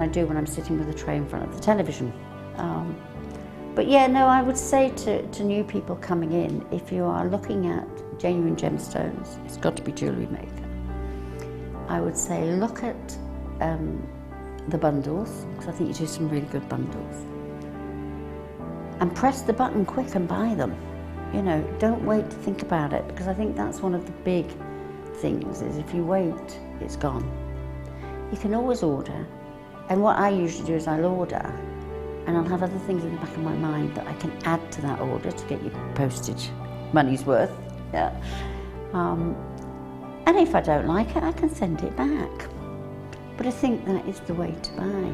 I do when I'm sitting with a tray in front of the television. But yeah, no, I would say to new people coming in, if you are looking at genuine gemstones, it's got to be Jewellery Maker. I would say look at the bundles, because I think you do some really good bundles. And press the button quick and buy them. You know, don't wait to think about it, because I think that's one of the big things, is if you wait, it's gone. You can always order, and what I usually do is I'll order, and I'll have other things in the back of my mind that I can add to that order to get your postage money's worth. Yeah. And if I don't like it, I can send it back. But I think that is the way to buy.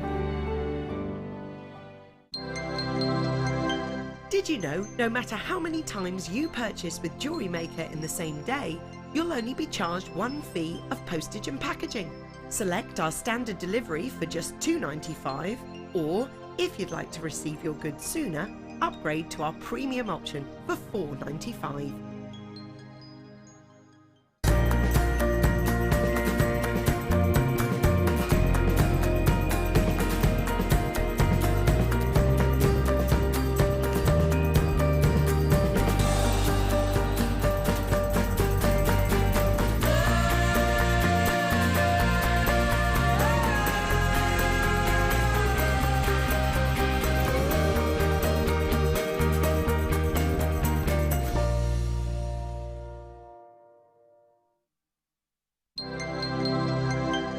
Did you know, no matter how many times you purchase with Jewellery Maker in the same day, you'll only be charged one fee of postage and packaging. Select our standard delivery for just $2.95, or if you'd like to receive your goods sooner, upgrade to our premium option for $4.95.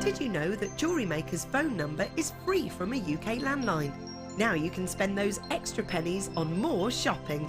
Did you know that Jewellery Maker's phone number is free from a UK landline? Now you can spend those extra pennies on more shopping.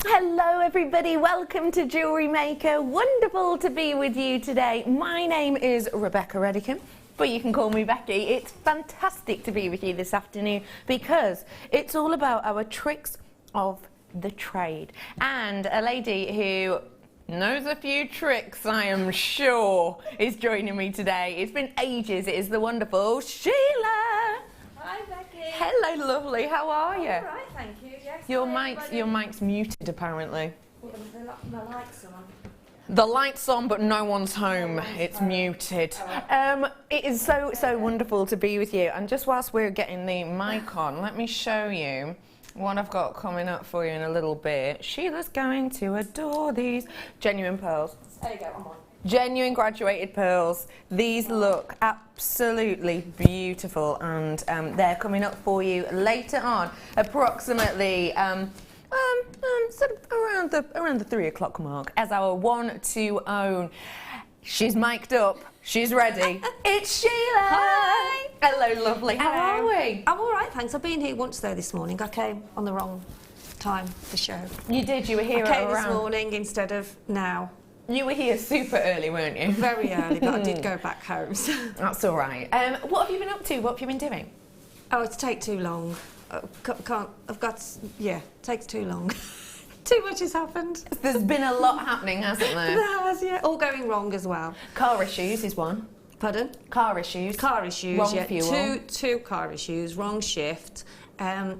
Hello everybody, welcome to Jewellery Maker. Wonderful to be with you today. My name is Rebecca Redican, but you can call me Becky. It's fantastic to be with you this afternoon because it's all about our tricks of the trade. And a lady who knows a few tricks, I am sure, is joining me today. It's been ages. It is the wonderful Sheila. Hi Becky. Hello lovely, how are you? All right, thank you. Yes. Your Hi, mic's muted apparently. The lights on. The light's on, but no one's home. It's muted. It is so wonderful to be with you. And just whilst we're getting the mic on, let me show you what I've got coming up for you in a little bit. Sheila's going to adore these genuine pearls. There you go, I'm on. Genuine graduated pearls. These look absolutely beautiful, and they're coming up for you later on, approximately sort of around the 3 o'clock mark, as our one to own. She's mic'd up. She's ready. It's Sheila. Hi. Hello, lovely. How are we? I'm all right, thanks. I've been here once though this morning. I came on the wrong time for show. You did. You were here I came around. this morning instead of now. You were here super early, weren't you? Very early, but I did go back home. So. That's all right. What have you been up to? What have you been doing? Oh, it's take too long. Takes too long. Too much has happened. There's been a lot happening, hasn't there? There has, yeah. All going wrong as well. Car issues is one. Pardon? Car issues. Car issues, wrong yeah. fuel. Two car issues, wrong shift. I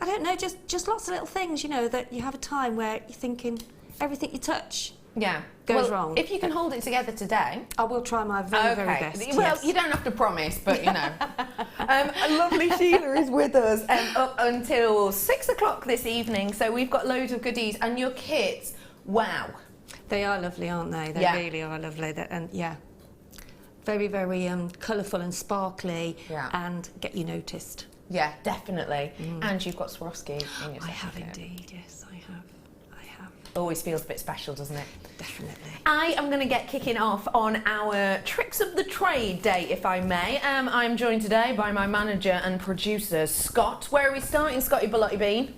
don't know, just lots of little things, you know, that you have a time where you're thinking everything you touch goes wrong. If you can hold it together today. I will try my very best. Well, yes. you don't have to promise, but you know. A lovely Sheila is with us up until 6 o'clock this evening, so we've got loads of goodies, and your kits, wow. They are lovely, aren't they? They really are lovely. And yeah, very, very colourful and sparkly, and get you noticed. Yeah, definitely. And you've got Swarovski in your I have certificate. indeed, yes, I have. Always feels a bit special, doesn't it? Definitely. I am going to get kicking off on our Tricks of the Trade day, if I may. I'm joined today by my manager and producer, Scott. Where are we starting, Scotty Ballotti Bean?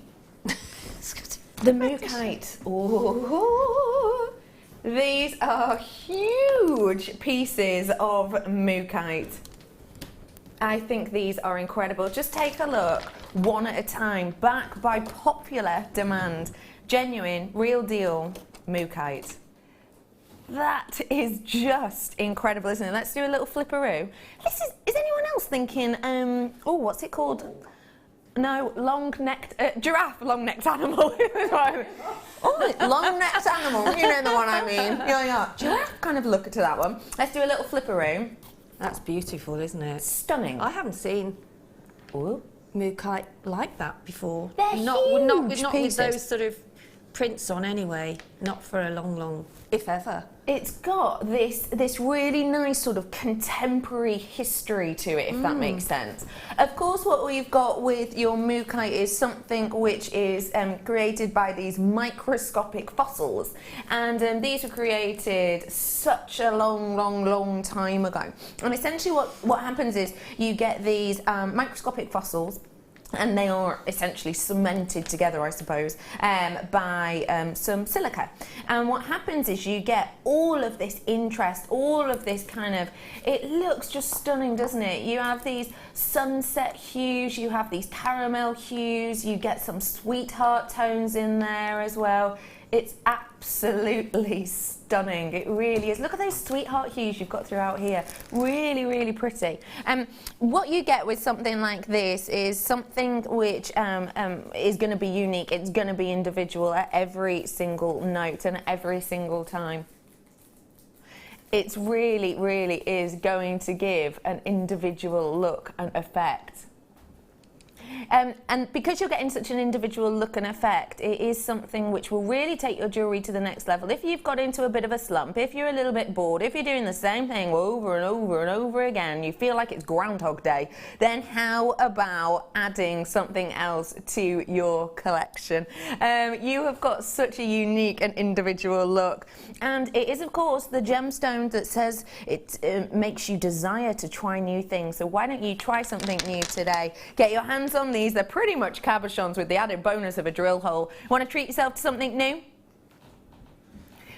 The Mookaite. Ooh. These are huge pieces of Mookaite. I think these are incredible. Just take a look, one at a time, back by popular demand. Genuine, real deal Mookaite. That is just incredible, isn't it? Let's do a little flipperoo. Is anyone else thinking, oh, what's it called? No, long-necked, giraffe, long-necked animal. Oh, long-necked animal, you know the one I mean. Yeah. Giraffe, kind of look to that one. Let's do a little flipperoo. That's beautiful, isn't it? Stunning. I haven't seen Mookaite like that before. They're not huge with pieces. those sort of prints on anyway. Not for a long, if ever. It's got this really nice sort of contemporary history to it, if that makes sense. Of course, what we've got with your Mookaite is something which is created by these microscopic fossils, and these were created such a long time ago. And essentially, what happens is you get these microscopic fossils. And they are essentially cemented together, I suppose, by some silica. And what happens is you get all of this interest, all of this kind of, it looks just stunning, doesn't it? You have these sunset hues, you have these caramel hues, you get some sweetheart tones in there as well. It's absolutely stunning. It really is. Look at those sweetheart hues you've got throughout here. Really pretty. What you get with something like this is something which is going to be unique. It's going to be individual at every single note and every single time. It's really is going to give an individual look and effect. And because you're getting such an individual look and effect, it is something which will really take your jewellery to the next level. If you've got into a bit of a slump, if you're a little bit bored, if you're doing the same thing over and over again, you feel like it's Groundhog Day, then how about adding something else to your collection? You have got such a unique and individual look. And it is, of course, the gemstone that says it makes you desire to try new things. So why don't you try something new today? Get your hands on these. They're pretty much cabochons with the added bonus of a drill hole. Want to treat yourself to something new?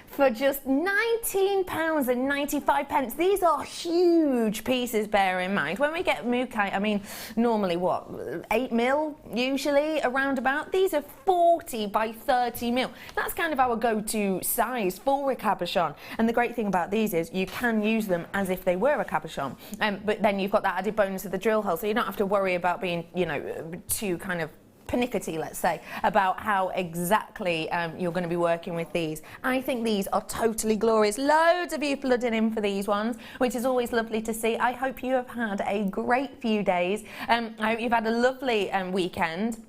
For just £19.95. These are huge pieces, bear in mind. When we get Mookaite, I mean, normally what, 8 mil usually, around about? These are 40 by 30 mil. That's kind of our go-to size for a cabochon. And the great thing about these is you can use them as if they were a cabochon. But then you've got that added bonus of the drill hole, so you don't have to worry about being, you know, too kind of pernickety, let's say, about how exactly you're going to be working with these. I think these are totally glorious. Loads of you flooding in for these ones, which is always lovely to see. I hope you have had a great few days. I hope you've had a lovely weekend.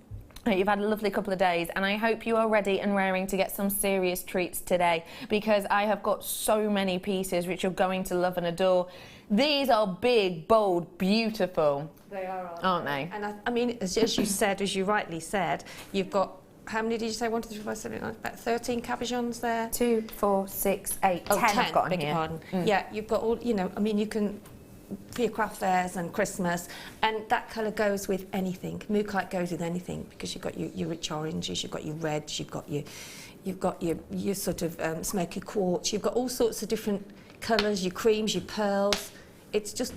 You've had a lovely couple of days, and I hope you are ready and raring to get some serious treats today, because I have got so many pieces which you're going to love and adore. These are big, bold, beautiful. They are, aren't they? And I mean, as you said, as you rightly said, you've got, how many did you say? 1, 2, 3, 4, 5, 6, 8, 9, about 13 cabochons there? 2, 4, 6, 8, 10 I've got on here. Pardon. Yeah, you've got all, you know, I mean, you can, for your craft fairs and Christmas, and that colour goes with anything. Mookaite goes with anything, because you've got your rich oranges, you've got your reds, you've got your sort of smoky quartz, you've got all sorts of different colours, your creams, your pearls. It's just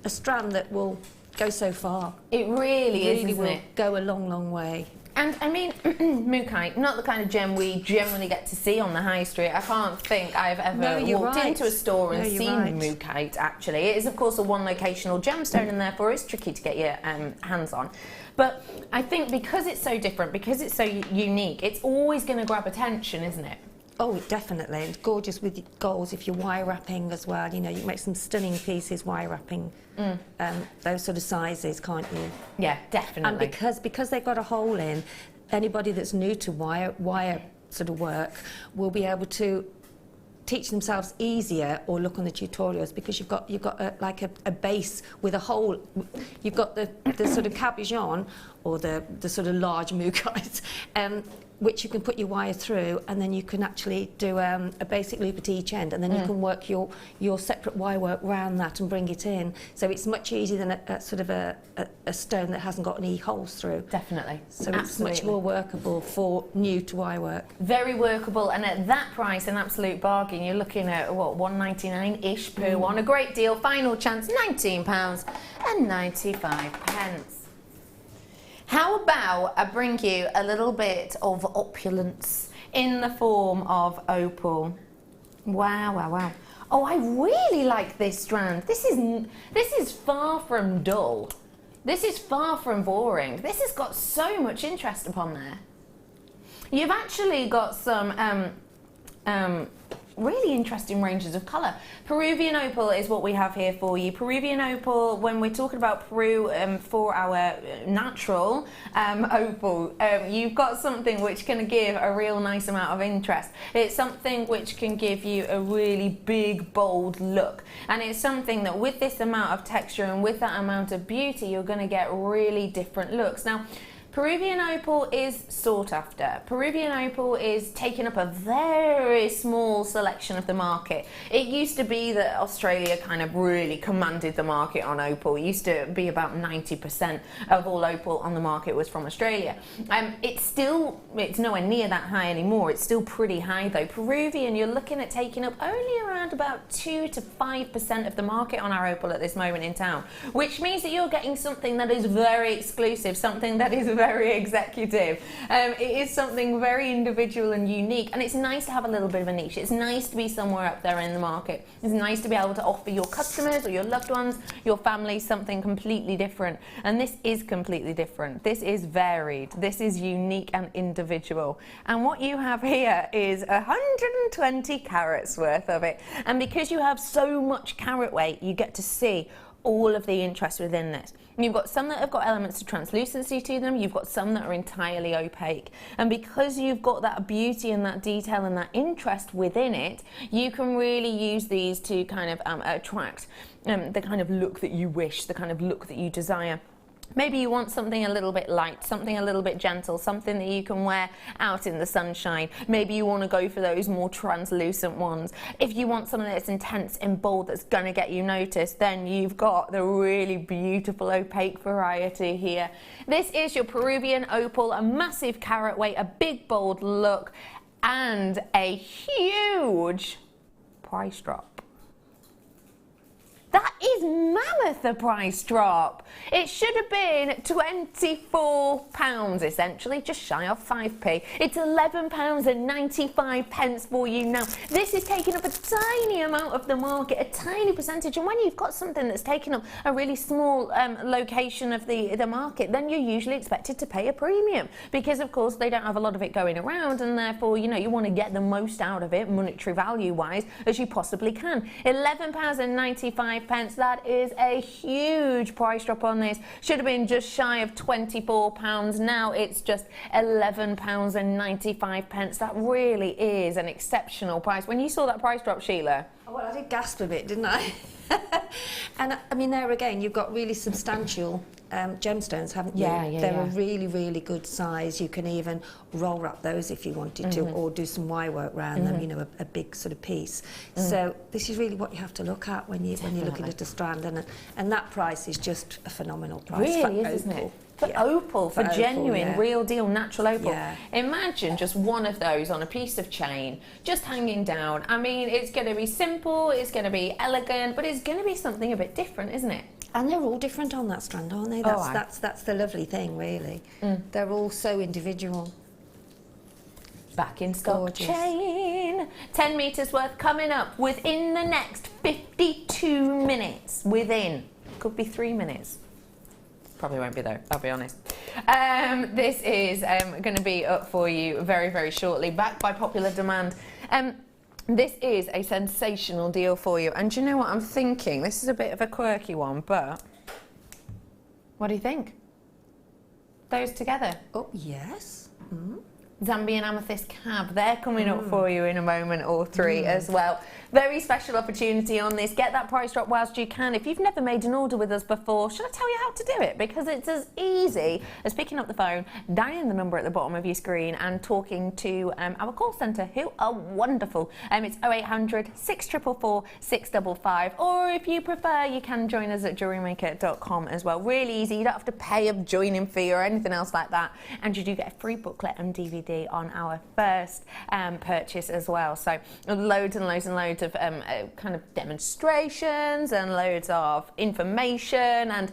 a strand that will go so far. It really is, isn't will it? Go a long way. And I mean, Mookaite, not the kind of gem we generally get to see on the high street. I can't think I've ever walked into a store and seen Mookaite, actually. It is, of course, a one locational gemstone, and therefore it's tricky to get your hands on. But I think because it's so different, because it's so unique, it's always going to grab attention, isn't it? Oh, definitely. It's gorgeous with golds if you're wire wrapping as well. You know, you can make some stunning pieces wire wrapping those sort of sizes, can't you? Yeah, definitely. And because they've got a hole in, anybody that's new to wire sort of work will be able to teach themselves easier or look on the tutorials, because you've got like a base with a hole. You've got the sort of cabochon or the sort of large Mookaite, which you can put your wire through, and then you can actually do a basic loop at each end, and then you can work your separate wire work around that and bring it in. So it's much easier than a sort of a stone that hasn't got any holes through. Definitely. So it's much more workable for new to wire work. Very workable, and at that price, an absolute bargain. You're looking at, what, £1.99-ish per one. A great deal. Final chance, £19.95. How about I bring you a little bit of opulence in the form of opal? Wow. Oh, I really like this strand. This is far from dull. This is far from boring. This has got so much interest upon there. You've actually got some really interesting ranges of colour. Peruvian opal is what we have here for you. Peruvian opal, when we're talking about Peru, for our natural opal, you've got something which can give a real nice amount of interest. It's something which can give you a really big, bold look. And it's something that with this amount of texture and with that amount of beauty, you're going to get really different looks. Now, Peruvian opal is sought after. Peruvian opal is taking up a very small selection of the market. It used to be that Australia kind of really commanded the market on opal. It used to be about 90% of all opal on the market was from Australia. It's nowhere near that high anymore. It's still pretty high though. Peruvian, you're looking at taking up only around about 2 to 5% of the market on our opal at this moment in town, which means that you're getting something that is very exclusive, something that is very executive. It is something very individual and unique, and it's nice to have a little bit of a niche. It's nice to be somewhere up there in the market. It's nice to be able to offer your customers or your loved ones, your family, something completely different. And this is completely different. This is varied. This is unique and individual. And what you have here is 120 carats worth of it. And because you have so much carat weight, you get to see all of the interest within this. You've got some that have got elements of translucency to them, you've got some that are entirely opaque. And because you've got that beauty and that detail and that interest within it, you can really use these to kind of attract the kind of look that you wish, the kind of look that you desire. Maybe you want something a little bit light, something a little bit gentle, something that you can wear out in the sunshine. Maybe you want to go for those more translucent ones. If you want something that's intense and bold that's going to get you noticed, then you've got the really beautiful opaque variety here. This is your Peruvian opal, a massive carat weight, a big bold look, and a huge price drop. That is mammoth, the price drop. It should have been £24 essentially, just shy of 5p. It's £11.95 for you now. This is taking up a tiny amount of the market, a tiny percentage. And when you've got something that's taking up a really small location of the market, then you're usually expected to pay a premium because, of course, they don't have a lot of it going around, and therefore, you know, you want to get the most out of it, monetary value-wise, as you possibly can. £11.95. That is a huge price drop on this. Should have been just shy of £24. Now it's just £11.95. That really is an exceptional price. When you saw that price drop, Sheila? Oh, well, I did gasp a bit, didn't I? And I mean, there again, you've got really substantial gemstones, haven't you? They're a really, really good size. You can even roll wrap those if you wanted to, or do some wire work around them, you know, a big sort of piece. So this is really what you have to look at when you're looking at a strand, and that price is just a phenomenal price. Really is, isn't it? For opal, for genuine, real deal, natural opal. Yeah. Imagine just one of those on a piece of chain, just hanging down. I mean, it's going to be simple, it's going to be elegant, but it's going to be something a bit different, isn't it? And they're all different on that strand, aren't they? That's the lovely thing, really. They're all so individual. Back in stock chain. 10 metres worth coming up within the next 52 minutes. Within. Could be 3 minutes. Probably won't be though, I'll be honest. This is going to be up for you very, very shortly, backed by popular demand. This is a sensational deal for you. And do you know what I'm thinking? This is a bit of a quirky one, but what do you think? Those together. Oh, yes. Zambian Amethyst Cab, they're coming up for you in a moment or three as well. Very special opportunity on this. Get that price drop whilst you can. If you've never made an order with us before, should I tell you how to do it? Because it's as easy as picking up the phone, dialing the number at the bottom of your screen and talking to our call centre, who are wonderful. It's 0800 644 655, or if you prefer, you can join us at JewelleryMaker.com as well. Really easy. You don't have to pay a joining fee or anything else like that, and you do get a free booklet and DVD on our first purchase as well. So loads and loads and loads of kind of demonstrations and loads of information, and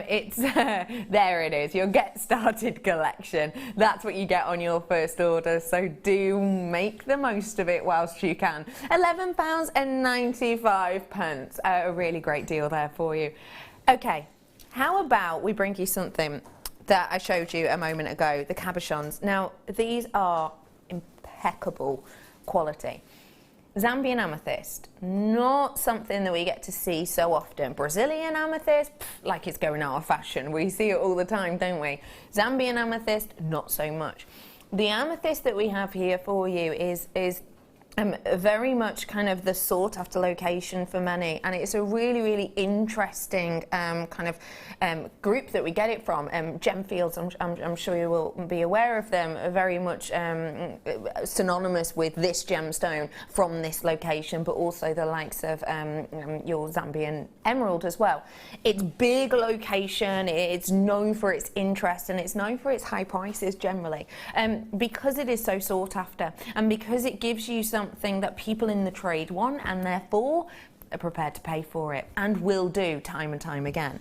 it's there it is, your get started collection. That's what you get on your first order, so do make the most of it whilst you can. £11.95, a really great deal there for you. Okay, How about we bring you something that I showed you a moment ago, the cabochons. Now, these are impeccable quality. Zambian amethyst, not something that we get to see so often. Brazilian amethyst, like it's going out of fashion. We see it all the time, don't we? Zambian amethyst, not so much. The amethyst that we have here for you is very much kind of the sought after location for many, and it's a really, really interesting kind of group that we get it from. Gemfields, I'm sure you will be aware of them, are very much synonymous with this gemstone from this location, but also the likes of your Zambian emerald as well. It's big location, it's known for its interest, and it's known for its high prices generally, because it is so sought after, and because it gives you something that people in the trade want and therefore are prepared to pay for it and will do time and time again.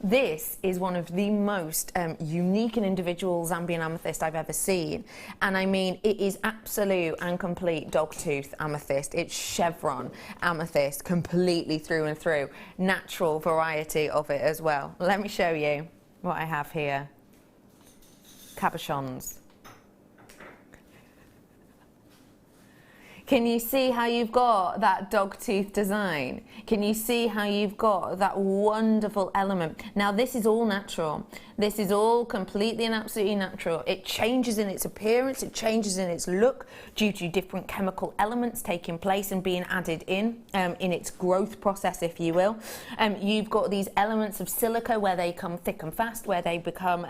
This is one of the most unique and individual Zambian amethyst I've ever seen, and I mean it is absolute and complete dogtooth amethyst. It's chevron amethyst completely through and through, natural variety of it as well. Let me show you what I have here. Cabochons. Can you see how you've got that dogtooth design? Can you see how you've got that wonderful element? Now this is all natural. This is all completely and absolutely natural. It changes in its appearance, it changes in its look due to different chemical elements taking place and being added in its growth process, if you will. You've got these elements of silica where they come thick and fast, where they become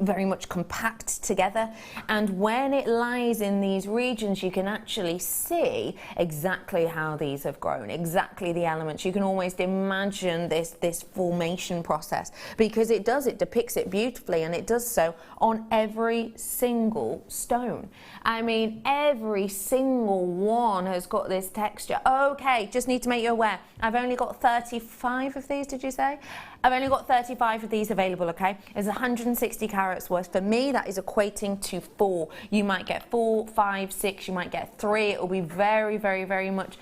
very much compact together, and when it lies in these regions you can actually see exactly how these have grown, exactly the elements. You can almost imagine this formation process, because it depicts it beautifully, and it does so on every single stone. I mean, every single one has got this texture. Okay, just need to make you aware, I've only got 35 of these, did you say? I've only got 35 of these available, okay? There's 160 carats worth. For me, that is equating to 4. You might get 4, 5, 6, you might get 3. It will be very, very, very much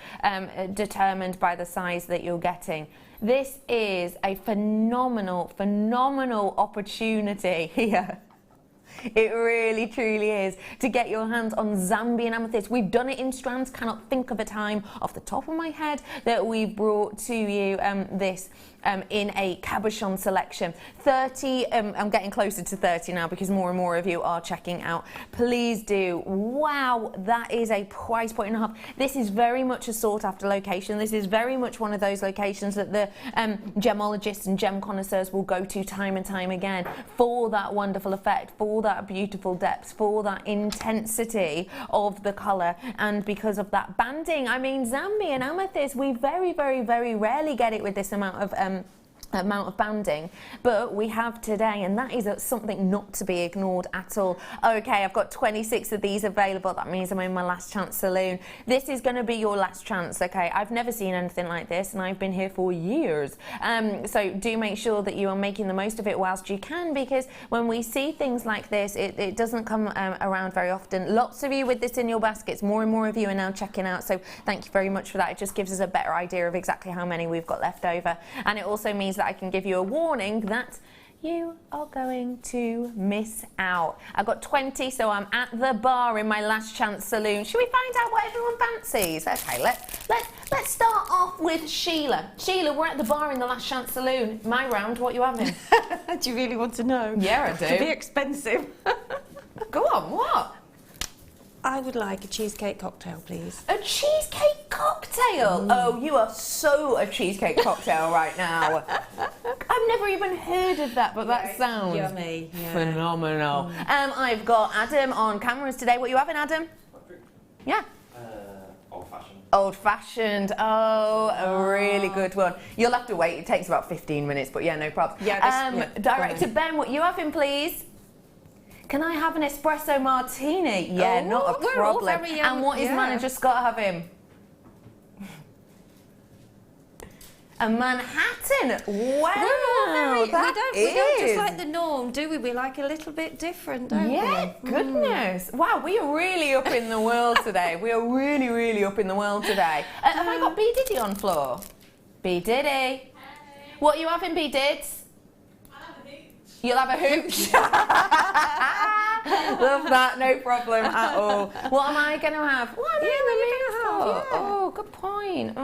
determined by the size that you're getting. This is a phenomenal, phenomenal opportunity here. It really, truly is, to get your hands on Zambian amethyst. We've done it in strands. Cannot think of a time off the top of my head that we've brought to you this in a cabochon selection. 30, I'm getting closer to 30 now because more and more of you are checking out. Please do. Wow, that is a price point and a half. This is very much a sought after location. This is very much one of those locations that the gemologists and gem connoisseurs will go to time and time again for that wonderful effect, for that beautiful depth, for that intensity of the colour, and because of that banding. I mean, Zambian amethyst, we very, very, very rarely get it with this amount of banding, but we have today, and that is something not to be ignored at all. Okay, I've got 26 of these available. That means I'm in my last chance saloon. This is going to be your last chance, okay? I've never seen anything like this, and I've been here for years. So do make sure that you are making the most of it whilst you can, because when we see things like this, it doesn't come around very often. Lots of you with this in your baskets. More and more of you are now checking out, so thank you very much for that. It just gives us a better idea of exactly how many we've got left over, and it also means that I can give you a warning that you are going to miss out. I've got 20, so I'm at the bar in my last chance saloon. Should we find out what everyone fancies? Okay, let's start off with Sheila. Sheila, we're at the bar in the last chance saloon. My round, what you having? Do you really want to know? Yeah, I do. It'll be expensive. Go on, what? I would like a cheesecake cocktail, please. A cheesecake cocktail? Mm. Oh, you are so a cheesecake cocktail right now. I've never even heard of that, but that sounds yummy. Yeah. Phenomenal. I've got Adam on cameras today. What are you having, Adam? Yeah. Old-fashioned. Old-fashioned. Oh, a really good one. You'll have to wait. It takes about 15 minutes, but yeah, no problem. Yeah, Director Ben, what are you having, please? Can I have an espresso martini? Yeah, not a problem. And what is manager Scott having? A Manhattan. Wow, we don't just like the norm, do we? We like a little bit different, don't we? Yeah, goodness. Wow, we are really up in the world today. We are really, really up in the world today. Have I got B Diddy on floor? B Diddy. What are you having, B Dids? You'll have a hooch. Love that, no problem at all. What am I going to have? What am I going to have? Oh, good point.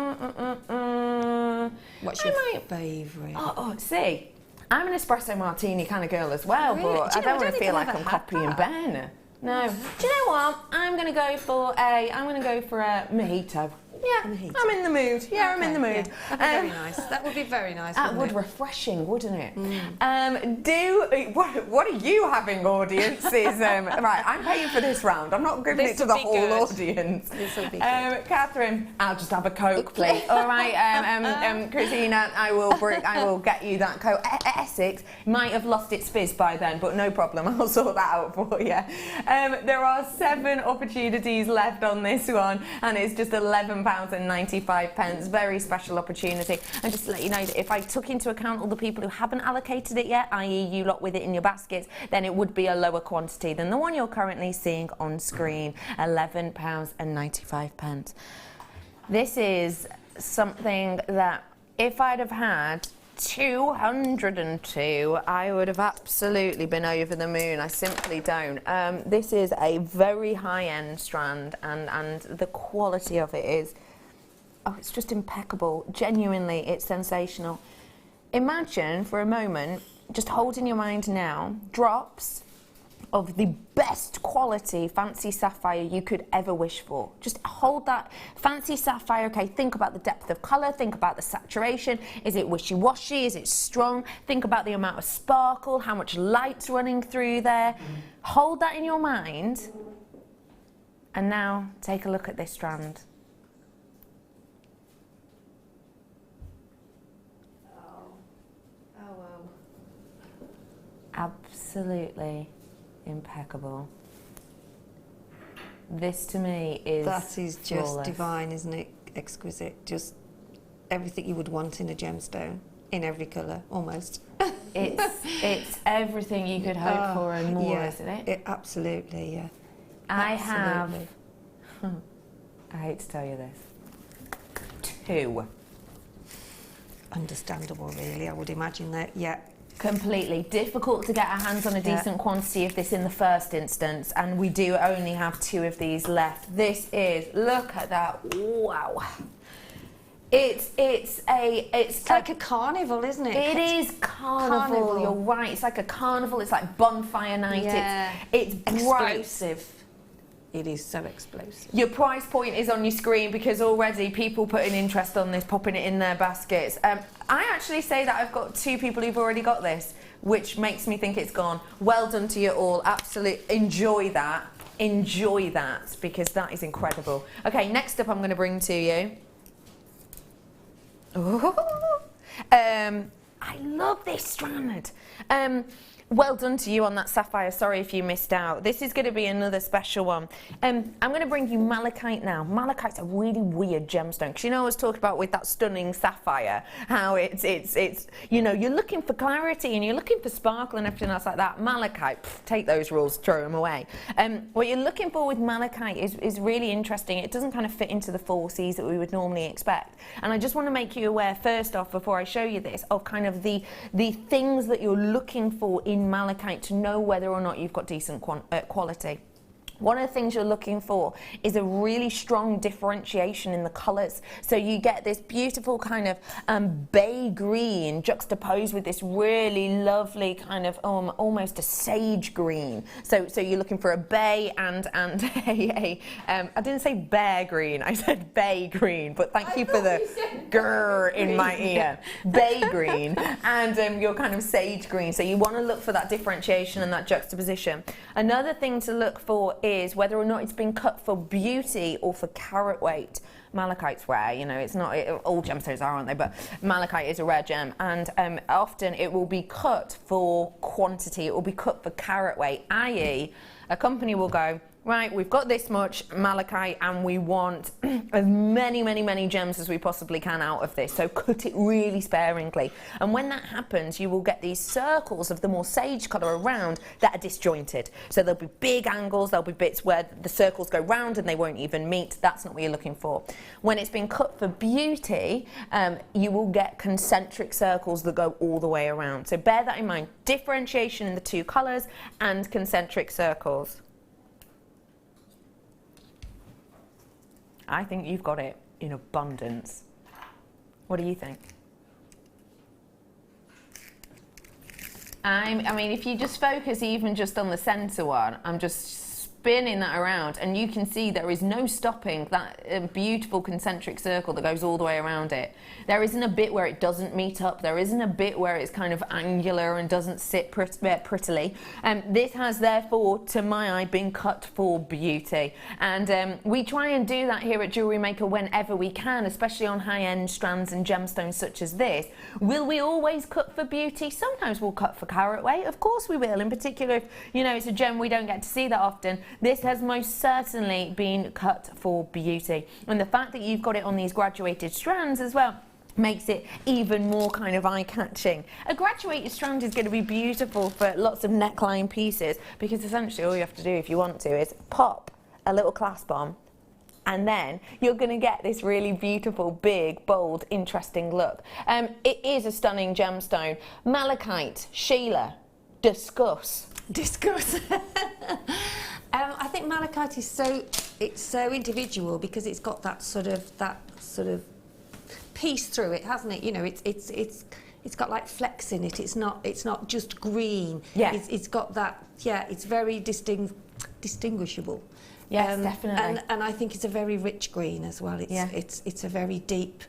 What's your favourite? See, I'm an espresso martini kind of girl as well, Really? but I don't want to feel like I'm copying Ben. No. Do you know what? I'm going to go for a mojito. Yeah, Mojito. I'm in the mood. Yeah, I'm in the mood. Yeah, that'd be very nice. That would be very nice. That would it? refreshing, wouldn't it? What are you having, audiences? Right, I'm paying for this round. I'm not giving it to the whole audience. This will be good. Catherine, I'll just have a Coke, please. All right, Christina, I will get you that Coke. Essex might have lost its fizz by then, but no problem. I'll sort that out for you. There are 7 opportunities left on this one, and it's just £11.95. Very special opportunity. And just to let you know that if I took into account all the people who haven't allocated it yet, i.e. you lot with it in your baskets, then it would be a lower quantity than the one you're currently seeing on screen, £11.95. This is something that if I'd have had 202, I would have absolutely been over the moon. I simply don't. This is a very high-end strand, and the quality of it is, it's just impeccable. Genuinely, it's sensational. Imagine for a moment, just hold in your mind now, drops of the best quality fancy sapphire you could ever wish for. Just hold that fancy sapphire. Okay, think about the depth of colour, think about the saturation. Is it wishy-washy? Is it strong? Think about the amount of sparkle, how much light's running through there. Hold that in your mind. And now take a look at this strand. Oh wow. Absolutely impeccable. This to me is That is just flawless. divine, isn't it? Exquisite. Just everything you would want in a gemstone, in every colour, almost. It's everything you could hope for and more, yeah, isn't it? Absolutely, yeah. I Absolutely. have, I hate to tell you this, 2. Understandable, really. I would imagine that, yeah. Completely difficult to get our hands on a decent quantity of this in the first instance, and we do only have 2 of these left. This is, look at that, wow. It's like a carnival, isn't it? It is carnival. You're right. It's like a carnival. It's like bonfire night. Yeah. It's bright. Explosive. It is so explosive. Your price point is on your screen because already people putting interest on this, popping it in their baskets. I actually say that I've got 2 people who've already got this, which makes me think it's gone. Well done to you all. Absolutely enjoy that. Enjoy that, because that is incredible. Okay, next up I'm going to bring to you. I love this strand. Well done to you on that sapphire. Sorry if you missed out. This is going to be another special one. I'm going to bring you malachite now. Malachite's a really weird gemstone, because you know I was talking about with that stunning sapphire, how it's you know, you're looking for clarity and you're looking for sparkle and everything else like that. Malachite, take those rules, throw them away. What you're looking for with malachite is really interesting. It doesn't kind of fit into the 4 C's that we would normally expect. And I just want to make you aware, first off, before I show you this, of kind of the things that you're looking for in malachite to know whether or not you've got decent quality. One of the things you're looking for is a really strong differentiation in the colours. So you get this beautiful kind of bay green juxtaposed with this really lovely kind of almost a sage green. So you're looking for a bay and I didn't say bear green, I said bay green, but thank you for the grrr in my ear. Bay green and your kind of sage green. So you want to look for that differentiation and that juxtaposition. Another thing to look for is whether or not it's been cut for beauty or for carat weight. Malachite's rare, you know, it's not, all gemstones are, aren't they? But malachite is a rare gem, and often it will be cut for quantity, it will be cut for carat weight, i.e. a company will go, right, we've got this much malachite and we want as many gems as we possibly can out of this, so cut it really sparingly. And when that happens, you will get these circles of the more sage colour around that are disjointed. So there'll be big angles, there'll be bits where the circles go round and they won't even meet. That's not what you're looking for. When it's been cut for beauty, you will get concentric circles that go all the way around. So bear that in mind, differentiation in the two colours and concentric circles. I think you've got it in abundance. What do you think? I mean, if you just focus even just on the centre one, I'm just spinning that around and you can see there is no stopping that beautiful concentric circle that goes all the way around it. There isn't a bit where it doesn't meet up. There isn't a bit where it's kind of angular and doesn't sit prettily. This has therefore, to my eye, been cut for beauty. And we try and do that here at Jewellery Maker whenever we can, especially on high-end strands and gemstones such as this. Will we always cut for beauty? Sometimes we'll cut for carat weight. Of course we will. In particular, if you know it's a gem we don't get to see that often. This has most certainly been cut for beauty. And the fact that you've got it on these graduated strands as well makes it even more kind of eye-catching. A graduated strand is going to be beautiful for lots of neckline pieces because essentially all you have to do if you want to is pop a little clasp on and then you're going to get this really beautiful, big, bold, interesting look. It is a stunning gemstone. Malachite, Sheila, discuss. Discuss. I think malachite is so individual because it's got that sort of piece through it, hasn't it? You know, it's got like flecks in it. It's not just green. Yeah. It's got that. Yeah, it's very distinguishable. Yes, definitely. And I think it's a very rich green as well. It's a very deep.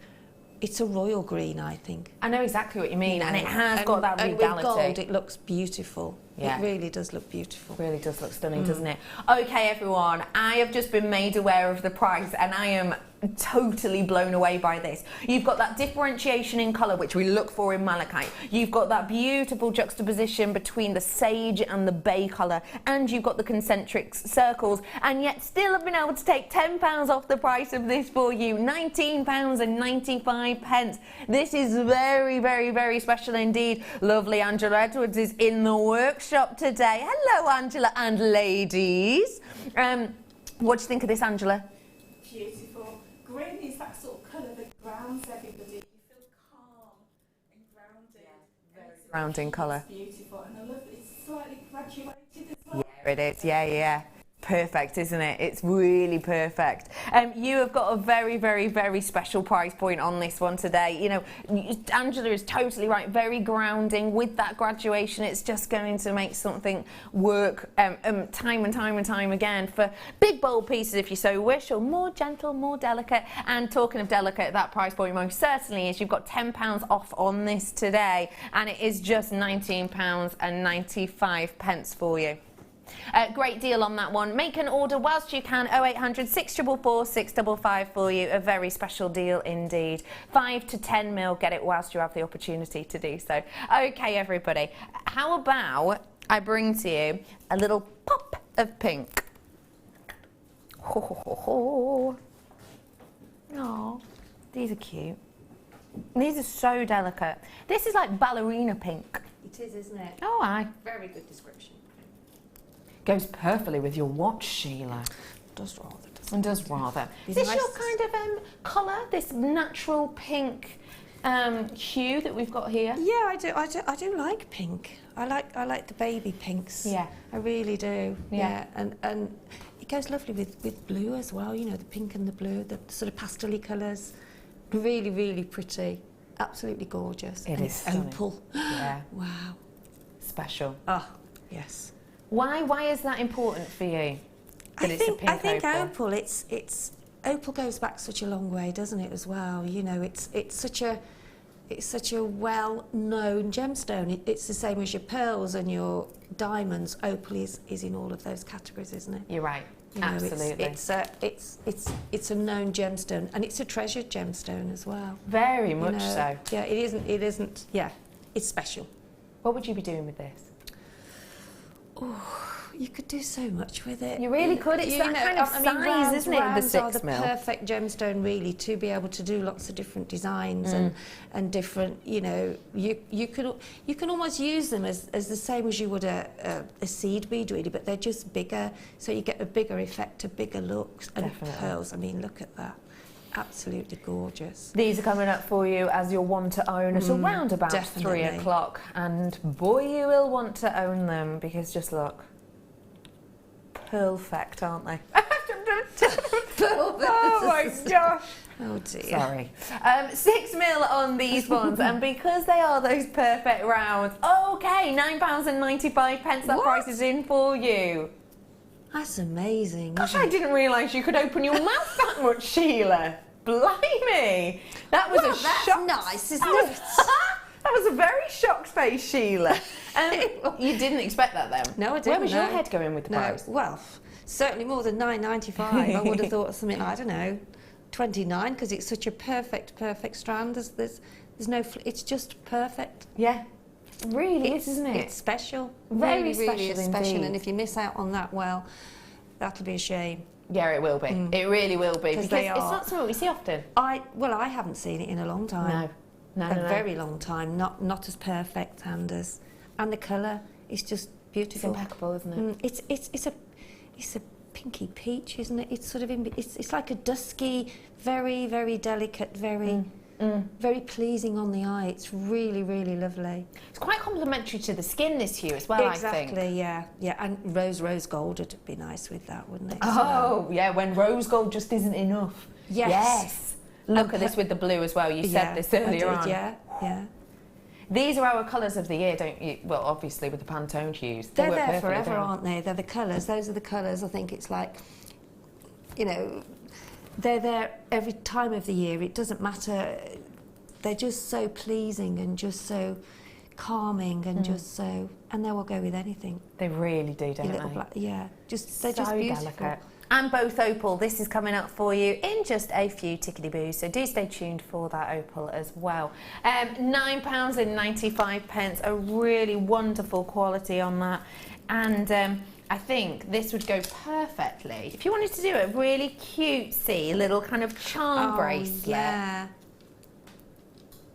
It's a royal green, I think. I know exactly what you mean, Yeah. and it has got that regality. And with gold, it looks beautiful. Yeah. It really does look beautiful. Really does look stunning, doesn't it? Okay, everyone, I have just been made aware of the price, and I am totally blown away by this. You've got that differentiation in colour, which we look for in malachite. You've got that beautiful juxtaposition between the sage and the bay colour, and you've got the concentric circles, and yet still have been able to take £10 off the price of this for you. £19.95. This is very, very, very special indeed. Lovely Angela Edwards is in the workshop today. Hello, Angela and ladies. What do you think of this, Angela? Beautiful. Green is that sort of colour that grounds everybody. You feel calm and grounded. Very grounding colour. It's beautiful, and I love it. It's slightly graduated as well. Yeah, it is. Yeah. Perfect, isn't it? It's really perfect. You have got a very, very, very special price point on this one today. You know, Angela is totally right. Very grounding with that graduation. It's just going to make something work time and time again for big, bold pieces if you so wish, or more gentle, more delicate. And talking of delicate, that price point most certainly is. You've got £10 off on this today, and it is just £19.95 for you. Great deal on that one. Make an order whilst you can. 0800 644 655 for you. A very special deal indeed. 5 to 10 mil. Get it whilst you have the opportunity to do so. Okay, everybody. How about I bring to you a little pop of pink? Ho, ho, ho, ho. Aww, these are cute. These are so delicate. This is like ballerina pink. It is, isn't it? Oh, aye. Very good description. Goes perfectly with your watch, Sheila. Does rather, doesn't And does rather. Is It's this nice. your kind of colour? This natural pink hue that we've got here? Yeah, I do like pink. I like the baby pinks. Yeah. I really do. Yeah. And it goes lovely with blue as well. You know, the pink and the blue, the sort of pastel-y colours. Really, really pretty. Absolutely gorgeous. It And is it's stunning. opal. Yeah. Wow. Special. Oh, yes. Why is that important for you? That I it's a think pink opal? it's opal goes back such a long way, doesn't it, as well? You know, it's such a well-known gemstone. It's the same as your pearls and your diamonds. Opal is in all of those categories, isn't it? You're right. You know, Absolutely. It's a known gemstone, and it's a treasured gemstone as well. Very You much know, so. Yeah, it isn't. Yeah, it's special. What would you be doing with this? You could do so much with it. You really could. It's that kind of size, isn't it, the rounds 6 are the mil? perfect gemstone, really, to be able to do lots of different designs and different. You know, you can almost use them as the same as you would a seed bead, really, but they're just bigger, so you get a bigger effect, a bigger look. And Definitely. pearls. I mean, look at that. Absolutely gorgeous. These are coming up for you as you'll want to own at around about 3 definitely. o'clock, and boy, you will want to own them, because just look, perfect, aren't they? Oh my gosh. Oh dear. Sorry. 6 mil on these ones, and because they are those perfect rounds, okay, £9.95. That price is in for you. That's amazing. Gosh, isn't I it? didn't realise you could open your mouth that much, Sheila. Blimey. That was a shock. Nice, isn't That it? was, that was a very shocked face, Sheila. You didn't expect that then? No, I didn't. Where was your no. head going with the No, price? well, certainly more than £9.95. I would have thought something, I don't know, 29, because it's such a perfect strand. There's no, it's just perfect. Yeah. It really is, isn't it? It's special. Very really, special really is special. indeed. And if you miss out on that, well, that'll be a shame. Yeah, it will be. It really will be. Because they it's are- not something we see often. I haven't seen it in a long time. No. A very long time. Not as perfect and the colour is just It's beautiful. impeccable, isn't it? It's a pinky peach, isn't it? It's sort of it's like a dusky, very, very delicate, very very pleasing on the eye. It's really, really lovely. It's quite complementary to the skin, this hue, as well, I think. Exactly, yeah. And rose gold would be nice with that, wouldn't it? Oh, yeah, when rose gold just isn't enough. Yes. Look at this with the blue as well. You said this earlier on. Yeah. These are our colours of the year, don't you? Well, obviously with the Pantone hues. They're work there perfectly, forever, don't aren't they? They're the colours. Those are the colours. I think it's like, you know, they're there every time of the year. It doesn't matter. They're just so pleasing and just so calming and just so, and they will go with anything. they? They really do, don't Your little they? black, yeah. They're just So beautiful. delicate. And both opal. This is coming up for you in just a few tickety-boos, so do stay tuned for that opal as well. £9.95, a really wonderful quality on that. And I think this would go perfectly if you wanted to do a really cutesy little kind of charm bracelet. Yeah.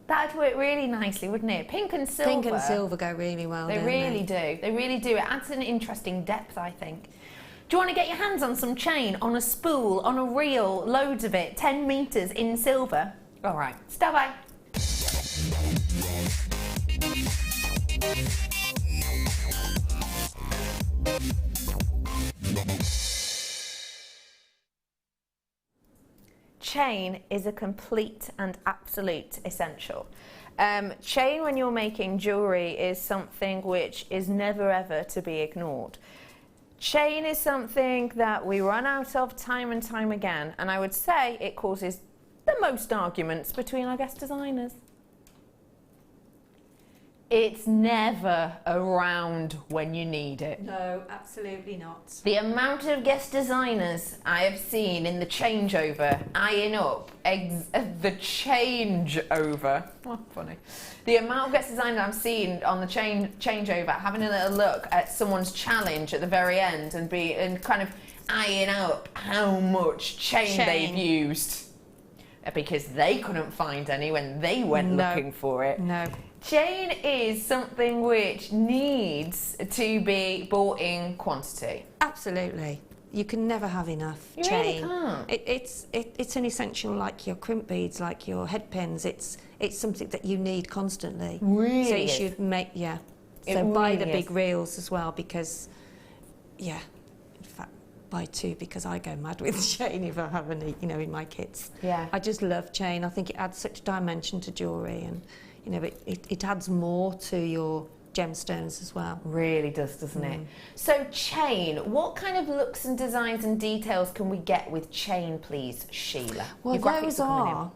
That'd work really nicely, wouldn't it? Pink and silver. Pink and silver go really well. They don't really do. They really do. It adds an interesting depth, I think. Do you want to get your hands on some chain, on a spool, on a reel, loads of it, 10 metres in silver? All right, stand by. Chain is a complete and absolute essential. Chain, when you're making jewellery, is something which is never ever to be ignored. Chain is something that we run out of time and time again, and I would say it causes the most arguments between our guest designers. It's never around when you need it. No, absolutely not. The amount of guest designers I have seen in the changeover, eyeing up the changeover. Oh, funny. The amount of guest designers I've seen on the changeover, having a little look at someone's challenge at the very end and kind of eyeing up how much chain they've used. Because they couldn't find any when they went looking for it. No. Chain is something which needs to be bought in quantity. Absolutely. You can never have enough You chain. really can't. It's an essential, like your crimp beads, like your head pins. It's something that you need constantly. Really So you is. should make, It So buy the really big is. reels as well, because, in fact, buy two, because I go mad with chain if I have any, in my kits. Yeah. I just love chain. I think it adds such dimension to jewellery, and it adds more to your gemstones as well. Really does, doesn't it? So chain, what kind of looks and designs and details can we get with chain, please, Sheila? Well, Your graphics those are coming in. are,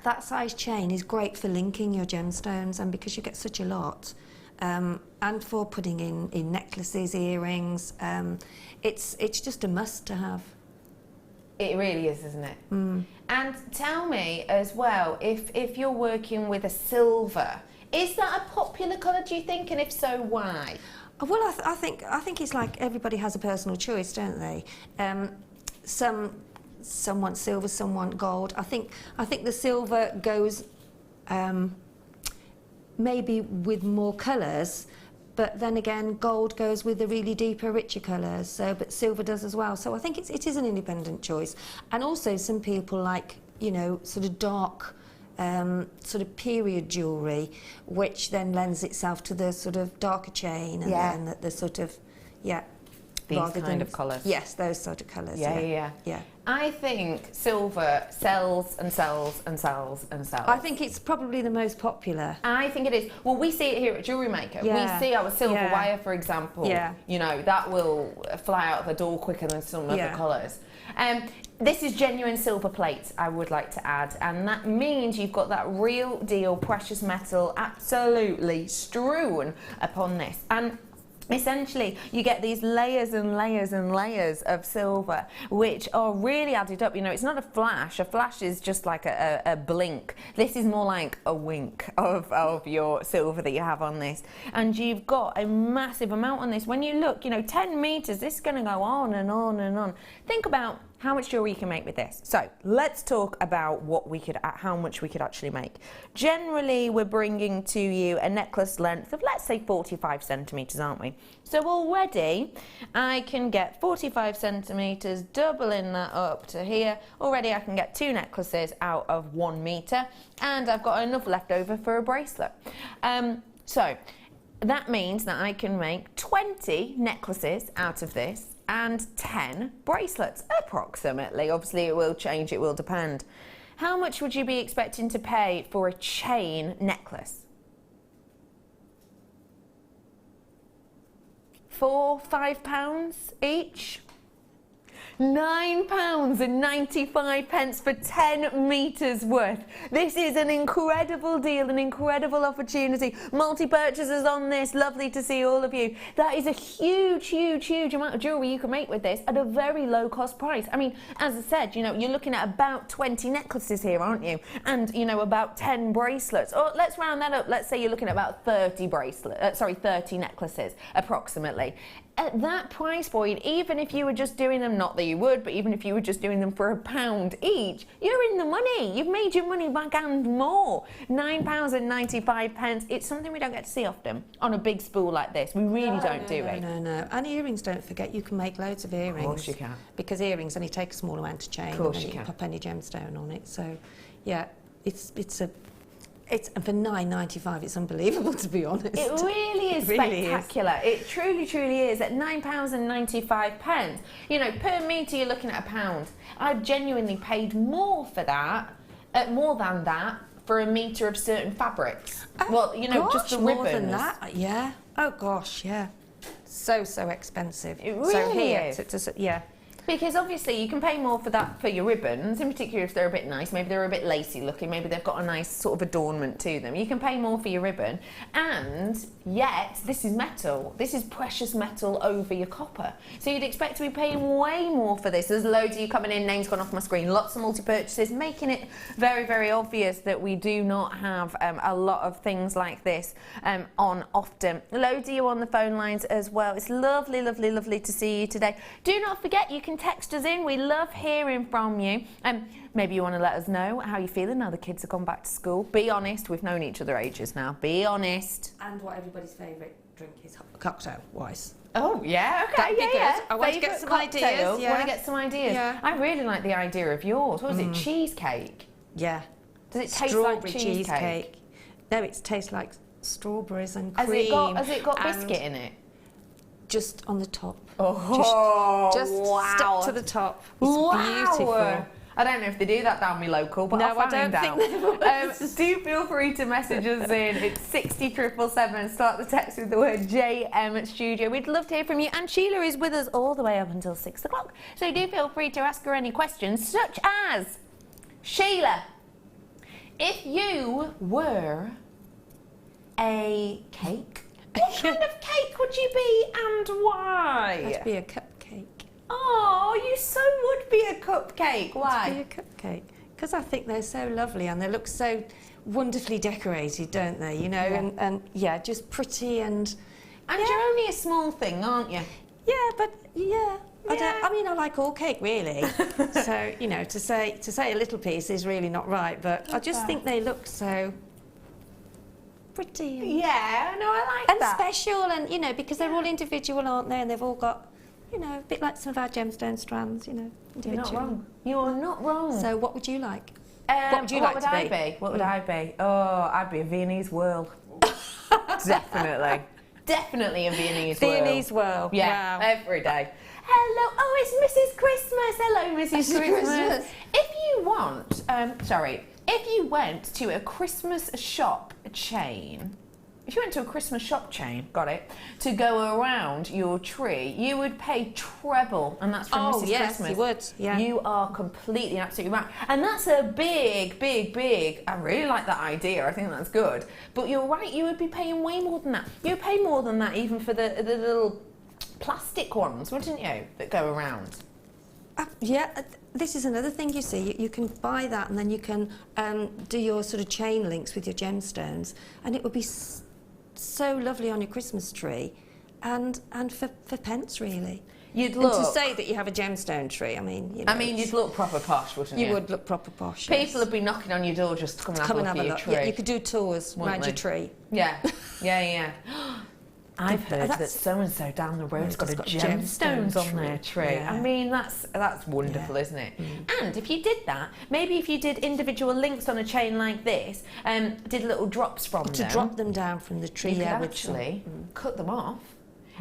that size chain is great for linking your gemstones, and because you get such a lot, and for putting in necklaces, earrings, it's just a must to have. It really is, isn't it? And tell me as well, if you're working with a silver, is that a popular colour, do you think? And if so, why? Well, I think it's like everybody has a personal choice, don't they? Some want silver, some want gold. I think the silver goes maybe with more colours, but then again, gold goes with the really deeper, richer colours. So, but silver does as well. So I think it is an independent choice. And also, some people like, you know, sort of dark, sort of period jewellery, which then lends itself to the sort of darker chain and then the sort of these rather kind than, of colours. Yes, those sort of colours. Yeah. I think silver sells and sells and sells and sells. I think it's probably the most popular. I think it is. Well, we see it here at Jewellery Maker. Yeah. We see our silver Yeah. wire, for example. Yeah. You know, that will fly out the door quicker than some other colours. This is genuine silver plate, I would like to add, and that means you've got that real deal precious metal absolutely strewn upon this. And essentially, you get these layers and layers and layers of silver, which are really added up. You know, it's not a flash. A flash is just like a blink. This is more like a wink of your silver that you have on this. And you've got a massive amount on this. When you look, you know, 10 metres, this is going to go on and on and on. Think about how much jewellery you can make with this. So let's talk about how much we could actually make. Generally, we're bringing to you a necklace length of, let's say, 45 centimetres, aren't we? So already, I can get 45 centimetres, doubling that up to here. Already, I can get 2 necklaces out of 1 metre, and I've got enough left over for a bracelet. So that means that I can make 20 necklaces out of this, and 10 bracelets, approximately. Obviously, it will change, it will depend. How much would you be expecting to pay for a chain necklace? £4, £5 each? £9.95 for 10 metres worth. This is an incredible deal, an incredible opportunity. Multi-purchasers on this, lovely to see all of you. That is a huge, huge, huge amount of jewellery you can make with this at a very low cost price. I mean, as I said, you know, you're looking at about 20 necklaces here, aren't you? And, you know, about 10 bracelets. Or let's round that up. Let's say you're looking at about 30 30 necklaces, approximately. At that price point, even if you were just doing them, not that you would, but even if you were just doing them for £1 each, you're in the money. You've made your money back and more. £9.95. It's something we don't get to see often on a big spool like this. We really don't do it. No. And earrings, don't forget, you can make loads of earrings. Of course you can. Because earrings only take a small amount of chain. Of course and you can. Pop any gemstone on it. So, yeah, it's for £9.95, it's unbelievable, to be honest. It really is spectacular. It truly, truly is. At £9.95, you know, per metre you're looking at £1. I've genuinely paid more for that, more than that, for a metre of certain fabrics. Well, you know, just the ribbons. More than that, yeah. Oh gosh, yeah. So expensive. It really is. Yeah. Because obviously you can pay more for that for your ribbons, in particular if they're a bit nice, maybe they're a bit lacy looking, maybe they've got a nice sort of adornment to them. You can pay more for your ribbon, and yet this is metal. This is precious metal over your copper. So you'd expect to be paying way more for this. There's loads of you coming in, names gone off my screen, lots of multi-purchases, making it very, very obvious that we do not have a lot of things like this on often. Loads of you on the phone lines as well. It's lovely, lovely, lovely to see you today. Do not forget, you can text us in. We love hearing from you. Maybe you want to let us know how you're feeling now the kids have gone back to school. Be honest. We've known each other ages now. Be honest. And what everybody's favourite drink is cocktail-wise. Oh, yeah, okay, That'd be good. yeah. I want to get some ideas. Want to get some ideas. Yeah. I really like the idea of yours. What was it, cheesecake? Yeah. Does it taste Strawberry like cheesecake? No, it tastes like strawberries and cream. Has it got biscuit in it? Just on the top. Oh, just wow. stuck to the top. It's beautiful. I don't know if they do that down my local, but I'll find out. Do feel free to message us in. It's 60777. Start the text with the word JM Studio. We'd love to hear from you. And Sheila is with us all the way up until 6 o'clock. So do feel free to ask her any questions, such as, Sheila, if you were a cake, what kind of cake would you be and why? I'd be a cupcake. Oh, you so would be a cupcake. Why? I'd be a cupcake. Because I think they're so lovely and they look so wonderfully decorated, don't they? You know, Yeah. and yeah, just pretty and And you're only a small thing, aren't you? Yeah, but yeah. I mean, I like all cake, really. So, you know, to say a little piece is really not right, but I just think they look so pretty. And, Yeah, no, I like and that. special, and, you know, because they're all individual, aren't they? And they've all got, you know, a bit like some of our gemstone strands, you know, You're individual. not wrong. You're not wrong. So what would you like? What would you like to be? What would I be? Oh, I'd be a Viennese whirl. Definitely. Definitely a Viennese whirl. Viennese whirl. Yeah, Wow. every day. Hello, oh, it's Mrs. Christmas. Hello, Mrs. Christmas. If you want, if you went to a Christmas shop chain, to go around your tree, you would pay treble, and that's from Mrs. yes, Christmas. you would, yeah. You are completely and absolutely right. And that's a big, I really like that idea, I think that's good. But you're right, you would be paying way more than that. You would pay more than that even for the little plastic ones, wouldn't you, that go around? This is another thing, you see. You can buy that, and then you can do your sort of chain links with your gemstones, and it would be so lovely on your Christmas tree, and for pence, really. You'd look... And to say that you have a gemstone tree, I mean, you know... you'd look proper posh, wouldn't you? You would look proper posh, People would be knocking on your door just to come and have a look at your tree. Yeah, you could do tours around your tree. Yeah. I've heard that so-and-so down the road's got gemstones on their tree. Yeah. I mean, that's wonderful, isn't it? And if you did that, maybe if you did individual links on a chain like this, did little drops from them. To drop them down from the tree, you could with actually cut them off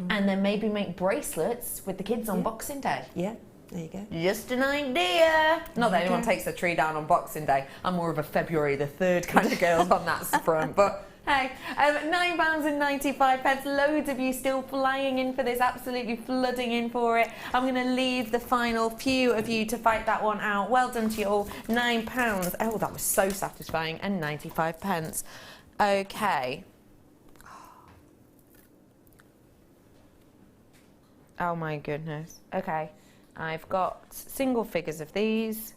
and then maybe make bracelets with the kids on Boxing Day. Yeah, there you go. Just an idea. Not that anyone takes the tree down on Boxing Day. I'm more of a February the 3rd kind of girl on that front, but... Hey, £9.95. Loads of you still flying in for this, absolutely flooding in for it. I'm going to leave the final few of you to fight that one out. Well done to you all. £9. Oh, that was so satisfying. And 95p. Okay. Oh my goodness. Okay. I've got single figures of these.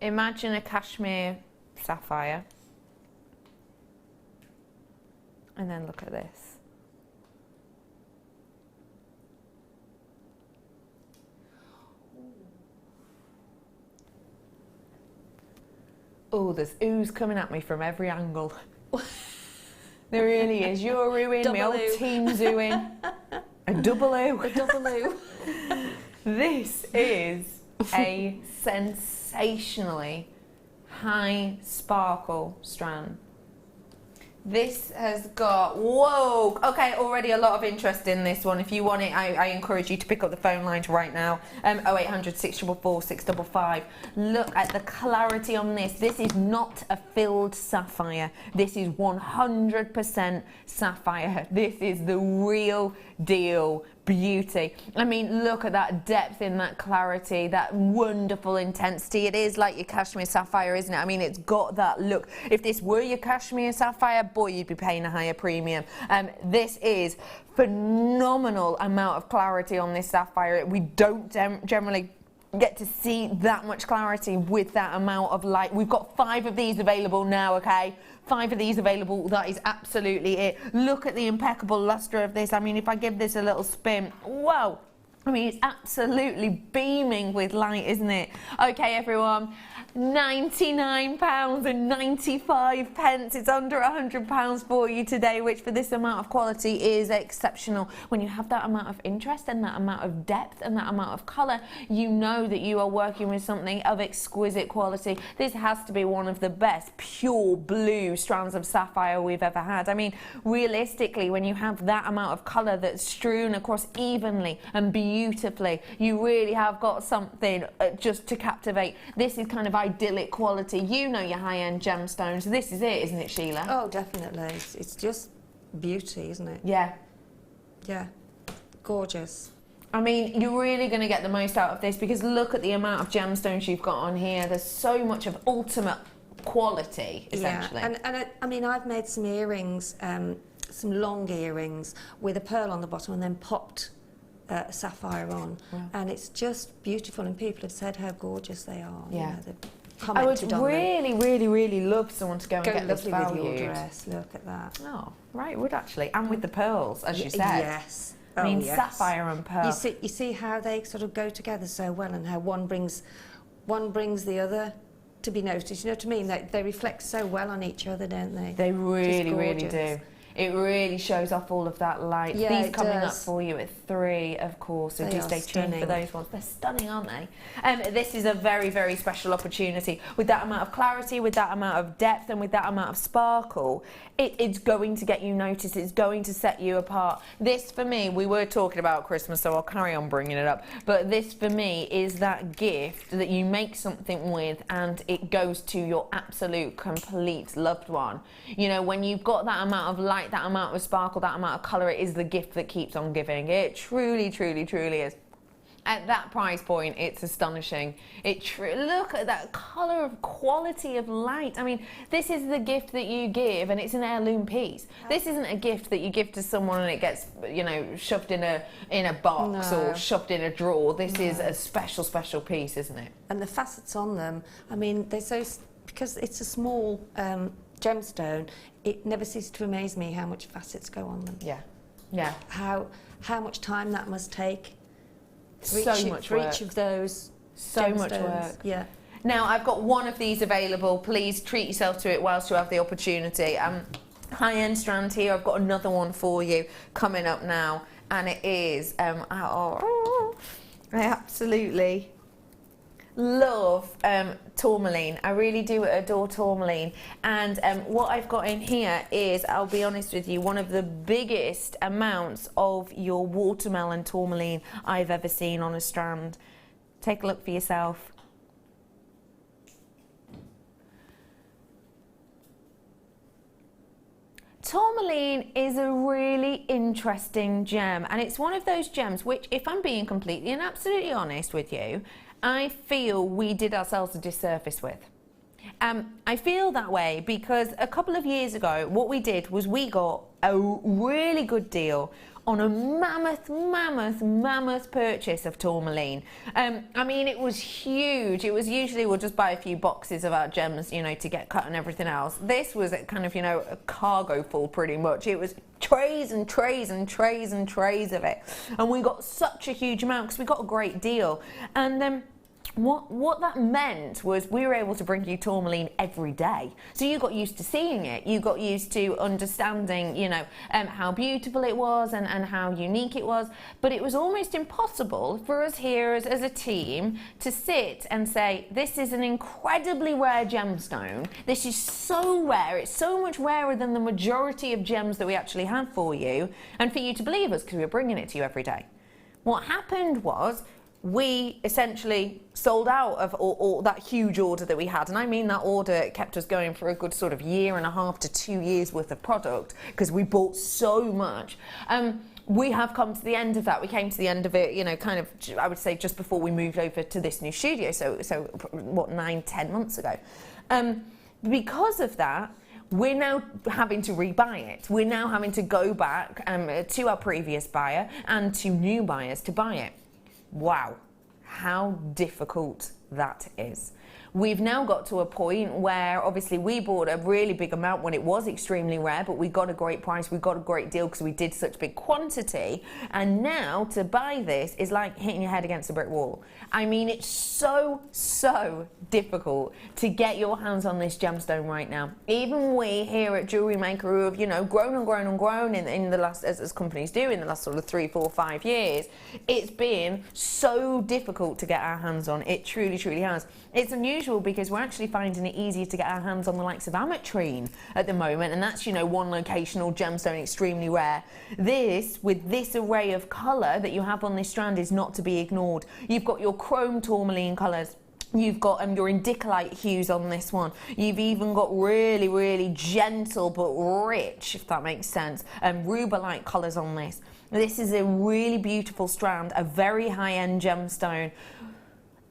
Imagine a cashmere sapphire. And then look at this. Oh, there's ooze coming at me from every angle. There really is. You're oohing, my whole team's oohing. A double ooh. A double ooh. This is a sensationally high sparkle strand. This has got, whoa, okay, already a lot of interest in this one. If you want it, I encourage you to pick up the phone lines right now. 0800 644 655. Look at the clarity on this. This is not a filled sapphire. This is 100% sapphire. This is the real deal beauty. I mean, look at that depth in that clarity, that wonderful intensity. It is like your cashmere sapphire, isn't it? I mean, it's got that look. If this were your cashmere sapphire, boy, you'd be paying a higher premium. This is phenomenal amount of clarity on this sapphire. We don't generally get to see that much clarity with that amount of light. We've got 5 of these available now, okay? 5 of these available. That is absolutely it. Look at the impeccable luster of this. I mean, if I give this a little spin, whoa. I mean, it's absolutely beaming with light, isn't it? Okay, everyone. £99.95. It's under £100 for you today, which for this amount of quality is exceptional. When you have that amount of interest and that amount of depth and that amount of colour, you know that you are working with something of exquisite quality. This has to be one of the best pure blue strands of sapphire we've ever had. I mean, realistically, when you have that amount of colour that's strewn across evenly and beautifully, you really have got something just to captivate. This is kind of idyllic quality. You know your high-end gemstones. This is it, isn't it, Sheila? Oh, definitely. It's just beauty, isn't it? Yeah. Yeah. Gorgeous. I mean, you're really going to get the most out of this because look at the amount of gemstones you've got on here. There's so much of ultimate quality, essentially. Yeah, and I mean, I've made some earrings, some long earrings with a pearl on the bottom and then popped a sapphire on, and it's just beautiful, and people have said how gorgeous they are. Yeah. You know, I would commented on them. really, really, really love someone to go and Go get this lovely with valued. your dress. Look at that. Oh, right, it would actually, and with the pearls, as you said. Yes. I mean, yes. sapphire and pearl. You see how they sort of go together so well, and how one brings the other to be noticed. You know what I mean? They reflect so well on each other, don't they? They really, really gorgeous. do. It really shows off all of that light. Yeah, These it coming up does. for you at 3, of course, so They do are stay tuned for stunning. those ones. They're stunning, aren't they? This is a very, very special opportunity. With that amount of clarity, with that amount of depth, and with that amount of sparkle, it's going to get you noticed. It's going to set you apart. This, for me, we were talking about Christmas, so I'll carry on bringing it up, but this, for me, is that gift that you make something with and it goes to your absolute, complete loved one. You know, when you've got that amount of light, that amount of sparkle, that amount of colour, it is the gift that keeps on giving. It truly, truly, truly is. At that price point, it's astonishing. Look at that colour of quality of light. I mean, this is the gift that you give, and it's an heirloom piece. This isn't a gift that you give to someone and it gets, you know, shoved in a box No. or shoved in a drawer. This is a special, special piece, isn't it? And the facets on them, I mean, because it's a small gemstone, it never ceases to amaze me how much facets go on them. Yeah, yeah. How much time that must take for So each, much for work. each of those So much gemstones. work. Yeah. Now, I've got one of these available. Please treat yourself to it whilst you have the opportunity. High-end strand here. I've got another one for you coming up now, and it is I absolutely love tourmaline. I really do adore tourmaline, and what I've got in here is, I'll be honest with you, one of the biggest amounts of your watermelon tourmaline I've ever seen on a strand. Take a look for yourself. Tourmaline is a really interesting gem, and it's one of those gems which, if I'm being completely and absolutely honest with you, I feel we did ourselves a disservice with. I feel that way because a couple of years ago, what we did was we got a really good deal on a mammoth purchase of tourmaline. I mean, it was huge. It was usually, we'll just buy a few boxes of our gems, you know, to get cut and everything else. This was kind of, you know, a cargo full pretty much. It was trays and trays and trays and trays of it. And we got such a huge amount because we got a great deal. And what that meant was we were able to bring you tourmaline every day. So you got used to seeing it. You got used to understanding, you know, how beautiful it was and how unique it was. But it was almost impossible for us here as a team to sit and say, this is an incredibly rare gemstone. This is so rare. It's so much rarer than the majority of gems that we actually have for you. And for you to believe us because we were bringing it to you every day. What happened was, we essentially sold out of all that huge order that we had. And I mean, that order kept us going for a good sort of 1.5 to 2 years worth of product because we bought so much. We have come to the end of that. We came to the end of it, you know, kind of, I would say just before we moved over to this new studio. So what, 9-10 months ago. Because of that, we're now having to rebuy it. We're now having to go back to our previous buyer and to new buyers to buy it. Wow, how difficult that is. We've now got to a point where obviously we bought a really big amount when it was extremely rare, but we got a great price, we got a great deal because we did such big quantity. And now to buy this is like hitting your head against a brick wall. I mean, it's so difficult to get your hands on this gemstone right now. Even we here at Jewellery Maker who have, you know, grown and grown and grown in the last, as companies do, in the last sort of 3, 4, 5 years, it's been so difficult to get our hands on. It truly, truly has. It's unusual because we're actually finding it easier to get our hands on the likes of Amethyst at the moment, and that's, you know, one locational gemstone, extremely rare. This, with this array of colour that you have on this strand, is not to be ignored. You've got your chrome tourmaline colours. You've got your indicolite hues on this one. You've even got really, really gentle but rich, if that makes sense, rubellite colours on this. This is a really beautiful strand, a very high-end gemstone.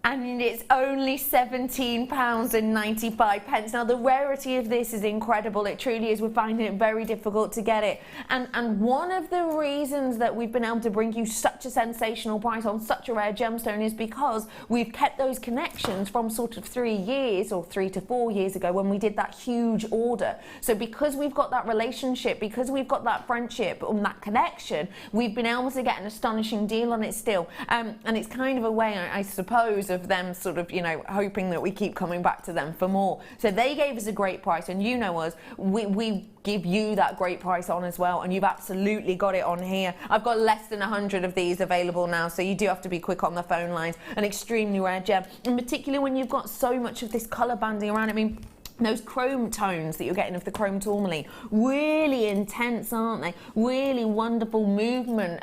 and it's only £17.95. Now the rarity of this is incredible, it truly is. We're finding it very difficult to get it, and one of the reasons that we've been able to bring you such a sensational price on such a rare gemstone is because we've kept those connections from sort of 3 years or 3 to 4 years ago when we did that huge order. So because we've got that relationship, because we've got that friendship and that connection, we've been able to get an astonishing deal on it still, and it's kind of a way, I suppose, of them sort of, you know, hoping that we keep coming back to them for more. So they gave us a great price, and you know us, we give you that great price on as well, and you've absolutely got it on here. I've got less than 100 of these available now, so you do have to be quick on the phone lines. An extremely rare gem, and particularly when you've got so much of this colour banding around. I mean, those chrome tones that you're getting of the chrome tourmaline, really intense, aren't they? Really wonderful movement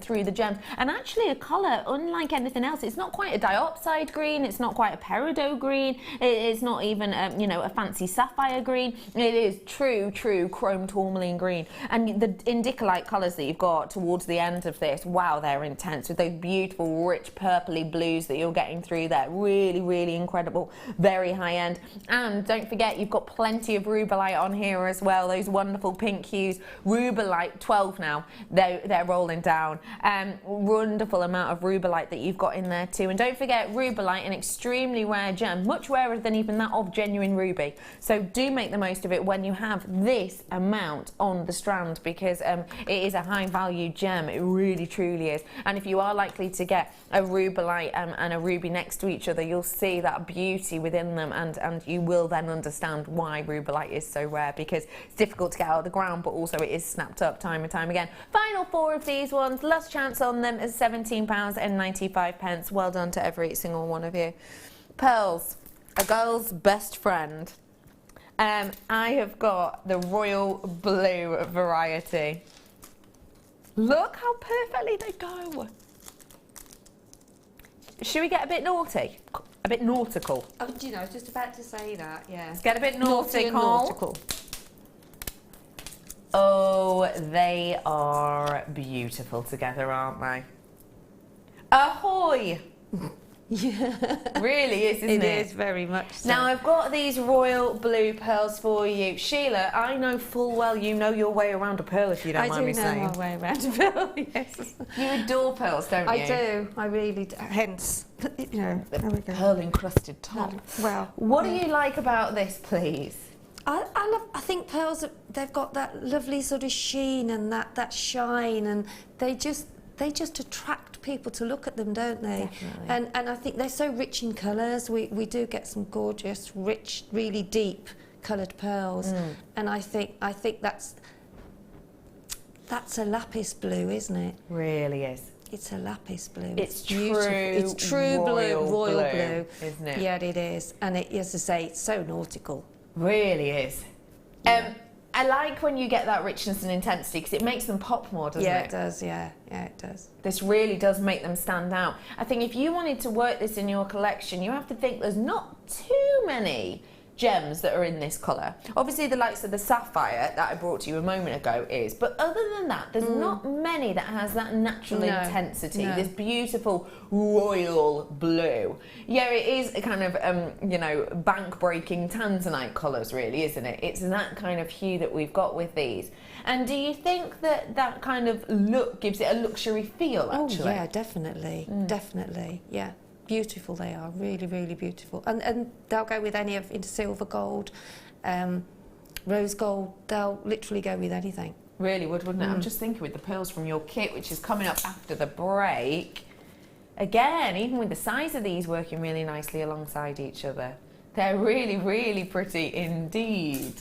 through the gems. And actually a colour unlike anything else. It's not quite a diopside green, it's not quite a peridot green, it's not even you know, a fancy sapphire green. It is true chrome tourmaline green. And the indicolite colours that you've got towards the end of this, wow, they're intense, with those beautiful rich purpley blues that you're getting through there. Really incredible, very high end. And don't forget, you've got plenty of rubellite on here as well, those wonderful pink hues. Rubellite 12 now, they're rolling down. Wonderful amount of rubellite that you've got in there too. And don't forget, rubellite, an extremely rare gem, much rarer than even that of genuine ruby. So do make the most of it when you have this amount on the strand, because it is a high value gem, it really truly is. And if you are likely to get a rubellite and a ruby next to each other, you'll see that beauty within them, and you will then understand why rubellite is so rare, because it's difficult to get out of the ground, but also it is snapped up time and time again. Final 4 of these ones, last chance on them is £17.95. Well done to every single one of you. Pearls, a girl's best friend. I have got the royal blue variety. Look how perfectly they go. Should we get a bit naughty? A bit nautical. Oh, do you know, I was just about to say that, yeah. Let's get a bit Naughty and nautical. Oh, they are beautiful together, aren't they? Ahoy! Yeah. Really is, isn't it? It is very much so. Now, I've got these royal blue pearls for you. Sheila, I know full well you know your way around a pearl, if you don't mind me saying. I do know my way around a pearl, yes. You adore pearls, don't you? I do, I really do. Hence, you know, there we go. Pearl encrusted top. Well, What do you like about this, please? I think pearls, they've got that lovely sort of sheen and that shine, and they just attract people to look at them, don't they? Definitely. And I think they're so rich in colours. We do get some gorgeous, rich, really deep coloured pearls, and I think that's a lapis blue, isn't it? Really is. It's a lapis blue. It's beautiful. true. It's true royal blue, isn't it? Yeah, it is. And it, as I say, it's so nautical. Really is. Yeah. I like when you get that richness and intensity, because it makes them pop more, doesn't it? Yeah, it does, yeah. Yeah, it does. This really does make them stand out. I think if you wanted to work this in your collection, you have to think there's not too many gems that are in this colour. Obviously the likes of the sapphire that I brought to you a moment ago is, but other than that, there's not many that has that natural intensity, this beautiful royal blue. Yeah, it is a kind of, you know, bank-breaking Tanzanite colours really, isn't it? It's that kind of hue that we've got with these. And do you think that that kind of look gives it a luxury feel, actually? Oh, yeah, definitely. Definitely, yeah. Beautiful they are, really, really beautiful. And they'll go with any of, into silver, gold, rose gold, they'll literally go with anything. Really would, wouldn't it? I'm just thinking with the pearls from your kit, which is coming up after the break, again, even with the size of these working really nicely alongside each other. They're really, really pretty indeed.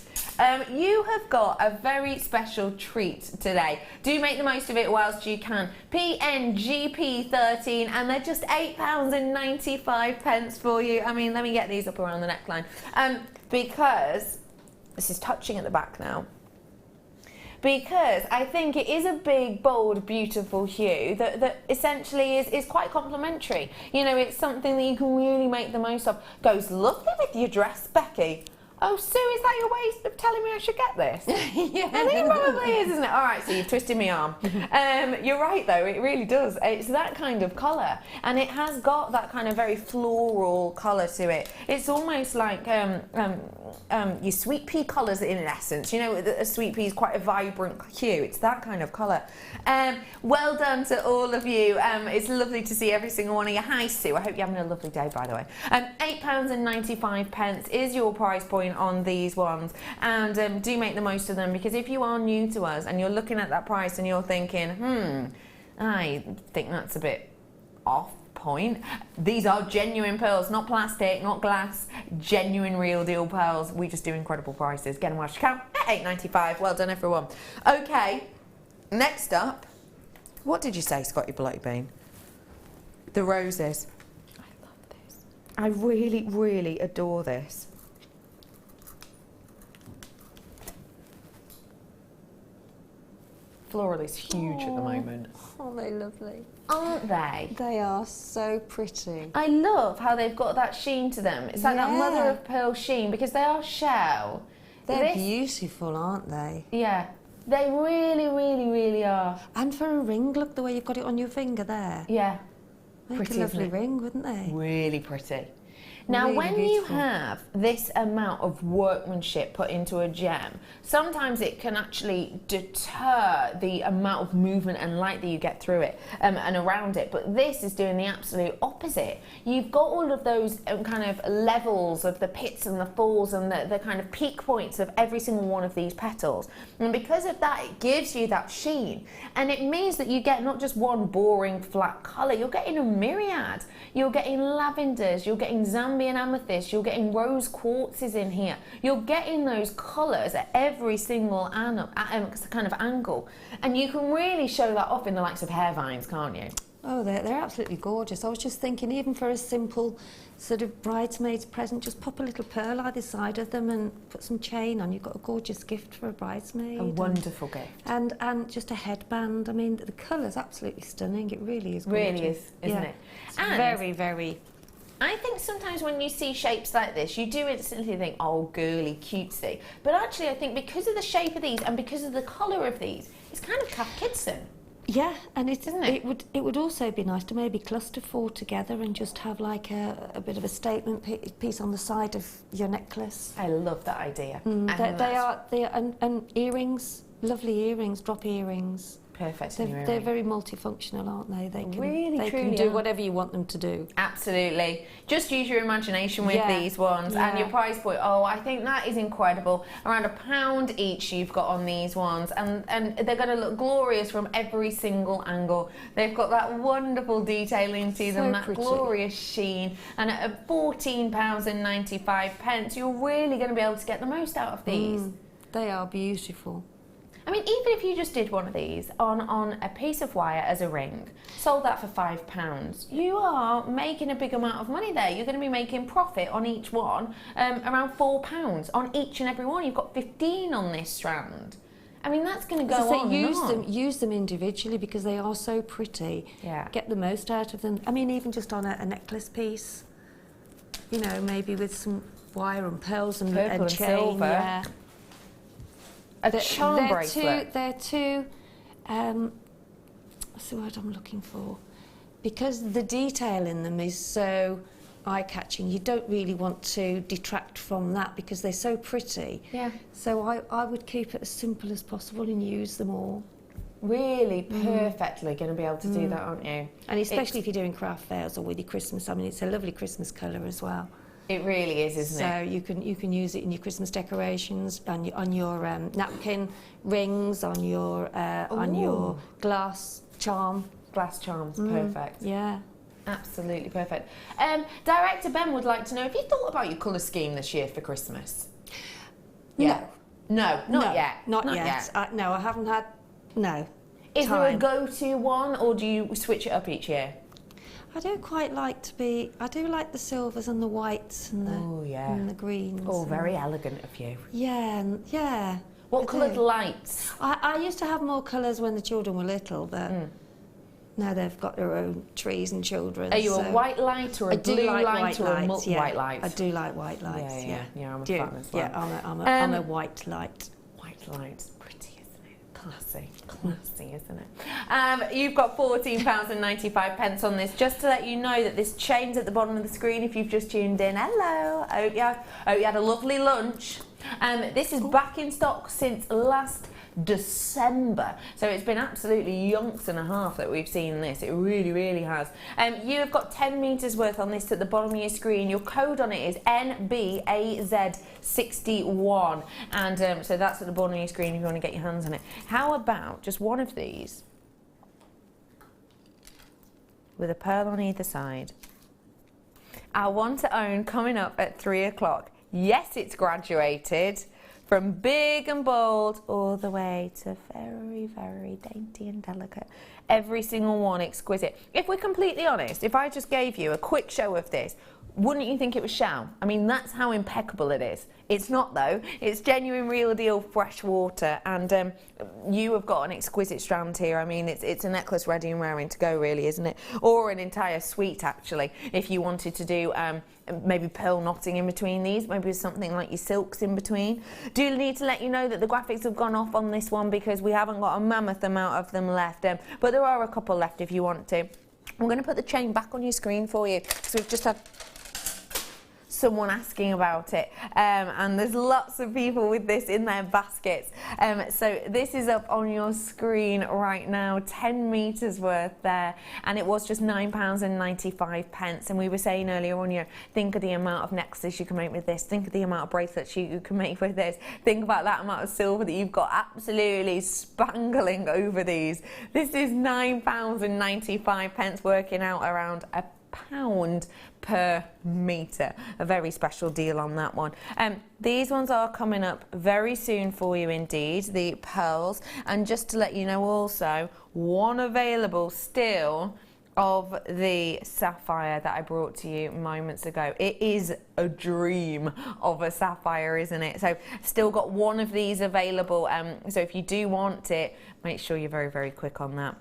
You have got a very special treat today. Do make the most of it whilst you can. PNGP13, and they're just £8.95 for you. I mean, let me get these up around the neckline. Because this is touching at the back now. Because I think it is a big, bold, beautiful hue that essentially is quite complimentary. You know, it's something that you can really make the most of. Goes lovely with your dress, Becky. Oh, Sue, is that your way of telling me I should get this? Yeah. I think it probably is, isn't it? All right, so you've twisted my arm. You're right, though. It really does. It's that kind of colour, and it has got that kind of very floral colour to it. It's almost like your sweet pea colours in essence. You know, a sweet pea is quite a vibrant hue. It's that kind of colour. Well done to all of you. It's lovely to see every single one of you. Hi, Sue. I hope you're having a lovely day, by the way. £8.95 is your price point on these ones, and do make the most of them, because if you are new to us and you're looking at that price and you're thinking, I think that's a bit off point, these are genuine pearls, not plastic, not glass, genuine real deal pearls. We just do incredible prices. Get them whilst you can at £8.95. Well done, everyone. Okay, next up, what did you say, Scotty Bloody Bean? The roses. I love this. I really, really adore this. Floral is huge at the moment. Oh, they're lovely. Aren't they? They are so pretty. I love how they've got that sheen to them. It's like that mother of pearl sheen, because they are shell. They're beautiful, aren't they? Yeah, they really, really, really are. And for a ring, look the way you've got it on your finger there. Yeah. Make Pretty, a lovely isn't it? ring, wouldn't they? Really pretty. Now, Really when beautiful. you have this amount of workmanship put into a gem, sometimes it can actually deter the amount of movement and light that you get through it and around it. But this is doing the absolute opposite. You've got all of those kind of levels of the pits and the falls and the kind of peak points of every single one of these petals. And because of that, it gives you that sheen. And it means that you get not just one boring flat colour, you're getting a myriad. You're getting lavenders, you're getting Zambian amethyst, you're getting rose quartzes in here. You're getting those colours at every single kind of angle. And you can really show that off in the likes of hair vines, can't you? Oh, they're absolutely gorgeous. I was just thinking, even for a simple sort of bridesmaid's present, just pop a little pearl either side of them and put some chain on. You've got a gorgeous gift for a bridesmaid. A wonderful gift. And just a headband. I mean, the colour's absolutely stunning. It really is gorgeous. Really is, isn't it? It's And very, very... I think sometimes when you see shapes like this, you do instantly think, oh, girly, cutesy. But actually, I think because of the shape of these and because of the colour of these, it's kind of Kath Kidson. Yeah, and Isn't it? it would also be nice to maybe cluster four together and just have like a bit of a statement piece on the side of your necklace. I love that idea. I think They that's are and earrings, lovely earrings, drop earrings. perfect in your They're earring. very multifunctional, aren't they? They can Really, truly do are. whatever you want them to do. Absolutely. Just use your imagination with Yeah, these ones. And yeah. your price point, oh, I think that is incredible. Around £1 each you've got on these ones. And they're going to look glorious from every single angle. They've got that wonderful detailing to them, So that pretty. glorious sheen. And at £14.95, you're really going to be able to get the most out of these. They are beautiful. I mean, even if you just did one of these on a piece of wire as a ring, sold that for £5, you are making a big amount of money there. You're going to be making profit on each one, around £4 on each and every one. You've got 15 on this strand. I mean, that's going to go on and on. Use them individually because they are so pretty. Yeah. Get the most out of them. I mean, even just on a necklace piece, you know, maybe with some wire and pearls and, Purple and chain. silver. Yeah. A charm bracelet. They're too, what's the word I'm looking for? Because the detail in them is so eye-catching, you don't really want to detract from that because they're so pretty. Yeah. So I would keep it as simple as possible and use them all. Really perfectly going to be able to do that, aren't you? And especially if you're doing craft fairs or with your Christmas, I mean, it's a lovely Christmas colour as well. It really is, isn't it? So you can use it in your Christmas decorations, on your napkin rings, on your glass charm. Glass charms, perfect. Yeah. Absolutely perfect. Director Ben would like to know, have you thought about your colour scheme this year for Christmas? No. No, not yet. Not yet. No, I haven't had. No. Is there a time. go-to one, or do you switch it up each year? I do quite like to be. I do like the silvers and the whites and the and the greens. Oh, and- very elegant of you. Yeah, yeah. What I coloured do. lights? I used to have more colours when the children were little, but Now they've got their own trees and children. Are you so a white light or a I do blue like light white or a lights, white light? I do like white lights. Yeah, I'm a Do you? fan as well. Yeah, I'm a white light. White light's pretty, isn't it? Classy, isn't it? You've got £14.95 on this. Just to let you know that this chain's at the bottom of the screen if you've just tuned in. Hello, I hope you had a lovely lunch. This is back in stock since last December, so it's been absolutely yonks and a half that we've seen this. It really has. You have got 10 meters worth on this at the bottom of your screen. Your code on it is NBAZ61, and so that's at the bottom of your screen if you want to get your hands on it. How about just one of these with a pearl on either side? Our one to own coming up at 3 o'clock. Yes, it's graduated from big and bold all the way to very dainty and delicate. Every single one exquisite. If we're completely honest, if I just gave you a quick show of this, wouldn't you think it was sham? I mean, that's how impeccable it is. It's not though. It's genuine, real deal, fresh water, and you have got an exquisite strand here. I mean, it's a necklace ready and raring to go, really, isn't it? Or an entire suite, actually, if you wanted to do maybe pearl knotting in between these, maybe something like your silks in between. Do need to let you know that the graphics have gone off on this one because we haven't got a mammoth amount of them left, but there are a couple left if you want to. I'm going to put the chain back on your screen for you because we've just had someone asking about it, and there's lots of people with this in their baskets, so this is up on your screen right now, 10 meters worth there, and it was just £9.95, and we were saying earlier on, you know, think of the amount of necklaces you can make with this, think of the amount of bracelets you can make with this, think about that amount of silver that you've got absolutely spangling over these. This is £9.95, working out around £1 per metre. A very special deal on that one. These ones are coming up very soon for you indeed, the pearls, and just to let you know also, one available still of the sapphire that I brought to you moments ago. It is a dream of a sapphire, isn't it? So still got one of these available, so if you do want it, make sure you're very quick on that.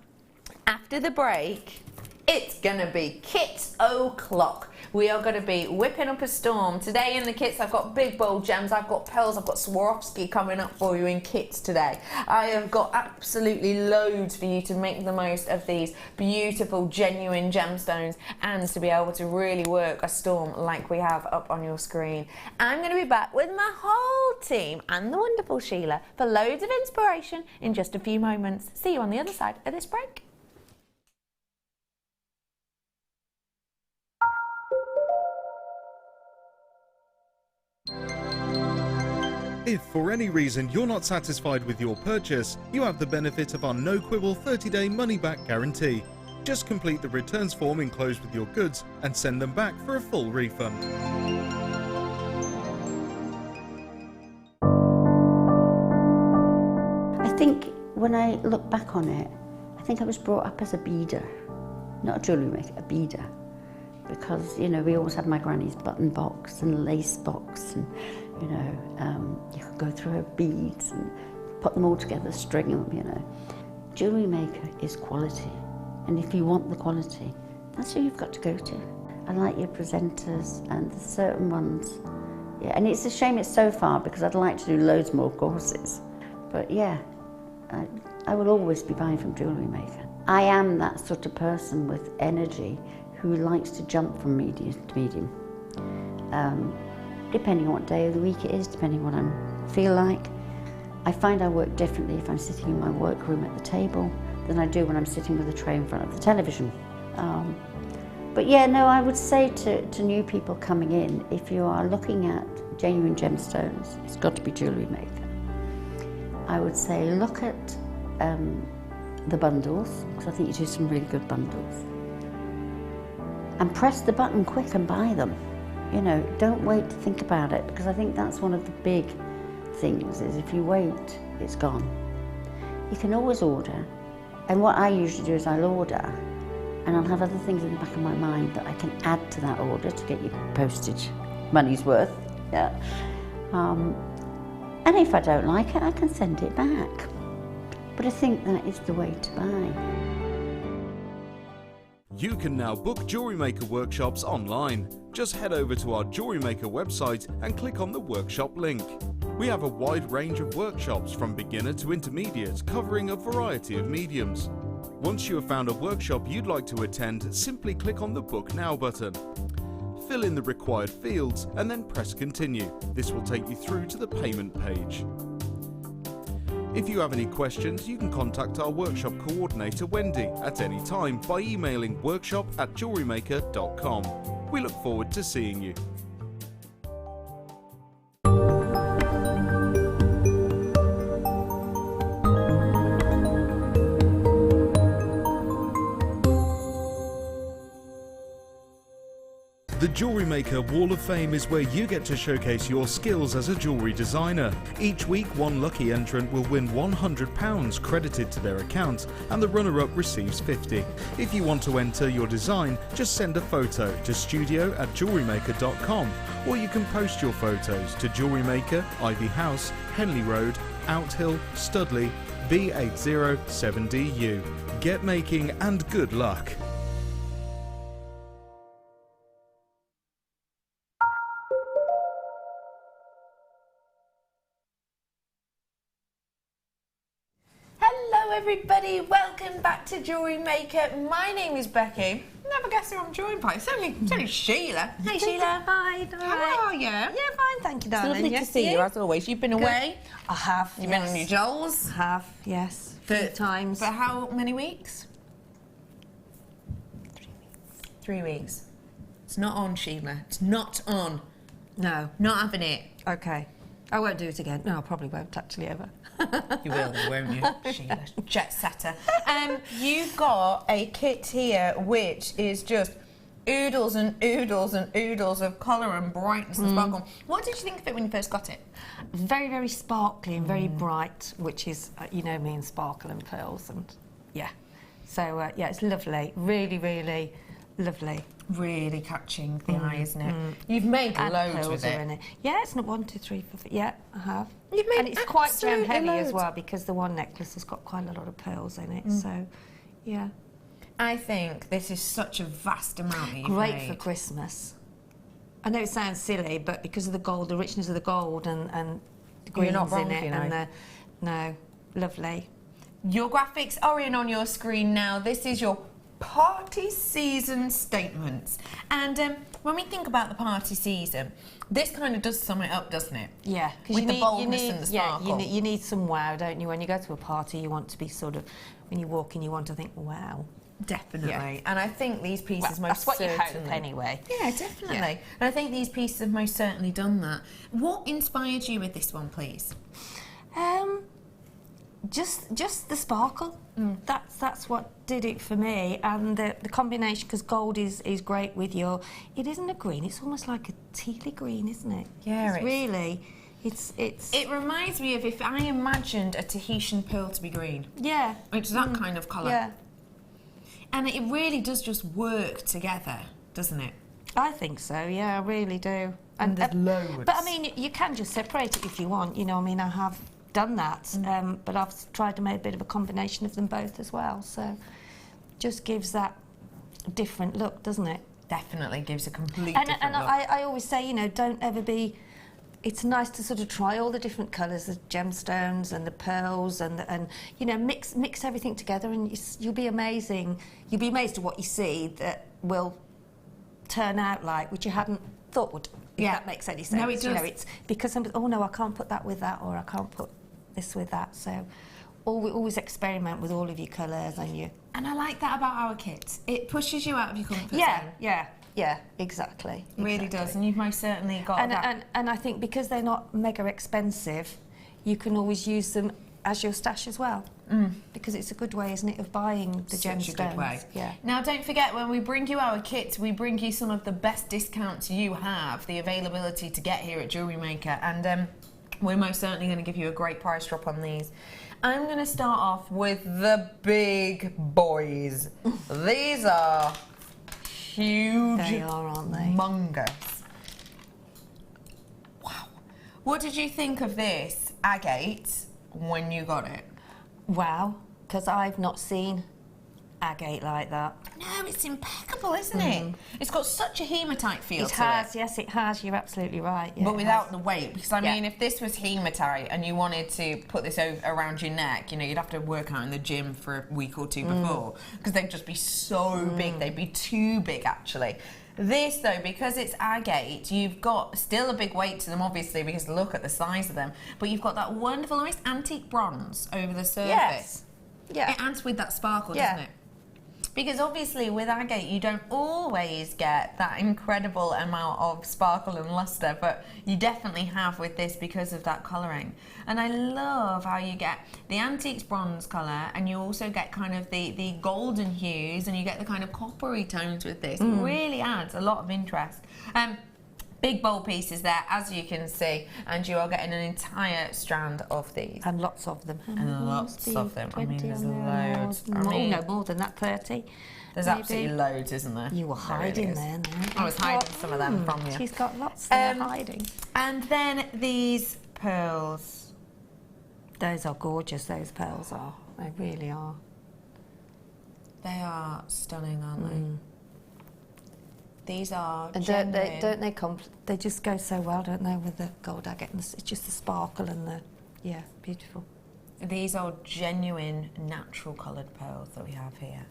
After the break, it's going to be kit o'clock. We are going to be whipping up a storm. Today in the kits, I've got big bold gems, I've got pearls, I've got Swarovski coming up for you in kits today. I have got absolutely loads for you to make the most of these beautiful, genuine gemstones and to be able to really work a storm like we have up on your screen. I'm going to be back with my whole team and the wonderful Sheila for loads of inspiration in just a few moments. See you on the other side of this break. If for any reason you're not satisfied with your purchase, you have the benefit of our no-quibble 30-day money-back guarantee. Just complete the returns form enclosed with your goods and send them back for a full refund. I think when I look back on it, I think I was brought up as a beader, not a jewellery maker, a beader. Because, you know, we always had my granny's button box and lace box, and, you know, you could go through her beads and put them all together, string them, you know. Jewellery maker is quality, and if you want the quality, that's who you've got to go to. I like your presenters and the certain ones. Yeah, and it's a shame it's so far because I'd like to do loads more courses. But yeah, I will always be buying from Jewellery Maker. I am that sort of person with energy who likes to jump from medium to medium. Depending on what day of the week it is, depending on what I feel like. I find I work differently if I'm sitting in my workroom at the table than I do when I'm sitting with a tray in front of the television. But yeah, no, I would say to new people coming in, if you are looking at genuine gemstones, it's got to be Jewellery Maker. I would say look at the bundles, because I think you do some really good bundles. And press the button quick and buy them. You know, don't wait to think about it, because I think that's one of the big things, is if you wait, it's gone. You can always order, and what I usually do is I'll order, and I'll have other things in the back of my mind that I can add to that order to get your postage money's worth. Yeah. And if I don't like it, I can send it back. But I think that is the way to buy. You can now book Jewellery Maker workshops online. Just head over to our Jewellery Maker website and click on the workshop link. We have a wide range of workshops from beginner to intermediate, covering a variety of mediums. Once you have found a workshop you'd like to attend, simply click on the Book Now button. Fill in the required fields and then press Continue. This will take you through to the payment page. If you have any questions, you can contact our workshop coordinator Wendy at any time by emailing workshop@jewellerymaker.com. We look forward to seeing you. The Jewellery Maker Wall of Fame is where you get to showcase your skills as a jewellery designer. Each week, one lucky entrant will win £100 credited to their account, and the runner-up receives £50. If you want to enter your design, just send a photo to studio@jewellerymaker.com, or you can post your photos to Jewellery Maker, Ivy House, Henley Road, Outhill, Studley, B807DU. Get making and good luck. Hello everybody, welcome back to Jewellery Maker. My name is Becky. Never guess who I'm joined by. It's only Sheila. Hey Sheila. Hi, How are you? Yeah, fine, thank you, darling. Lovely to see you as always. You've been away. I have. You've been on your Joels. I have, yes. A few times. For how many weeks? 3 weeks. It's not on, Sheila. It's not on. No. Not having it. Okay. I won't do it again. No, I probably won't actually ever. You will, won't you, Sheila? Jet setter. You've got a kit here which is just oodles and oodles and oodles of colour and brightness and sparkle. What did you think of it when you first got it? Very, very sparkly and very bright, which is, you know me and sparkle and pearls and, yeah. So, yeah, it's lovely. Really, really lovely. Really catching the eye, isn't it? You've made And loads pearls with are it. in it. Yeah, it's not 1, 2, 3, 4. Yeah, I have. You've made and it's quite gem absolutely heavy as loads. well because the one necklace has got quite a lot of pearls in it. So, yeah. I think this is such a vast amount that you've Great made. for Christmas. I know it sounds silly, but because of the gold, the richness of the gold and the greens You're not wrong, in it, you know. and no, lovely. Your graphics are in on your screen now. This is your party season statements. And when we think about the party season, this kind of does sum it up, doesn't it? Yeah, With the boldness and the sparkle. you need some wow, don't you? When you go to a party, you want to be sort of, when you walk in, you want to think, wow. Definitely. Yeah. And I think these pieces Well, most that's what you certainly... hope anyway. Yeah, definitely. Yeah. And I think these pieces have most certainly done that. What inspired you with this one, please? Just the sparkle. That's what did it for me, and the combination, because gold is great with your. It isn't a green. It's almost like a tealy green, isn't it? Yeah, it's really. It's. It reminds me of if I imagined a Tahitian pearl to be green. Yeah. Which is that kind of colour. Yeah. And it really does just work together, doesn't it? I think so. Yeah, I really do. And there's loads. But I mean, you can just separate it if you want. You know, I mean, I have done that, but I've tried to make a bit of a combination of them both as well. So, just gives that different look, doesn't it? Definitely gives a complete And different look. I always say, you know, don't ever be. It's nice to sort of try all the different colours, the gemstones and the pearls, and you know, mix everything together, and you'll be amazing. You'll be amazed at what you see that will turn out like, which you hadn't thought would. If that makes any sense. No, it does. You know, it's because somebody, oh no, I can't put that with that, or I can't put this with that. So, always experiment with all of your colours and your. And I like that about our kits. It pushes you out of your comfort zone. Yeah, exactly. It really does, and you've most certainly got that. And I think because they're not mega expensive, you can always use them as your stash as well. Because it's a good way, isn't it, of buying the gemstones. Such a good way. Yeah. Now, don't forget, when we bring you our kits, we bring you some of the best discounts you have, the availability to get here at Jewellery Maker, and we're most certainly going to give you a great price drop on these. I'm going to start off with the big boys. These are huge. They are, aren't they? Humongous. Wow. What did you think of this agate when you got it? Wow, because I've not seen agate like that. No, it's impeccable, isn't it? It's got such a hematite feel It to has, it. yes, it has. You're absolutely right. Yeah, But it without has. the weight, because I mean, if this was hematite and you wanted to put this around your neck, you know, you'd have to work out in the gym for a week or two before, because they'd just be so big. They'd be too big, actually. This, though, because it's agate, you've got still a big weight to them, obviously, because look at the size of them. But you've got that wonderful, almost antique bronze over the surface. Yes. Yeah. It adds with that sparkle, doesn't it? Because obviously with agate you don't always get that incredible amount of sparkle and luster, but you definitely have with this because of that colouring. And I love how you get the antiques bronze colour, and you also get kind of the golden hues, and you get the kind of coppery tones with this. It really adds a lot of interest. Big bold pieces there, as you can see, and you are getting an entire strand of these. And lots of them. And lots of them. I mean, 20 there's on there, loads. no, more than that, 30. There's maybe. absolutely loads, isn't there? You were hiding there now. I was hiding some of them from you. She's got lots there hiding. And then these pearls. Those are gorgeous, those pearls are. They really are. They are stunning, aren't they? These are And genuine. they just go so well, don't they, with the gold agate, and it's just the sparkle and the, yeah, beautiful. These are genuine, natural coloured pearls that we have here.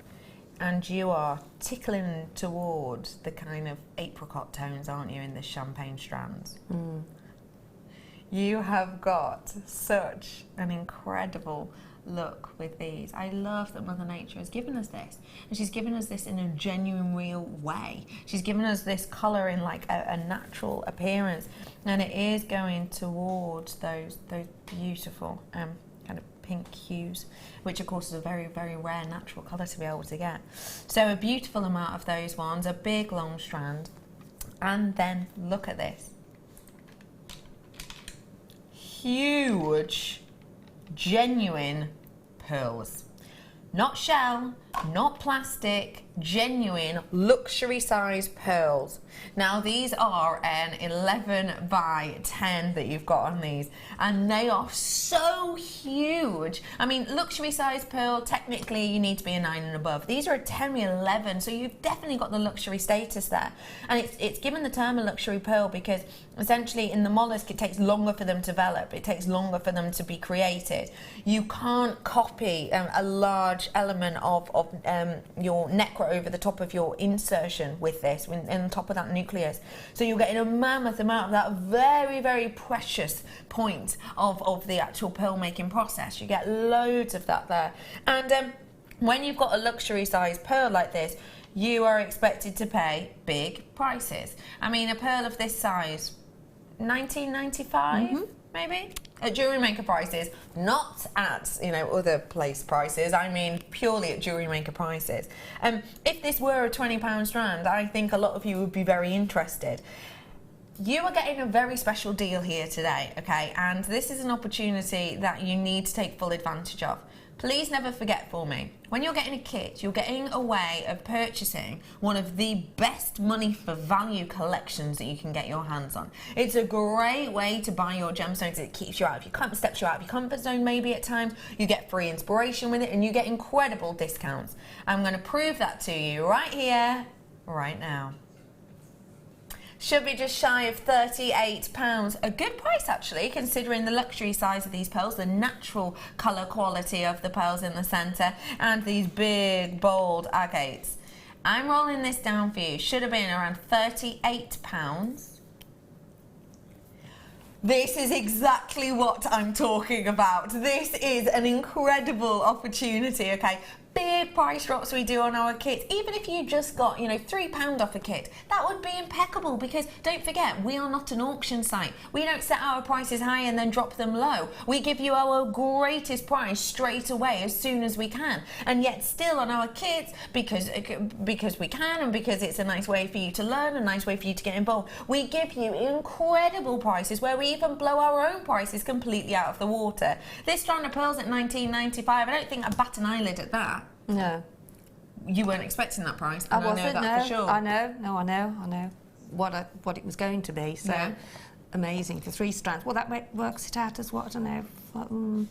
And you are tickling towards the kind of apricot tones, aren't you, in the champagne strands? You have got such an incredible look with these. I love that Mother Nature has given us this, and she's given us this in a genuine, real way. She's given us this colour in like a natural appearance, and it is going towards those beautiful kind of pink hues, which of course is a very, very rare natural colour to be able to get. So a beautiful amount of those ones, a big long strand, and then look at this. Huge, genuine pearls. Not shell, not plastic, genuine luxury size pearls. Now these are an 11 by 10 that you've got on these, and they are so huge. I mean, luxury size pearl, technically you need to be a 9 and above. These are a 10 or 11, so you've definitely got the luxury status there. And it's given the term a luxury pearl because essentially in the mollusk it takes longer for them to develop, it takes longer for them to be created. You can't copy a large element of your necra over the top of your insertion with this, on top of that nucleus. So you're getting a mammoth amount of that very, very precious point of the actual pearl making process. You get loads of that there. And when you've got a luxury size pearl like this, you are expected to pay big prices. I mean, a pearl of this size, $19.95 maybe? At Jewellery Maker prices, not at, you know, other place prices. I mean purely at Jewellery Maker prices. If this were a £20 strand, I think a lot of you would be very interested. You are getting a very special deal here today, okay? And this is an opportunity that you need to take full advantage of. Please never forget for me, when you're getting a kit, you're getting a way of purchasing one of the best money for value collections that you can get your hands on. It's a great way to buy your gemstones. It keeps you out of your comfort, steps you out of your comfort zone maybe at times. You get free inspiration with it, and you get incredible discounts. I'm going to prove that to you right here, right now. Should be just shy of £38. A good price actually, considering the luxury size of these pearls, the natural colour quality of the pearls in the centre, and these big bold agates. I'm rolling this down for you. Should have been around £38. This is exactly what I'm talking about. This is an incredible opportunity, okay? Big price drops we do on our kits. Even if you just got, you know, £3 off a kit, that would be impeccable, because don't forget, we are not an auction site. We don't set our prices high and then drop them low. We give you our greatest price straight away as soon as we can. And yet still on our kits, because we can, and because it's a nice way for you to learn, a nice way for you to get involved, we give you incredible prices where we even blow our own prices completely out of the water. This strand of pearls at $19.95, I don't think I'd bat an eyelid at that. No. You weren't expecting that price, I and wasn't, I know that no. for sure. I know what it was going to be, so Yeah. amazing for 3 strands. Well, that works it out as what, I don't know,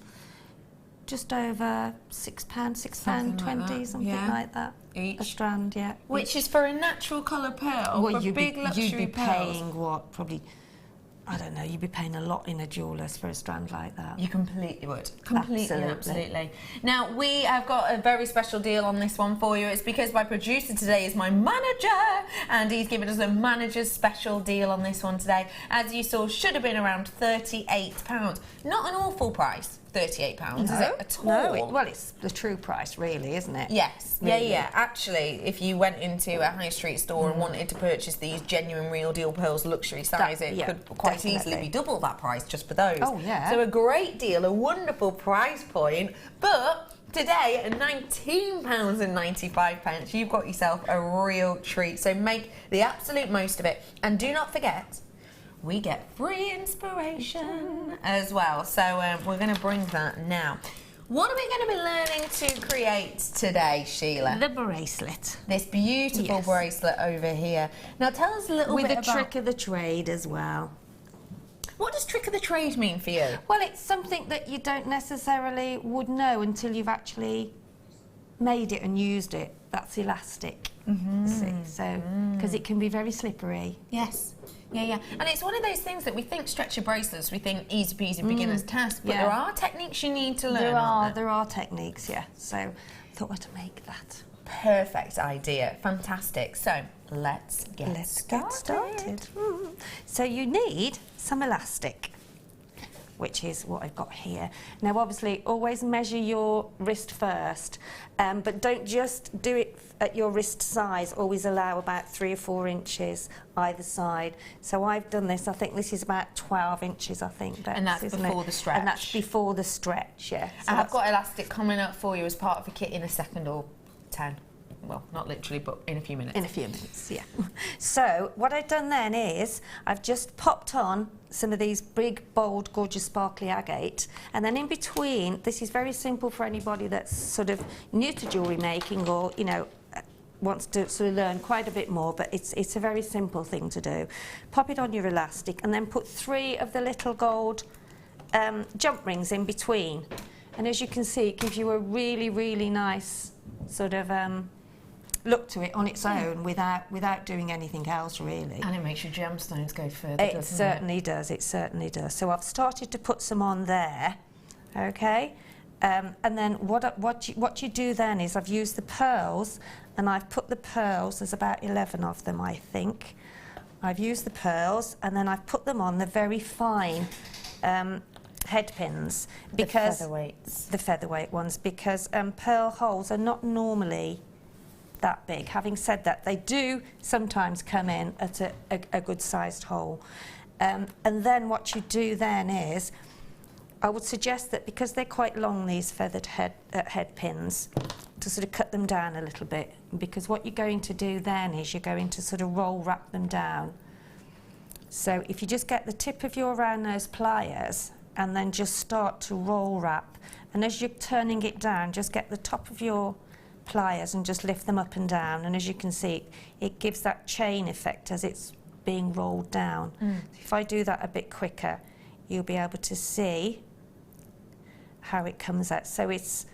just over £6.20, something yeah. like that. Each. A strand, yeah. Which is for a natural colour pearl, Well, for you'd big luxury be pearls. paying what, probably, I don't know, you'd be paying a lot in a jeweller's for a strand like that. You completely would. Completely, Absolutely. absolutely. Now, we have got a very special deal on this one for you. It's because my producer today is my manager, and he's given us a manager's special deal on this one today. As you saw, should have been around £38. Not an awful price, £38, is it at all? No, well, it's the true price, really, isn't it? Yes, Really. yeah. Actually, if you went into a high street store and wanted to purchase these genuine real deal pearls luxury size, it yeah, could quite easily definitely. be double that price just for those. Oh, yeah. So a great deal, a wonderful price point, but today at £19.95, you've got yourself a real treat. So make the absolute most of it, and do not forget, we get free inspiration as well. So we're going to bring that now. What are we going to be learning to create today, Sheila? The bracelet. This beautiful Yes. bracelet over here. Now tell us a little With bit a about... trick of the trade as well. What does trick of the trade mean for you? Well, it's something that you don't necessarily would know until you've actually made it and used it. That's elastic. See, so because it can be very slippery. Yes. Yeah. And it's one of those things that we think stretcher bracelets, we think easy peasy beginner's task, but Yeah. there are techniques you need to learn. There are techniques, yeah. So I thought I'd make that. Perfect idea. Fantastic. So let's get Let's started. get started. So you need some elastic, which is what I've got here. Now, obviously, always measure your wrist first, but don't just do it at your wrist size. Always allow about 3 or 4 inches either side. So I've done this. I think this is about 12 inches, I think. And that's isn't before it? the stretch. And that's before the stretch, yeah. So I have that's- got elastic coming up for you as part of a kit in a second or 10. Well, not literally, but in a few minutes. In a few minutes, yeah. So what I've done then is I've just popped on some of these big, bold, gorgeous, sparkly agate, and then in between, this is very simple for anybody that's sort of new to jewellery making or, you know, wants to sort of learn quite a bit more, but it's a very simple thing to do. Pop it on your elastic and then put 3 of the little gold jump rings in between. And as you can see, it gives you a really, really nice sort of look to it on its own without doing anything else, really. And it makes your gemstones go further, It doesn't certainly does, it certainly does. So I've started to put some on there, okay? And then what you do then is I've used the pearls, and I've put the pearls, there's about 11 of them, I think. I've used the pearls, and then I've put them on the very fine head pins. Because the featherweights. The featherweight ones, because pearl holes are not normally that big. Having said that, they do sometimes come in at a good-sized hole. And then what you do then is, I would suggest that because they're quite long, these feathered head pins, to sort of cut them down a little bit, because what you're going to do then is you're going to sort of roll wrap them down. So if you just get the tip of your round nose pliers and then just start to roll wrap, and as you're turning it down, just get the top of your pliers and just lift them up and down, and as you can see, it gives that chain effect as it's being rolled down. If I do that a bit quicker, you'll be able to see how it comes out. So it's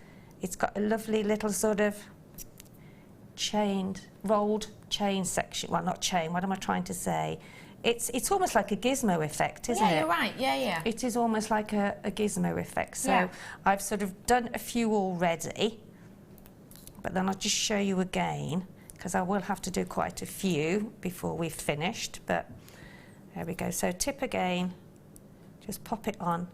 got a lovely little sort of rolled chain section. Well, not chain, what am I trying to say? It's almost like a gizmo effect, isn't it? Yeah, you're right, yeah. It is almost like a gizmo effect. So Yeah. I've sort of done a few already, but then I'll just show you again, because I will have to do quite a few before we've finished, but there we go. So tip again, just pop it on,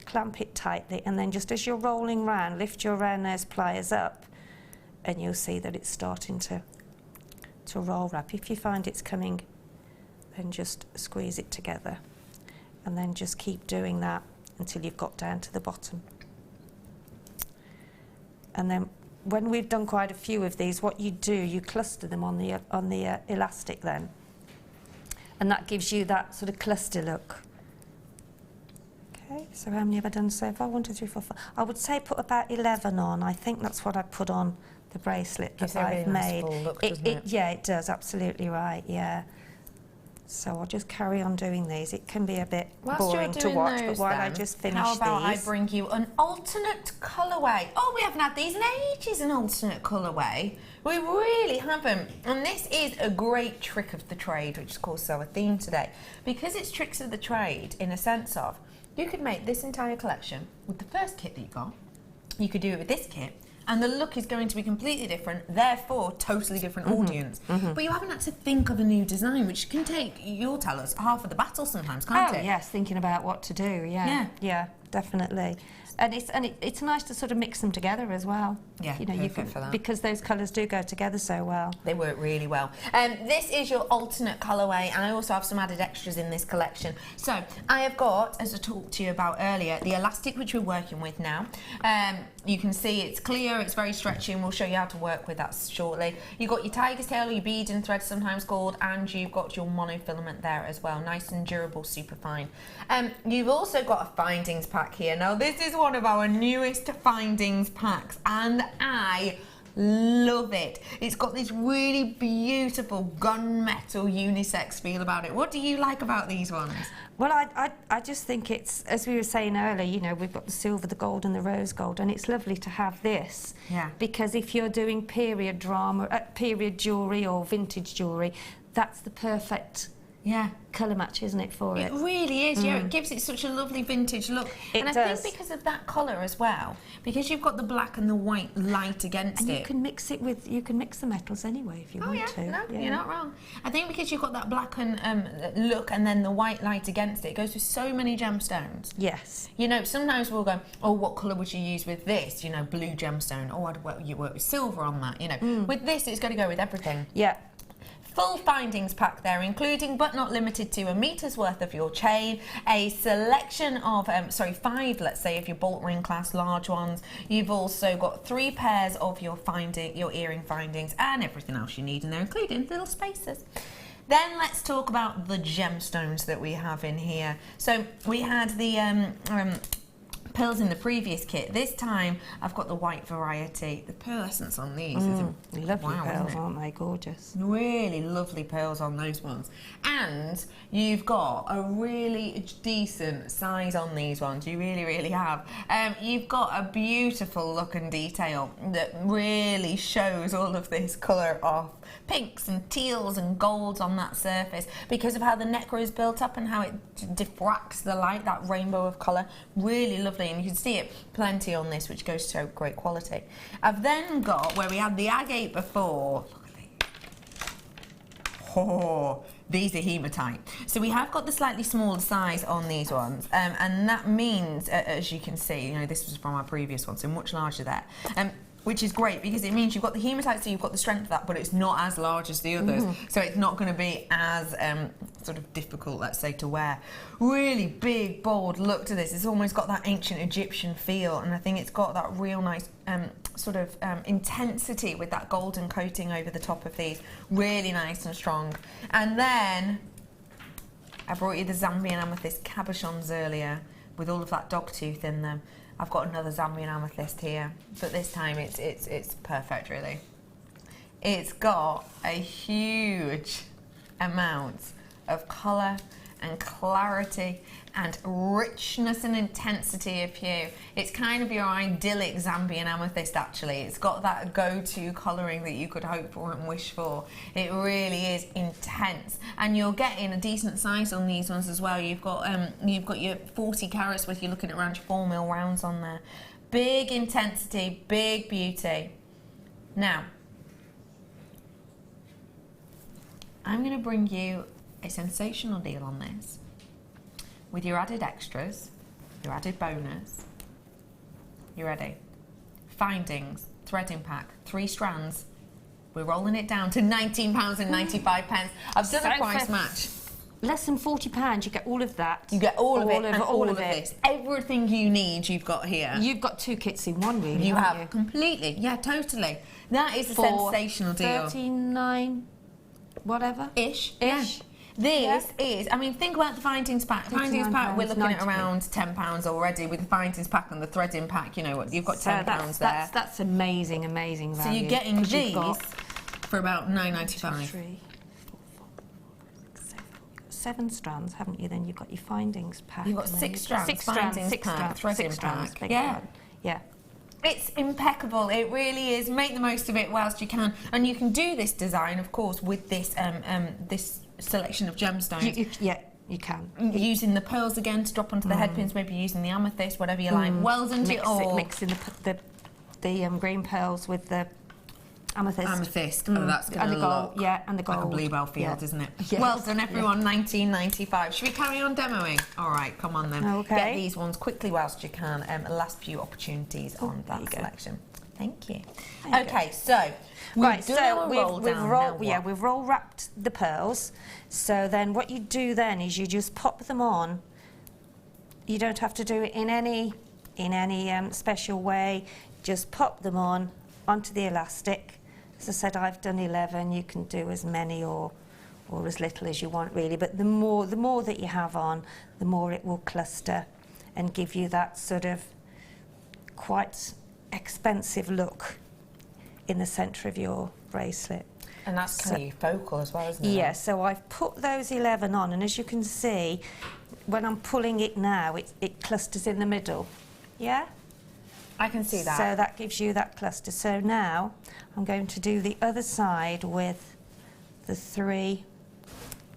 clamp it tightly, and then just as you're rolling round, lift your round nose pliers up, and you'll see that it's starting to roll wrap. If you find it's coming, then just squeeze it together, and then just keep doing that until you've got down to the bottom. And then when we've done quite a few of these, what you do, you cluster them on the elastic then, and that gives you that sort of cluster look. Okay, so how many have I done so far? 1, 2, 3, 4, 5. I would say put about 11 on. I think that's what I put on the bracelet that Gives it a I've really nice made. full look, doesn't it? Yeah, it does. Absolutely right. Yeah. So I'll just carry on doing these. It can be a bit Whilst boring you're to doing watch, those, but while I then, just finish how about these. I bring you an alternate colourway? Oh, we haven't had these in ages, an alternate colourway. We really haven't. And this is a great trick of the trade, which is course our theme today. Because it's tricks of the trade in a sense of, you could make this entire collection with the first kit that you got. You could do it with this kit. And the look is going to be completely different, therefore totally different audience. But you haven't had to think of a new design, which can take, you'll tell us, half of the battle sometimes, can't it? Oh yes, thinking about what to do. Yeah, definitely. And it's nice to sort of mix them together as well. Yeah, you know, perfect for that. because those colours do go together so well. They work really well. This is your alternate colourway, and I also have some added extras in this collection. So I have got, as I talked to you about earlier, the elastic which we're working with now. You can see it's clear, it's very stretchy, and we'll show you how to work with that shortly. You've got your tiger's tail, or your bead and thread sometimes called, and you've got your monofilament there as well. Nice and durable, super fine. You've also got a findings pack here. Now this is one of our newest findings packs, and I love it. It's got this really beautiful gunmetal unisex feel about it. What do you like about these ones? Well, I just think it's, as we were saying earlier, you know, we've got the silver, the gold and the rose gold, and it's lovely to have this. Yeah. Because if you're doing period drama, period jewellery or vintage jewellery, that's the perfect colour match, isn't it, for it? It really is, yeah. It gives it such a lovely vintage look. It I does. think because of that colour as well, because you've got the black and the white light against And it. you can mix it with, you can mix the metals anyway if you want to. No, you're not wrong. I think because you've got that black and look and then the white light against it, it goes with so many gemstones. Yes. You know, sometimes we'll go, oh, what colour would you use with this? You know, blue gemstone. Oh, you work with silver on that. You know, with this, it's going to go with everything. Yeah. Full findings pack there, including but not limited to a meter's worth of your chain, a selection of, 5, let's say, of your bolt ring class large ones. You've also got 3 pairs of your earring findings, and everything else you need in there, including little spacers. Then let's talk about the gemstones that we have in here. So we had the pearls in the previous kit. This time I've got the white variety. The pearlescence on these is Lovely wow, pearls, isn't it? aren't they? Gorgeous. Really lovely pearls on those ones. And you've got a really decent size on these ones. You really, really have. You've got a beautiful look and detail that really shows all of this colour off. Pinks and teals and golds on that surface because of how the necklace is built up and how it diffracts the light, that rainbow of colour. Really lovely, and you can see it plenty on this, which goes to show great quality. I've then got, where we had the agate before, look at these. Oh, these are hematite. So we have got the slightly smaller size on these ones, and that means, as you can see, you know, this was from our previous one, so much larger there. Which is great because it means you've got the hematite, so you've got the strength of that, but it's not as large as the others. So it's not going to be as sort of difficult, let's say, to wear. Really big, bold look to this. It's almost got that ancient Egyptian feel, and I think it's got that real nice sort of intensity with that golden coating over the top of these. Really nice and strong. And then I brought you the Zambian Amethyst cabochons earlier with all of that dog tooth in them. I've got another Zambian Amethyst here, but this time it's perfect, really. It's got a huge amount of colour and clarity and richness and intensity of hue. It's kind of your idyllic Zambian Amethyst, actually. It's got that go-to colouring that you could hope for and wish for. It really is intense, and you're getting a decent size on these ones as well. You've got your 40 carats worth. You're looking at around 4mm rounds on there. Big intensity, big beauty. Now, I'm going to bring you a sensational deal on this with your added extras, your added bonus. You ready? Findings, threading pack, 3 strands. We're rolling it down to £19.95. I've done a price match. Less than £40, you get all of that. You get all of it and all of it. this. Everything you need, you've got here. You've got 2 kits in one, really. You haven't have completely, yeah, totally. That is a For sensational deal. $39, whatever. Ish. Ish. This is, I mean, think about the findings pack. Findings pack, we're looking at £90. around £10 already with the findings pack and the threading pack. You know what? You've got £10 there. That's amazing, amazing value. So you're getting 'cause these you've got for about £9.95. 3, 4, 5, 7 strands, haven't you? Then you've got your findings pack. You've got and then 6 strands, six strands, findings six pack, strands, threading 6 strands, pack. beg Yeah. your pardon. Yeah. It's impeccable, it really is. Make the most of it whilst you can. And you can do this design, of course, with this this selection of gemstones. You can. Using the pearls again to drop onto the headpins, maybe using the amethyst, whatever you like. Well done to it all. Mixing the green pearls with the amethyst. Amethyst. Oh, that's going to look and the gold. like a bluebell field, isn't it? Yeah. Well done, everyone. 1995. Should we carry on demoing? All right, come on then. Okay. Get these ones quickly whilst you can. Last few opportunities on that selection. Thank you. Okay, so right, so we've we've roll wrapped the pearls. So then what you do then is you just pop them on. You don't have to do it in any special way. Just pop them on onto the elastic. As I said, I've done 11. You can do as many or as little as you want, really. But the more that you have on, the more it will cluster and give you that sort of quite expensive look in the centre of your bracelet. And that's kind of focal as well, isn't it? Yeah, so I've put those 11 on, and as you can see, when I'm pulling it now, it clusters in the middle. Yeah? I can see that. So that gives you that cluster. So now I'm going to do the other side with the 3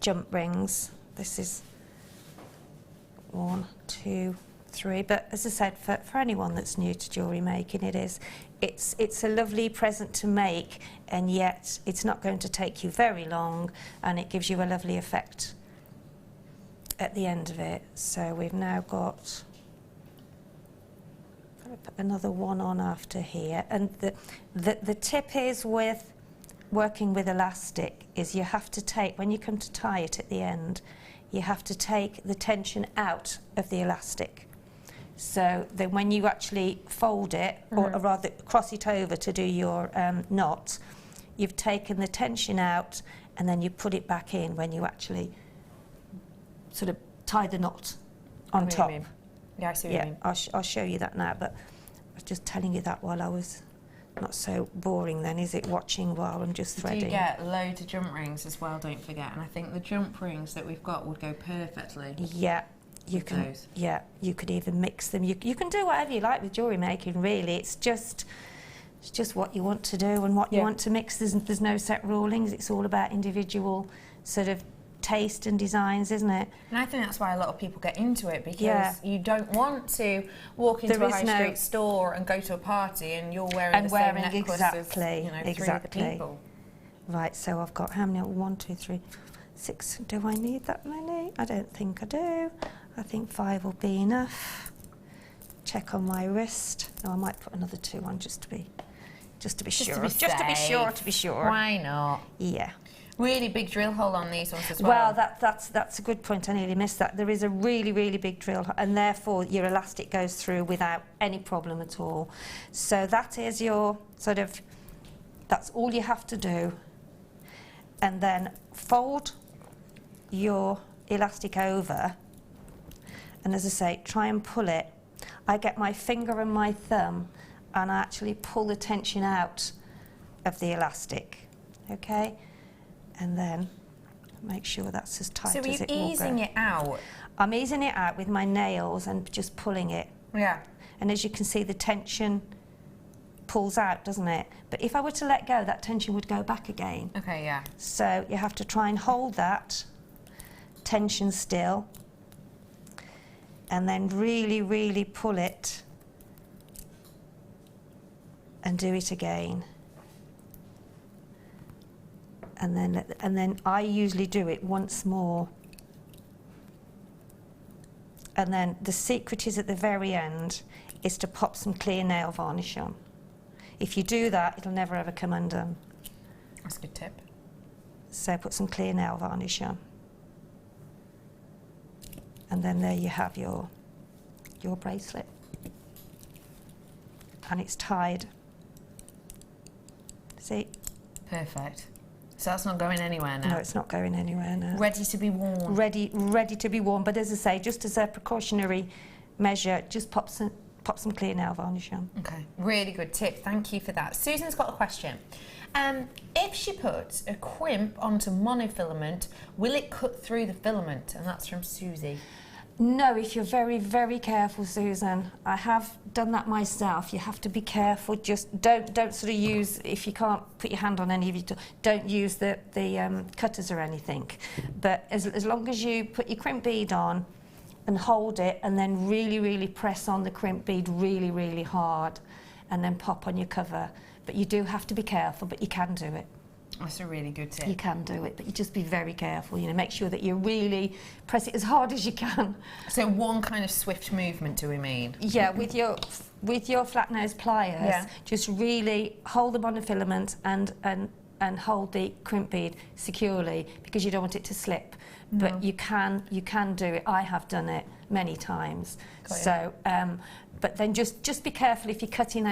jump rings. This is 1, 2, 3. But as I said, for anyone that's new to jewellery making, it's a lovely present to make, and yet it's not going to take you very long, and it gives you a lovely effect at the end of it. So we've now got... put another 1 on after here, and the tip is with working with elastic is you have to take, when you come to tie it at the end, you have to take the tension out of the elastic. So then when you actually fold it, or rather cross it over to do your knot, you've taken the tension out, and then you put it back in when you actually sort of tie the knot on top. Yeah, I see what you mean. I'll show you that now, but I was just telling you that while I was not so boring then, is it, watching while I'm just threading. You get loads of jump rings as well, don't forget, and I think the jump rings that we've got would go perfectly. Yeah, you can. Those. Yeah, you could even mix them. You can do whatever you like with jewellery making, really. It's just what you want to do and what you want to mix. There's no set rulings. It's all about individual sort of taste and designs, isn't it? And I think that's why a lot of people get into it, because you don't want to walk into a high street store and go to a party and you're wearing the same necklace as, you know, 3 other people. Right, so I've got how many? 1, 2, 3, 6. Do I need that many? I don't think I do. I think 5 will be enough. Check on my wrist. No, I might put another 2 on just to be sure. To be sure. Why not? Yeah. Really big drill hole on these ones as well. Well, that's a good point. I nearly missed that. There is a really, really big drill hole, and therefore your elastic goes through without any problem at all. So that is your sort of, that's all you have to do. And then fold your elastic over, and as I say, try and pull it. I get my finger and my thumb, and I actually pull the tension out of the elastic, okay? And then make sure that's as tight as it will go. So are you easing it out? I'm easing it out with my nails and just pulling it. Yeah. And as you can see, the tension pulls out, doesn't it? But if I were to let go, that tension would go back again. Okay, yeah. So you have to try and hold that tension still, and then really, really pull it and do it again. And then I usually do it once more. And then the secret is at the very end is to pop some clear nail varnish on. If you do that, it'll never ever come undone. That's a good tip. So put some clear nail varnish on. And then there you have your bracelet. And it's tied. See? Perfect. So that's not going anywhere now? No, it's not going anywhere now. Ready to be worn? Ready to be worn. But as I say, just as a precautionary measure, just pop pop some clear nail varnish on. Okay, really good tip. Thank you for that. Susan's got a question. If she puts a crimp onto monofilament, will it cut through the filament? And that's from Susie. No, if you're very, very careful, Susan. I have done that myself. You have to be careful. Just don't sort of use, if you can't put your hand on any of your, don't use the cutters or anything. But as long as you put your crimp bead on and hold it, and then really, really press on the crimp bead really, really hard, and then pop on your cover. But you do have to be careful, but you can do it. That's a really good tip. You can do it, but you just be very careful. You know, make sure that you really press it as hard as you can. So one kind of swift movement, do we mean? Yeah, with your flat nose pliers, just really hold them on the filament and hold the crimp bead securely, because you don't want it to slip. No. But you can do it. I have done it many times. So, but then just be careful if you're cutting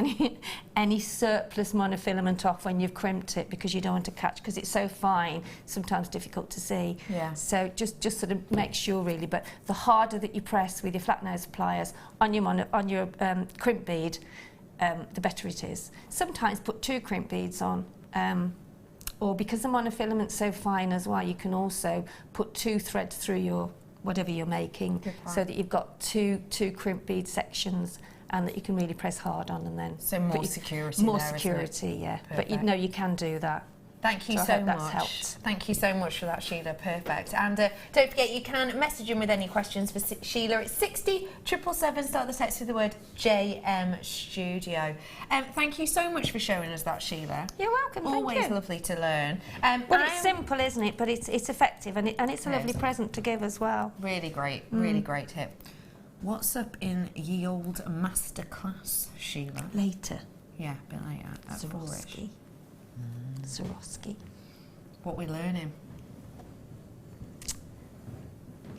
any surplus monofilament off when you've crimped it, because you don't want to catch, because it's so fine, sometimes difficult to see. Yeah. So just sort of make sure really. But the harder that you press with your flat nose pliers on your crimp bead, the better it is. Sometimes put 2 crimp beads on. Or because the monofilament's so fine as well, you can also put 2 threads through your whatever you're making, so that you've got two crimp bead sections, and that you can really press hard on, and then so more security. More security, yeah. Perfect. But you can do that. Thank you so much. That's helped. Thank you so much for that, Sheila. Perfect. And don't forget, you can message in with any questions for Sheila. It's 60777. Start the text with the word JM Studio. Thank you so much for showing us that, Sheila. You're welcome. Always thank you. Lovely to learn. Well, it's simple, isn't it? But it's effective, and it's a lovely present to give as well. Really great. Really great tip. What's up in ye old masterclass, Sheila? Later. Yeah, a bit later. At Swarovski. Swarovski. What we learning?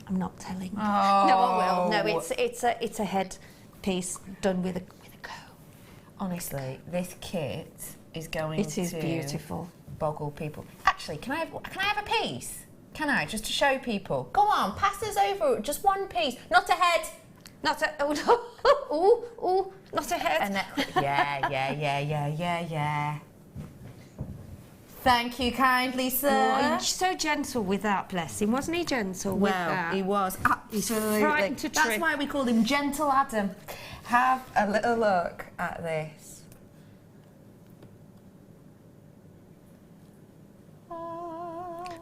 I'm not telling. Oh. No, I will. No, it's a head piece done with a comb. Honestly, this kit is going to. It is beautiful. Boggle people. Actually, can I have a piece? Can I, just to show people? Go on, pass us over just one piece. Not a head. Not a oh, not a head. A necklace. Yeah. Thank you kindly, sir. Oh, he's so gentle with that, bless him. Wasn't he gentle with that? He was, absolutely. Frightened to That's trip. why we called him Gentle Adam. Have a little look at this.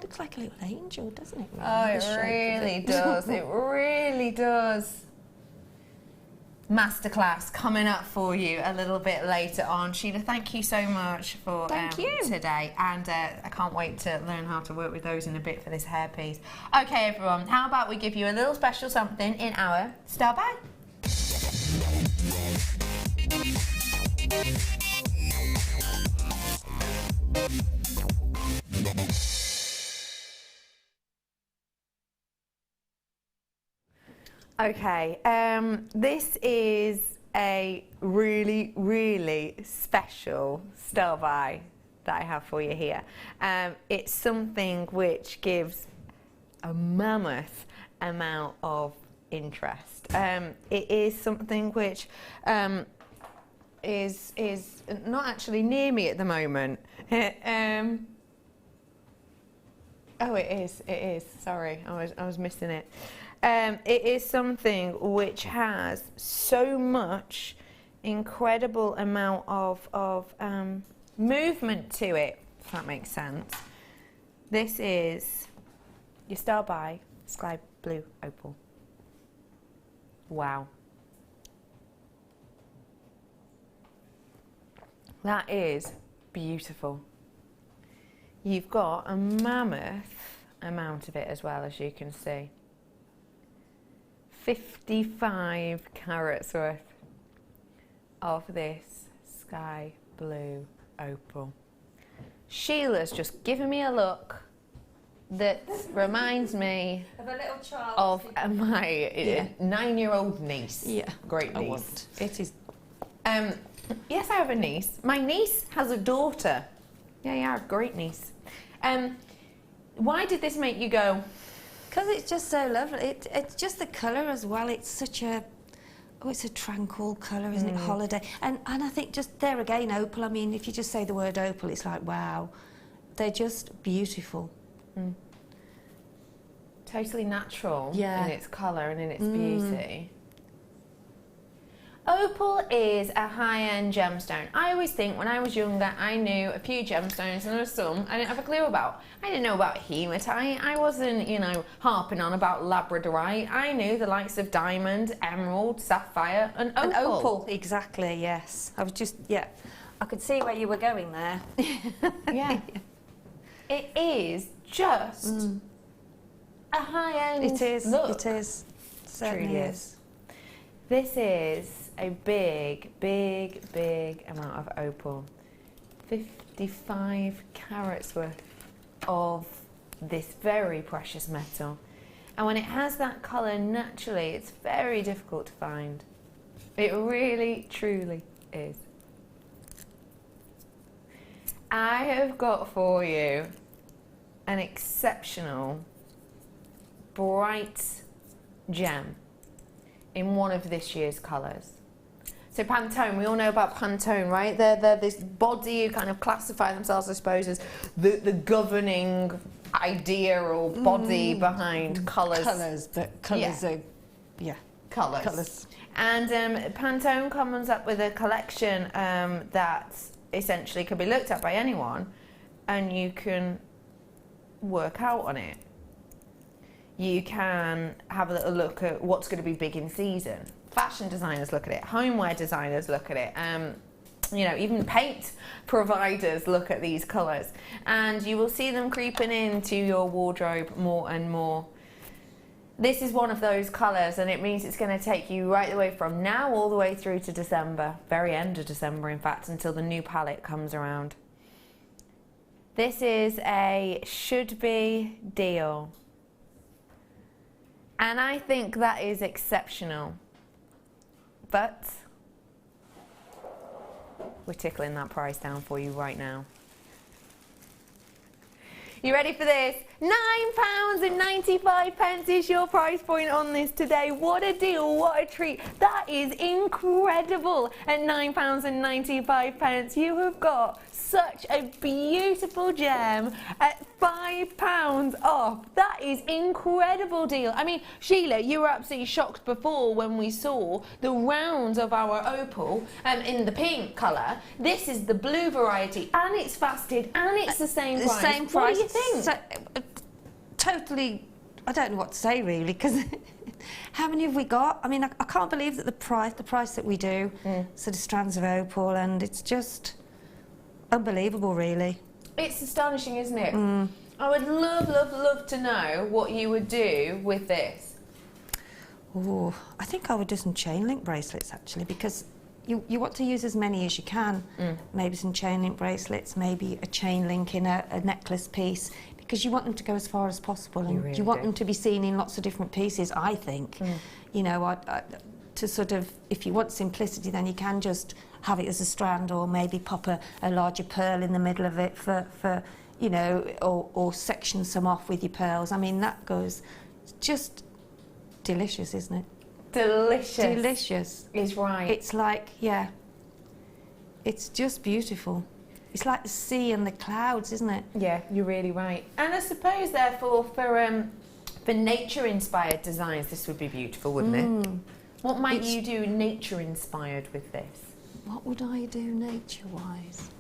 Looks like a little angel, doesn't it? Oh, it really does. It really does. Masterclass coming up for you a little bit later on. Sheila, thank you so much for today, and I can't wait to learn how to work with those in a bit for this hairpiece. Okay, everyone, how about we give you a little special something in our Style Bag? Okay, this is a really, really special style buy that I have for you here. It's something which gives a mammoth amount of interest. It is something which is not actually near me at the moment. Oh, it is. Sorry, I was missing it. It is something which has so much incredible amount of movement to it, if that makes sense. This is your Style by Sky Blue Opal. Wow. That is beautiful. You've got a mammoth amount of it as well, as you can see. 55 carats worth of this sky blue opal. Sheila's just given me a look that reminds me of a little child of my 9-year-old niece. Yeah, great niece. I want. It is. Yes, I have a niece. My niece has a daughter. Yeah, great niece. Why did this make you go? Because it's just so lovely. It's just the colour as well. It's such a Oh, it's a tranquil colour, isn't it? Holiday. And I think just there again, opal, I mean, if you just say the word opal, it's like, wow. They're just beautiful. Totally natural in its colour and in its beauty. Opal is a high-end gemstone. I always think when I was younger, I knew a few gemstones, and there were some I didn't have a clue about. I didn't know about hematite. I wasn't, you know, harping on about labradorite. I knew the likes of diamond, emerald, sapphire, and opal. And opal, exactly, yes. I was just, I could see where you were going there. Yeah. It is just a high-end It is, look. it is. Certainly Truly is. This is a big, big, big amount of opal. 55 carats worth of this very precious metal. And when it has that colour naturally, it's very difficult to find. It really, truly is. I have got for you an exceptional bright gem in one of this year's colours. So Pantone, we all know about Pantone, right? They're this body who kind of classify themselves, I suppose, as the governing idea or body behind colours. Colours, but colours are, Colours. And Pantone comes up with a collection that essentially can be looked at by anyone, and you can work out on it. You can have a little look at what's going to be big in season. Fashion designers look at it, homeware designers look at it, you know, even paint providers look at these colours, and you will see them creeping into your wardrobe more and more. This is one of those colours, and it means it's going to take you right the way from now all the way through to December, very end of December in fact, until the new palette comes around. This is a should be deal. And I think that is exceptional. But we're tickling that price down for you right now. You ready for this? £9.95 is your price point on this today. What a deal, what a treat. That is incredible. At £9.95, you have got such a beautiful gem at £5 off. That is incredible deal. I mean, Sheila, you were absolutely shocked before when we saw the rounds of our opal in the pink colour. This is the blue variety, and it's fasted, and it's the same price. The same price. What do you think? So, totally, I don't know what to say really, because how many have we got? I mean, I can't believe that the price that we do, sort of strands of opal, and it's just unbelievable really. It's astonishing, isn't it? I would love, love, love to know what you would do with this. Oh, I think I would do some chain link bracelets actually, because you want to use as many as you can. Maybe some chain link bracelets, maybe a chain link in a necklace piece, because you want them to go as far as possible, and you want them to be seen in lots of different pieces, I think. You know, to sort of, if you want simplicity, then you can just have it as a strand, or maybe pop a larger pearl in the middle of it for you know, or section some off with your pearls. I mean, that goes just delicious, isn't it? Delicious. Delicious. Is right. It's like, yeah, it's just beautiful. It's like the sea and the clouds, isn't it? Yeah, you're really right. And I suppose, therefore, for nature-inspired designs, this would be beautiful, wouldn't it? What might you do nature-inspired with this? What would I do nature-wise?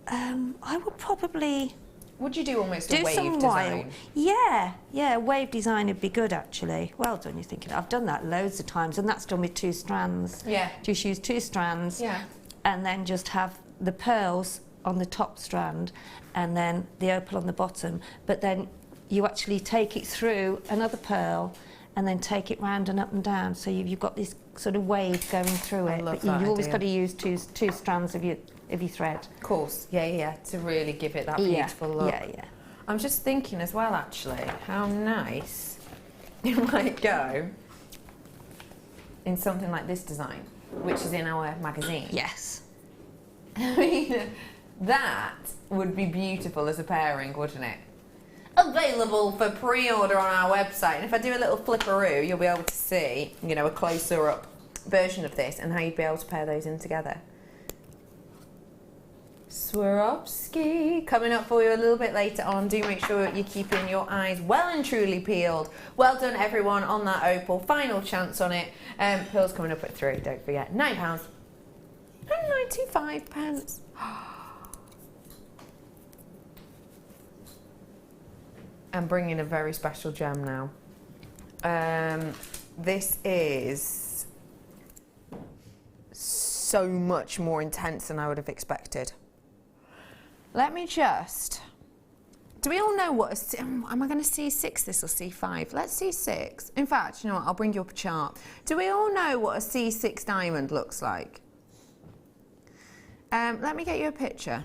I would probably... Would you do almost a do wave some design? Yeah, a wave design would be good actually. Well done, you're thinking. I've done that loads of times, and that's done with 2 strands. Yeah. Just use 2 strands, and then just have the pearls on the top strand, and then the opal on the bottom. But then you actually take it through another pearl, and then take it round and up and down. So you've got this sort of wave going through it. Love but that you've always idea. got to use two strands of your thread. Of course, yeah, to really give it that beautiful look. Yeah. I'm just thinking as well, actually, how nice it might go in something like this design, which is in our magazine. Yes. I mean, that would be beautiful as a pairing, wouldn't it? Available for pre-order on our website. And if I do a little flipperoo, you'll be able to see, you know, a closer up version of this and how you'd be able to pair those in together. Swarovski coming up for you a little bit later on. Do make sure you're keeping your eyes well and truly peeled. Well done everyone on that opal. Final chance on it. Pearls coming up at 3, don't forget. £9.95. I'm bringing a very special gem now. This is so much more intense than I would have expected. Let me just, do we all know what am I going to C6 this or C5? Let's C6. In fact, you know what, I'll bring you up a chart. Do we all know what a C6 diamond looks like? Let me get you a picture.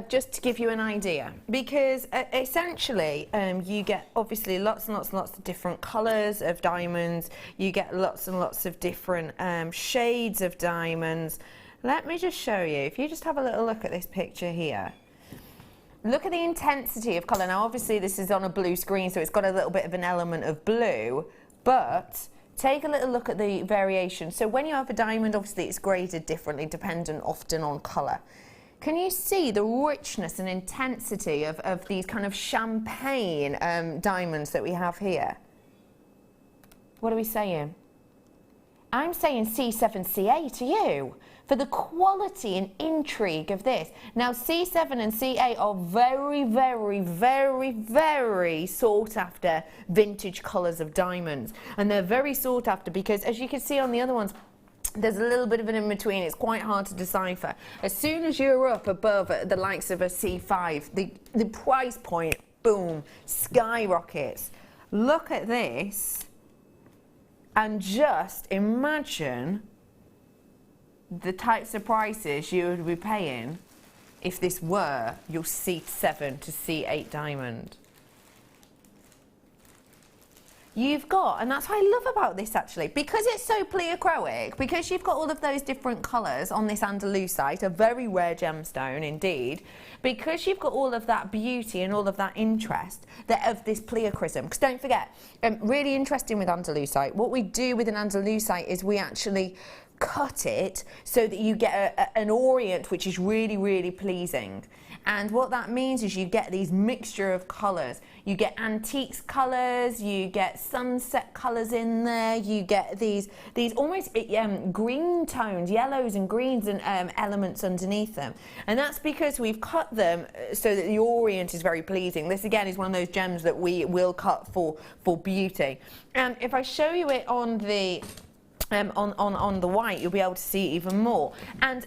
Just to give you an idea, because essentially you get obviously lots and lots of different colours of diamonds, you get lots and lots of different shades of diamonds. Let me just show you, if you just have a little look at this picture here, look at the intensity of colour. Now obviously this is on a blue screen, so it's got a little bit of an element of blue, but take a little look at the variation. So when you have a diamond, obviously it's graded differently, dependent often on colour. Can you see the richness and intensity of these kind of champagne diamonds that we have here? What are we saying? I'm saying C7, C8 to you for the quality and intrigue of this. Now C7 and C8 are very, very, very, very sought after vintage colours of diamonds. And they're very sought after because, as you can see on the other ones, there's a little bit of an in-between. It's quite hard to decipher. As soon as you're up above the likes of a C5, the price point, boom, skyrockets. Look at this and just imagine the types of prices you would be paying if this were your C7 to C8 diamond. You've got, and that's what I love about this actually, because it's so pleochroic, because you've got all of those different colours on this Andalusite, a very rare gemstone indeed, because you've got all of that beauty and all of that interest of this pleochrism. Because don't forget, really interesting with Andalusite, what we do with an Andalusite is we actually cut it so that you get an orient which is really, really pleasing. And what that means is you get these mixture of colours. You get antiques colours, you get sunset colours in there, you get these almost green tones, yellows and greens and elements underneath them. And that's because we've cut them so that the orient is very pleasing. This again is one of those gems that we will cut for beauty. And if I show you it on the on the white, you'll be able to see even more. And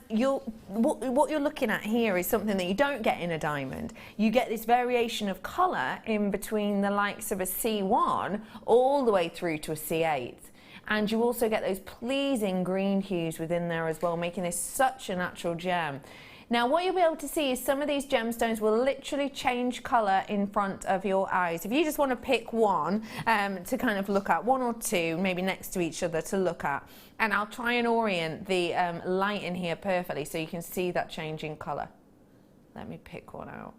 what you're looking at here is something that you don't get in a diamond. You get this variation of colour in between the likes of a C1 all the way through to a C8. And you also get those pleasing green hues within there as well, making this such a natural gem. Now what you'll be able to see is some of these gemstones will literally change colour in front of your eyes. If you just want to pick one to kind of look at, one or two maybe next to each other to look at, and I'll try and orient the light in here perfectly so you can see that changing colour. Let me pick one out.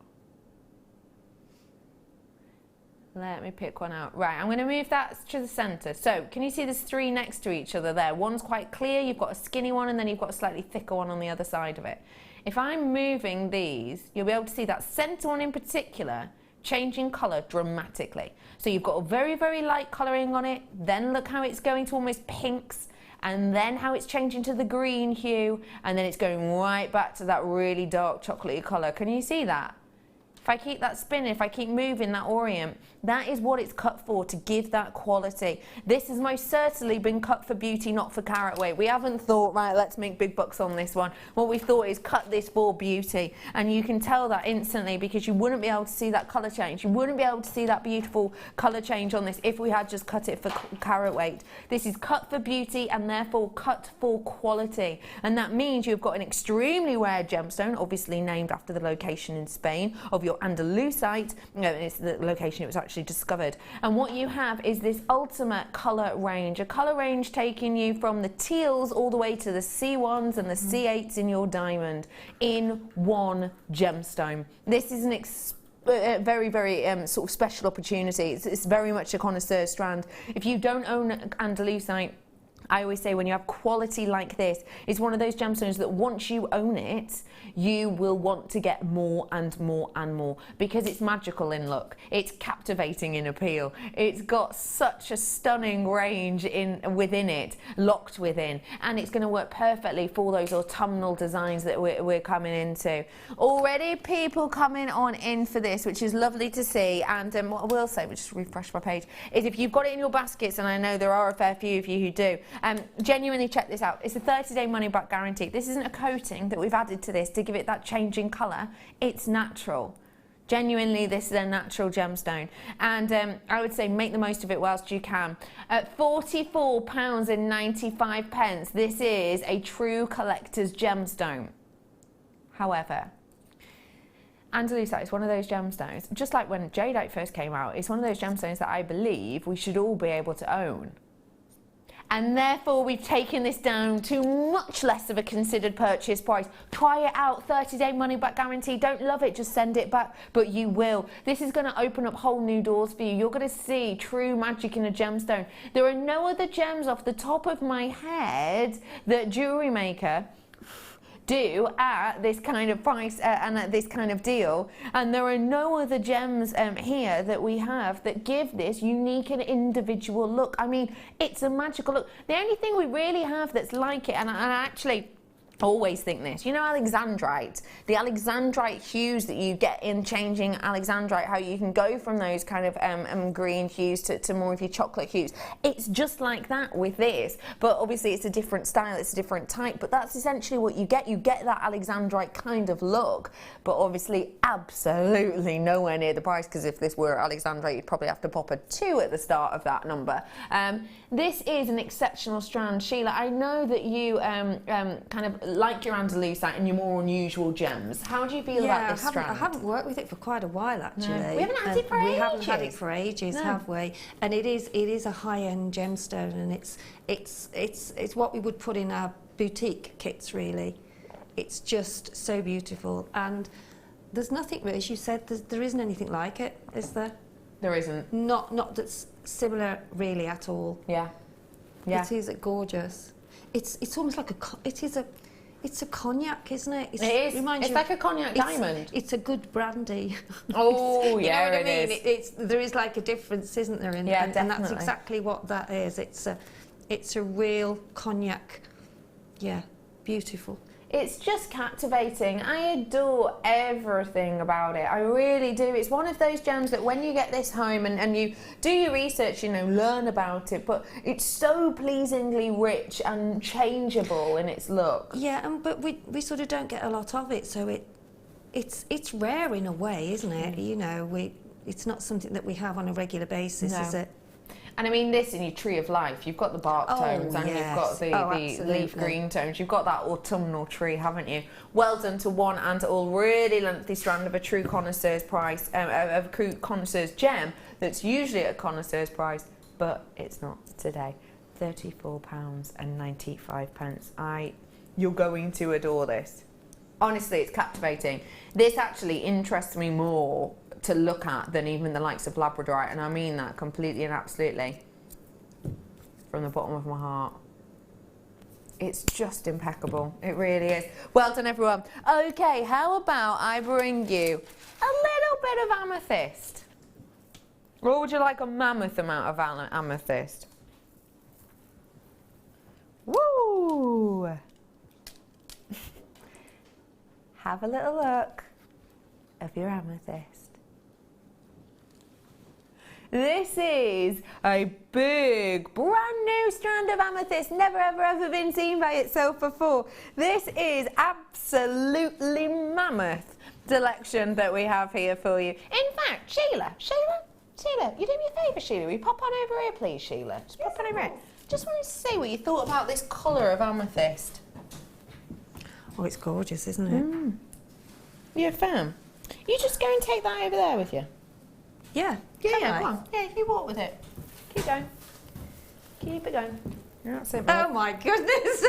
Let me pick one out. Right, I'm going to move that to the centre. So, can you see there's three next to each other there? One's quite clear, you've got a skinny one, and then you've got a slightly thicker one on the other side of it. If I'm moving these, you'll be able to see that centre one in particular changing colour dramatically. So you've got a very, very light colouring on it, then look how it's going to almost pinks, and then how it's changing to the green hue, and then it's going right back to that really dark chocolatey colour. Can you see that? If I keep that spinning, if I keep moving that orient, that is what it's cut for, to give that quality. This has most certainly been cut for beauty, not for carat weight. We haven't thought, right, let's make big bucks on this one. What we've thought is cut this for beauty. And you can tell that instantly because you wouldn't be able to see that colour change. You wouldn't be able to see that beautiful colour change on this if we had just cut it for carat weight. This is cut for beauty and therefore cut for quality. And that means you've got an extremely rare gemstone, obviously named after the location in Spain of your Andalusite. It's the location it was actually discovered. And what you have is this ultimate colour range, a colour range taking you from the teals all the way to the C1s and the C8s in your diamond in one gemstone. This is an very, very sort of special opportunity. It's very much a connoisseur strand. If you don't own Andalusite, I always say when you have quality like this, it's one of those gemstones that once you own it, you will want to get more and more and more, because it's magical in look, it's captivating in appeal, it's got such a stunning range within it, locked within, and it's going to work perfectly for those autumnal designs that we're coming into. Already people coming on in for this, which is lovely to see. And what I will say, which just refresh my page, is if you've got it in your baskets, and I know there are a fair few of you who do, genuinely check this out. It's a 30-day money-back guarantee. This isn't a coating that we've added to this to give it that changing colour. It's natural. Genuinely, this is a natural gemstone, and I would say make the most of it whilst you can. At £44.95, this is a true collector's gemstone. However, Andalusite is one of those gemstones, just like when jadeite first came out, it's one of those gemstones that I believe we should all be able to own. And therefore we've taken this down to much less of a considered purchase price. Try it out, 30-day money back guarantee. Don't love it, just send it back, but you will. This is going to open up whole new doors for you. You're going to see true magic in a gemstone. There are no other gems off the top of my head that Jewellery Maker do at this kind of price and at this kind of deal, and there are no other gems here that we have that give this unique and individual look. I mean, it's a magical look. The only thing we really have that's like it, and I actually always think this, you know, alexandrite, the alexandrite hues that you get in changing alexandrite, how you can go from those kind of green hues to more of your chocolate hues. It's just like that with this, but obviously it's a different style, it's a different type, but that's essentially what you get. You get that alexandrite kind of look, but obviously absolutely nowhere near the price, because if this were alexandrite, you'd probably have to pop a 2 at the start of that number. This is an exceptional strand. Sheila, I know that you kind of like your Andalusite and your more unusual gems. How do you feel about this strand? I haven't worked with it for quite a while, actually. No. We haven't had it for ages. We haven't had it for ages, no. Have we? And it is a high-end gemstone, and it's what we would put in our boutique kits, really. It's just so beautiful, and there's nothing really, as you said, there isn't anything like it, is there? There isn't. Not that's similar really at all. Yeah. Yeah. It is gorgeous. It's almost like it's a cognac, isn't it? It is. It's like a cognac diamond. It's a good brandy. Oh, yeah, you know what I mean? There is like a difference, isn't there? And that's exactly what that is. It's a real cognac. Yeah, beautiful. It's just captivating. I adore everything about it. I really do. It's one of those gems that when you get this home and you do your research, you know, learn about it, but it's so pleasingly rich and changeable in its look. Yeah, but we sort of don't get a lot of it, so it's rare in a way, isn't it? You know, it's not something that we have on a regular basis, is it? And I mean, this in your tree of life, you've got the bark tones and you've got the leaf green tones. You've got that autumnal tree, haven't you? Well done to one and all. Really lengthy strand of a true connoisseur's price, of a true connoisseur's gem that's usually at a connoisseur's price, but it's not today. £34.95. You're going to adore this. Honestly, it's captivating. This actually interests me more to look at than even the likes of labradorite, and I mean that completely and absolutely from the bottom of my heart. It's just impeccable. It really is. Well done, everyone. Okay, how about I bring you a little bit of amethyst? Or would you like a mammoth amount of amethyst? Woo! Have a little look of your amethyst. This is a big, brand new strand of amethyst, never ever been seen by itself before. This is absolutely mammoth selection that we have here for you. In fact, Sheila, you do me a favour, Sheila. Will you pop on over here, please, Sheila? Just pop on over here. Just wanted to see what you thought about this colour of amethyst. Oh, it's gorgeous, isn't it? You're a fan. You just go and take that over there with you. Yeah. Come on. Yeah, you walk with it. Keep going. Keep it going. That's it, oh my goodness.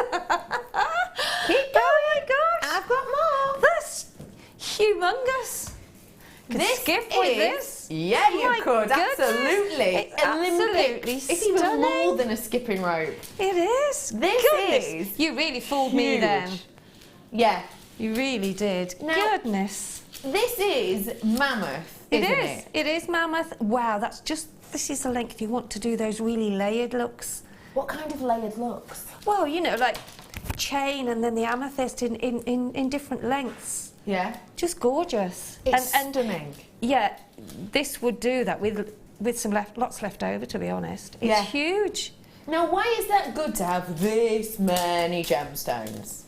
Keep going. Oh my gosh. I've got more. That's humongous. This gift with this. Yeah, you My could, goodness. absolutely. It's absolutely It's even more stunning. than a skipping rope. It is. This Goodness. is You really fooled me huge. then. Yeah. You really did. Now- Goodness. This is mammoth, isn't it? It is mammoth. Wow, this is the length if you want to do those really layered looks. What kind of layered looks? Well, you know, like chain and then the amethyst in different lengths. Yeah. Just gorgeous. It's and stunning. yeah, this would do that with some lots left over, to be honest. It's Yeah. huge. Now, why is that good to have this many gemstones?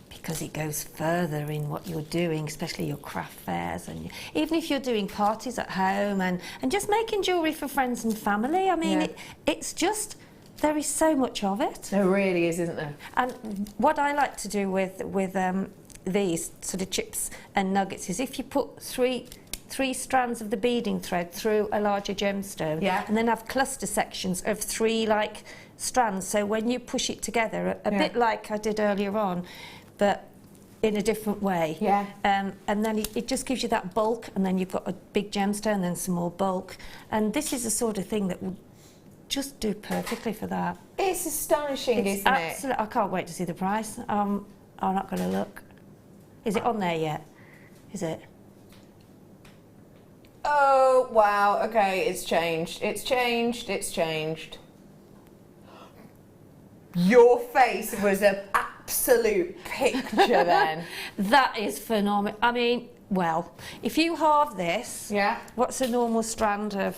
Because it goes further in what you're doing, especially your craft fairs, and even if you're doing parties at home and just making jewellery for friends and family. I mean, Yeah. it's just, there is so much of it. There really is, isn't there? And what I like to do with these sort of chips and nuggets is if you put three strands of the beading thread through a larger gemstone, Yeah. and then have cluster sections of 3 like strands, so when you push it together, a Yeah. bit like I did earlier on, but in a different way. Yeah. And then it just gives you that bulk, and then you've got a big gemstone, then some more bulk. And this is the sort of thing that will just do perfectly for that. It's astonishing, isn't it? I can't wait to see the price. I'm not going to look. Is it on there yet? Is it? Oh, wow. Okay, it's changed. It's changed. It's changed. Your face was an absolute picture then. That is phenomenal. I mean, well, if you halve this, Yeah. what's a normal strand of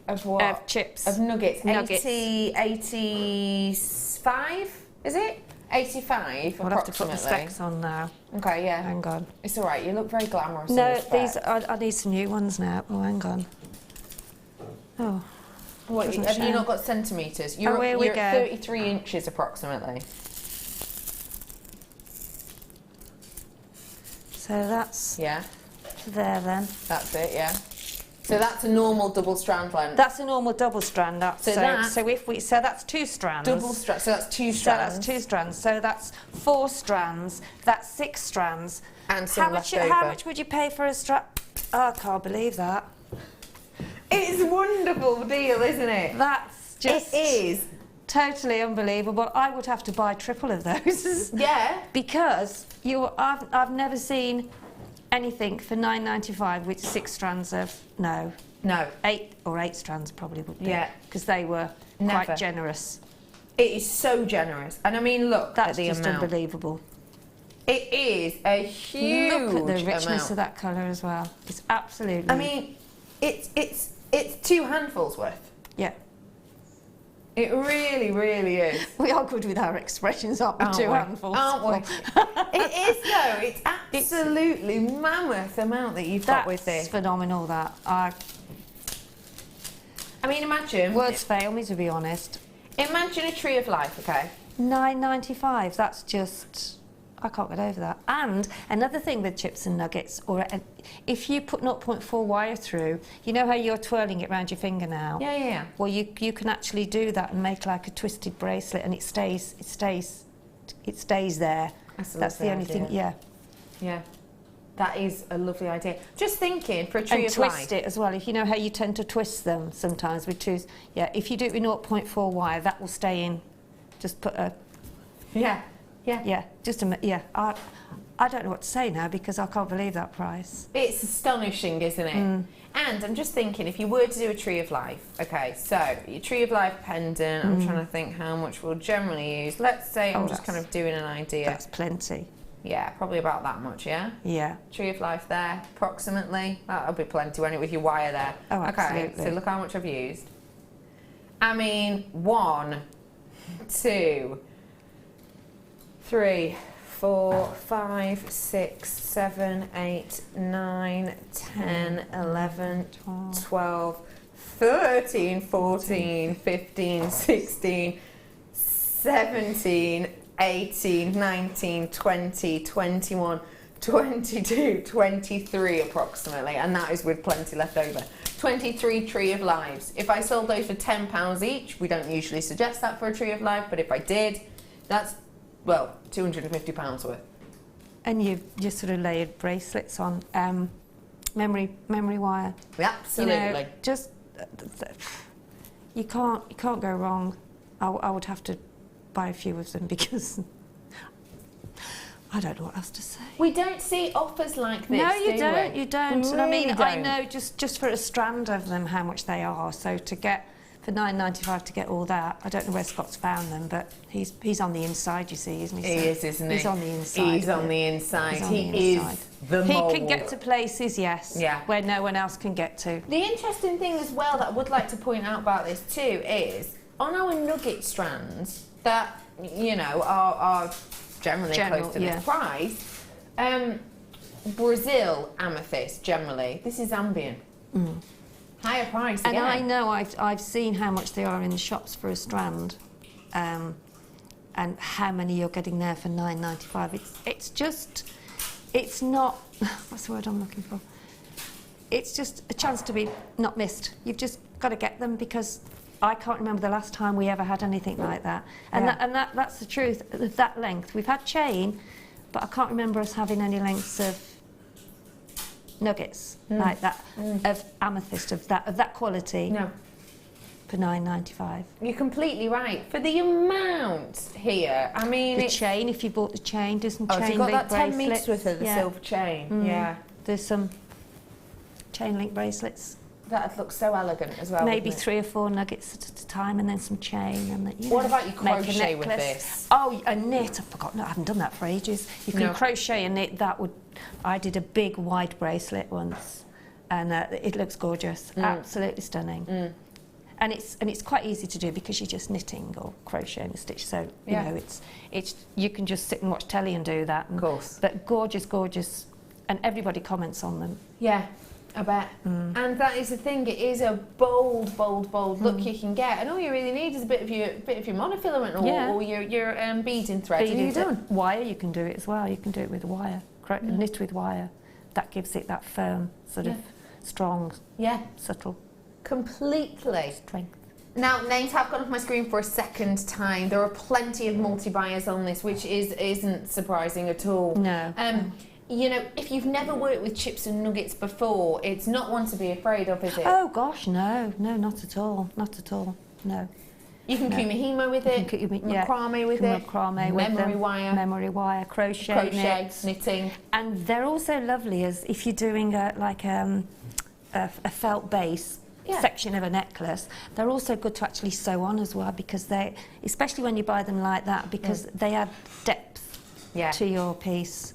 Of what? chips? Of nuggets. Nuggets. 85, is it? 85 I'll have to put the approximately. specs on now. Okay, yeah. Hang on. It's all right. You look very glamorous. No, in your these specs. I need some new ones now. Oh, hang on. Oh, What, doesn't have you show. not got centimetres? Oh, You're, here we you're at go. 33 inches approximately. so that's Yeah, there then. that's it. Yeah. So that's a normal double strand length. That's a normal double strand. So that- So that's 2 strands. Double strand. So that's 2 So strands. that's 2 strands. So that's 4 strands. That's 6 strands. And some left How over. much would you pay for a strap? Oh, I can't believe that. It's a wonderful deal, isn't it? That's just It is. totally unbelievable. I would have to buy triple of those. Yeah. Because I've never seen anything for £9.95 with 6 strands of No. 8 strands probably would be. Yeah. Because they were Never. quite generous. It is so generous. And I mean, look That's at the just amount. unbelievable. It is a huge Look at the richness amount. of that colour as well. It's absolutely. I mean, it's 2 handfuls worth. yeah. It really, really is. We are good with our expressions, aren't we? Aren't 2 we? handfuls. Aren't we? It is though. It's absolutely mammoth amount that you've got with That's this. phenomenal. That I mean, imagine. words fail me, to be honest. Imagine a tree of life, okay? £9.95. That's just. I can't get over that. And another thing with chips and nuggets, if you put 0.4 wire through, you know how you're twirling it around your finger now. Yeah. Well, you can actually do that and make like a twisted bracelet, and it stays there. That's a That's the lovely only thing. idea. Yeah. That is a lovely idea. Just thinking for a tree And of twist life. it as well. If you know how you tend to twist them sometimes with twos. Yeah. If you do it with 0.4 wire, that will stay in. Just put a. Yeah. Yeah. Just a. Yeah. I don't know what to say now because I can't believe that price. It's astonishing, isn't it? And I'm just thinking, if you were to do a tree of life, okay, so your tree of life pendant, I'm trying to think how much we'll generally use. Let's say I'm just kind of doing an idea. That's plenty. Yeah, probably about that much, yeah? Yeah. Tree of life there, approximately. That'll be plenty, won't it, with your wire there? Oh, Okay, absolutely. so look how much I've used. I mean, 1, 2, 3, 4, 5, 6, 7, 8, 9, 10, 11, 12, 13, 14, 15, 16, 17, 18, 19, 20, 21, 22, 23 approximately, and that is with plenty left over. 23 tree of lives. If I sold those for £10 each, we don't usually suggest that for a tree of life, but if I did, that's, well, £250 worth. And you sort of layered bracelets on. memory wire. Absolutely. You know, just you can't go wrong. I would have to buy a few of them because I don't know what else to say. We don't see offers like this. No, you do don't. we? You don't. We And I mean, really I don't. know just for a strand of them how much they are. So to get for £9.95 to get all that, I don't know where Scott's found them, but he's on the inside. You see, isn't he? He is, isn't he? He's on the inside. He's on the inside. He's on the He inside. is the He mould. can get to places, yes, Yeah. where no one else can get to. The interesting thing as well that I would like to point out about this too is on our nugget strands that, you know, are generally close to this price. Brazil amethyst generally. This is Zambian. Higher price again. And I know I've seen how much they are in the shops for a strand, and how many you're getting there for £9.95. It's not what's the word I'm looking for? It's just a chance to be not missed. You've just got to get them because I can't remember the last time we ever had anything like that. And that's the truth. That length we've had chain, but I can't remember us having any lengths of nuggets like that of amethyst of that quality. No. For £9.95. You're completely right. For the amount here, I mean, The chain, if you bought the chain, there's some so chain you've got link that 10 bracelets. metres worth of the silver chain. Yeah. There's some chain link bracelets. That'd look so elegant as well. Maybe wouldn't it? 3 or 4 nuggets at a time, and then some chain. And that, What about your make a crochet with necklace. this? Oh, a knit. I forgot. No, I haven't done that for ages. You can No. crochet and knit. I did a big white bracelet once, and it looks gorgeous. Absolutely stunning. And it's quite easy to do because you're just knitting or crocheting a stitch. So you know it's you can just sit and watch telly and do that. Of course. But gorgeous, and everybody comments on them. Yeah, I bet. And that is the thing. It is a bold look you can get, and all you really need is a bit of your monofilament or your beading thread, and you're done. Wire, you can do it as well. You can do it with wire, knit with wire. That gives it that firm sort of strong, subtle. Completely. Strength. Now, names have gone off my screen for a second time. There are plenty of multi-buyers on this, which isn't surprising at all. No. You know, if you've never worked with chips and nuggets before, it's not one to be afraid of, is it? Oh gosh, no, not at all, no. You can kumihimo with it, macrame with it, memory wire, crochet, knits. knitting. And they're also lovely as if you're doing a felt base section of a necklace. They're also good to actually sew on as well because they, especially when you buy them like that, because they add depth to your piece.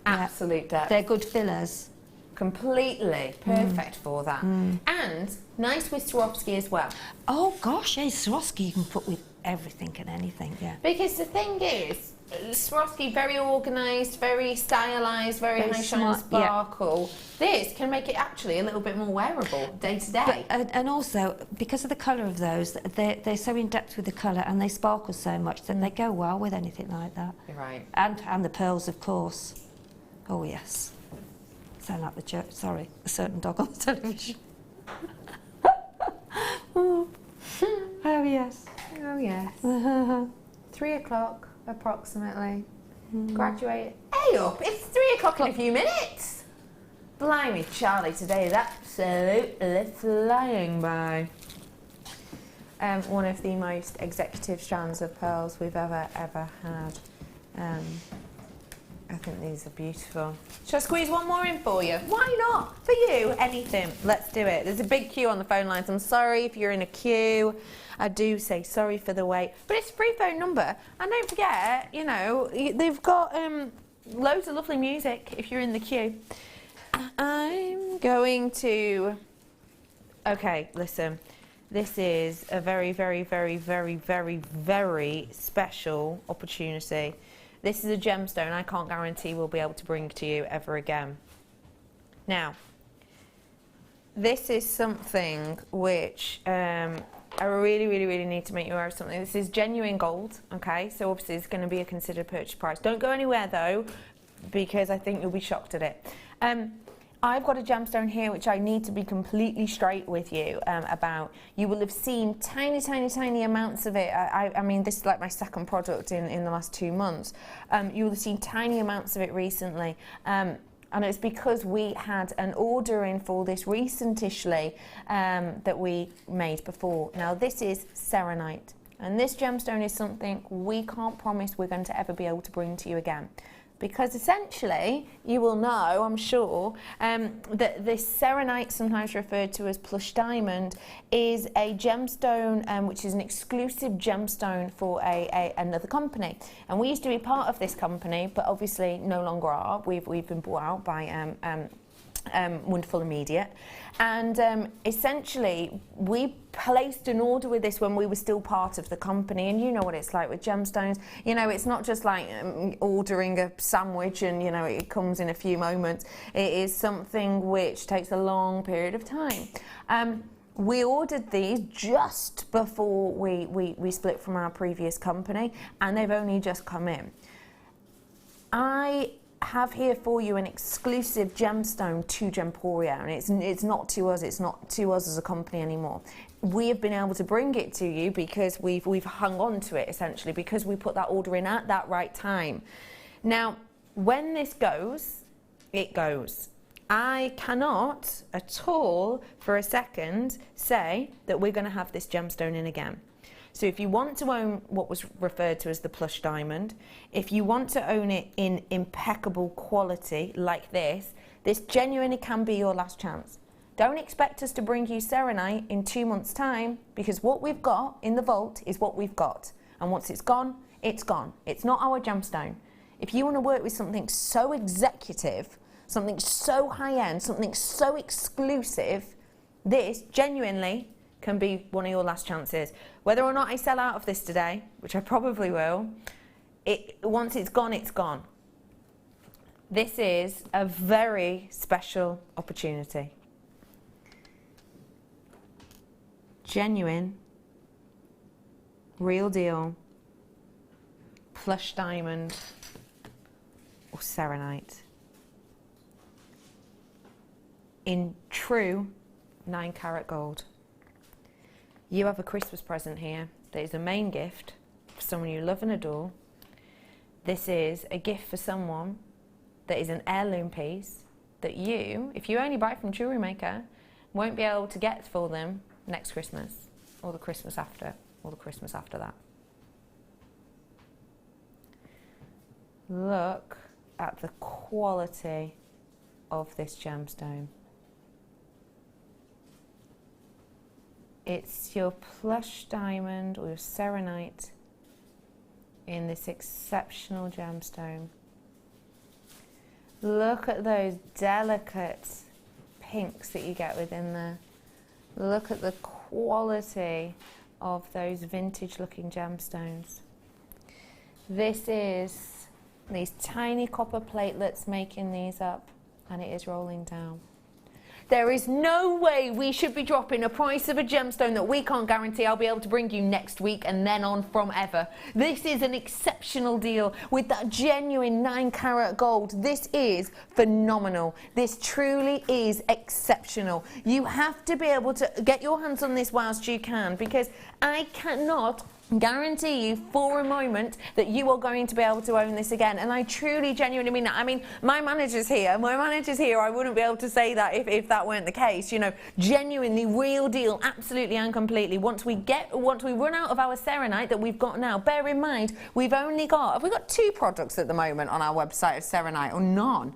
Absolute depth. They're good fillers. Completely perfect for that. And nice with Swarovski as well. Oh gosh, Swarovski you can put with everything and anything, Because the thing is, Swarovski very organised, very stylised, very high shine sparkle. This can make it actually a little bit more wearable day to day. And also, because of the colour of those, they're so in depth with the colour and they sparkle so much that they go well with anything like that. You're right. And the pearls, of course. Oh yes. Sound like the church. Sorry, a certain dog on the television. Oh yes. Oh yes. 3 o'clock approximately. Graduate. Hey up! It's 3 o'clock in a few minutes. Blimey, Charlie, today is absolutely flying by. One of the most executive strands of pearls we've ever had. I think these are beautiful. Shall I squeeze one more in for you? Why not? For you, anything. Let's do it. There's a big queue on the phone lines. I'm sorry if you're in a queue. I do say sorry for the wait. But it's a free phone number. And don't forget, you know, they've got loads of lovely music if you're in the queue. I'm going to... Okay, listen. This is a very, very, very, very, very, very special opportunity. This is a gemstone I can't guarantee we'll be able to bring to you ever again. Now, this is something which I really, really, really need to make you aware of something. This is genuine gold, okay? So obviously it's going to be a considered purchase price. Don't go anywhere though, because I think you'll be shocked at it. I've got a gemstone here which I need to be completely straight with you about. You will have seen tiny, tiny, tiny amounts of it. I mean, this is like my second product in the last 2 months. You will have seen tiny amounts of it recently. And it's because we had an order in for this recentishly that we made before. Now this is Serenite, and this gemstone is something we can't promise we're going to ever be able to bring to you again. Because essentially, you will know, I'm sure, that this Serenite, sometimes referred to as plush diamond, is a gemstone which is an exclusive gemstone for another company. And we used to be part of this company, but obviously no longer are. We've been bought out by Wonderful Immediate. And essentially, we placed an order with this when we were still part of the company, and you know what it's like with gemstones. You know, it's not just like ordering a sandwich and, you know, it comes in a few moments. It is something which takes a long period of time. We ordered these just before we split from our previous company, and they've only just come in. I have here for you an exclusive gemstone to Gemporia, and it's not to us, it's not to us as a company anymore. We have been able to bring it to you because we've hung on to it, essentially, because we put that order in at that right time. Now, when this goes, it goes. I cannot at all for a second say that we're going to have this gemstone in again. So if you want to own what was referred to as the plush diamond, if you want to own it in impeccable quality like this genuinely can be your last chance. Don't expect us to bring you Serenite in 2 months' time, because what we've got in the vault is what we've got. And once it's gone, it's gone. It's not our gemstone. If you want to work with something so executive, something so high-end, something so exclusive, this genuinely can be one of your last chances. Whether or not I sell out of this today, which I probably will, once it's gone, it's gone. This is a very special opportunity. Genuine, real deal, plush diamond or Serenite in true 9-carat gold. You have a Christmas present here that is a main gift for someone you love and adore. This is a gift for someone that is an heirloom piece that you, if you only buy from Jewellery Maker, won't be able to get for them next Christmas, or the Christmas after, or the Christmas after that. Look at the quality of this gemstone. It's your plush diamond or your Serenite in this exceptional gemstone. Look at those delicate pinks that you get within there. Look at the quality of those vintage looking gemstones. This is these tiny copper platelets making these up, and it is rolling down. There is no way we should be dropping a price of a gemstone that we can't guarantee I'll be able to bring you next week and then on from ever. This is an exceptional deal with that genuine 9-carat gold. This is phenomenal. This truly is exceptional. You have to be able to get your hands on this whilst you can, because I cannot guarantee you for a moment that you are going to be able to own this again, and I truly genuinely mean that. I mean, my manager's here, I wouldn't be able to say that if that weren't the case. You know, genuinely real deal, absolutely and completely. Once we run out of our Serenite that we've got now, bear in mind have we got 2 products at the moment on our website of Serenite, or none?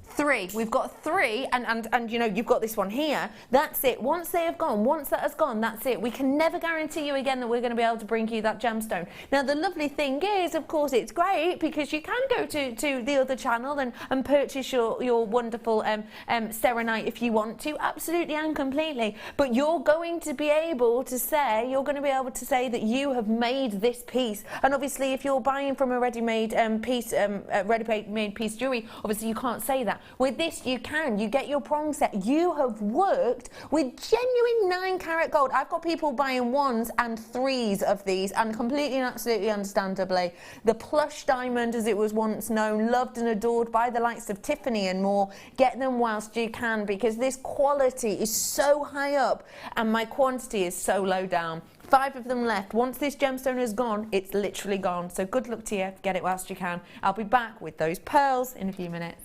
3. We've got 3, and you know, you've got this one here. That's it. Once they have gone, once that has gone, that's it. We can never guarantee you again that we're going to be able to bring you that gemstone. Now, the lovely thing is, of course, it's great because you can go to the other channel and purchase your wonderful Serenite if you want to, absolutely and completely. But you're going to be able to say, that you have made this piece. And obviously, if you're buying from a ready-made piece, ready-made piece jewelry, obviously you can't say that. With this, you can. You get your prong set. You have worked with genuine 9-carat gold. I've got people buying 1s and 3s of these, and completely and absolutely understandably, the plush diamond, as it was once known, loved and adored by the likes of Tiffany and more. Get them whilst you can, because this quality is so high up and my quantity is so low down. 5 of them left. Once this gemstone is gone, it's literally gone. So good luck to you. Get it whilst you can. I'll be back with those pearls in a few minutes.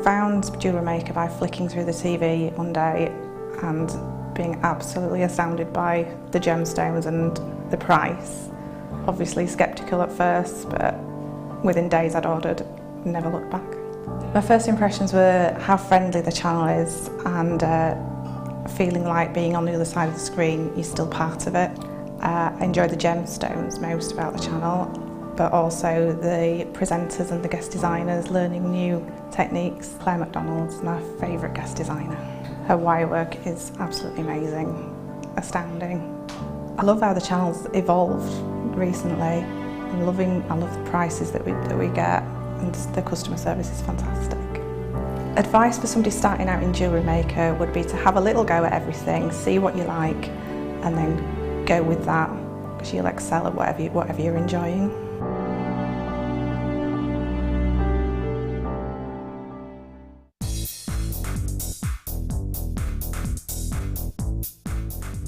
found Jewellery Maker by flicking through the TV one day and being absolutely astounded by the gemstones and the price. Obviously sceptical at first, but within days I'd ordered, never looked back. My first impressions were how friendly the channel is and feeling like being on the other side of the screen, you're still part of it. I enjoy the gemstones most about the channel, but also the presenters and the guest designers learning new techniques. Claire McDonald's my favourite guest designer. Her wire work is absolutely amazing, astounding. I love how the channel's evolved recently. I love the prices that we get, and the customer service is fantastic. Advice for somebody starting out in Jewellery Maker would be to have a little go at everything, see what you like, and then go with that, because you'll excel at whatever you're enjoying.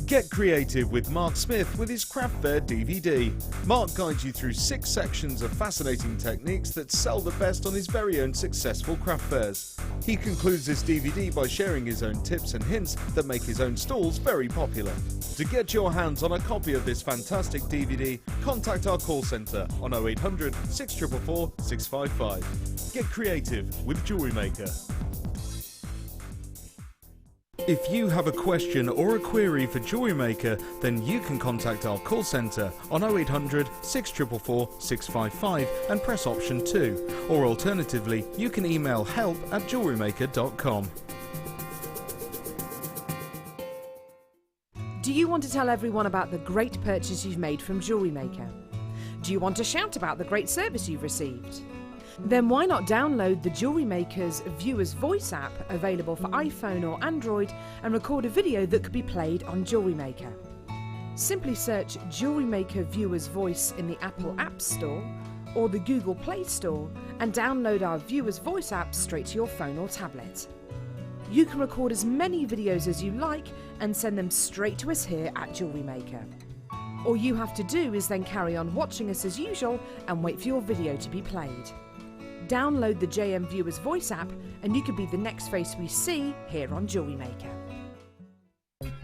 Get creative with Mark Smith with his Craft Fair DVD. Mark guides you through 6 sections of fascinating techniques that sell the best on his very own successful craft fairs. He concludes this DVD by sharing his own tips and hints that make his own stalls very popular. To get your hands on a copy of this fantastic DVD, contact our call centre on 0800 644 655. Get creative with Jewellery Maker. If you have a question or a query for Jewellery Maker, then you can contact our call centre on 0800 644 655 and press option 2, or alternatively you can email help@jewellerymaker.com. Do you want to tell everyone about the great purchase you've made from Jewellery Maker? Do you want to shout about the great service you've received? Then why not download the Jewellery Maker's Viewer's Voice app, available for iPhone or Android, and record a video that could be played on Jewellery Maker. Simply search Jewellery Maker Viewer's Voice in the Apple App Store or the Google Play Store and download our Viewer's Voice app straight to your phone or tablet. You can record as many videos as you like and send them straight to us here at Jewellery Maker. All you have to do is then carry on watching us as usual and wait for your video to be played. Download the JM Viewer's Voice app and you could be the next face we see here on Jewellery Maker.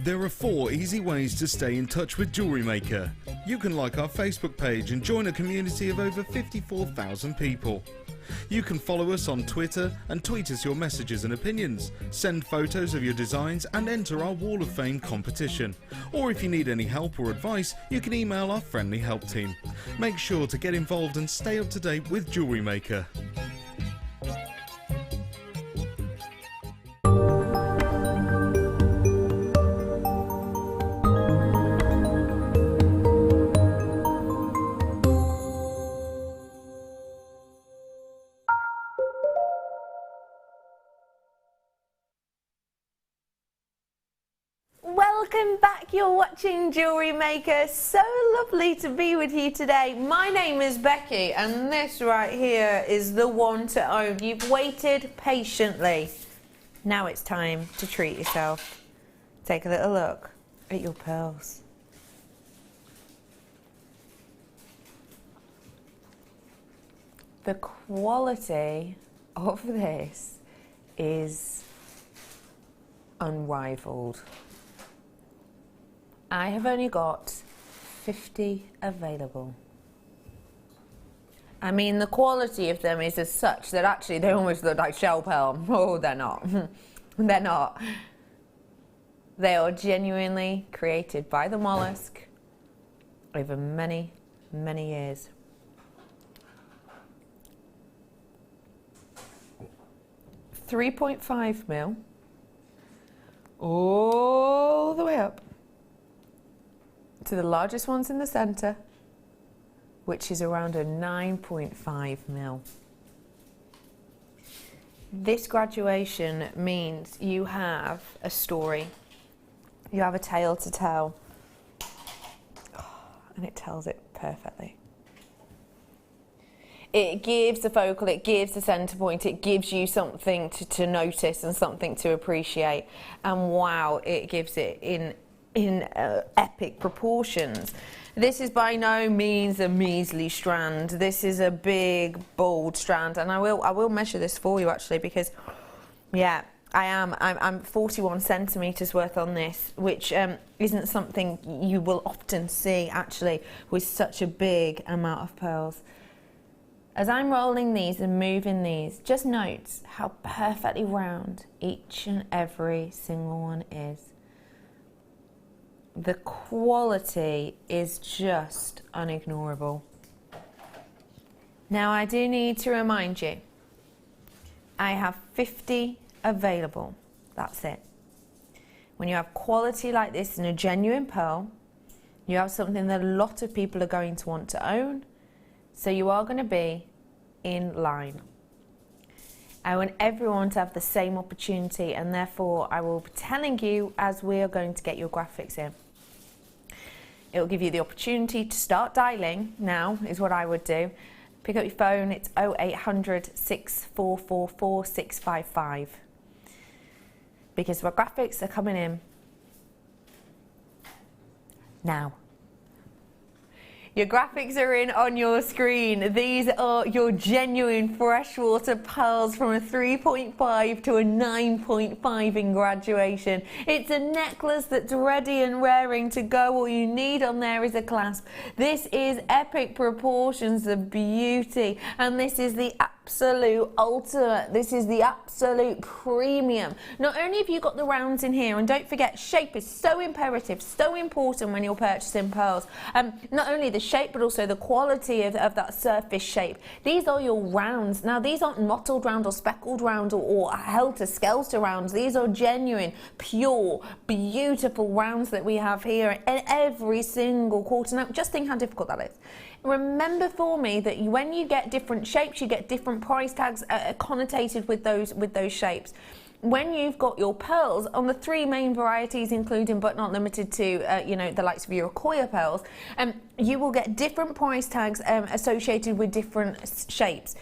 There are 4 easy ways to stay in touch with Jewellery Maker. You can like our Facebook page and join a community of over 54,000 people. You can follow us on Twitter and tweet us your messages and opinions, send photos of your designs and enter our Wall of Fame competition. Or if you need any help or advice, you can email our friendly help team. Make sure to get involved and stay up to date with Jewellery Maker. Welcome back, you're watching Jewellery Maker. So lovely to be with you today. My name is Becky and this right here is the one to own. You've waited patiently. Now it's time to treat yourself. Take a little look at your pearls. The quality of this is unrivaled. I have only got 50 available. I mean, the quality of them is as such that actually they almost look like shell pearl. Oh, they're not. They're not. They are genuinely created by the mollusk over many, many years. .5 all the way up to the largest ones in the centre, which is around a 9.5 . This graduation means you have a story, you have a tale to tell, and it tells it perfectly. It gives the focal, it gives the centre point, it gives you something to notice and something to appreciate, and wow, it gives it in epic proportions. This is by no means a measly strand. This is a big, bold strand, and I will measure this for you actually, because Yeah, I am. I'm 41 centimetres worth on this, which isn't something you will often see actually with such a big amount of pearls. As I'm rolling these and moving these, just note how perfectly round each and every single one is. The quality is just unignorable. Now I do need to remind you, I have 50 available, that's it. When you have quality like this in a genuine pearl, you have something that a lot of people are going to want to own, so you are going to be in line. I want everyone to have the same opportunity, and therefore I will be telling you as we are going to get your graphics in. It will give you the opportunity to start dialing now, is what I would do. Pick up your phone, it's 0800 6444 655. Because our graphics are coming in now. Your graphics are in on your screen. These are your genuine freshwater pearls from a 3.5 to a 9.5 in graduation. It's a necklace that's ready and raring to go. All you need on there is a clasp. This is epic proportions of beauty, and this is the absolute ultimate. This is the absolute premium. Not only have you got the rounds in here, and don't forget, shape is so imperative, so important when you're purchasing pearls. Not only the shape, but also the quality of that surface shape. These are your rounds. Now, these aren't mottled round or speckled round or helter-skelter rounds. These are genuine, pure, beautiful rounds that we have here in every single quarter. Now, just think how difficult that is. Remember for me that when you get different shapes, you get different price tags connotated with those shapes. When you've got your pearls on the three main varieties, including but not limited to, you know, the likes of your Iroquois pearls, you will get different price tags associated with different shapes.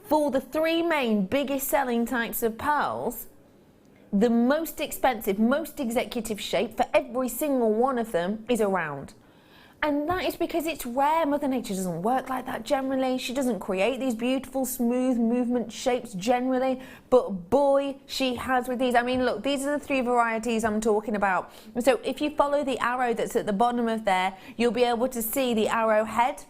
For the three main biggest selling types of pearls, the most expensive, most executive shape for every single one of them is a round. And that is because it's rare. Mother Nature doesn't work like that generally. She doesn't create these beautiful, smooth movement shapes generally. But boy, she has with these. I mean, look, these are the three varieties I'm talking about. So if you follow the arrow that's at the bottom of there, you'll be able to see the arrowhead.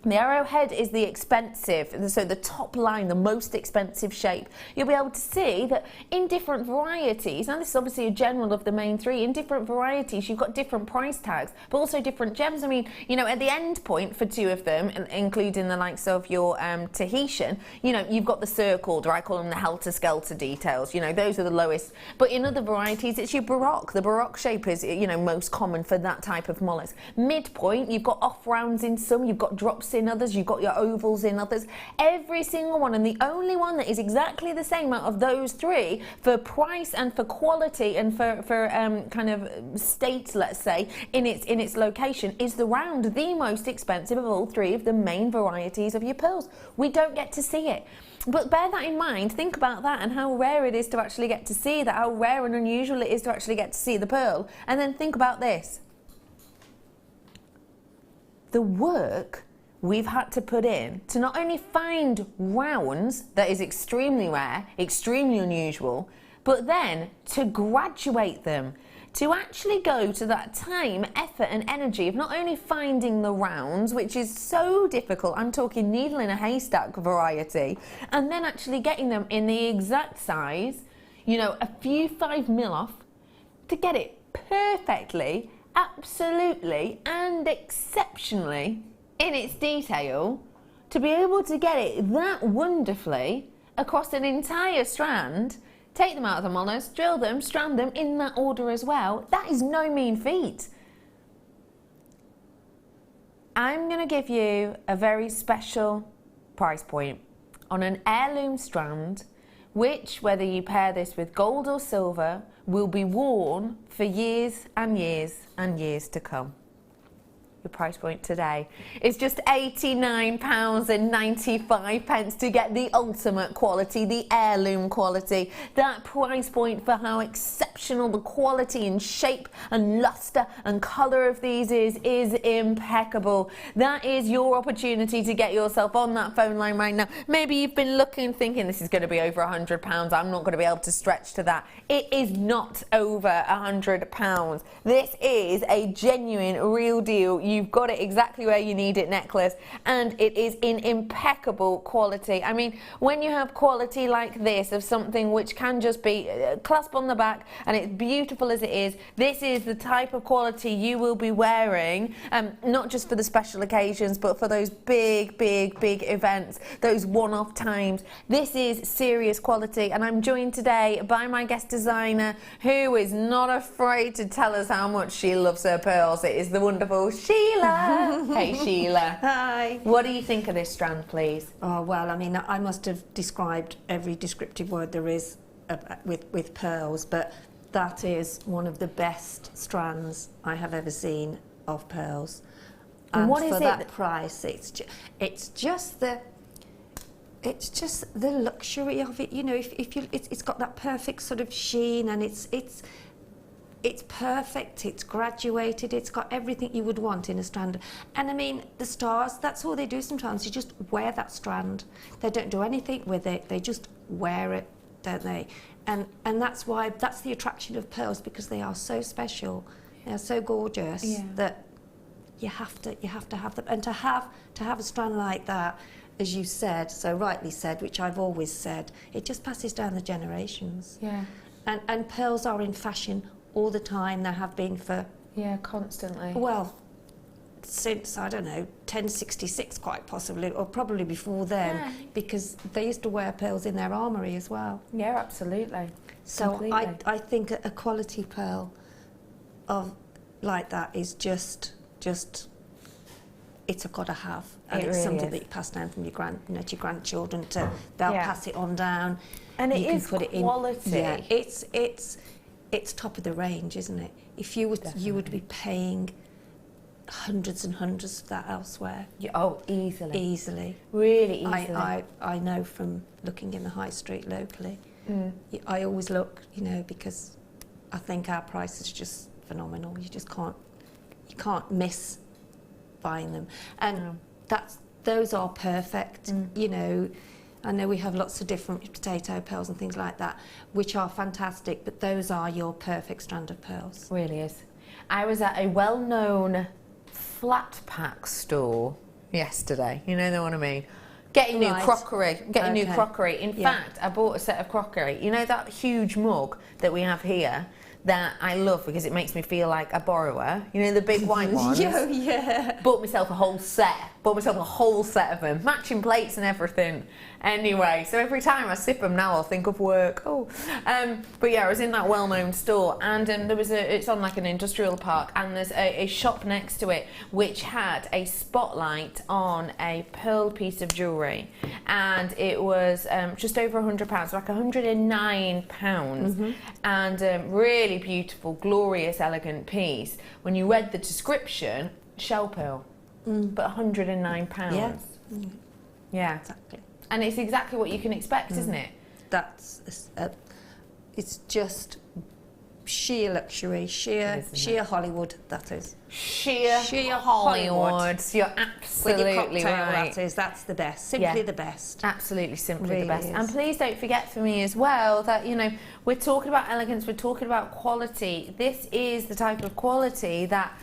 The arrowhead is the expensive, so the top line, the most expensive shape. You'll be able to see that in different varieties, now this is obviously a general of the main three, in different varieties you've got different price tags, but also different gems. I mean, you know, at the end point for two of them, including the likes of your Tahitian, you know, you've got the circled, or I call them the helter-skelter details, you know, those are the lowest. But in other varieties, it's your Baroque. The Baroque shape is, you know, most common for that type of mollusk. Midpoint, you've got off rounds in some, you've got drops in others, you've got your ovals in others, every single one, and the only one that is exactly the same out of those three for price and for quality and for kind of state, let's say, in its location is the round, the most expensive of all three of the main varieties of your pearls. We don't get to see it. But bear that in mind, think about that and how rare it is to actually get to see that, how rare and unusual it is to actually get to see the pearl, and then think about this. The work we've had to put in to not only find rounds that is extremely rare, extremely unusual, but then to graduate them, to actually go to that time, effort and energy of not only finding the rounds, which is so difficult, I'm talking needle in a haystack variety, and then actually getting them in the exact size, you know, a few 5mm off, to get it perfectly, absolutely and exceptionally in its detail, to be able to get it that wonderfully across an entire strand, take them out of the mollusk, drill them, strand them in that order as well. That is no mean feat. I'm going to give you a very special price point on an heirloom strand, which, whether you pair this with gold or silver, will be worn for years and years and years to come. your price point today is just £89.95 to get the ultimate quality, the heirloom quality. That price point for how exceptional the quality and shape and luster and colour of these is impeccable. That is your opportunity to get yourself on that phone line right now. Maybe you've been looking, thinking this is going to be over £100. I'm not going to be able to stretch to that. It is not over £100. This is a genuine, real deal. You've got it exactly where you need it necklace, and it is in impeccable quality. I mean, when you have quality like this of something which can just be clasp on the back and it's beautiful as it is, this is the type of quality you will be wearing, not just for the special occasions, but for those big events, those one-off times. This is serious quality, and I'm joined today by my guest designer, who is not afraid to tell us how much she loves her pearls. It is the wonderful Sheila. Hey Sheila. Hi. What do you think of this strand, please? Oh, well, I mean, I must have described every descriptive word there is with pearls, but that is one of the best strands I have ever seen of pearls. And what is for it that price, it's just the luxury of it. You know, if you, it's got that perfect sort of sheen, and it's perfect, it's graduated, it's got everything you would want in a strand. And I mean, the stars, that's all they do sometimes. You just wear that strand. They don't do anything with it, they just wear it, don't they? And that's why, that's the attraction of pearls, because they are so special, they're so gorgeous, that you have to have them. And to have a strand like that, as you said, so rightly said, which I've always said, it just passes down the generations. Yeah. And pearls are in fashion all the time. They have been for... Yeah, constantly. Well, since, I don't know, 1066 quite possibly, or probably before then, because they used to wear pearls in their armoury as well. Yeah, absolutely. So Completely. I think a quality pearl of like that is just it's a gotta have, and it's really something that you pass down from your to your grandchildren, to they'll pass it on down, and you it is can put quality. It in. Yeah, it's top of the range, isn't it? If you would be paying hundreds and hundreds of that elsewhere. Oh, easily. Really easily. I know from looking in the high street locally. I always look, you know, because I think our price is just phenomenal. You just can't miss buying them, and those are perfect. You know, I know we have lots of different potato pearls and things like that, which are fantastic, but those are your perfect strand of pearls. Really is. I was at a well-known flat pack store yesterday. You know the one I mean. Getting new crockery. New crockery. In fact, I bought a set of crockery. You know that huge mug that we have here that I love because it makes me feel like a borrower. You know the big white ones. Yeah. Bought myself a whole set. Of them, matching plates and everything. Anyway, so every time I sip them now, I'll think of work. But yeah, I was in that well-known store, and there was it's on like an industrial park, and there's a shop next to it which had a spotlight on a pearl piece of jewellery, and it was just over £100, like £109, and really beautiful, glorious, elegant piece. When you read the description, shell pearl. But £109. Yeah, exactly. And it's exactly what you can expect, isn't it? It's just sheer luxury, sheer Hollywood. That is sheer Hollywood. You're absolutely with your cocktail, right. That's the best. Simply the best. Absolutely, simply really the best. is. And please don't forget for me as well that, you know, we're talking about elegance, we're talking about quality. This is the type of quality that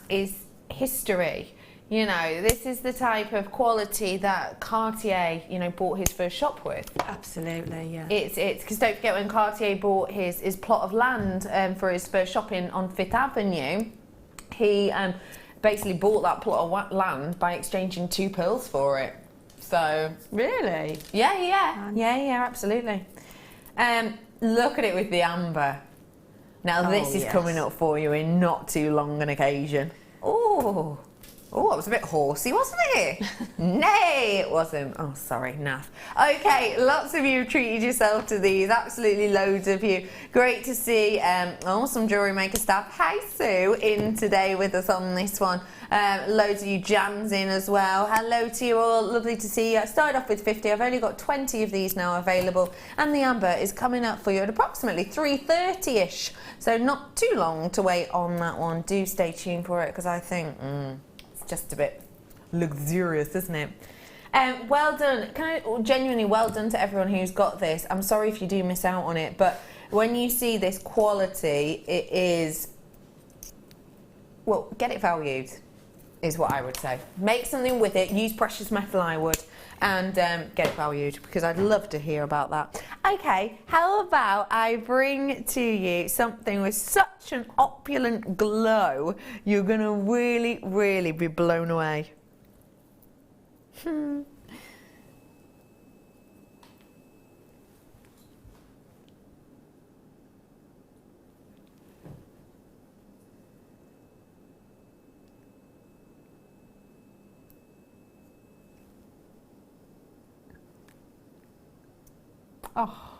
is history. You know, this is the type of quality that Cartier, you know, bought his first shop with. Absolutely, yeah. It's because don't forget when Cartier bought his plot of land for his first shop on Fifth Avenue, he basically bought that plot of land by exchanging 2 pearls for it. So really, yeah, absolutely. Look at it with the amber. Now this is coming up for you in not too long an occasion. Oh. Oh, it was a bit horsey, wasn't it? Nay, it wasn't. Oh, sorry, naff. Okay, lots of you have treated yourself to these. Absolutely loads of you. Great to see some Jewellery Maker staff. Hi, Sue, in today with us on this one. Loads of you jams in as well. Hello to you all. Lovely to see you. I started off with 50. I've only got 20 of these now available. And the amber is coming up for you at approximately 3:30ish. So not too long to wait on that one. Do stay tuned for it because I think... just a bit luxurious, isn't it? Well done. Genuinely well done to everyone who's got this. I'm sorry if you do miss out on it, but when you see this quality, it is, well, get it valued, is what I would say. Make something with it, use precious metal, I would, and get it valued, because I'd love to hear about that. Okay, how about I bring to you something with such an opulent glow, you're going to really, really be blown away. Oh,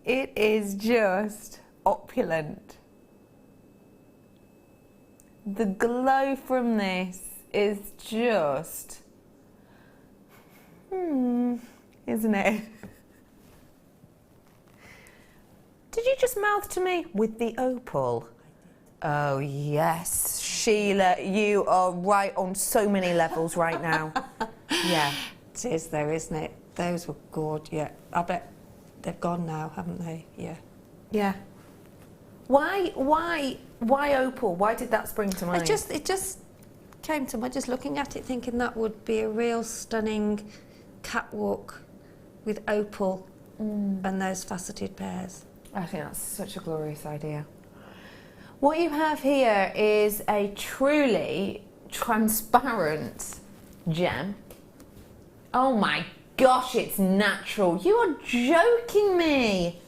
it is just opulent. The glow from this is just, isn't it? Did you just mouth to me with the opal? Oh yes, Sheila, you are right on so many levels right now. Yeah. It is though, isn't it? Those were good, yeah. I bet they've gone now, haven't they? Yeah. Yeah. Why opal? Why did that spring to mind? It just came to mind, just looking at it, thinking that would be a real stunning catwalk with opal and those faceted pairs. I think that's such a glorious idea. What you have here is a truly transparent gem. Oh my gosh, it's natural. You are joking me.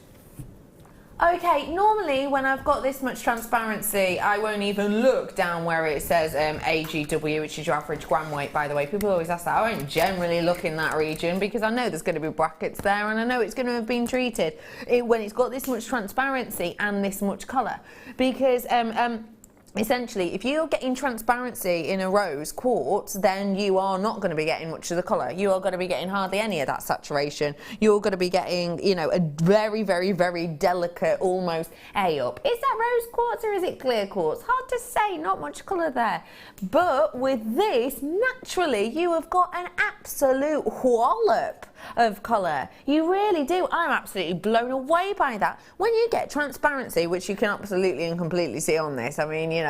Okay, normally when I've got this much transparency, I won't even look down where it says AGW, which is your average gram weight, by the way. People always ask that. I won't generally look in that region because I know there's going to be brackets there and I know it's going to have been treated when it's got this much transparency and this much colour. Because essentially, if you're getting transparency in a rose quartz, then you are not going to be getting much of the colour. You are going to be getting hardly any of that saturation. You're going to be getting, you know, a very, very, very delicate, almost A-up. Is that rose quartz or is it clear quartz? Hard to say, not much colour there. But with this, naturally, you have got an absolute wallop of colour. You really do. I'm absolutely blown away by that. When you get transparency, which you can absolutely and completely see on this, I mean, you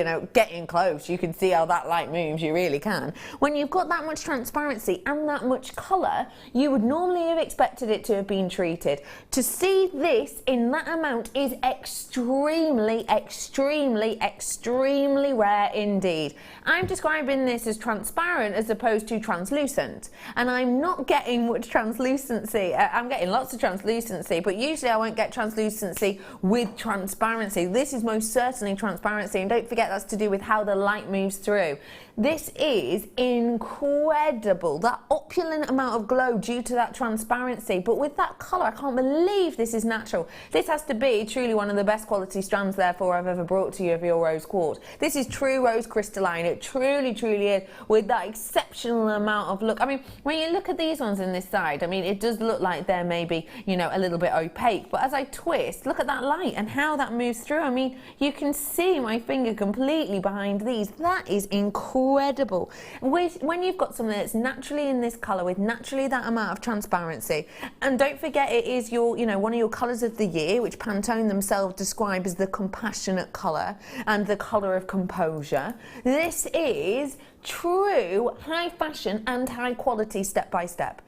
know, getting close, you can see how that light moves, you really can. When you've got that much transparency and that much colour, you would normally have expected it to have been treated. To see this in that amount is extremely, extremely, extremely rare indeed. I'm describing this as transparent as opposed to translucent, and I'm not getting much translucency. I'm getting lots of translucency, but usually I won't get translucency with transparency. This is most certainly transparency, and don't forget that's to do with how the light moves through. This is incredible, that opulent amount of glow due to that transparency, but with that colour, I can't believe this is natural. This has to be truly one of the best quality strands, therefore, I've ever brought to you of your rose quartz. This is true rose crystalline. It truly, truly is, with that exceptional amount of look. I mean, when you look at these ones in this side, I mean, it does look like they're maybe, you know, a little bit opaque, but as I twist, look at that light and how that moves through. I mean, you can see my finger completely behind these. That is incredible. When you've got something that's naturally in this colour with naturally that amount of transparency, and don't forget it is your, you know, one of your colours of the year, which Pantone themselves describe as the compassionate colour and the colour of composure. This is true high fashion and high quality step by step,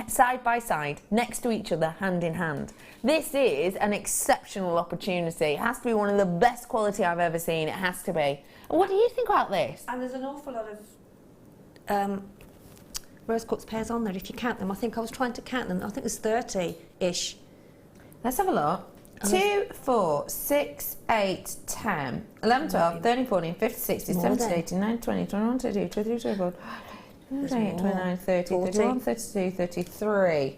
side by side, next to each other, hand in hand. This is an exceptional opportunity. It has to be one of the best quality I've ever seen. It has to be. What do you think about this? And there's an awful lot of rose quartz pairs on there if you count them. I think I was trying to count them. I think there's 30-ish. Let's have a look. 2, 4, 6, 8, 10, 11, 12, 13, 14, 15, 16, 17, 18, 19, 20, 21, 22, 23, 24, 28, 29, 30, 31, 32, 33.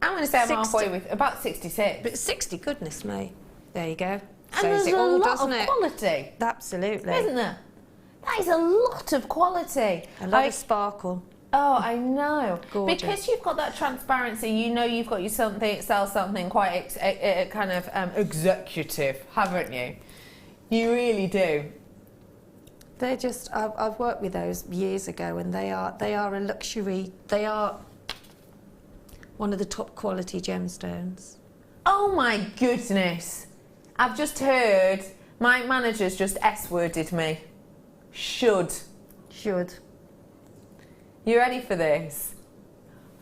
I'm going to say I'm 60. halfway with about 66. But 60, goodness me. There you go. And Says there's it a all, lot doesn't of it? quality, Absolutely. isn't there? That is a lot of quality. A lot of sparkle. Oh, I know. Gorgeous. Because you've got that transparency, you know you've got something quite kind of executive, haven't you? You really do. They're just, I've worked with those years ago, and they are a luxury. They are one of the top quality gemstones. Oh my goodness. I've just heard my manager's just S-worded me. Should. You ready for this?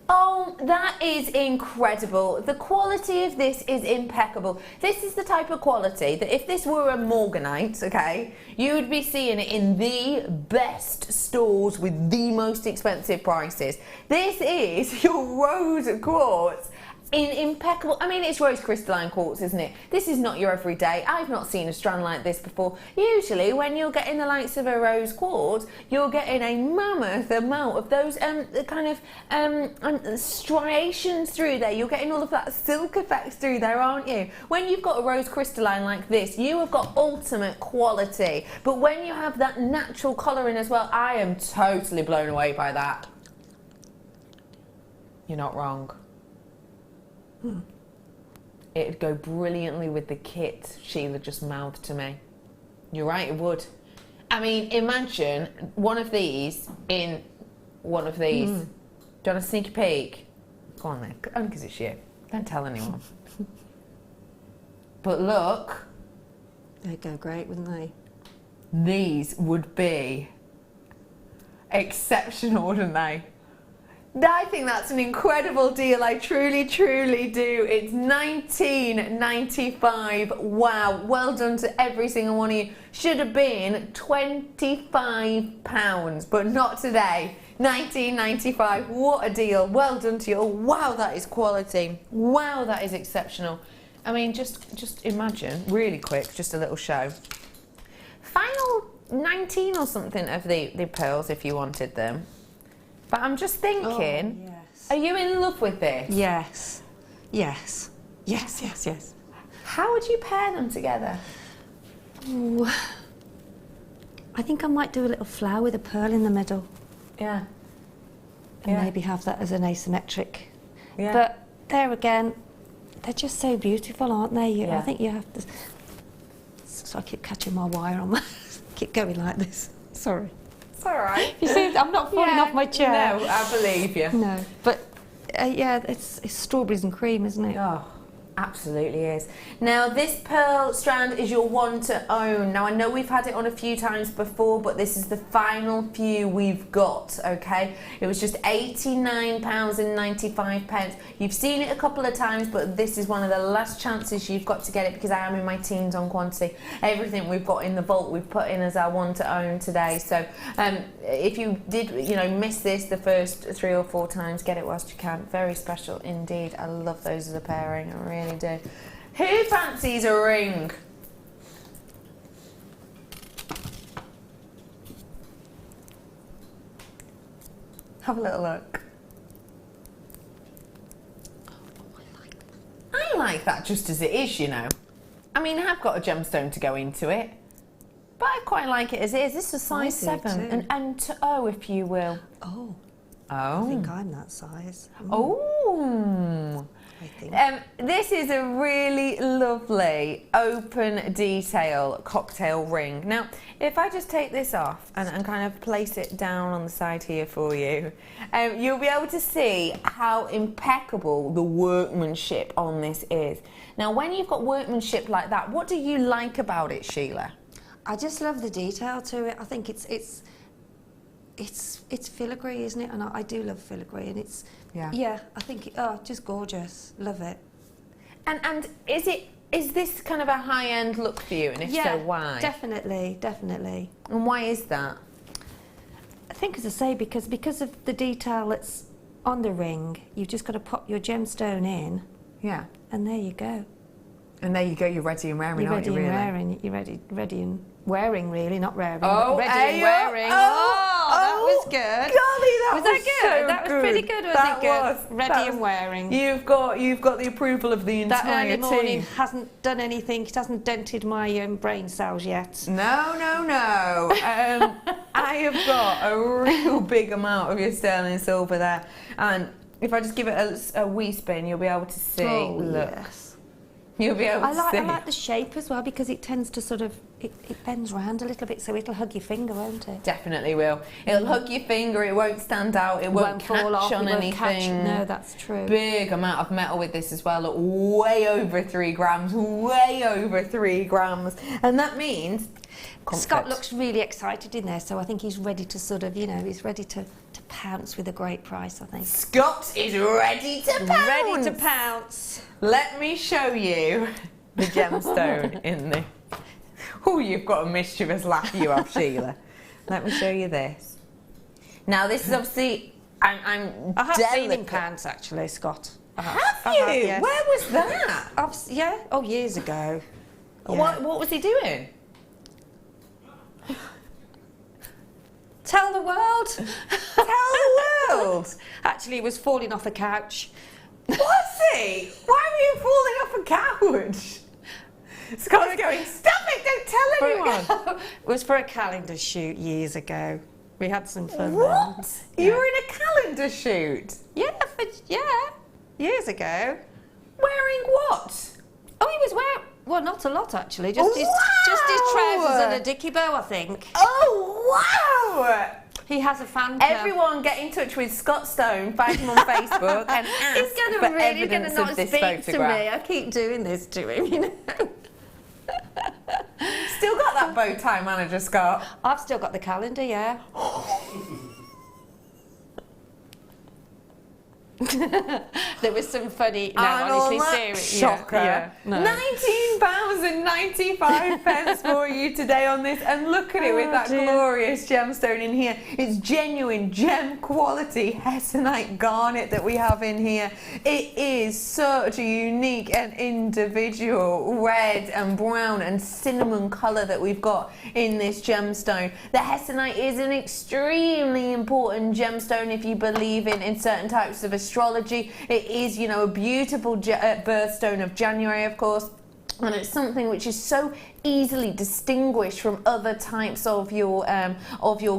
Oh, that is incredible. The quality of this is impeccable. This is the type of quality that if this were a Morganite, okay, you would be seeing it in the best stores with the most expensive prices. This is your rose quartz in impeccable, I mean, it's rose crystalline quartz, isn't it? This is not your everyday. I've not seen a strand like this before. Usually when you're getting the likes of a rose quartz, you're getting a mammoth amount of those kind of striations through there. You're getting all of that silk effects through there, aren't you? When you've got a rose crystalline like this, you have got ultimate quality. But when you have that natural colouring as well, I am totally blown away by that. You're not wrong. It'd go brilliantly with the kit Sheila just mouthed to me. You're right, it would. I mean, imagine one of these in one of these. Do you want a sneaky peek? Go on then, only because it's you. Don't tell anyone. But look. They'd go great, wouldn't they? These would be exceptional, wouldn't they? I think that's an incredible deal. I truly, truly do. It's $19.95. Wow. Well done to every single one of you. Should have been £25, but not today. $19.95. What a deal. Well done to you. Oh, wow, that is quality. Wow, that is exceptional. I mean, just imagine, really quick, just a little show. Final 19 or something of the pearls if you wanted them. But I'm just thinking, yes. Are you in love with this? Yes. Yes. Yes, yes, yes. How would you pair them together? Ooh. I think I might do a little flower with a pearl in the middle. Yeah. And maybe have that as an asymmetric. Yeah. But there again, they're just so beautiful, aren't they? Yeah. I think you have to... So I keep catching my wire on my... keep going like this. Sorry. It's all right. You see, I'm not falling off my chair. No, I believe you. No, but yeah, it's strawberries and cream, isn't it? Oh, absolutely is. Now, this pearl strand is your one to own. Now, I know we've had it on a few times before, but this is the final few we've got, okay? It was just £89.95. You've seen it a couple of times, but this is one of the last chances you've got to get it because I am in my teens on quantity. Everything we've got in the vault, we've put in as our one to own today. So if you did, miss this the first 3 or 4 times, get it whilst you can. Very special indeed. I love those as a pairing, I really do. Who fancies a ring? Have a little look. I like that just as it is, I mean, I have got a gemstone to go into it, but I quite like it as it is. This is size 7, and to O, if you will. Oh. Oh. I think I'm that size. Oh. I think. This is a really lovely open detail cocktail ring. Now, if I just take this off and kind of place it down on the side here for you, you'll be able to see how impeccable the workmanship on this is. Now, when you've got workmanship like that, what do you like about it, Sheila? I just love the detail to it. I think it's filigree, isn't it? And I do love filigree, and it's I think just gorgeous. Love it. And is this kind of a high-end look for you? And if so, why? Definitely. And why is that? I think, as I say, because of the detail that's on the ring, you've just got to pop your gemstone in. Yeah. And there you go. And there you go, you're ready and wearing, aren't you, really? You're ready and wearing, really, not wearing. Oh, ready and wearing. That was good. Golly, that was that good? so That was pretty good, wasn't it? Ready and wearing. You've got the approval of the entire that early morning team. hasn't done anything. It hasn't dented my brain cells yet. No. I have got a real big amount of your sterling silver there, and if I just give it a wee spin, you'll be able to see. Oh, look. yes. You'll be able to see. I like the shape as well, because it tends to sort of, it bends round a little bit, so it'll hug your finger, won't it? Definitely will. It'll hug your finger, it won't stand out, it won't fall catch off, on it won't anything. No, that's true. Big amount of metal with this as well, look, way over 3 grams, way over 3 grams. And that means comfort. Scott looks really excited in there, so I think he's ready to sort of, he's ready to pounce with a great price, I think. Scott is ready to pounce. Ready to pounce. Let me show you the gemstone in this. Oh, you've got a mischievous laugh, you have, Sheila. Let me show you this. Now, this is obviously, I have seen him pounce, actually, Scott. Have you? Yes. Where was that? Yeah. Oh, years ago. Yeah. What was he doing? Tell the world. Tell the world. Actually, he was falling off a couch. Was he? Why were you falling off a couch? Scott's going, stop it, don't tell anyone. It was for a calendar shoot years ago. We had some fun. What? Then. You were in a calendar shoot? Yeah, years ago. Wearing what? Oh, he was wearing, well, not a lot actually, just his trousers and a dicky bow, I think. Oh, wow! He has a fan club. Everyone get in touch with Scott Stone, find him on Facebook and ask He's for going evidence to not of this speak photograph. to me. I keep doing this to him, Still got that bow tie, manager Scott? I've still got the calendar, yeah. There was some funny, honestly, serious. Shocker. Yeah, no. £19.95 for you today on this, and look at it with that glorious gemstone in here. It's genuine gem quality Hessite garnet that we have in here. It is such a unique and individual red and brown and cinnamon colour that we've got in this gemstone. The Hessite is an extremely important gemstone if you believe in certain types of astrology. It is, a beautiful birthstone of January, of course, and it's something which is so easily distinguished from other types of your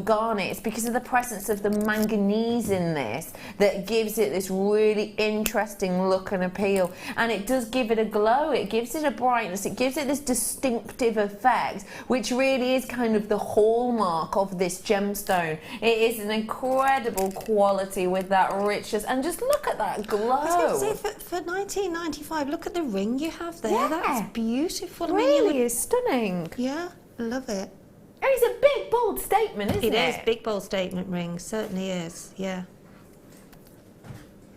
garnets because of the presence of the manganese in this that gives it this really interesting look and appeal, and it does give it a glow, it gives it a brightness, it gives it this distinctive effect which really is kind of the hallmark of this gemstone. It is an incredible quality with that richness, and just look at that glow. I was going to say, for $19.95, look at the ring you have there. Yeah. That's beautiful. Really is stunning. Yeah, I love it. And it's a big, bold statement, isn't it? It is, big, bold statement ring, certainly is, yeah.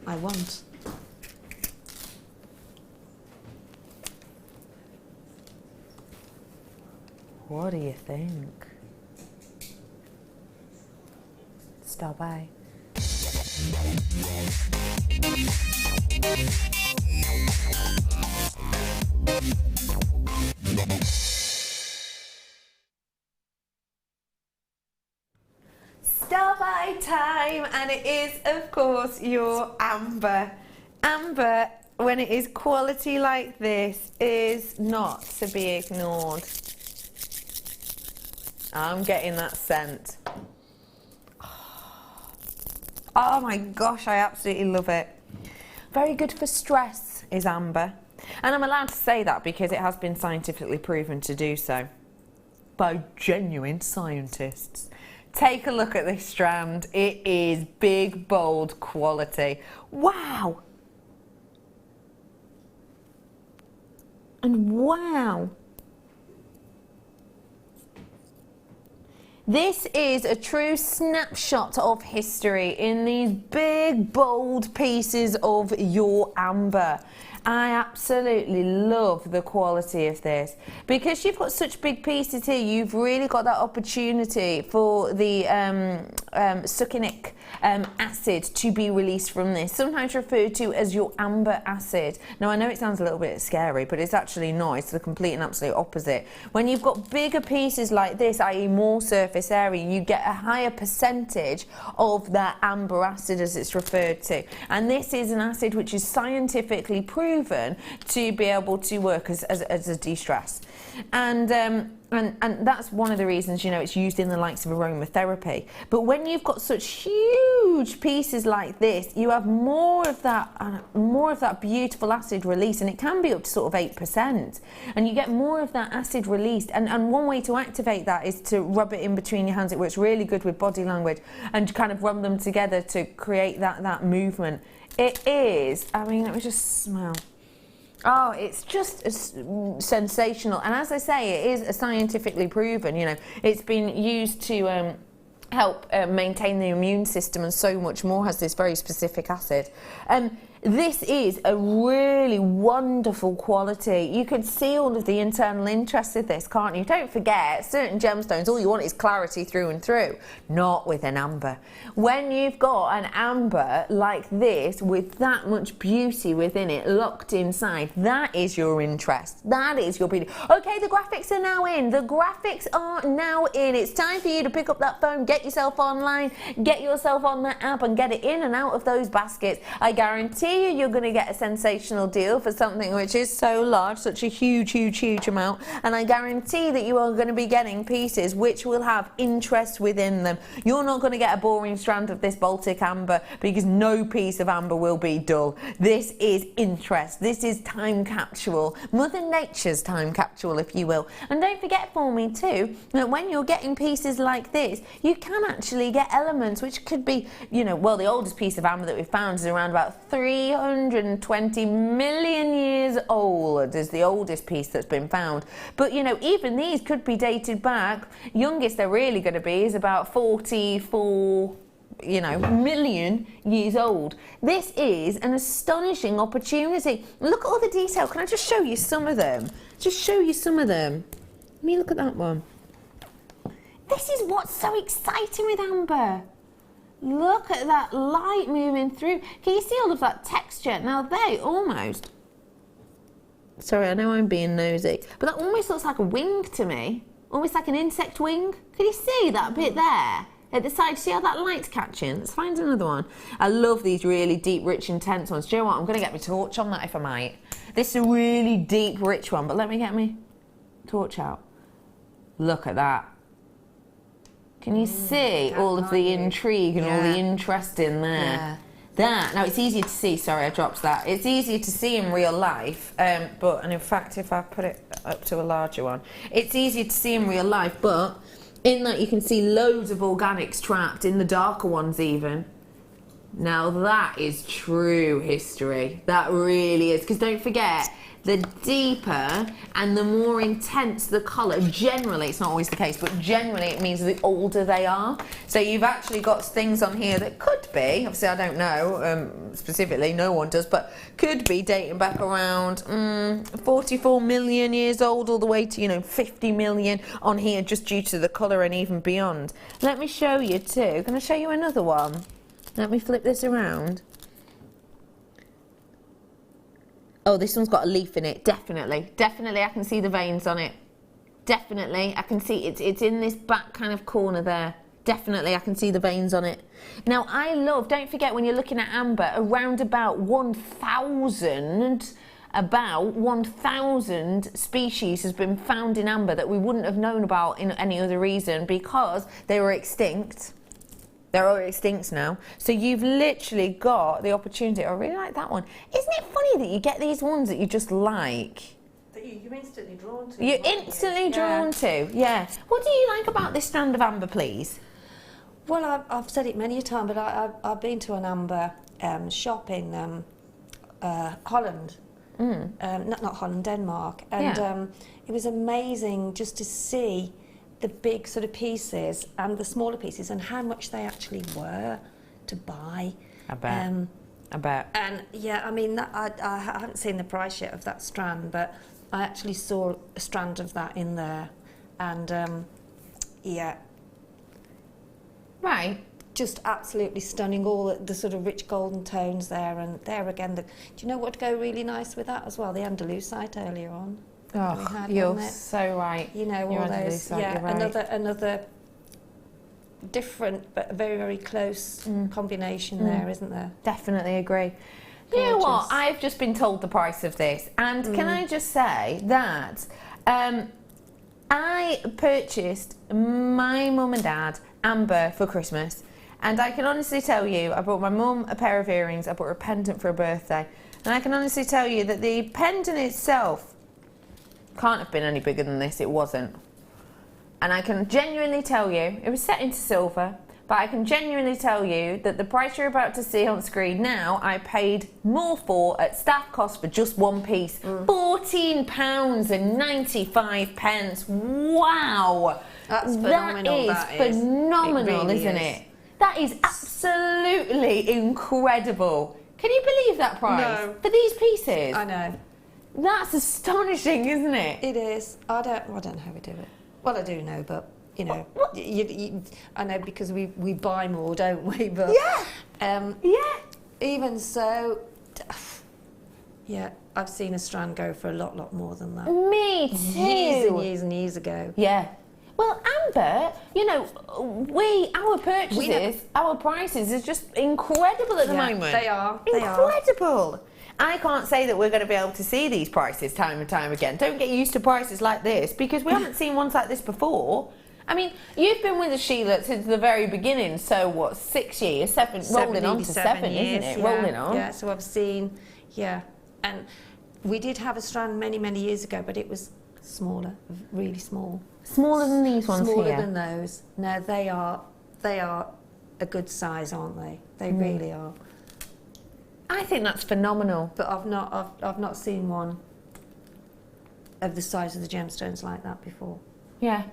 I want. What do you think? Stop by. Stop by time, and it is, of course, your amber. Amber, when it is quality like this, is not to be ignored. I'm getting that scent. Oh my gosh, I absolutely love it. Very good for stress is amber. And I'm allowed to say that because it has been scientifically proven to do so by genuine scientists. Take a look at this strand. It is big, bold quality. Wow. And wow. This is a true snapshot of history in these big, bold pieces of your amber. I absolutely love the quality of this. Because you've got such big pieces here, you've really got that opportunity for the succinic acid to be released from this, sometimes referred to as your amber acid. Now I know it sounds a little bit scary, but it's actually not. It's the complete and absolute opposite. When you've got bigger pieces like this, i.e. more surface area, you get a higher percentage of that amber acid, as it's referred to. And this is an acid which is scientifically proven to be able to work as a de-stress. And that's one of the reasons, you know, it's used in the likes of aromatherapy. But when you've got such huge pieces like this, you have more of that beautiful acid release, and it can be up to sort of 8%. And you get more of that acid released. And one way to activate that is to rub it in between your hands. It works really good with body language, and kind of rub them together to create that movement. It is, I mean, let me just smell. Oh, it's just sensational. And as I say, it is scientifically proven, you know. It's been used to help maintain the immune system, and so much more, has this very specific acid. This is a really wonderful quality. You can see all of the internal interest of this, can't you? Don't forget, certain gemstones, all you want is clarity through and through. Not with an amber. When you've got an amber like this, with that much beauty within it, locked inside, that is your interest. That is your beauty. Okay, the graphics are now in. The graphics are now in. It's time for you to pick up that phone, get yourself online, get yourself on that app, and get it in and out of those baskets. I guarantee you're going to get a sensational deal for something which is so large, such a huge amount, and I guarantee that you are going to be getting pieces which will have interest within them. You're not going to get a boring strand of this Baltic amber, because no piece of amber will be dull. This is interest. This is time capsule, Mother Nature's time capsule, if you will. And don't forget for me too, that when you're getting pieces like this, you can actually get elements which could be, you know, well, the oldest piece of amber that we've found is around about 320 million years old, is the oldest piece that's been found. But, you know, even these could be dated back. Youngest they're really going to be is about 44, you know, million years old. This is an astonishing opportunity. Look at all the detail. Can I just show you some of them? Just show you some of them. Let me look at that one. This is what's so exciting with amber. Look at that light moving through. Can you see all of that texture? Now they almost... Sorry, I know I'm being nosy, but that almost looks like a wing to me. Almost like an insect wing. Can you see that bit there? At the side, see how that light's catching? Let's find another one. I love these really deep, rich, intense ones. Do you know what? I'm going to get my torch on that if I might. This is a really deep, rich one, but let me get my torch out. Look at that. Can you see all of the intrigue and all the interest in there? Yeah. That, now it's easier to see, sorry I dropped that. It's easier to see in real life, and in fact if I put it up to a larger one, it's easier to see in real life, but in that you can see loads of organics trapped, in the darker ones even. Now that is true history. That really is, because don't forget, the deeper and the more intense the colour, generally, it's not always the case, but generally it means the older they are. So you've actually got things on here that could be, obviously I don't know specifically, no one does, but could be dating back around 44 million years old, all the way to, you know, 50 million on here, just due to the colour and even beyond. Let me show you too. Can I show you another one? Let me flip this around. Oh, this one's got a leaf in it, definitely. Definitely, I can see the veins on it. Definitely, I can see it's in this back kind of corner there. Definitely, I can see the veins on it. Now, I love, don't forget when you're looking at amber, around about 1,000 species has been found in amber that we wouldn't have known about in any other reason, because they were extinct. They're all extinct now. So you've literally got the opportunity. I really like that one. Isn't it funny that you get these ones that you just like? That you're instantly drawn to. You're instantly drawn to, yeah. What do you like about this strand of amber, please? Well, I've said it many a time, but I've been to an amber shop in Holland. Not Holland, Denmark. And it was amazing just to see the big sort of pieces and the smaller pieces and how much they actually were to buy. I bet. I bet. And yeah, I mean, I haven't seen the price yet of that strand, but I actually saw a strand of that in there, and yeah. Right. Just absolutely stunning, all the sort of rich golden tones there, and there again, do you know what would go really nice with that as well? The Andalusite earlier on. Oh, you're so right. You know, all those, yeah, right. another different but very, very close combination there, isn't there? Definitely agree. Gorgeous. You know what? I've just been told the price of this, and can I just say that I purchased my mum and dad amber for Christmas, and I can honestly tell you, I bought my mum a pair of earrings, I bought her a pendant for her birthday, and I can honestly tell you that the pendant itself can't have been any bigger than this. It wasn't. And I can genuinely tell you, it was set into silver, but I can genuinely tell you that the price you're about to see on screen now, I paid more for at staff cost for just one piece. £14.95. Wow. That's phenomenal. That is phenomenal, really isn't it? That is absolutely incredible. Can you believe that price? No. For these pieces? I know. That's astonishing, isn't it? It is. I don't know how we do it. Well, I do know, but you know, I know because we buy more, don't we? But yeah. Even so, yeah, I've seen a strand go for a lot more than that. Me too. Years and years and years ago. Yeah. Well, amber, you know, our purchases, our prices is just incredible at the moment. They are. Incredible. I can't say that we're going to be able to see these prices time and time again. Don't get used to prices like this, because we haven't seen ones like this before. I mean, you've been with us, Sheila, since the very beginning, so what, 6 years? Rolling on to seven, isn't it? Yeah. Rolling on. Yeah, so I've seen, and we did have a strand many years ago, but it was smaller, really small. Smaller than these ones here? Smaller than those. No, they are a good size, aren't they? They really are. I think that's phenomenal. But I've not seen one of the size of the gemstones like that before. Yeah.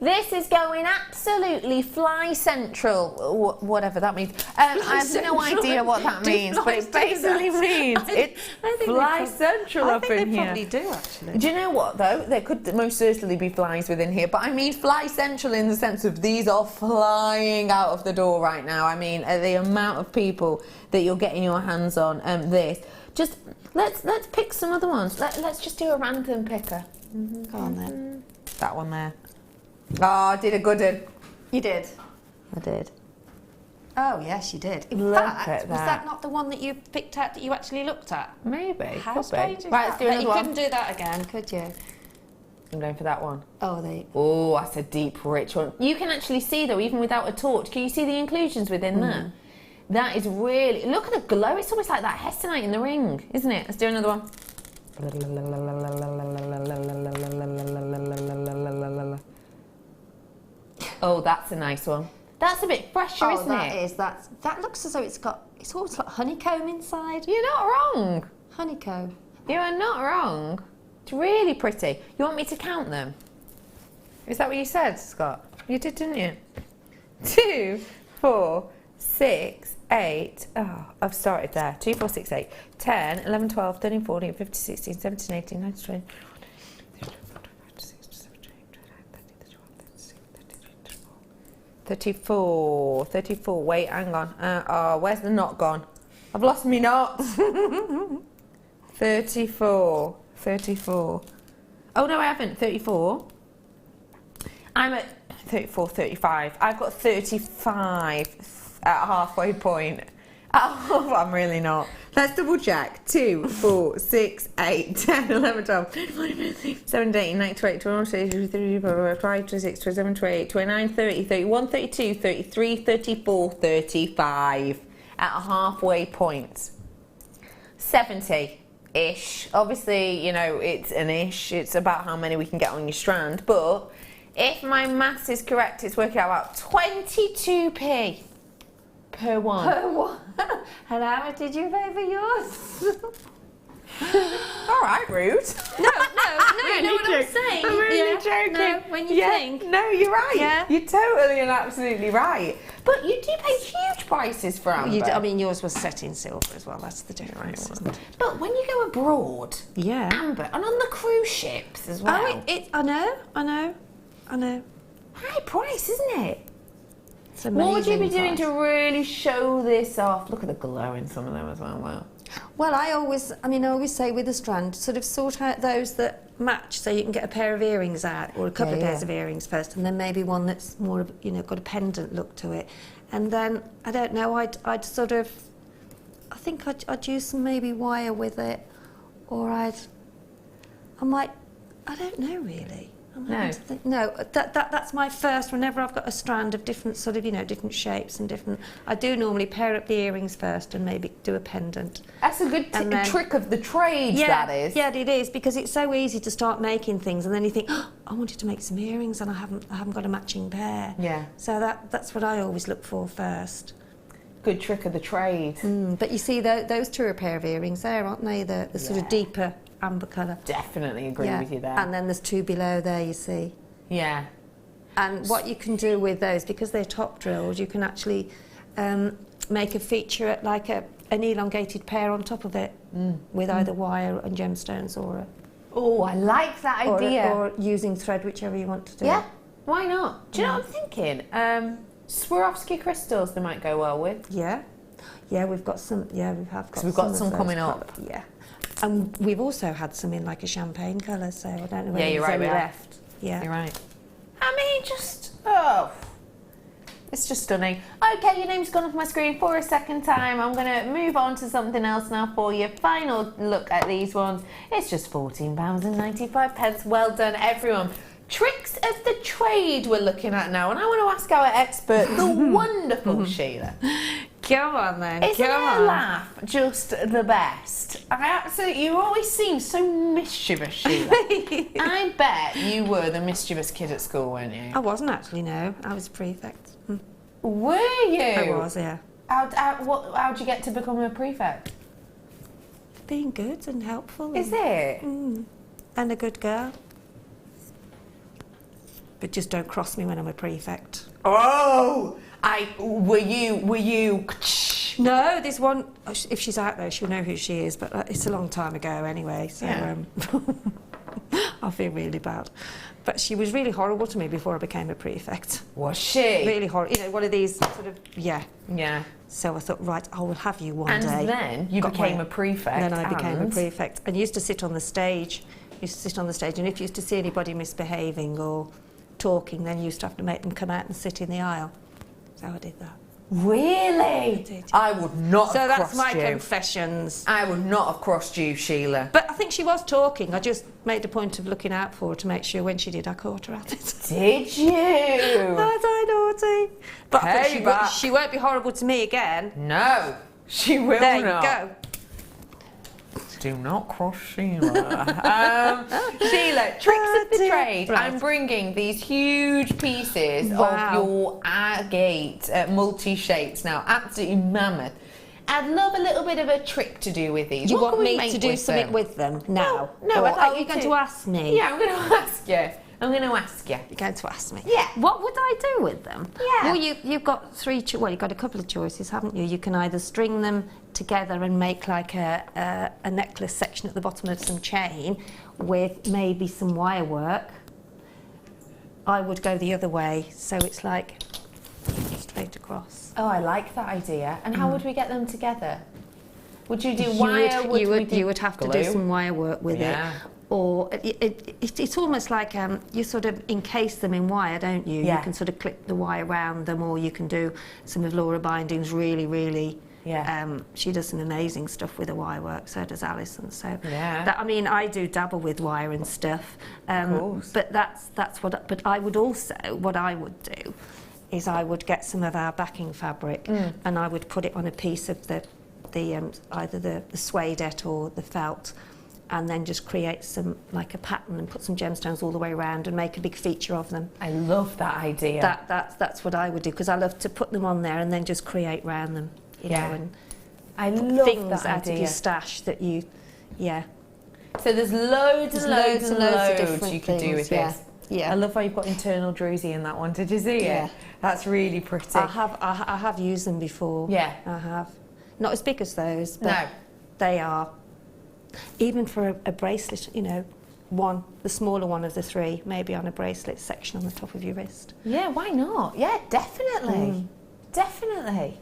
This is going absolutely fly central, whatever that means. I have no idea what that means, but it basically means it's fly central up in here. I think they probably do, actually. Do you know what, though? There could most certainly be flies within here, but I mean fly central in the sense of these are flying out of the door right now. I mean, the amount of people that you're getting your hands on this. Just, let's pick some other ones. Let's just do a random picker. Go on, then. That one there. Oh, I did a good one. You did? I did. Oh, yes, you did. In Look fact, at was that. that not the one that you picked out that you actually looked at? Maybe. How strange is Right, that? let's do another You one. couldn't do that again, could you? I'm going for that one. Oh, Oh, that's a deep, rich one. You can actually see, though, even without a torch, can you see the inclusions within there? That is really... Look at the glow. It's almost like that Hessite in the ring, isn't it? Let's do another one. Oh, that's a nice one. That's a bit fresher, isn't it? That looks as though it's almost like honeycomb inside. You're not wrong. Honeycomb. You are not wrong. It's really pretty. You want me to count them? Is that what you said, Scott? You did, didn't you? 2, 4, 6, 8. Oh, I've started there. 2, 4, 6, 8. 10, 11, 12, 13, 14, 15, 16, 17, 18, 19, 20. 34. Wait, hang on. Where's the knot gone? I've lost me knot. 34. Oh no, I haven't. 34. I'm at 34, 35. I've got 35 at halfway point. Oh, I'm really not. Let's double check. 2, 4, 6, 8, 10, 11, 12, 17, 18, 19, 20, 21, 22, 23, 25, 26, 27, 28, 29, 30, 31, 32, 33, 34, 35 at a halfway point. 70-ish. Obviously, you know, it's an ish. It's about how many we can get on your strand. But if my maths is correct, it's working out about 22p. Per one. And how much did you pay for yours? All right, rude. No, you know what I'm saying. I'm really joking. No, when you think. No, you're right. Yeah. You're totally and absolutely right. But you do pay huge prices for amber. I mean, yours was set in silver as well. That's the difference. Isn't it? But when you go abroad, Yeah. amber, and on the cruise ships as well. Oh, I know. High price, isn't it? It's amazing. What would you be doing price. to really show this off? Look at the glow in some of them as well. Wow. Well, I always say with a strand, sort of sort out those that match, so you can get a pair of earrings out, or a couple of pairs of earrings first, and then maybe one that's more, got a pendant look to it, and then I don't know, I'd sort of, I think I'd use some maybe wire with it, or I don't know really. That's my first. Whenever I've got a strand of different sort of, different shapes and different, I do normally pair up the earrings first and maybe do a pendant. That's a good trick of the trade, that is. Yeah, it is, because it's so easy to start making things and then you think, oh, I wanted to make some earrings and I haven't got a matching pair. Yeah. So that's what I always look for first. Good trick of the trade. But you see, those two are a pair of earrings there, aren't they? The sort of deeper amber colour. Definitely agree with you there. And then there's two below there, you see. Yeah. And what you can do with those, because they're top drilled, you can actually make a feature like an elongated pair on top of it with either wire and gemstones or Oh, I like that idea. Or using thread, whichever you want to do. Yeah, why not? Do you know what I'm thinking? Swarovski crystals they might go well with. Yeah. Yeah, we've got some. Yeah, we have got. We've got some some coming up. Yeah. And we've also had some in like a champagne colour, so I don't know whether you're there's right, any we have. left. Yeah. You're right. I mean, it's just stunning. Okay, your name's gone off my screen for a second time. I'm going to move on to something else now for you. Final look at these ones. It's just £14.95. Well done, everyone. Tricks of the trade we're looking at now, and I want to ask our expert, the wonderful Sheila. Come on then, Isn't come her on. laugh just the best? You always seem so mischievous, Sheila. I bet you were the mischievous kid at school, weren't you? I wasn't actually, no. I was a prefect. Were you? I was, yeah. How'd you get to become a prefect? Being good and helpful. Is it? And a good girl. But just don't cross me when I'm a prefect. Oh! Were you? No, there's one. If she's out there, she'll know who she is. But it's a long time ago, anyway. So I feel really bad. But she was really horrible to me before I became a prefect. Was she? Really horrible. One of these sort of Yeah. So I thought, right, I will have you one And day. then you became a prefect. Then I became a prefect, and used to sit on the stage. And if you used to see anybody misbehaving or talking, then you used to have to make them come out and sit in the aisle. So I did that. Really? I did. I would not have crossed So that's my you. confessions. I would not have crossed you, Sheila. But I think she was talking. I just made a point of looking out for her to make sure when she did, I caught her at it. Did you? Was I naughty? But I think Payback. she won't be horrible to me again. No, she will There not. you go. Do not cross Sheila. Sheila, tricks of the trade. Right. I'm bringing these huge pieces Wow. of your agate multi-shapes now. Absolutely mammoth. I'd love a little bit of a trick to do with these. Do you What want can we me make to do with something them? with them now? No, Or I'd like are you you going to. to ask me? Yeah, I'm going to ask you. I'm going to ask you. You're going to ask me? Yeah. What would I do with them? Yeah. Well, you've got you've got a couple of choices, haven't you? You can either string them together and make like a necklace section at the bottom of some chain with maybe some wire work. I would go the other way, so it's like straight across. Oh, I like that idea. And how would we get them together? Would you do wire? You would have to do some wire work with it. Or it's almost like you sort of encase them in wire, don't you? Yeah. You can sort of clip the wire around them, or you can do some of Laura Binding's really. She does some amazing stuff with the wire work. So does Alison. So I do dabble with wire and stuff. Of course. But that's what. But I would also what I would do is I would get some of our backing fabric and I would put it on a piece of the either the suedette or the felt, and then just create some like a pattern and put some gemstones all the way around and make a big feature of them. I love that idea. That's what I would do, because I love to put them on there and then just create around them, you know, and I put love things that out idea. of your stash that you Yeah. So there's loads and loads of different you can do with things, this. Yeah. I love how you've got internal druzy in that one. Did you see Yeah. it? That's really pretty. I have used them before. Yeah. I have. Not as big as those, but No. they are. Even for a bracelet, you know, the smaller one of the three, maybe on a bracelet section on the top of your wrist. Yeah, why not? Yeah, definitely. Definitely.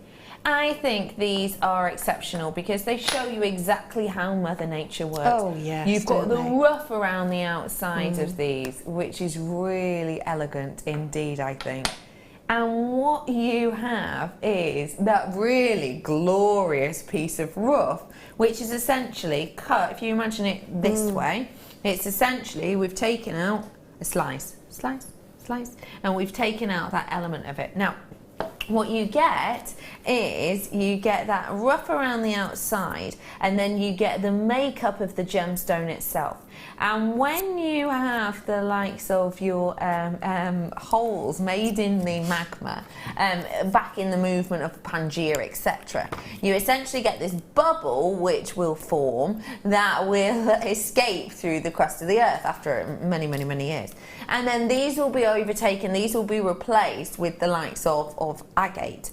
I think these are exceptional because they show you exactly how Mother Nature works. Oh, yes, You've got don't the they? rough around the outside of these, which is really elegant indeed, I think. And what you have is that really glorious piece of rough, which is essentially cut, if you imagine it this way, it's essentially, we've taken out a slice, and we've taken out that element of it. Now, what you get is you get that rough around the outside, and then you get the makeup of the gemstone itself. And when you have the likes of your holes made in the magma, back in the movement of Pangaea, etc., you essentially get this bubble which will form that will escape through the crust of the earth after many, many, many years. And then these will be overtaken, these will be replaced with the likes of agate.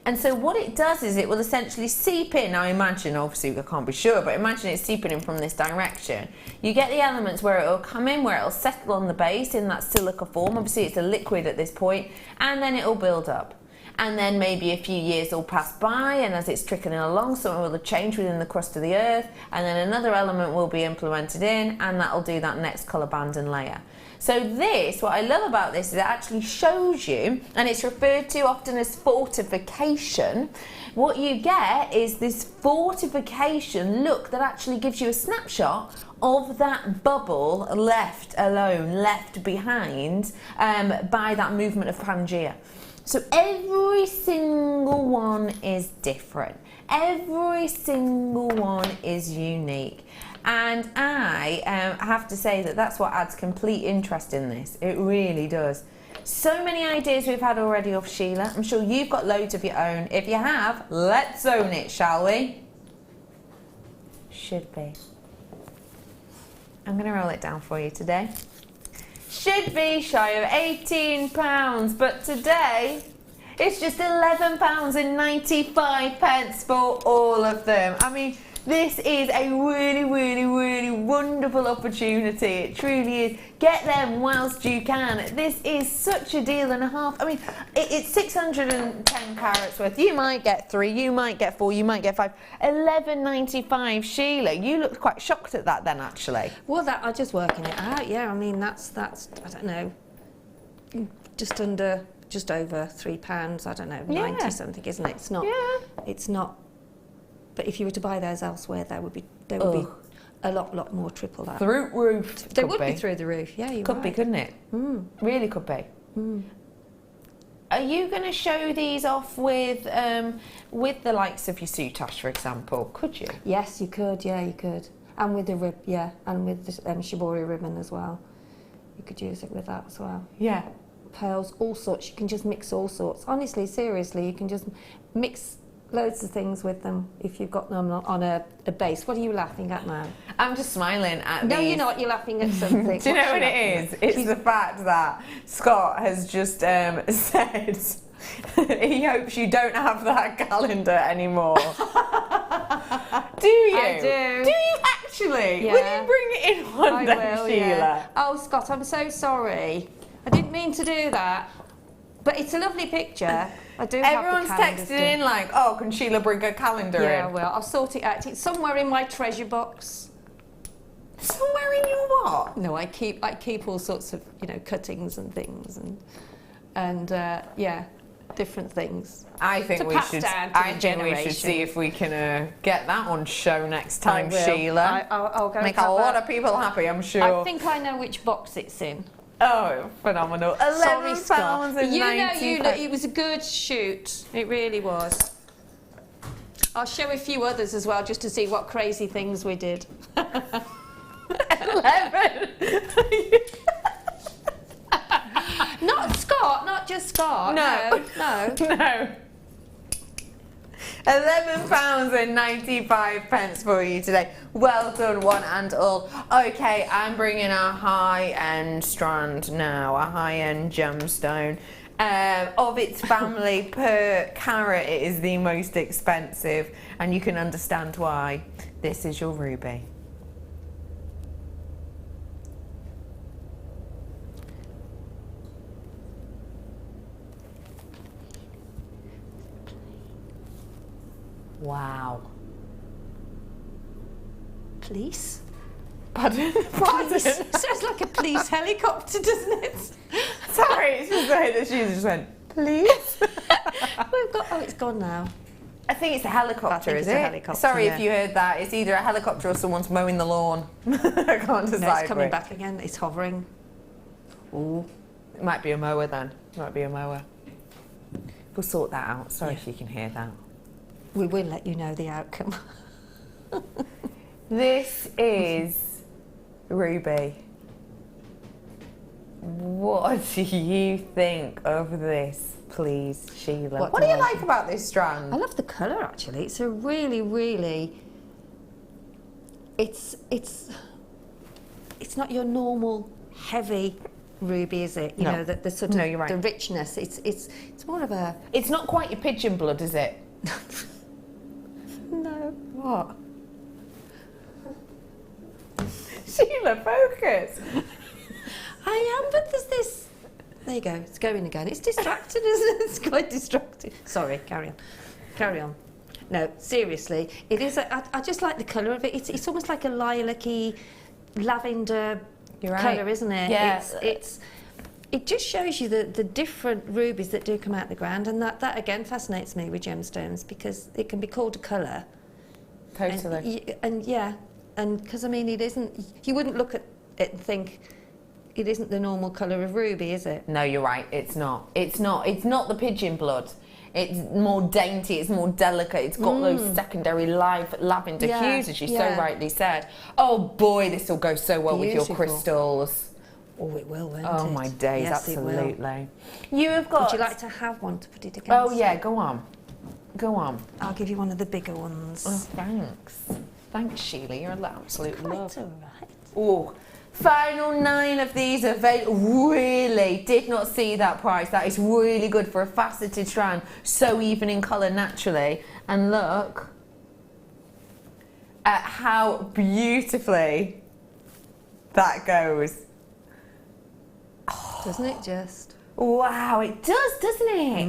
And so what it does is it will essentially seep in. Now imagine, obviously I can't be sure, but imagine it seeping in from this direction. You get the elements where it will come in, where it will settle on the base in that silica form. Obviously it's a liquid at this point, and then it will build up. And then maybe a few years will pass by, and as it's trickling along, something will have changed within the crust of the earth, and then another element will be implemented in, and that will do that next colour band and layer. So this, what I love about this is it actually shows you, and it's referred to often as fortification. What you get is this fortification look that actually gives you a snapshot of that bubble left alone, left behind by that movement of Pangaea. So every single one is different. Every single one is unique. And I have to say that that's what adds complete interest in this. It really does. So many ideas we've had already off Sheila. I'm sure you've got loads of your own. If you have, let's own it, shall we? Should be. I'm going to roll it down for you today. Should be shy of £18, but today it's just £11.95 for all of them. I mean, this is a really, really, really wonderful opportunity. It truly is. Get them whilst you can. This is such a deal and a half. I mean, it's 610 carats worth. You might get 3, you might get 4, you might get 5. £11.95, Sheila. You looked quite shocked at that then, actually. Well, that I'm just working it out. Yeah, I mean that's I don't know, just over £3. I don't know, 90 something, isn't it? It's not. Yeah. It's not. But if you were to buy those elsewhere, there would be a lot more triple that. Through roof. They would be through the roof. Yeah, you could be, couldn't it? Really could be. Are you going to show these off with the likes of your soutache, for example? Could you? Yes, you could. Yeah, you could. And with the and with the shibori ribbon as well. You could use it with that as well. Yeah. Pearls, all sorts. You can just mix all sorts. Honestly, seriously, you can just mix loads of things with them if you've got them on a base. What are you laughing at now? I'm just smiling at No, these. you're not. You're laughing at something. Do you know what it is? It's the fact that Scott has just said he hopes you don't have that calendar anymore. Do you? I do. Do you actually? Yeah. Will you bring it in one day, will, Sheila? yeah. Oh, Scott, I'm so sorry. I didn't mean to do that. But it's a lovely picture. I do Everyone's have the calendars texted in like, oh, can Sheila bring her calendar in? Yeah, well, I'll sort it out. It's somewhere in my treasure box. Somewhere in your what? No, I keep all sorts of, cuttings and things and yeah, different things. I think To we pass should. down to I the think we should generation. see if we can get that on show next time, I will. Sheila. I'll go Make have a lot of people happy, I'm sure. I think I know which box it's in. Oh, phenomenal! Sorry, Scott. £11.95. It was a good shoot. It really was. I'll show a few others as well, just to see what crazy things we did. 11. Not Scott, not just Scott. No. No. No. £11.95 for you today. Well done, one and all. Okay, I'm bringing a high-end strand now, a high-end gemstone. Of its family, per carat, it is the most expensive, and you can understand why. This is your ruby. Wow. Police? Pardon? Sounds like a police helicopter, doesn't it? Sorry, it's just the way that she just went, please. It's gone now. I think it's a helicopter, is it? A helicopter, Sorry yeah. if you heard that. It's either a helicopter or someone's mowing the lawn. I can't decide. No, it's coming which. back again. It's hovering. Ooh. It might be a mower then. Might be a mower. We'll sort that out. Sorry if you can hear that. We will let you know the outcome. This is Ruby. What do you think of this, please, Sheila? What do you like about this strand? I love the colour, actually. It's a really, it's not your normal heavy ruby, is it? You know, the sort of you're right. the richness. It's more of a. It's not quite your pigeon blood, is it? No. What? Sheila, focus. I am, but there's this. There you go. It's going again. It's distracting, isn't it? It's quite distracting. Sorry. Carry on. Carry on. No, seriously, it is. I just like the colour of it. It's almost like a lilac-y, lavender colour, isn't it? Yeah. It just shows you the different rubies that do come out of the ground, and that again fascinates me with gemstones, because it can be called a colour. Totally. And because I mean, it isn't. You wouldn't look at it and think it isn't the normal colour of ruby, is it? No, you're right. It's not. It's not the pigeon blood. It's more dainty. It's more delicate. It's got those secondary lavender hues, as you so rightly said. Oh boy, this will go so well with your crystals. Oh, it will, won't it? Oh my days, yes, absolutely. You have got. Would you like to have one to put it against? Oh yeah, go on. Go on. I'll give you one of the bigger ones. Oh, thanks. Thanks, Sheila. You're an absolute love. Quite all right. Oh, final 9 of these available. Really did not see that price. That is really good for a faceted strand, so even in colour naturally. And look at how beautifully that goes. Doesn't it just? Wow, it does, doesn't it?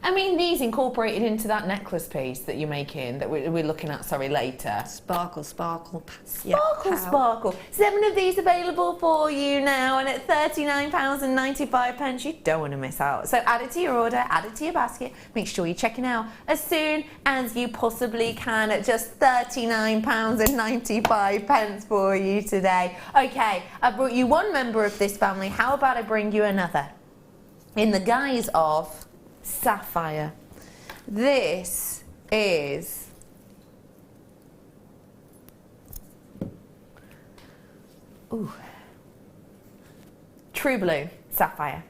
I mean, these incorporated into that necklace piece that you're making, that we're looking at, later. Sparkle, sparkle. Sparkle, sparkle. 7 of these available for you now, and at £39.95, you don't want to miss out. So add it to your order, add it to your basket. Make sure you're checking out as soon as you possibly can at just £39.95 for you today. Okay, I brought you one member of this family. How about I bring you another? In the guise of Sapphire. This is True Blue Sapphire.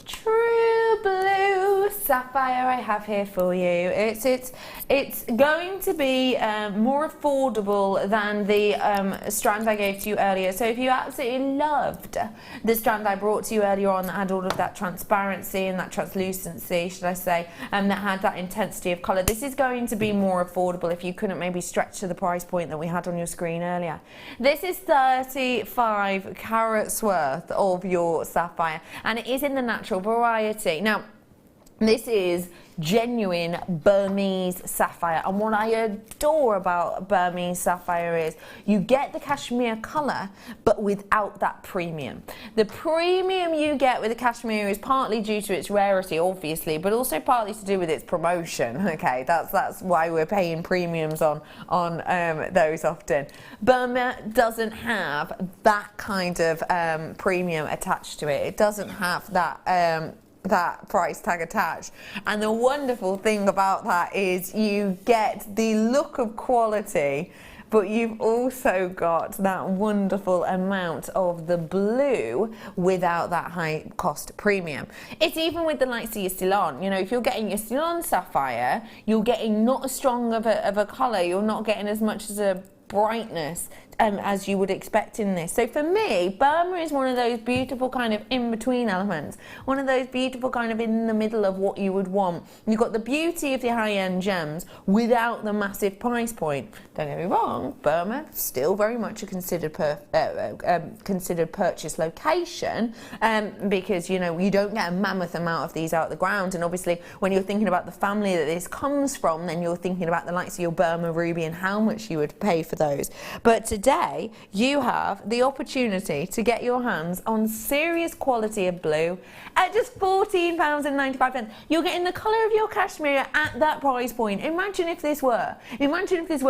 True Blue Sapphire I have here for you. It's going to be more affordable than the strand I gave to you earlier. So if you absolutely loved the strand I brought to you earlier on that had all of that transparency and that translucency, should I say, that had that intensity of colour, this is going to be more affordable if you couldn't maybe stretch to the price point that we had on your screen earlier. This is 35 carats worth of your sapphire, and it is in the natural variety. Now, this is genuine Burmese sapphire, and what I adore about Burmese sapphire is you get the cashmere colour but without that premium. The premium you get with the cashmere is partly due to its rarity, obviously, but also partly to do with its promotion. Okay, that's why we're paying premiums on those often. Burma doesn't have that kind of premium attached to it. It doesn't have that that price tag attached, and the wonderful thing about that is you get the look of quality but you've also got that wonderful amount of the blue without that high cost premium. It's even with the likes of your Ceylon. You know, if you're getting your Ceylon sapphire, you're getting not as strong of a colour, you're not getting as much as a brightness as you would expect in this. So for me, Burma is one of those beautiful kind of in-between elements, one of those beautiful kind of in the middle of what you would want. You've got the beauty of the high-end gems without the massive price point. Don't get me wrong, Burma still very much a considered purchase location, because, you know, you don't get a mammoth amount of these out the ground, and obviously when you're thinking about the family that this comes from, then you're thinking about the likes of your Burma ruby and how much you would pay for those. But today you have the opportunity to get your hands on serious quality of blue at just £14.95. You're getting the colour of your cashmere at that price point. Imagine if this were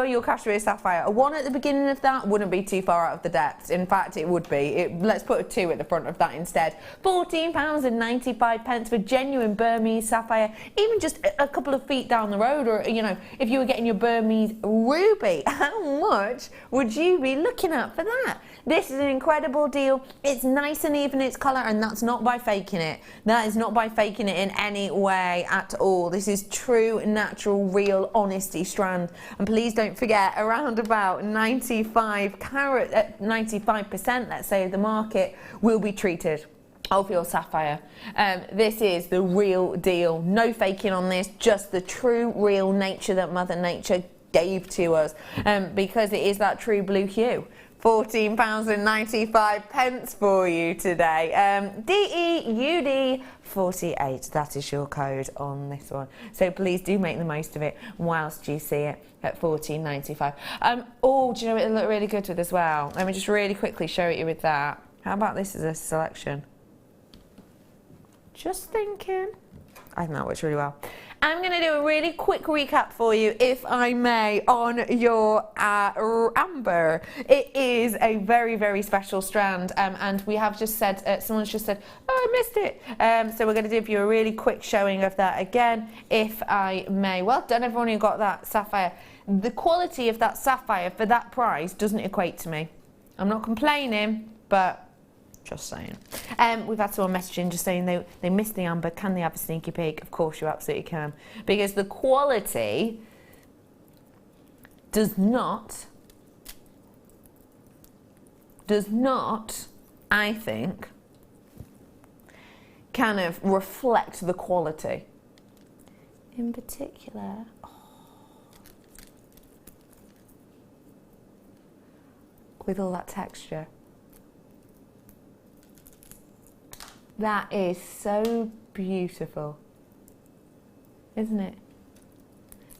your cashmere sapphire. A 1 at the beginning of that wouldn't be too far out of the depths. In fact, it would be. Let's put a 2 at the front of that instead. £14.95 for genuine Burmese sapphire, even just a couple of feet down the road. Or, you know, if you were getting your Burmese ruby, how much would you be looking at for that? This is an incredible deal. It's nice and even its colour, and that's not by faking it. That is not by faking it in any way at all. This is true, natural, real, honesty strand. And please don't forget, around about 95%, let's say, of the market will be treated of your sapphire. This is the real deal. No faking on this, just the true, real nature that Mother Nature gave to us, because it is that true blue hue. £14.95 for you today. DEUD48, that is your code on this one. So please do make the most of it whilst you see it at £14.95. Oh, do you know what it'll look really good with as well? Let me just really quickly show you with that. How about this as a selection? Just thinking. I think that works really well. I'm going to do a really quick recap for you, if I may, on your amber. It is a very, very special strand, and we have just said, someone's just said, oh, I missed it. So we're going to give you a really quick showing of that again, if I may. Well done, everyone who got that sapphire. The quality of that sapphire for that price doesn't equate to me. I'm not complaining, but just saying. We've had someone messaging just saying they missed the amber. Can they have a sneaky peek? Of course you absolutely can. Because the quality does not, I think, kind of reflect the quality. In particular, with all that texture. That is so beautiful, isn't it?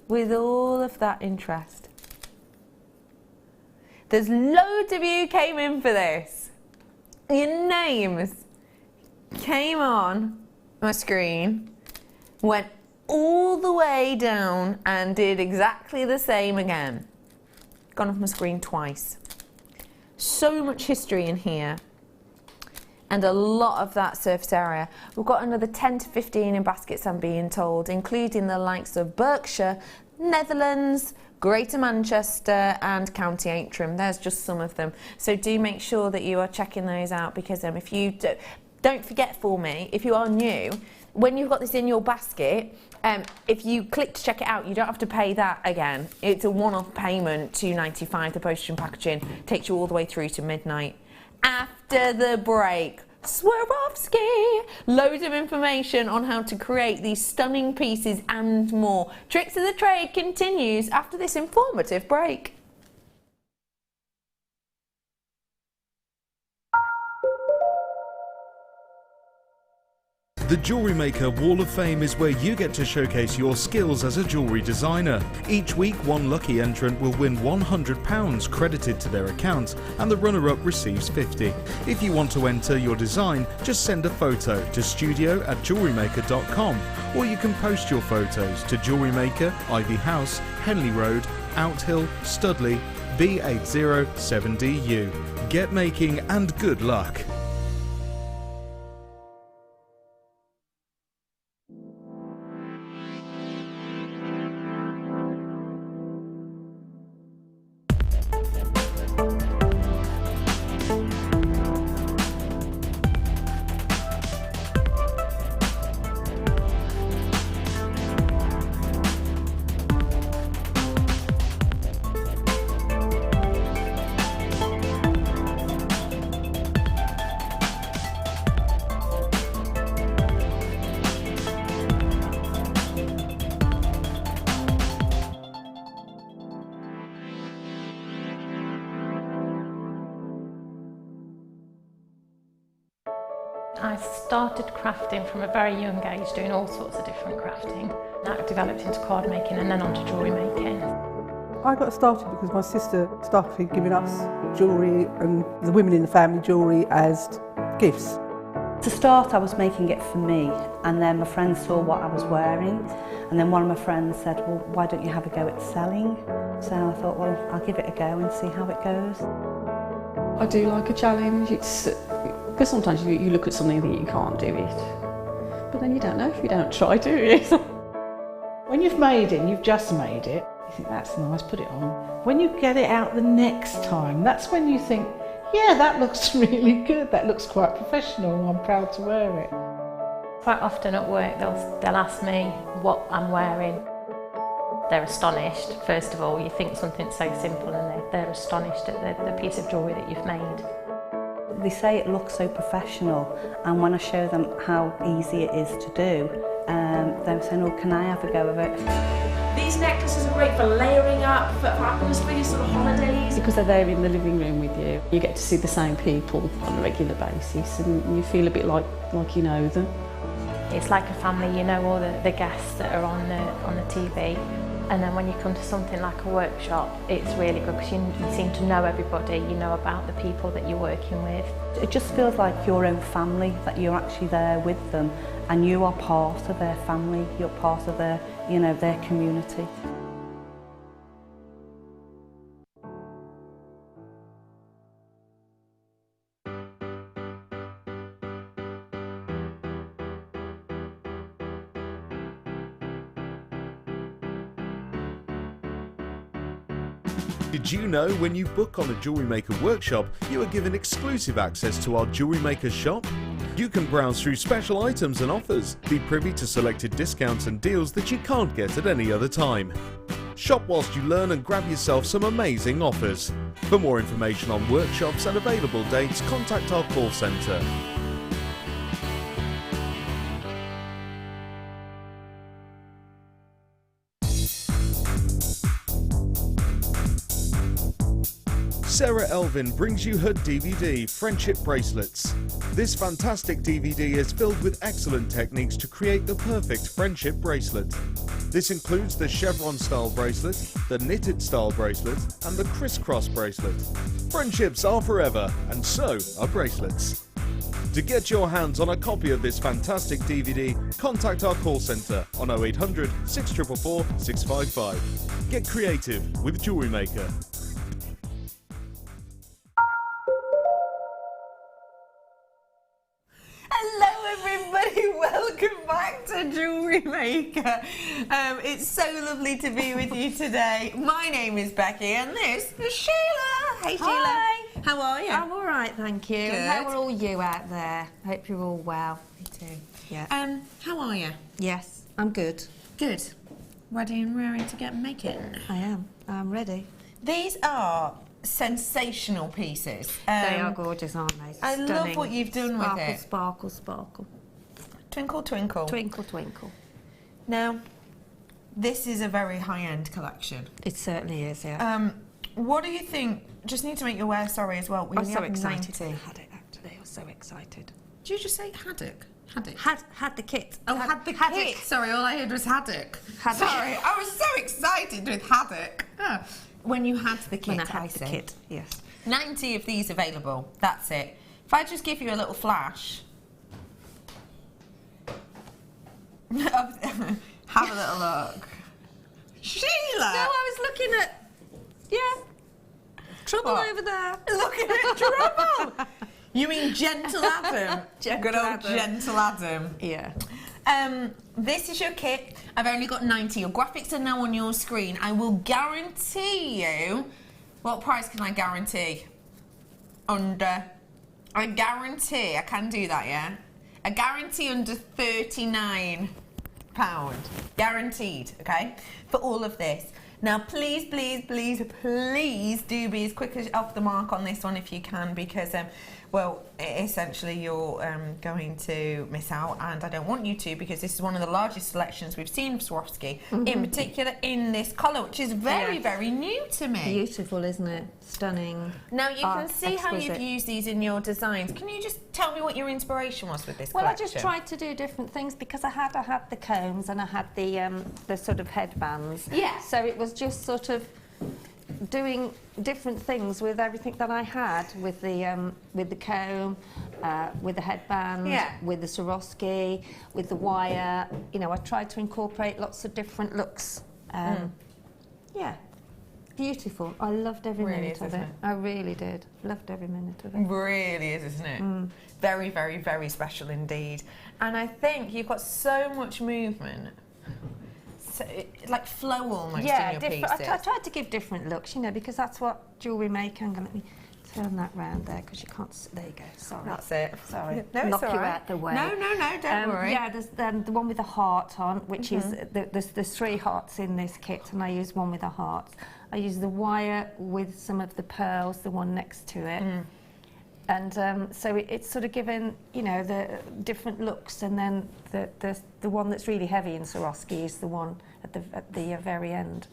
With all of that interest. There's loads of you came in for this. Your names came on my screen, went all the way down and did exactly the same again. Gone off my screen twice. So much history in here. And a lot of that surface area. We've got another 10 to 15 in baskets, I'm being told, including the likes of Berkshire, Netherlands, Greater Manchester and County Antrim. There's just some of them. So do make sure that you are checking those out, because if you don't forget for me, if you are new, when you've got this in your basket, if you click to check it out, you don't have to pay that again. It's a one-off payment, $2.95. The postage and packaging takes you all the way through to midnight. After the break, Swarovski! Loads of information on how to create these stunning pieces and more. Tricks of the Trade continues after this informative break. The Jewellery Maker Wall of Fame is where you get to showcase your skills as a jewellery designer. Each week, one lucky entrant will win £100 credited to their account, and the runner-up receives £50. If you want to enter your design, just send a photo to studio@jewellerymaker.com, or you can post your photos to Jewellery Maker, Ivy House, Henley Road, Outhill, Studley, B807DU. Get making and good luck. started crafting from a very young age, doing all sorts of different crafting. That developed into card making and then onto jewellery making. I got started because my sister started giving us jewellery and the women in the family jewellery as gifts. To start, I was making it for me, and then my friends saw what I was wearing, and then one of my friends said, well, why don't you have a go at selling? So I thought, well, I'll give it a go and see how it goes. I do like a challenge. Because sometimes you look at something and think you can't do it, but then you don't know if you don't try, do you? When you've made it and you've just made it, you think that's nice, put it on. When you get it out the next time, that's when you think, yeah, that looks really good, that looks quite professional, I'm proud to wear it. Quite often at work they'll ask me what I'm wearing. They're astonished. First of all, you think something so simple and they're astonished at the piece of jewellery that you've made. They say it looks so professional, and when I show them how easy it is to do, they're saying, oh, can I have a go of it? These necklaces are great for layering up, for atmosphere, sort of holidays. Because they're there in the living room with you, you get to see the same people on a regular basis and you feel a bit like you know them. It's like a family, you know all the guests that are on the TV. And then when you come to something like a workshop, it's really good because you seem to know everybody, you know about the people that you're working with. It just feels like your own family, that you're actually there with them and you are part of their family, you're part of their, you know, their community. Did you know when you book on a Jewellery Maker workshop, you are given exclusive access to our Jewellery Maker shop? You can browse through special items and offers, be privy to selected discounts and deals that you can't get at any other time. Shop whilst you learn and grab yourself some amazing offers. For more information on workshops and available dates, contact our call centre. Sarah Elvin brings you her DVD, Friendship Bracelets. This fantastic DVD is filled with excellent techniques to create the perfect friendship bracelet. This includes the chevron style bracelet, the knitted style bracelet, and the crisscross bracelet. Friendships are forever, and so are bracelets. To get your hands on a copy of this fantastic DVD, contact our call centre on 0800 644 655. Get creative with Jewellery Maker. Hello everybody, welcome back to Jewellery Maker. It's so lovely to be with you today. My name is Becky and this is Sheila. Hey Sheila. Hi. How are you? I'm all right, thank you. Good. How are all you out there? Hope you're all well. Me too. Yeah. How are you? Yes, I'm good. Good. Ready and raring to get making? I am. I'm ready. These are sensational pieces. They are gorgeous, aren't they? I love what you've done with it. Sparkle, sparkle. Twinkle, twinkle. Twinkle, twinkle. Now, this is a very high-end collection. It certainly is, yeah. What do you think? Just need to make you aware, sorry, as well. We I'm so have excited. 90. I had it actually. I was so excited. Did you just say haddock? Haddock. Had the kit. Oh, had the kit. Sorry, all I heard was haddock. Sorry, I was so excited with haddock. Oh. When you had the kit, When I had the kit, yes. 90 of these available. That's it. If I just give you a little flash. Have a little look. Sheila! No, I was looking at... Yeah. Trouble over there. Looking at trouble! You mean Gentle Adam? Good old Adam. Gentle Adam. Yeah. This is your kit. I've only got 90. Your graphics are now on your screen. I will guarantee you... What price can I guarantee? I guarantee, I can do that, yeah? I guarantee under £39. Guaranteed, okay? For all of this. Now, please, please, please, please do be as quick as off the mark on this one if you can, because Well, essentially you're going to miss out, and I don't want you to, because this is one of the largest selections we've seen of Swarovski, in particular in this colour, which is very, very new to me. Beautiful, isn't it? Stunning. Now you can see how you've exquisite. used these in your designs. Can you just tell me what your inspiration was with this collection? I just tried to do different things because I had the combs and I had the sort of headbands. Yeah. So it was just sort of doing different things with everything that I had, with the comb, with the headband, with the Swarovski, with the wire. You know, I tried to incorporate lots of different looks. Yeah, beautiful. I loved every minute of it. I really did. Loved every minute of it. Really is, isn't it? Very, very, very special indeed. And I think you've got so much movement. So, like flow almost in your pieces. I tried to give different looks, you know, because that's what Jewellery Maker. I'm going to let me turn that round there because you can't. There you go. Sorry. That's it. Sorry. No, it's knock all you right. out the way. No, don't worry. Yeah, there's the one with the heart on, which is there's 3 hearts in this kit, and I use one with a heart. I use the wire with some of the pearls, the one next to it. And so it's sort of given, you know, the different looks, and then the one that's really heavy in Swarovski is the one at the very end.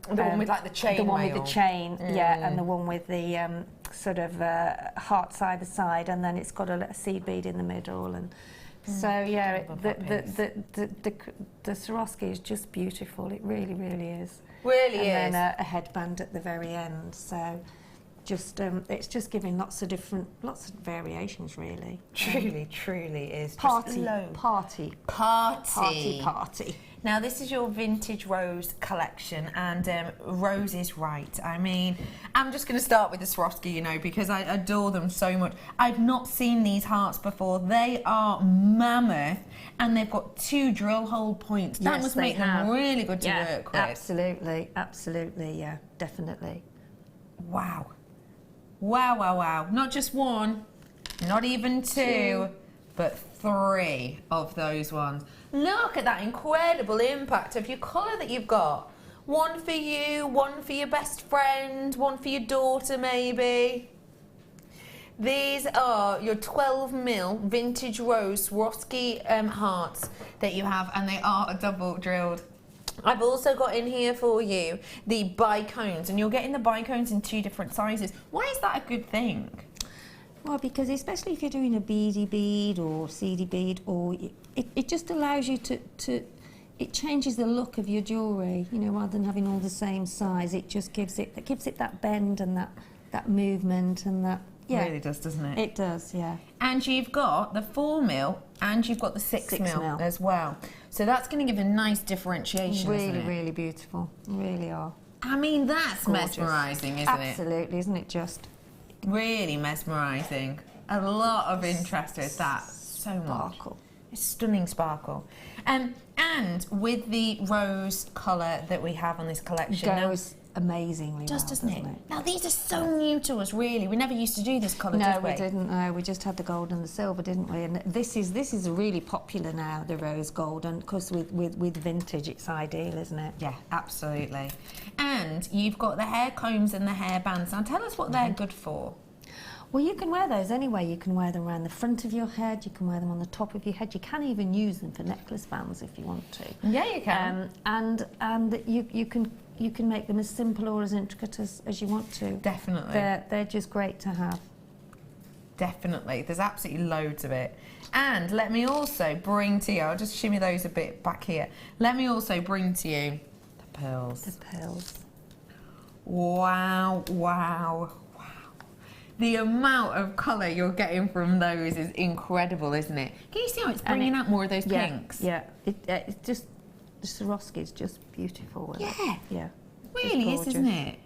The one with like the chain. The one with the chain, yeah, and the one with the sort of hearts either side, and then it's got a seed bead in the middle, and so yeah, the Swarovski is just beautiful. It really, really is. Really is. And then a headband at the very end. So. Just it's just giving lots of variations, really. Truly is. Party. Now this is your vintage rose collection, and rose is right. I mean, I'm just going to start with the Swarovski, you know, because I adore them so much. I've not seen these hearts before. They are mammoth, and they've got 2 drill hole points. That must make them really good to work with. Absolutely, yeah, definitely. Wow. Wow. Not just 1, not even 2, but 3 of those ones. Look at that incredible impact of your colour that you've got. 1 for you, 1 for your best friend, 1 for your daughter maybe. These are your 12mm vintage rose Swarovski hearts that you have, and they are double drilled. I've also got in here for you the bicones, and you're getting the bicones in 2 different sizes. Why is that a good thing? Well, because especially if you're doing a beady bead or seedy bead, or it just allows you to it changes the look of your jewellery, you know, rather than having all the same size. It just gives it that bend and that movement and that. Yeah, it really does, doesn't it? It does, yeah. And you've got the 4mm and you've got the 6mm as well. So that's going to give a nice differentiation, really, isn't it? Really beautiful. Really are. I mean, that's mesmerising, isn't it? Absolutely, isn't it just? Really mesmerising. A lot of interest with that. So much. Sparkle. It's stunning sparkle. And with the rose colour that we have on this collection. Goes amazingly well, doesn't it? Now these are so new to us, really. We never used to do this colour, did we? No, we didn't. No, we just had the gold and the silver, didn't we? And this is really popular now, the rose gold, and of course with vintage, it's ideal, isn't it? Yeah, absolutely. And you've got the hair combs and the hair bands. Now tell us what they're good for. Well, you can wear those anyway. You can wear them around the front of your head. You can wear them on the top of your head. You can even use them for necklace bands if you want to. Yeah, you can. And you can make them as simple or as intricate as you want to. Definitely. They're just great to have. Definitely. There's absolutely loads of it. And let me also bring to you, I'll just shimmy those a bit back here. Let me also bring to you the pearls. The pearls. Wow. The amount of colour you're getting from those is incredible, isn't it? Can you see how it's bringing out more of those pinks? Yeah. It's just, the Swarovski is just beautiful. Yeah. Really is, isn't it?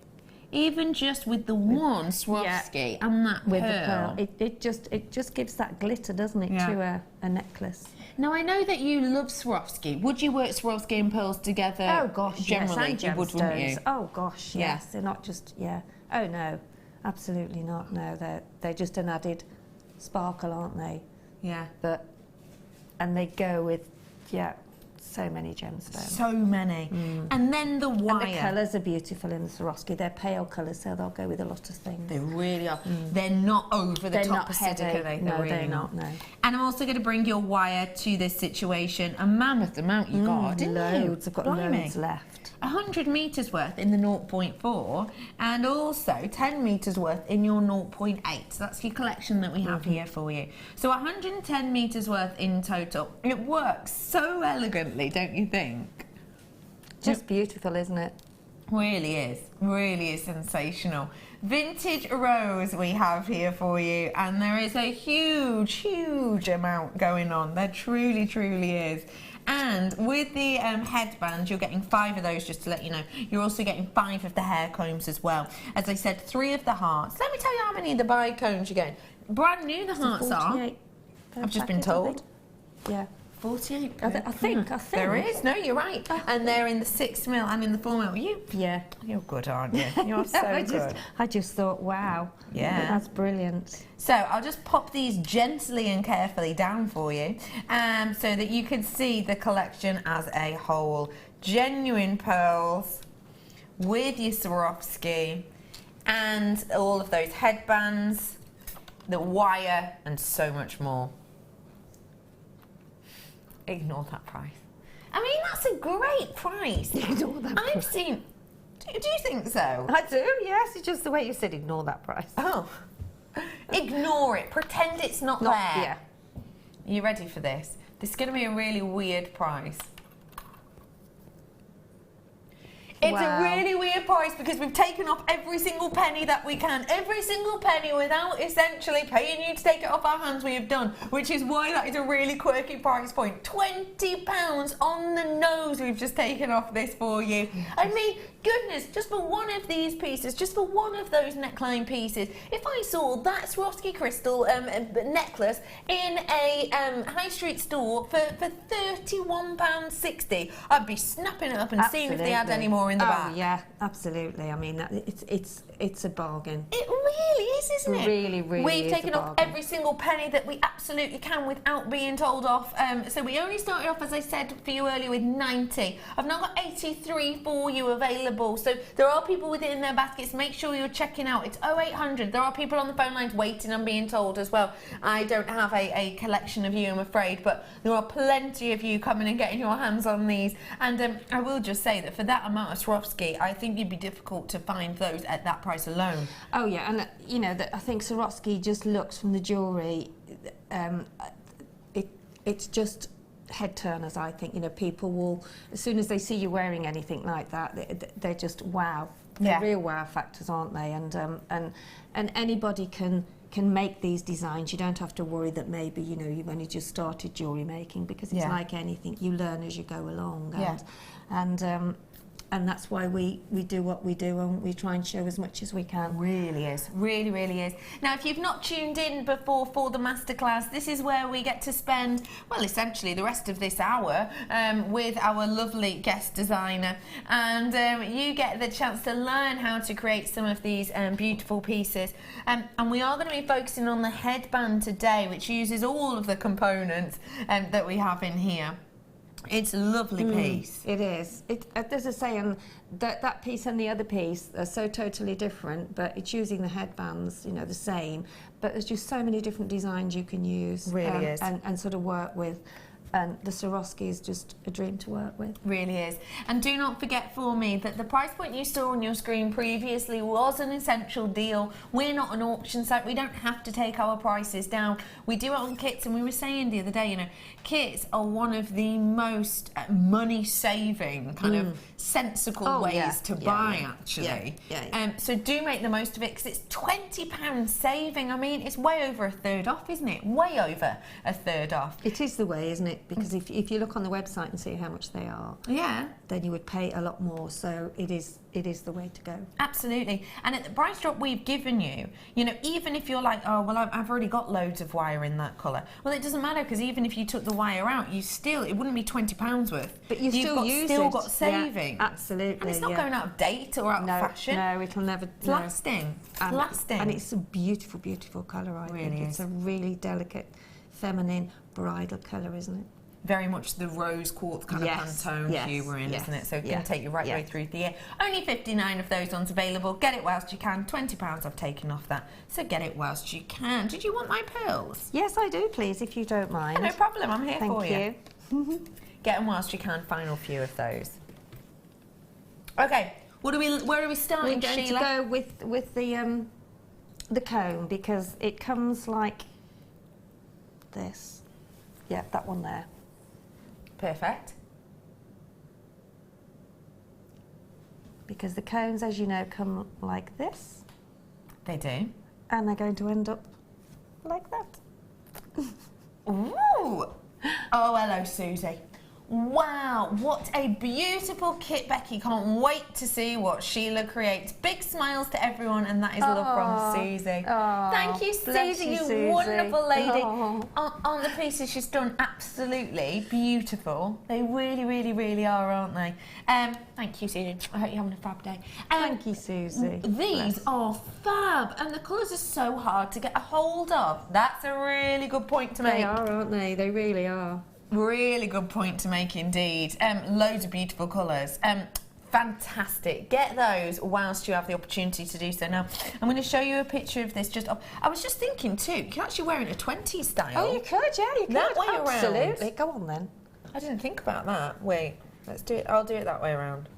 Even just with the one Swarovski and that with pearl. The pearl. It just gives that glitter, doesn't it, to a necklace. Now, I know that you love Swarovski. Would you work Swarovski and pearls together? Oh, gosh, generally, yes, you would, wouldn't you? Oh, gosh, yes. They're not just, Oh, no, absolutely not. No, they're just an added sparkle, aren't they? Yeah. And they go with, So many gemstones. So many. And then the wire. And the colours are beautiful in the Swarovski. They're pale colours, so they'll go with a lot of things. They really are. They're not over the top acidic, are they? No, really they're not, no. And I'm also going to bring your wire to this situation. A mammoth amount you got, didn't you? Loads. I've got Blimey. loads left. 100 metres worth in the 0.4 and also 10 metres worth in your 0.8. So that's your collection that we have here for you. So 110 metres worth in total. It works so elegantly, don't you think? Just beautiful, isn't it? Really is sensational. Vintage rose we have here for you, and there is a huge amount going on. There truly is. And with the headband, you're getting 5 of those, just to let you know. You're also getting 5 of the hair combs as well. As I said, 3 of the hearts. Let me tell you how many of the bi combs you're getting. Brand new the hearts are. I've just been told. Yeah. 48. I think. There is. No, you're right. And they're in the 6mm and in the 4mm. You're good, aren't you? You're so good. I just thought, wow. Yeah. That's brilliant. So I'll just pop these gently and carefully down for you, so that you can see the collection as a whole. Genuine pearls with your Swarovski and all of those headbands, the wire, and so much more. Ignore that price. I mean, that's a great price. Ignore that price. I've seen... Do you think so? I do, yes. It's just the way you said ignore that price. Oh. Ignore it. Pretend it's not there. Yeah. Are you ready for this? This is going to be a really weird price. It's a really weird price because we've taken off every single penny that we can. Every single penny without essentially paying you to take it off our hands we have done, which is why that is a really quirky price point. £20 on the nose we've just taken off this for you. I mean, goodness, just for one of these pieces, just for one of those neckline pieces, if I saw that Swarovski crystal necklace in a high street store for £31.60, I'd be snapping it up and seeing if they had any more in the back. Oh yeah, absolutely. I mean, it's a bargain. It really is, isn't it? Really We've is taken a off bargain. every single penny that we absolutely can without being told off. So we only started off, as I said for you earlier, with 90. I've now got 83 for you available. So there are people with it in their baskets. Make sure you're checking out. It's 0800. There are people on the phone lines waiting and being told as well. I don't have a collection of you, I'm afraid, but there are plenty of you coming and getting your hands on these. And I will just say that for that amount of Swarovski, I think you'd be difficult to find those at that price alone. Oh yeah, and you know that I think Swarovski just looks from the jewellery. It's just head turners. I think people will, as soon as they see you wearing anything like that, they're just wow. They're real wow factors, aren't they? And anybody can make these designs. You don't have to worry that maybe you've only just started jewellery making, because it's like anything, you learn as you go along. And that's why we do what we do, and we try and show as much as we can. Really is. Now, if you've not tuned in before for the masterclass, this is where we get to spend, well, essentially the rest of this hour with our lovely guest designer, and you get the chance to learn how to create some of these beautiful pieces. And we are going to be focusing on the headband today, which uses all of the components that we have in here. It's a lovely piece. It is. As I say, that piece and the other piece are so totally different, but it's using the headbands, the same. But there's just so many different designs you can use. Really is. And sort of work with. And the Swarovski is just a dream to work with. Really is. And do not forget for me that the price point you saw on your screen previously was an essential deal. We're not an auction site. We don't have to take our prices down. We do it on kits, and we were saying the other day, kits are one of the most money-saving kind of sensible ways to buy, actually. So do make the most of it, because it's £20 saving. I mean, it's way over a third off, isn't it? Way over a third off. It is the way, isn't it? Because if you look on the website and see how much they are, then you would pay a lot more. So it is the way to go. Absolutely. And at the price drop we've given you, even if you're like, oh well, I've already got loads of wire in that colour, well, it doesn't matter, because even if you took the wire out, it wouldn't be £20 worth, but you've still got saving. Absolutely. And it's not going out of date or out of fashion. No, it'll never. It's lasting. It's lasting. And it's a beautiful colour. I think it's a really delicate, feminine, bridal colour, isn't it? very much the rose quartz kind of Pantone hue we're in, isn't it? So it can take you right way through the year. Only 59 of those ones available. Get it whilst you can. £20 I've taken off that. So get it whilst you can. Did you want my pearls? Yes, I do, please, if you don't mind. Yeah, no problem. I'm here for you. Thank you. Get them whilst you can. Final few of those. Okay. Where are we starting, We're going Sheila? to go with the comb, because it comes like this. Yeah, that one there. Perfect. Because the cones, as you know, come like this. They do. And they're going to end up like that. Ooh! Oh, hello, Susie. Wow, what a beautiful kit, Becky. Can't wait to see what Sheila creates. Big smiles to everyone, and that is love from Susie. Thank you, Susie, you wonderful lady. Aren't the pieces she's done absolutely beautiful? They really, really, really are, aren't they? Thank you, Susie. I hope you're having a fab day. Thank you, Susie. These are fab, and the colours are so hard to get a hold of. That's a really good point to make. They are, aren't they? They really are. Really good point to make indeed. Loads of beautiful colours. Fantastic. Get those whilst you have the opportunity to do so. Now, I'm going to show you a picture of this. I was just thinking too, you can actually wear it in a 20s style. Oh, you could, yeah, you could. That way around. Absolutely. Go on then. I didn't think about that. Wait, let's do it. I'll do it that way around.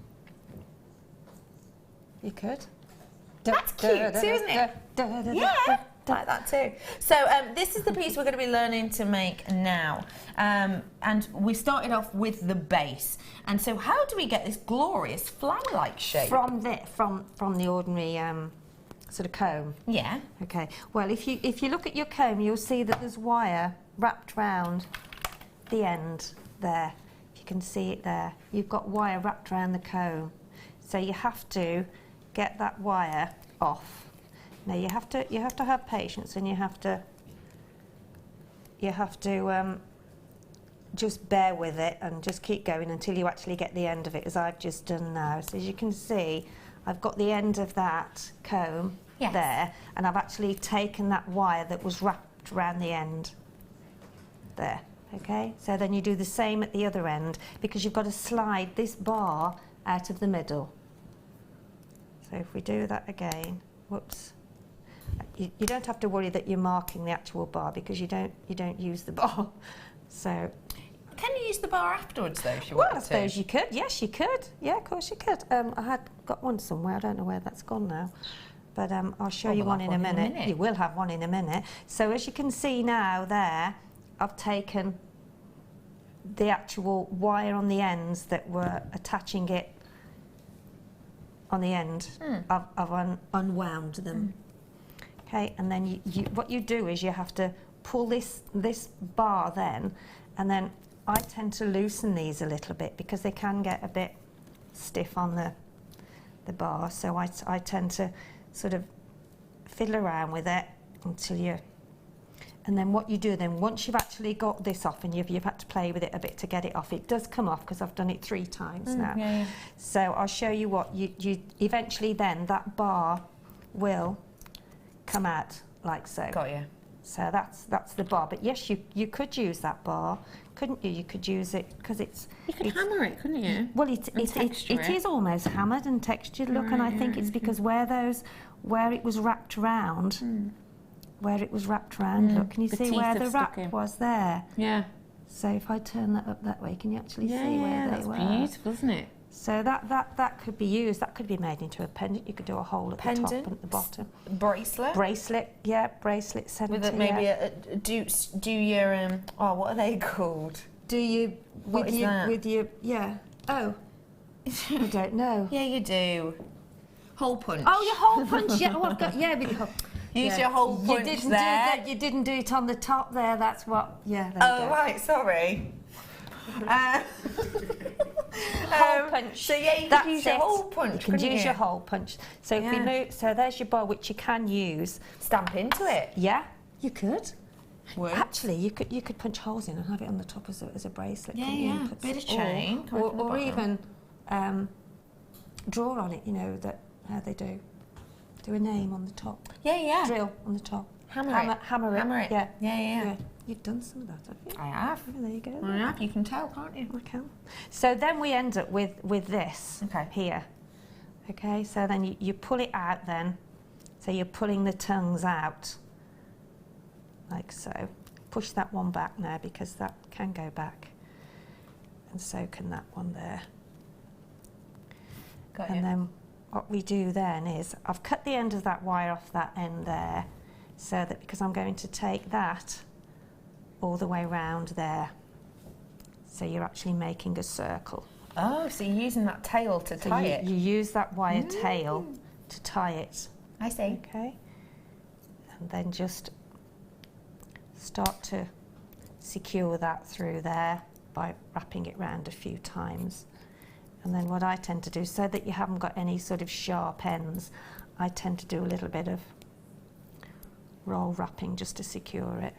You could. That's cute too, isn't it? Yeah. Like that too. So this is the piece we're going to be learning to make now, and we started off with the base. And so, how do we get this glorious flower-like shape? From the ordinary sort of comb. Yeah. Okay. Well, if you look at your comb, you'll see that there's wire wrapped round the end there. If you can see it there, you've got wire wrapped around the comb. So you have to get that wire off. Now you have to have patience, and you have to just bear with it and just keep going until you actually get the end of it, as I've just done now. So as you can see, I've got the end of that comb there, and I've actually taken that wire that was wrapped around the end there. Okay, so then you do the same at the other end, because you've got to slide this bar out of the middle. So if we do that again, whoops. You don't have to worry that you're marking the actual bar, because you don't use the bar. So can you use the bar afterwards though, if you well, wanted I suppose you could. Yes, you could. Yeah, of course you could. I had got one somewhere. I don't know where that's gone now, but I'll show you one in a minute. You will have one in a minute. So as you can see now there, I've taken the actual wire on the ends that were attaching it on the end. I've unwound them. Okay, and then what you do is you have to pull this bar then, and then I tend to loosen these a little bit, because they can get a bit stiff on the bar. So I tend to sort of fiddle around with it until you. And then what you do then, once you've actually got this off, and you've had to play with it a bit to get it off, it does come off, because I've done it 3 times now. Yeah. So I'll show you what you eventually then that bar will come out like so. Got you. So that's the bar. But yes, you could use that bar, couldn't you? You could use it because it's. You could hammer it, couldn't you? Well, it is almost hammered and textured. Look, and I think it's because where it was wrapped round. Where it was wrapped round, look, can you see where the wrap was there? Yeah. So if I turn that up that way, can you actually see where they were? That's beautiful, isn't it? So that could be used. That could be made into a pendant. You could do a hole at the top and at the bottom. Bracelet. Bracelet, yeah, bracelet centre. With maybe do your what are they called? Do you with your yeah? Oh, I don't know. Yeah, you do. Hole punch. Oh, your hole punch. Yeah, oh, I've got with your hole. Use your hole punch You didn't do it on the top there. That's what. Yeah. There you go. Right. Sorry. Hole punch. So yeah, you can use your hole punch. You can use your hole punch. So if you move, so there's your bar, which you can use. Stamp into it. Yeah, you could. Would. Actually, you could punch holes in and have it on the top as a bracelet. Yeah. Bit of chain. Or even draw on it. You know how they do. Do a name on the top. Yeah. Drill on the top. Hammer it. Hammer it. Yeah. You've done some of that, have you? I have. Oh, there you go. I have. You can tell, can't you? I can. So then we end up with this here. Okay, so then you pull it out then. So you're pulling the tongues out, like so. Push that one back now because that can go back. And so can that one there. Got and you. then what we do then is, I've cut the end of that wire off that end there, so that because I'm going to take that all the way round there. So you're actually making a circle. Oh, so you're using that tail to tie it? You use that wire tail to tie it. I see. Okay. And then just start to secure that through there by wrapping it round a few times. And then what I tend to do, so that you haven't got any sort of sharp ends, I tend to do a little bit of roll wrapping just to secure it.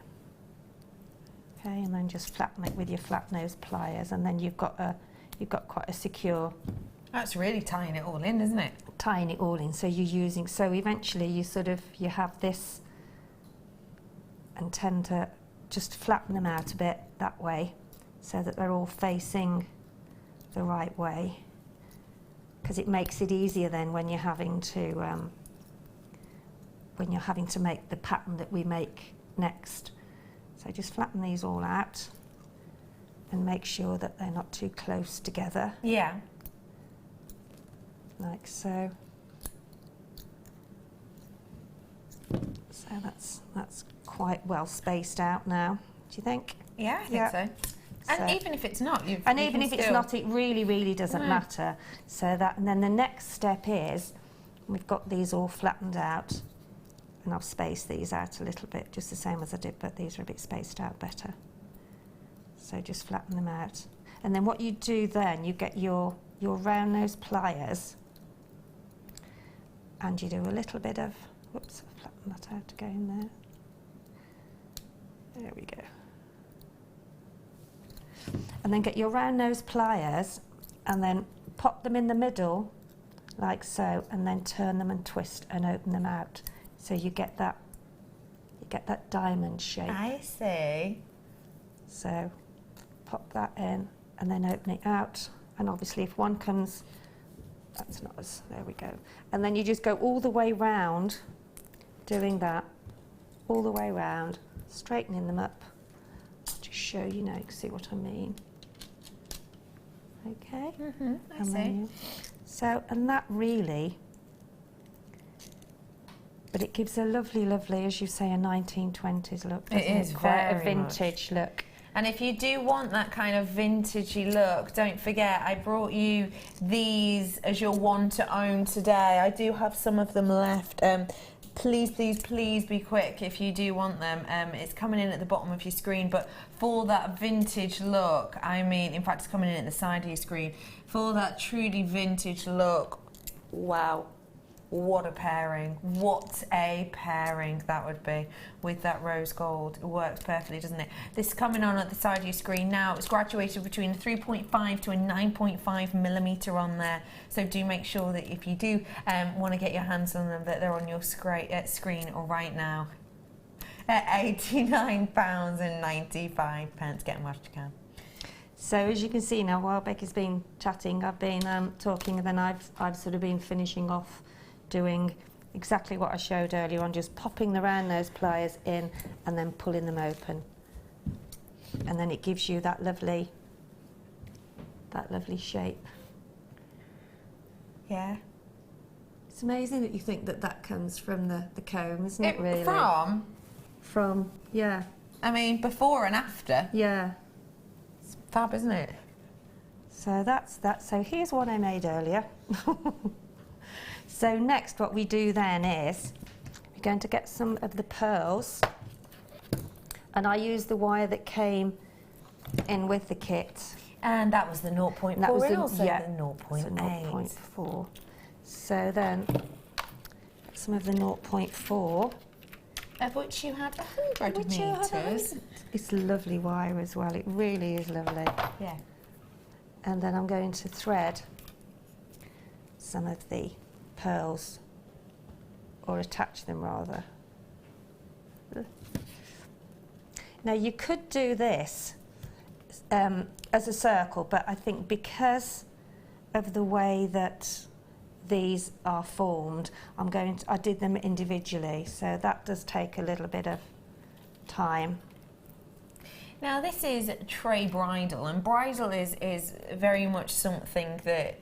Okay, and then just flatten it with your flat nose pliers, and then you've got quite a secure. That's really tying it all in, isn't it? Tying it all in. So you're using. So eventually you have this, and tend to just flatten them out a bit that way, so that they're all facing the right way, because it makes it easier then when you're having to make the pattern that we make next. So just flatten these all out and make sure that they're not too close together. Yeah. Like so. So that's quite well spaced out now. Do you think? Yeah, I think so. And even if it's not, it's not, it really doesn't matter. So that, and then the next step is, we've got these all flattened out, and I've spaced these out a little bit, just the same as I did, but these are a bit spaced out better. So just flatten them out. And then what you do then, you get your round nose pliers, and you do a little bit of, whoops, I've flattened that out again there. There we go. And then get your round nose pliers and then pop them in the middle like so, and then turn them and twist and open them out, so you get that diamond shape. I see. So pop that in and then open it out, and obviously if one comes, that's not as, there we go. And then you just go all the way round doing that, all the way round, straightening them up. Just show you now, you can see what I mean. Okay. I see. So, and that really, but it gives a lovely, as you say, a 1920s look. It is quite a very vintage look. And if you do want that kind of vintagey look, don't forget I brought you these as your one to own today. I do have some of them left. Please be quick if you do want them. It's coming in at the bottom of your screen, but for that vintage look, I mean, in fact it's coming in at the side of your screen, for that truly vintage look, wow, what a pairing. What a pairing that would be with that rose gold. It works perfectly, doesn't it? This is coming on at the side of your screen now. It's graduated between a 3.5 to a 9.5 millimeter on there. So do make sure that if you do want to get your hands on them, that they're on your screen right now. At £89.95. Get them whilst you can. So as you can see now, while Becky's been chatting, I've been talking, and then I've sort of been finishing off doing exactly what I showed earlier on, just popping the round nose pliers in and then pulling them open, and then it gives you that lovely shape. Yeah. It's amazing that you think that comes from the comb, isn't it, really? From, yeah. I mean, before and after. Yeah. It's fab, isn't it? So that's that. So here's what I made earlier. So next what we do then is we're going to get some of the pearls, and I use the wire that came in with the kit. And that was the 0.4, that was also yeah, the 0.8. So 0.4. So then some of the 0.4. Of which you had 100 metres. It's lovely wire as well, it really is lovely. Yeah. And then I'm going to thread some of the pearls, or attach them rather. Now you could do this as a circle, but I think because of the way that these are formed, I did them individually, so that does take a little bit of time. Now this is tray bridal, and bridal is very much something that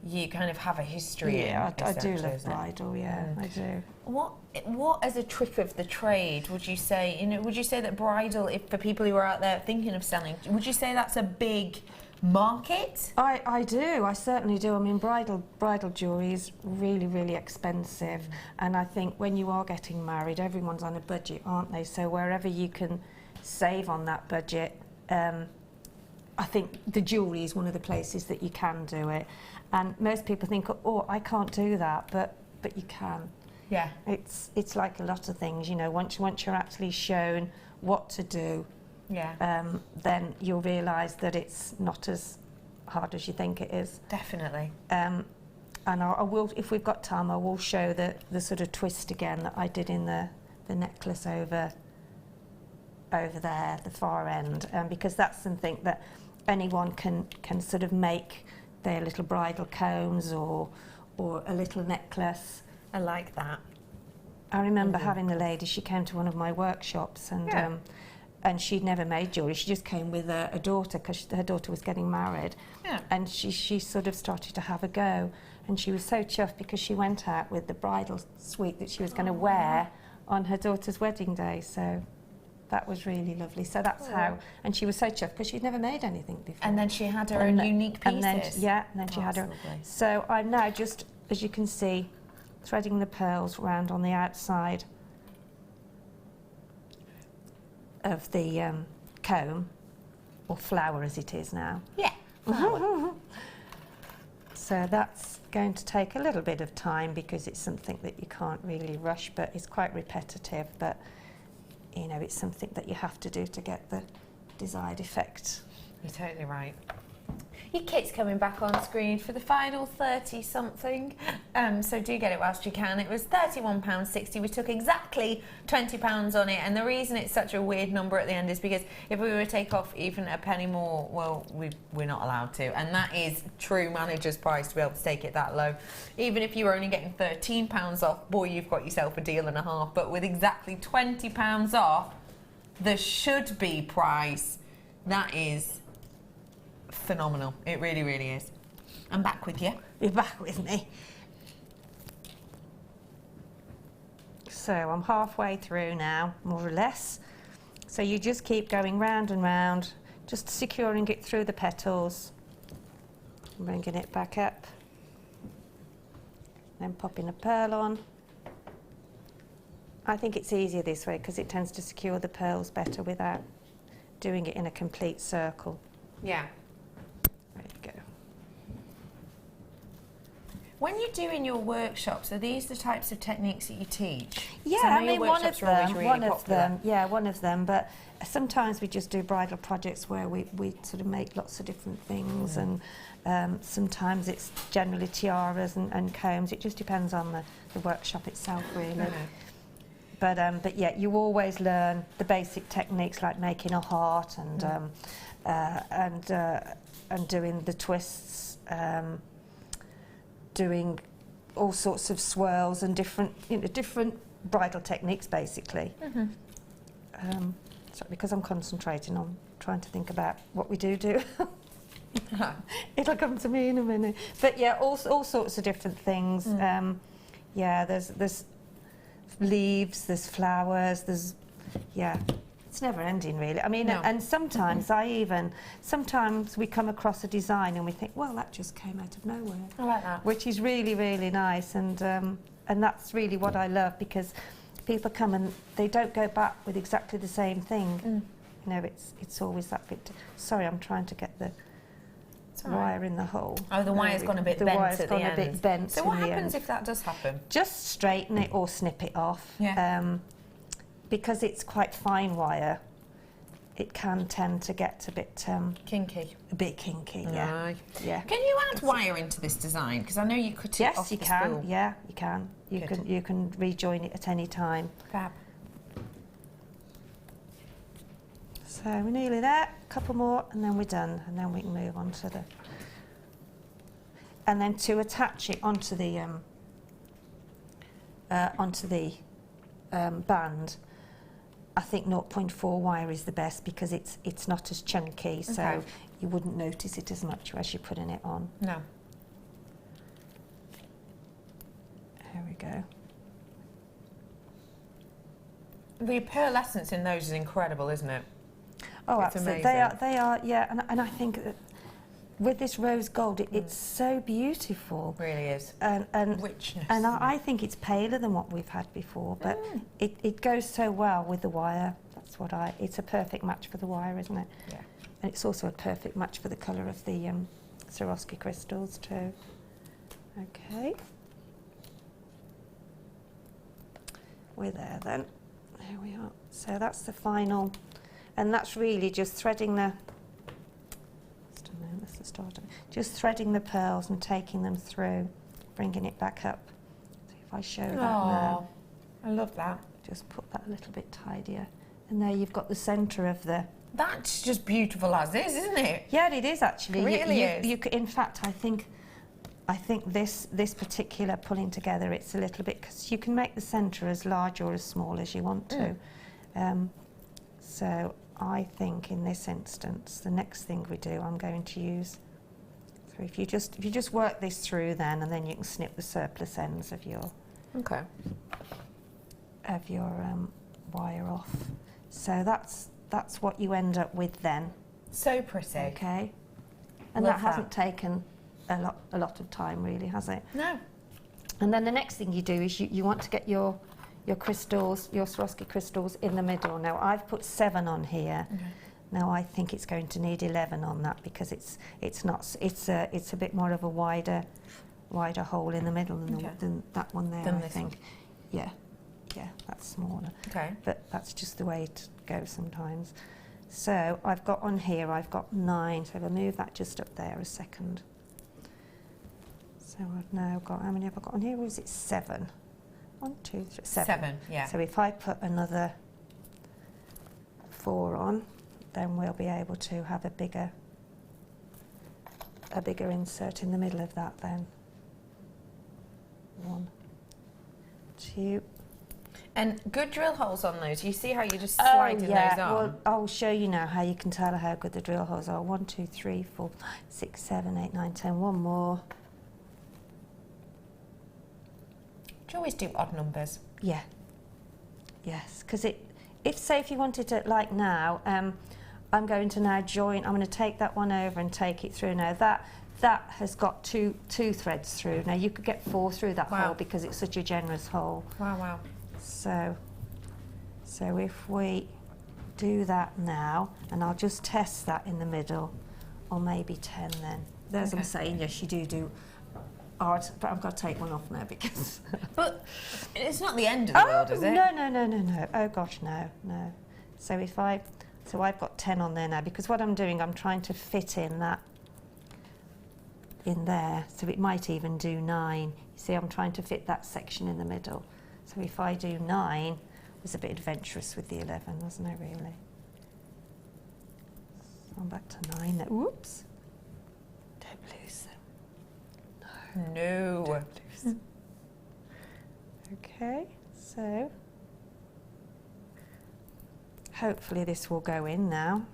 you kind of have a history in. Yeah, I do love bridal, yeah, I do. What as a trick of the trade would you say, would you say that bridal, if for people who are out there thinking of selling, would you say that's a big market? I do, I certainly do. I mean, bridal jewellery is really, really expensive, and I think when you are getting married, everyone's on a budget, aren't they? So wherever you can save on that budget, I think the jewellery is one of the places that you can do it. And most people think, oh, I can't do that, but you can. Yeah. It's like a lot of things, once you're actually shown what to do, yeah, then you'll realise that it's not as hard as you think it is. Definitely. And I will, if we've got time, I will show the sort of twist again that I did in the necklace over there, the far end, because that's something that anyone can sort of make their little bridal combs or a little necklace. I like that. I remember having the lady, she came to one of my workshops, and she'd never made jewellery. She just came with a daughter because her daughter was getting married. Yeah. And she sort of started to have a go, and she was so chuffed because she went out with the bridal suite that she was going to wear on her daughter's wedding day. So that was really lovely. So that's how, and she was so chuffed because she'd never made anything before. And then she had her own unique pieces. And then she had her. Lovely. So I'm now just, as you can see, threading the pearls round on the outside of the comb, or flower as it is now. Yeah. So that's going to take a little bit of time because it's something that you can't really rush, but it's quite repetitive, but it's something that you have to do to get the desired effect. You're totally right. Your kit's coming back on screen for the final 30-something, so do get it whilst you can. It was £31.60. We took exactly £20 on it, and the reason it's such a weird number at the end is because if we were to take off even a penny more, well, we're not allowed to, and that is true manager's price to be able to take it that low. Even if you were only getting £13 off, boy, you've got yourself a deal and a half, but with exactly £20 off, the should-be price, that is phenomenal. It really, really is. I'm back with you. You're back with me. So I'm halfway through now, more or less. So you just keep going round and round, just securing it through the petals, bringing it back up, then popping a pearl on. I think it's easier this way because it tends to secure the pearls better without doing it in a complete circle. Yeah. There you go. When you're doing your workshops, are these the types of techniques that you teach? Yeah, I mean, one of them, but sometimes we just do bridal projects where we sort of make lots of different things, and sometimes it's generally tiaras and combs. It just depends on the workshop itself, really. But yeah, you always learn the basic techniques like making a heart and doing the twists, doing all sorts of swirls and different bridal techniques, basically. So because I'm concentrating on trying to think about what we do. It'll come to me in a minute. But yeah, all sorts of different things. Yeah, there's leaves, there's flowers, it's never ending, really. I mean, and sometimes sometimes we come across a design and we think, well, that just came out of nowhere. I like that. Which is really, really nice, and that's really what I love, because people come and they don't go back with exactly the same thing. You know, it's always that bit. Sorry, I'm trying to get the wire in the hole. Oh, the wire's gone a bit bent at the end. The wire's gone a bit bent. So what happens if that does happen? Just straighten it or snip it off. Yeah. Because it's quite fine wire, it can tend to get a bit kinky. A bit kinky, yeah. Yeah. Can you add wire into this design? Because I know you cut it off the spool. Yes, you can. Yeah, you can. You can rejoin it at any time. Fab. So we're nearly there, a couple more, and then we're done, and then we can move on to the... And then to attach it onto the band, I think 0.4 wire is the best because it's not as chunky, so you wouldn't notice it as much as you're putting it on. No. There we go. The pearlescence in those is incredible, isn't it? Oh, it's absolutely. amazing. They are, yeah. And I think that with this rose gold, it's so beautiful. It really is. And richness. And I think it's paler than what we've had before, but it goes so well with the wire. That's what it's a perfect match for the wire, isn't it? Yeah. And it's also a perfect match for the colour of the Swarovski crystals too. Okay. We're there then. There we are. So that's the final, and that's really just threading the, that's the start of it. Just threading the pearls and taking them through, bringing it back up. So if I show that now. I love that. Just put that a little bit tidier. And there you've got the centre of the... That's just beautiful as is, isn't it? Yeah, it is actually. It really is. In fact, I think this particular pulling together, it's a little bit, because you can make the centre as large or as small as you want to. So I think in this instance, the next thing we do, I'm going to use. So if you just work this through, then, and then you can snip the surplus ends of your wire off. So that's what you end up with then. So pretty. Okay. And that hasn't taken a lot of time, really, has it? No. And then the next thing you do is you want to get your crystals, your Swarovski crystals, in the middle. Now I've put 7 on here. Now I think it's going to need 11 on that because it's a bit more of a wider hole in the middle than that one there. I think. Yeah, that's smaller. Okay. But that's just the way it goes sometimes. So I've got on here, I've got 9. So if I move that just up there a second. So I've now got, how many have I got on here? Or is it 7? 1, 2, 3, 7. 7, yeah. So if I put another 4 on, then we'll be able to have a bigger insert in the middle of that then. 1, 2. And good drill holes on those. You see how you're just sliding those on? Well, I'll show you now how you can tell how good the drill holes are. 1, 2, 3, 4, 6, 7, 8, 9, 10. One more. Do you always do odd numbers? Yeah. Yes, because if you wanted to, like now, I'm going to now join. I'm going to take that one over and take it through. Now that has got two threads through. Now you could get 4 through that hole because it's such a generous hole. Wow. So if we do that now, and I'll just test that in the middle, or maybe 10 then. There's I'm saying, yes, you do odd, but I've got to take one off now because... But it's not the end of the world, is it? No. Oh gosh, no. So I've got 10 on there now because what I'm doing, I'm trying to fit in that in there, so it might even do 9. You see, I'm trying to fit that section in the middle. So if I do 9, it was a bit adventurous with the 11, wasn't it, really? So I'm back to 9 now. Oops. Don't lose them. No. Don't lose them. Okay, so hopefully this will go in now.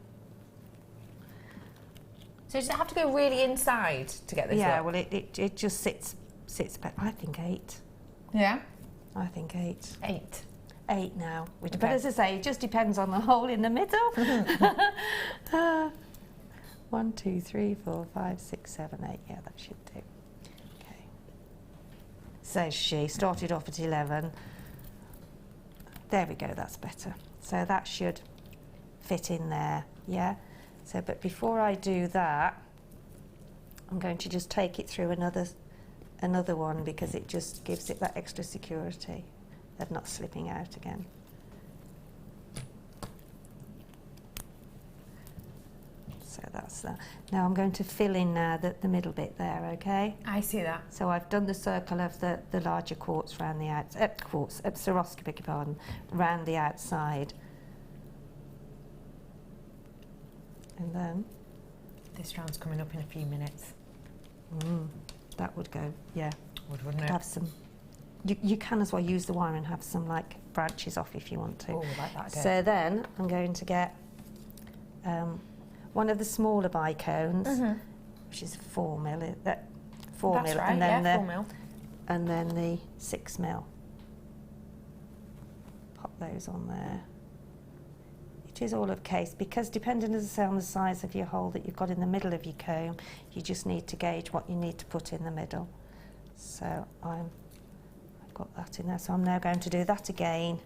So does it have to go really inside to get this up? Well, it just sits back. I think 8. Yeah? I think 8. 8. 8 now. But as I say, it just depends on the hole in the middle. 1, 2, 3, 4, 5, 6, 7, 8. Yeah, that should do. Okay. Says she. Started off at 11. There we go, that's better. So that should fit in there, yeah? So, but before I do that, I'm going to just take it through another one because it just gives it that extra security of not slipping out again. So that's that. Now I'm going to fill in now the middle bit there, okay? I see that. So I've done the circle of the larger quartz around the outside, Swarovski, beg your pardon, around the outside. And then this round's coming up in a few minutes. That would go, yeah. Wouldn't Could it? have some. You can as well use the wire and have some like branches off if you want to. Oh, like that idea. So then I'm going to get one of the smaller bicones, which is 4 mil. 4 That's mil, right, and then yeah, 4 mil. and then the 6 mil. Pop those on there. It is all of case because depending, as I say, on the size of your hole that you've got in the middle of your comb, you just need to gauge what you need to put in the middle. So I've got that in there. So I'm now going to do that again.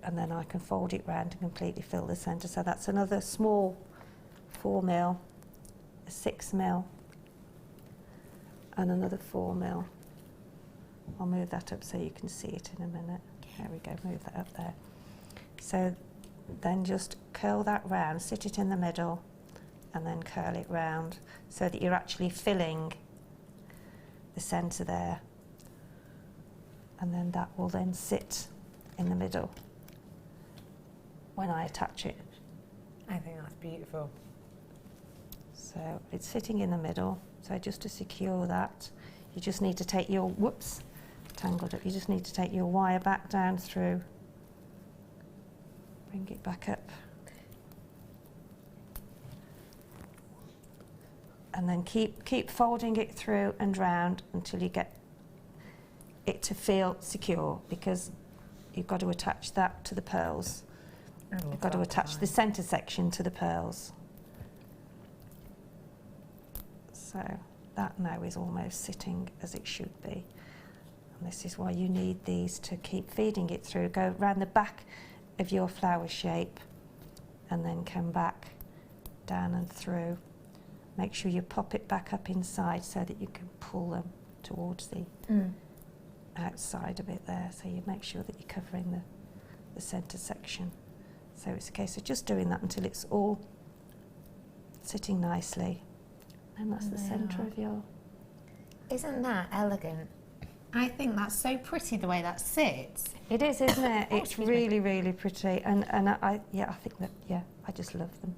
And then I can fold it round and completely fill the centre. So that's another small 4 mil, a 6 mil, and another 4 mil. I'll move that up so you can see it in a minute. There we go, move that up there. So then just curl that round, sit it in the middle, and then curl it round so that you're actually filling the centre there. And then that will then sit in the middle when I attach it. I think that's beautiful. So it's sitting in the middle. So just to secure that, you just need to take your, tangled up, you just need to take your wire back down through, bring it back up, and then keep folding it through and round until you get it to feel secure, because you've got to attach that to the pearls. You've got to attach the centre section to the pearls. So that now is almost sitting as it should be. And this is why you need these to keep feeding it through. Go round the back of your flower shape and then come back down and through. Make sure you pop it back up inside so that you can pull them towards the outside of it there. So you make sure that you're covering the centre section. So it's a case of just doing that until it's all sitting nicely. And that's the centre of your... Isn't that elegant? I think that's so pretty the way that sits. It is, isn't it? It's really, really pretty. And I think that, I just love them.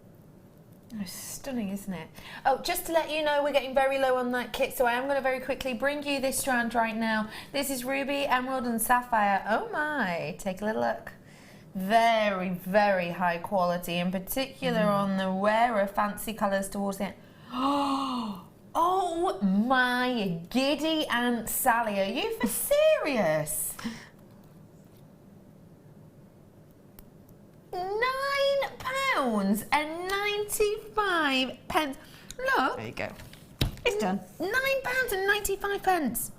Oh, stunning, isn't it? Oh, just to let you know, we're getting very low on that kit, so I am going to very quickly bring you this strand right now. This is Ruby, Emerald and Sapphire. Oh my, take a little look. Very, very high quality, in particular on the rarer fancy colours towards the end. Oh my giddy Aunt Sally, are you for serious? £9.95. Look. There you go. It's done. £9.95.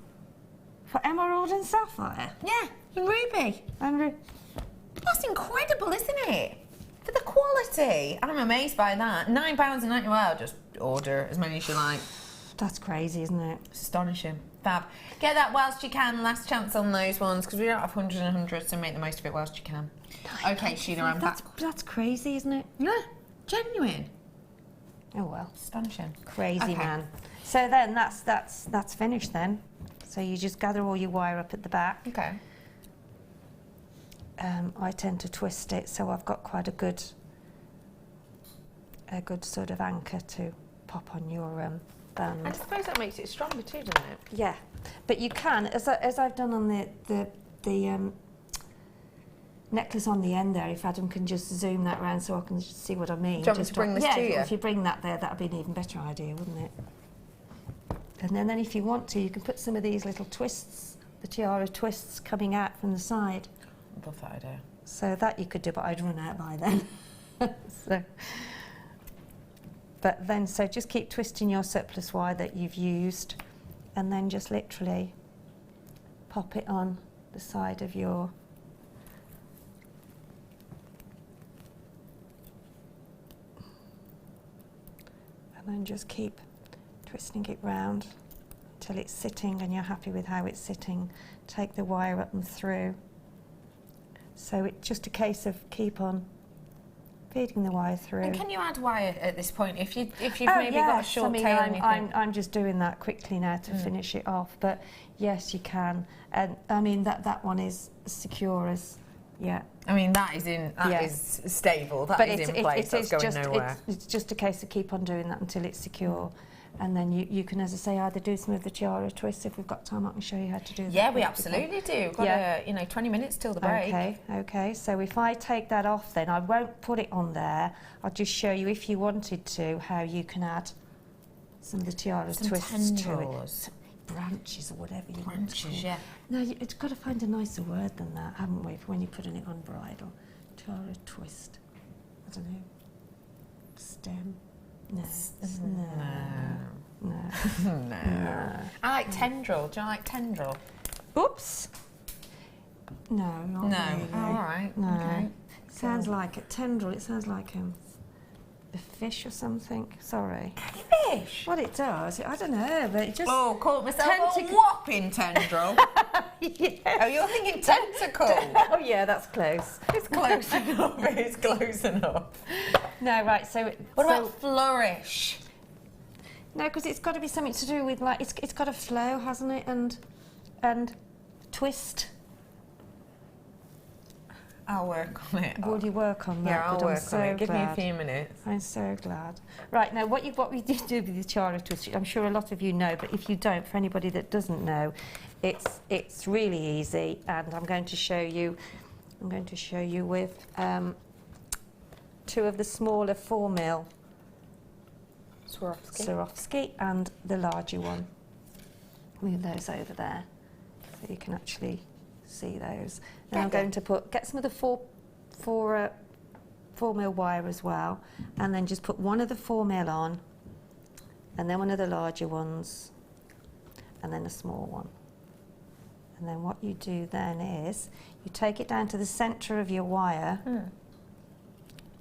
For Emerald and Sapphire? Yeah, and Ruby. That's incredible, isn't it? For the quality. I'm amazed by that. £9.95. Well, just order as many as you like. That's crazy, isn't it? It's astonishing. Fab. Get that whilst you can. Last chance on those ones, because we don't have hundreds and hundreds, so make the most of it whilst you can. Okay, Sheila, I'm back. That's crazy, isn't it? Yeah, genuine. Oh well. Astonishing. Crazy, man. So then that's finished then. So you just gather all your wire up at the back. Okay. I tend to twist it, so I've got quite a good sort of anchor to pop on your band. I suppose that makes it stronger too, doesn't it? Yeah, but you can, as I've done on the necklace on the end there. If Adam can just zoom that round so I can see what I mean. Do you want me to bring this to you? If you bring that there, that'd be an even better idea, wouldn't it? And then if you want to, you can put some of these little twists, the tiara twists coming out from the side. I love that idea. So that you could do, but I'd run out by then. So just keep twisting your surplus wire that you've used, and then just literally pop it on the side of your and then just keep twisting it round until it's sitting and you're happy with how it's sitting. Take the wire up and through. So it's just a case of keep on feeding the wire through. And can you add wire at this point if you've maybe got a short tail or anything? I'm just doing that quickly now to finish it off, but yes, you can. And I mean that one is as secure as Yeah. I mean, that is stable, that is in place, that's going nowhere. It's just a case of keep on doing that until it's secure. And then you can, as I say, either do some of the tiara twists. If we've got time, I can show you how to do that. Yeah, we absolutely do. We've got 20 minutes till the break. Okay. So if I take that off, then I won't put it on there. I'll just show you, if you wanted to, how you can add some of the tiara twists tendrils. to it. Branches or whatever you want to call it. Yeah. No, it's got to find a nicer word than that, haven't we, for when you're putting it on bridal. Tiara twist. I don't know. Stem. No. No. I like tendril. Do you like tendril? Oops. No, not really. All right. No. Okay. Sounds like a tendril. It sounds like a fish or something. Sorry. Fish? What it does, I don't know, but it just... Oh, caught myself a whopping tendril. Yeah. Oh, you're thinking tentacle. Oh, yeah, that's close. It's close enough. It's close enough. No, right, so... What about flourish? No, because it's got to be something to do with, like, it's got a flow, hasn't it? And twist. I'll work on it. Will you work on that? Yeah, I'll work on it. Give me a glad. few minutes. I'm so glad. Right, now what we do with the tiara twist, I'm sure a lot of you know, but if you don't, for anybody that doesn't know, it's really easy, and I'm going to show you with 2 of the smaller 4mm Swarovski and the larger one. Move those over there so you can actually see those. And I'm going to get some of the 4mm wire as well, and then just put one of the 4mm on, and then one of the larger ones, and then a small one. And then what you do then is you take it down to the centre of your wire,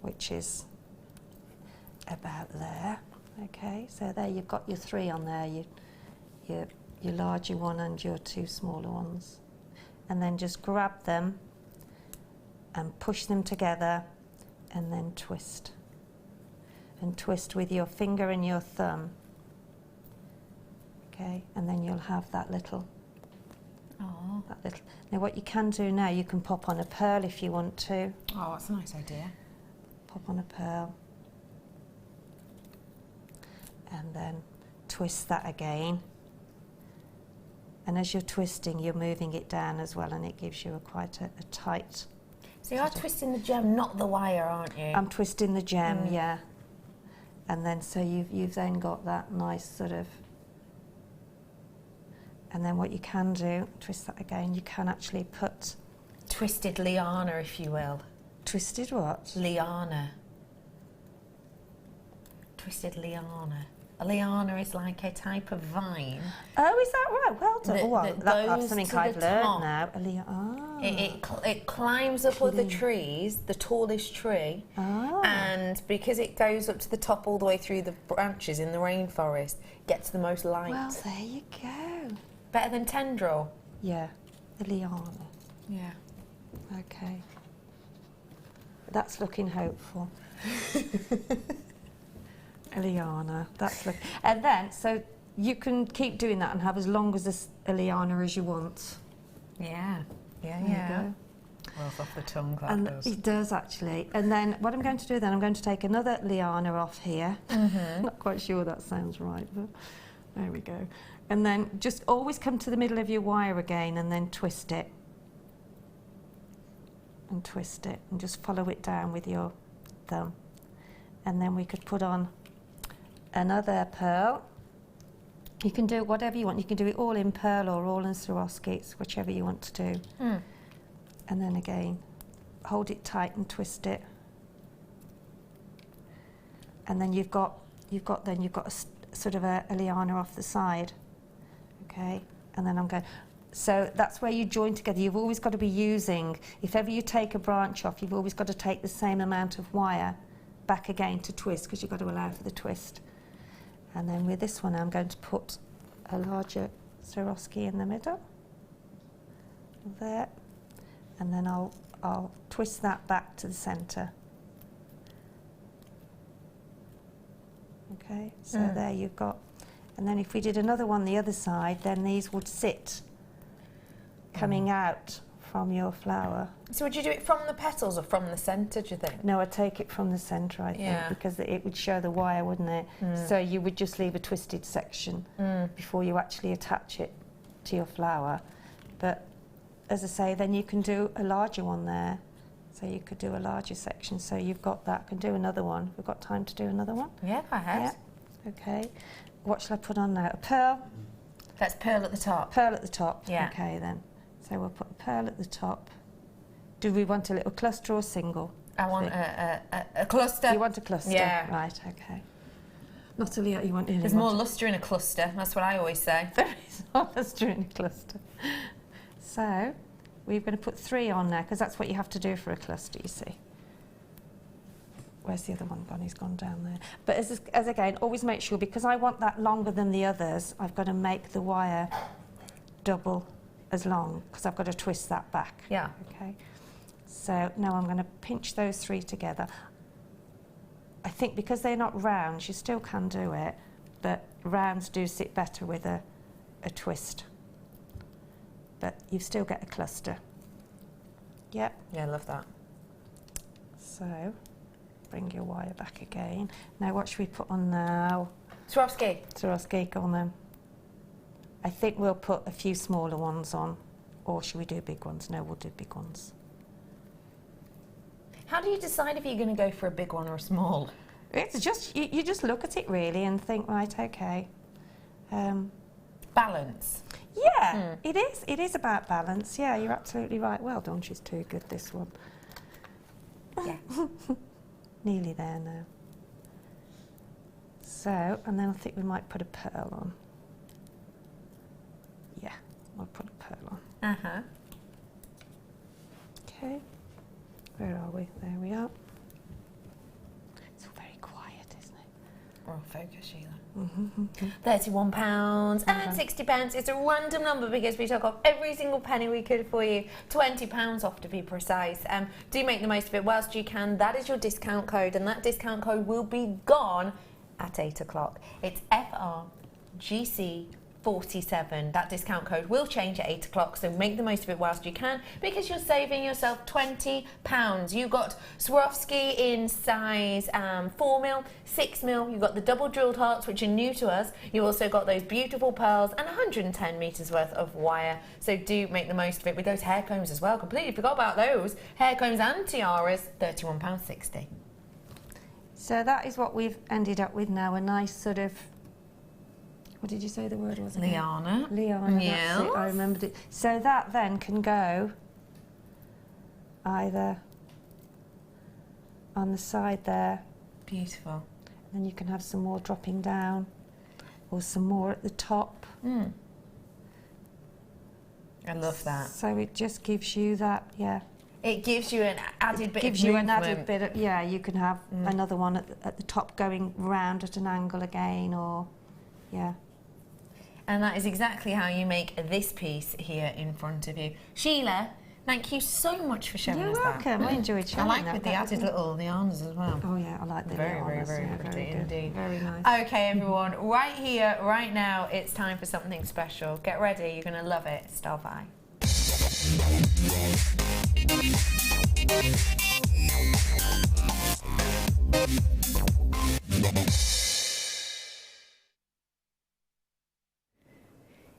which is about there. Okay, so there you've got your 3 on there, your larger one and your 2 smaller ones. And then just grab them and push them together and then twist. And twist with your finger and your thumb. Okay, and then you'll have that little. Now what you can do now, you can pop on a pearl if you want to. Oh, that's a nice idea. Pop on a pearl. And then twist that again. And as you're twisting, you're moving it down as well, and it gives you quite a tight... So you're twisting the gem, not the wire, aren't you? I'm twisting the gem, yeah. And then so you've then got that nice sort of... And then what you can do, twist that again, you can actually put... Twisted liana, if you will. Twisted what? Liana. Twisted liana. A liana is like a type of vine. Oh, is that right? Well done. That's something I've learned now. It climbs up other trees, the tallest tree, and because it goes up to the top all the way through the branches in the rainforest, gets the most light. Well, there you go. Better than tendril? Yeah, the liana. Yeah. Okay. That's looking hopeful. Liana, that's look, and then so you can keep doing that and have as long as a liana as you want. Yeah. Rolls off the tongue, that does. It does actually. And then what I'm going to do then, I'm going to take another liana off here. Not quite sure that sounds right, but there we go. And then just always come to the middle of your wire again and then twist it. And twist it and just follow it down with your thumb. And then we could put on another pearl. You can do whatever you want. You can do it all in pearl or all in Swarovski. It's whichever you want to do. And then again, hold it tight and twist it. And then you've got a sort of a liana off the side. Okay, and then I'm going. So that's where you join together. You've always got to be using. If ever you take a branch off, you've always got to take the same amount of wire back again to twist, because you've got to allow for the twist. And then with this one, I'm going to put a larger Swarovski in the middle, there, and then I'll twist that back to the centre. Okay, so there you've got, and then if we did another one the other side, then these would sit coming out from your flower. So would you do it from the petals or from the centre, do you think? No, I'd take it from the centre, I think, because it would show the wire, wouldn't it? So you would just leave a twisted section before you actually attach it to your flower. But as I say, then you can do a larger one there. So you could do a larger section. So you've got that. Can do another one. We've got time to do another one? Yeah, go ahead. Yeah. Okay. What shall I put on now? A pearl? That's pearl at the top. Pearl at the top. Yeah. Okay then. So we'll put a pearl at the top. Do we want a little cluster or single? I want a cluster. You want a cluster? Yeah. Right, okay. Not a little, you want... There's more lustre in a cluster, that's what I always say. There is more lustre in a cluster. So, we're going to put 3 on there, because that's what you have to do for a cluster, you see. Where's the other one gone? He's gone down there. But as again, always make sure, because I want that longer than the others, I've got to make the wire double as long, because I've got to twist that back. Yeah. Okay. So now I'm going to pinch those 3 together. I think because they're not rounds, you still can do it, but rounds do sit better with a twist. But you still get a cluster. Yep. Yeah, I love that. So, bring your wire back again. Now what should we put on now? Swarovski. Swarovski on them. I think we'll put a few smaller ones on, or should we do big ones? No, we'll do big ones. How do you decide if you're going to go for a big one or a small? It's just, you just look at it really and think, right, okay. Balance. Yeah, it is about balance. Yeah, you're absolutely right. Well done, she's too good, this one. Yeah. Nearly there now. So, and then I think we might put a pearl on. Yeah, I'll put a pearl on. Uh-huh. Okay. Where are we? There we are. It's all very quiet, isn't it? Oh, focus, Sheila. £31 and 60 pence. It's a random number because we took off every single penny we could for you. £20 off to be precise. Do make the most of it whilst you can. That is your discount code, and that discount code will be gone at 8 o'clock. It's FRGC47. That discount code will change at 8 o'clock, so make the most of it whilst you can because you're saving yourself £20. You got Swarovski in size 4mm, 6mm. You've got the double drilled hearts, which are new to us. You also got those beautiful pearls and 110 metres worth of wire. So do make the most of it with those hair combs as well. Completely forgot about those. Hair combs and tiaras, £31.60. So that is what we've ended up with now, a nice sort of, what did you say the word was again? Liana. Liana, Yes. that's it, I remembered it. So that then can go either on the side there. Beautiful. And then you can have some more dropping down or some more at the top. I love that. So it just gives you that, yeah. It gives you an added bit of gives you an movement. added bit of, yeah, you can have another one at the top going round at an angle again, or, yeah. And that is exactly how you make this piece here in front of you. Sheila, thank you so much for showing us that. You're welcome. I enjoyed showing I like that. with the added little lianas as well. Oh yeah, I like the very, lianas. very, very Yeah, pretty very good. indeed. Very nice. Okay, everyone, right here, right now, it's time for something special. Get ready, you're going to love it. Star by.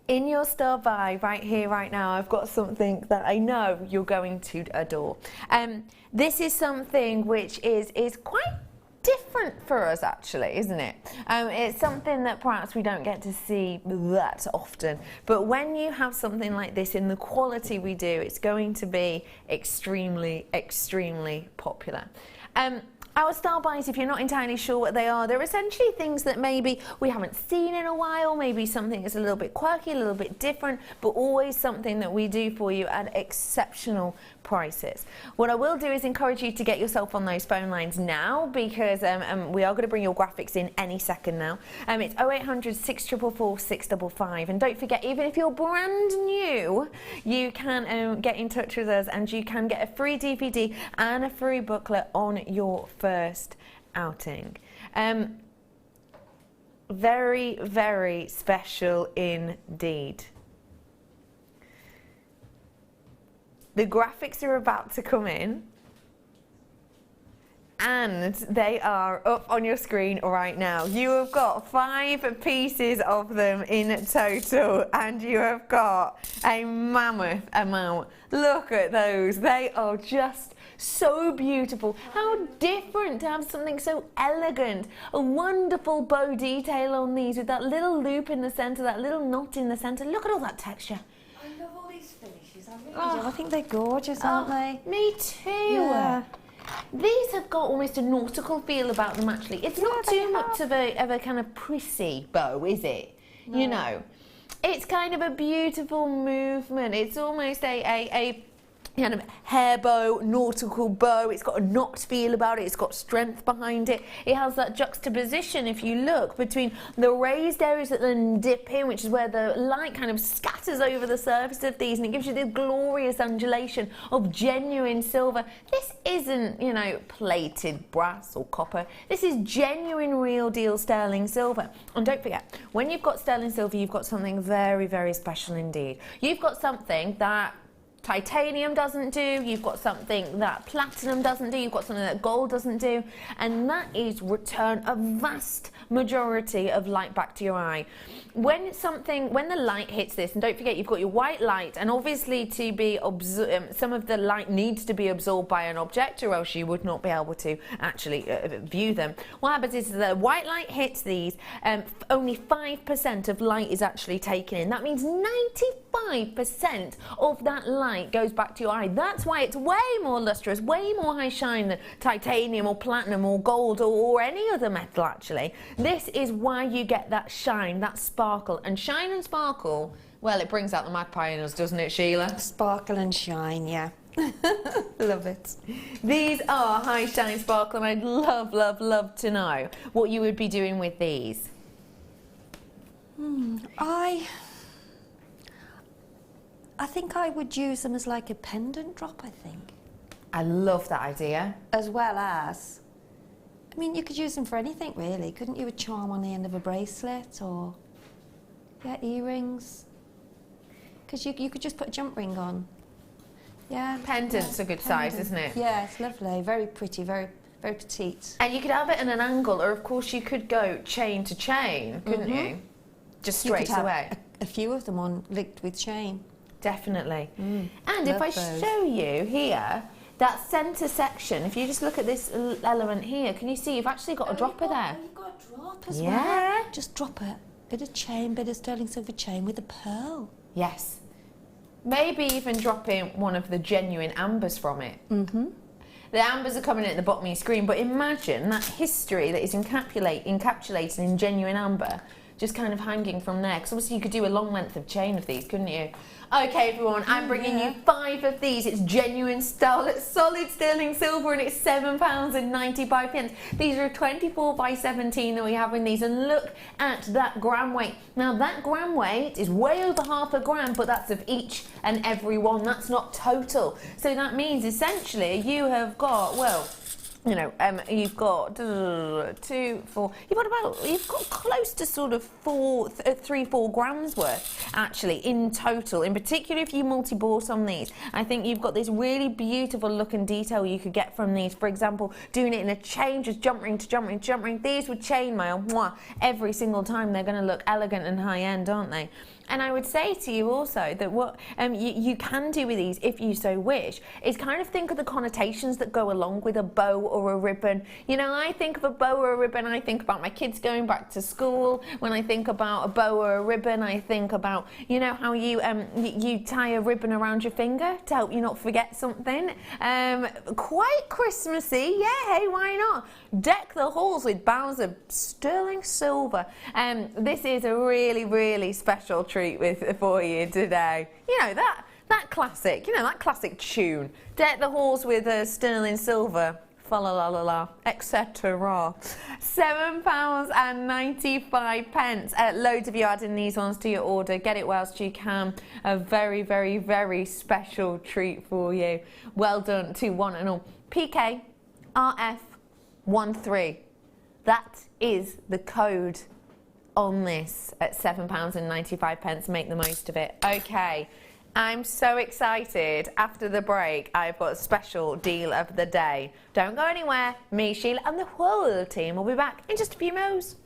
In your star by, right here, right now, I've got something that I know you're going to adore. This is something which is quite different for us, actually, isn't it? It's something that perhaps we don't get to see that often. But when you have something like this in the quality we do, it's going to be extremely, extremely popular. Our star buys, if you're not entirely sure what they are, they're essentially things that maybe we haven't seen in a while, maybe something that's a little bit quirky, a little bit different, but always something that we do for you at exceptional prices. What I will do is encourage you to get yourself on those phone lines now, because we are going to bring your graphics in any second now. It's 0800 644 655, and don't forget, even if you're brand new, you can get in touch with us and you can get a free DVD and a free booklet on your first outing. Very, very special indeed. The graphics are about to come in. And they are up on your screen right now. You have got 5 pieces of them in total, and you have got a mammoth amount. Look at those. They are just so beautiful. How different to have something so elegant. A wonderful bow detail on these with that little loop in the centre, that little knot in the centre. Look at all that texture. I love all these finishes. I really do. I think they're gorgeous, aren't they? Me too. Yeah. These have got almost a nautical feel about them, actually. It's not too much of a kind of prissy bow, is it? No. You know, it's kind of a beautiful movement. It's almost a kind of hair bow, nautical bow. It's got a knot feel about it. It's got strength behind it. It has that juxtaposition, if you look, between the raised areas that then dip in, which is where the light kind of scatters over the surface of these, and it gives you this glorious undulation of genuine silver. This isn't, you know, plated brass or copper. This is genuine, real deal sterling silver. And don't forget, when you've got sterling silver, you've got something very, very special indeed. You've got something that titanium doesn't do, you've got something that platinum doesn't do, you've got something that gold doesn't do, and that is return a vast majority of light back to your eye. When the light hits this, and don't forget you've got your white light, and obviously to be some of the light needs to be absorbed by an object, or else you would not be able to actually view them. What happens is the white light hits these, only 5% of light is actually taken in. That means 95% of that light goes back to your eye. That's why it's way more lustrous, way more high shine than titanium or platinum or gold or any other metal, actually. This is why you get that shine, that sparkle. And shine and sparkle, well, it brings out the magpie in us, doesn't it, Sheila? Sparkle and shine, yeah. Love it. These are high shine sparkle, and I'd love, love, love to know what you would be doing with these. I think I would use them as like a pendant drop, I think. I love that idea. As well as, I mean, you could use them for anything really. Couldn't you? A charm on the end of a bracelet, or, yeah, earrings. Because you could just put a jump ring on. Yeah. Pendant's a good size, isn't it? Yeah, it's lovely. Very pretty, very, very petite. And you could have it in an angle, or of course you could go chain to chain, couldn't you? Just straight away. A few of them on linked with chain. Definitely. And if I show you here, that centre section, if you just look at this element here, can you see you've actually got a dropper there? You've got a drop as well. Just drop a bit of chain, bit of sterling silver chain with a pearl. Yes. Maybe even drop in one of the genuine ambers from it. The ambers are coming in at the bottom of your screen, but imagine that history that is encapsulated in genuine amber, just kind of hanging from there. Because obviously you could do a long length of chain of these, couldn't you? Okay, everyone, I'm bringing you 5 of these. It's genuine solid sterling silver, and it's £7.95. These are 24 by 17 that we have in these, and look at that gram weight. Now that gram weight is way over half a gram, but that's of each and every one. That's not total. So that means essentially you have got, well, you know, you've got 2, 4. You've got close to sort of 3-4 grams worth actually in total. In particular, if you multi-bought on these, I think you've got this really beautiful look and detail you could get from these. For example, doing it in a chain, just jump ring to jump ring to jump ring. These would chainmail every single time. They're going to look elegant and high end, aren't they? And I would say to you also that what you can do with these, if you so wish, is kind of think of the connotations that go along with a bow or a ribbon. You know, I think of a bow or a ribbon, I think about my kids going back to school. When I think about a bow or a ribbon, I think about, you know, how you you tie a ribbon around your finger to help you not forget something. Quite Christmassy, yeah, hey, why not? Deck the halls with boughs of sterling silver. This is a really, really special treat for you today. You know, that classic, you know, that classic tune. Deck the halls with sterling silver, fa la la la la, etc. £7.95. Loads of you adding these ones to your order. Get it whilst you can. A very, very, very special treat for you. Well done to one and all. PK RF13. That is the code on this at £7.95. Make the most of it. Okay, I'm so excited. After the break, I've got a special deal of the day. Don't go anywhere. Me, Sheila, and the whole team will be back in just a few mo's.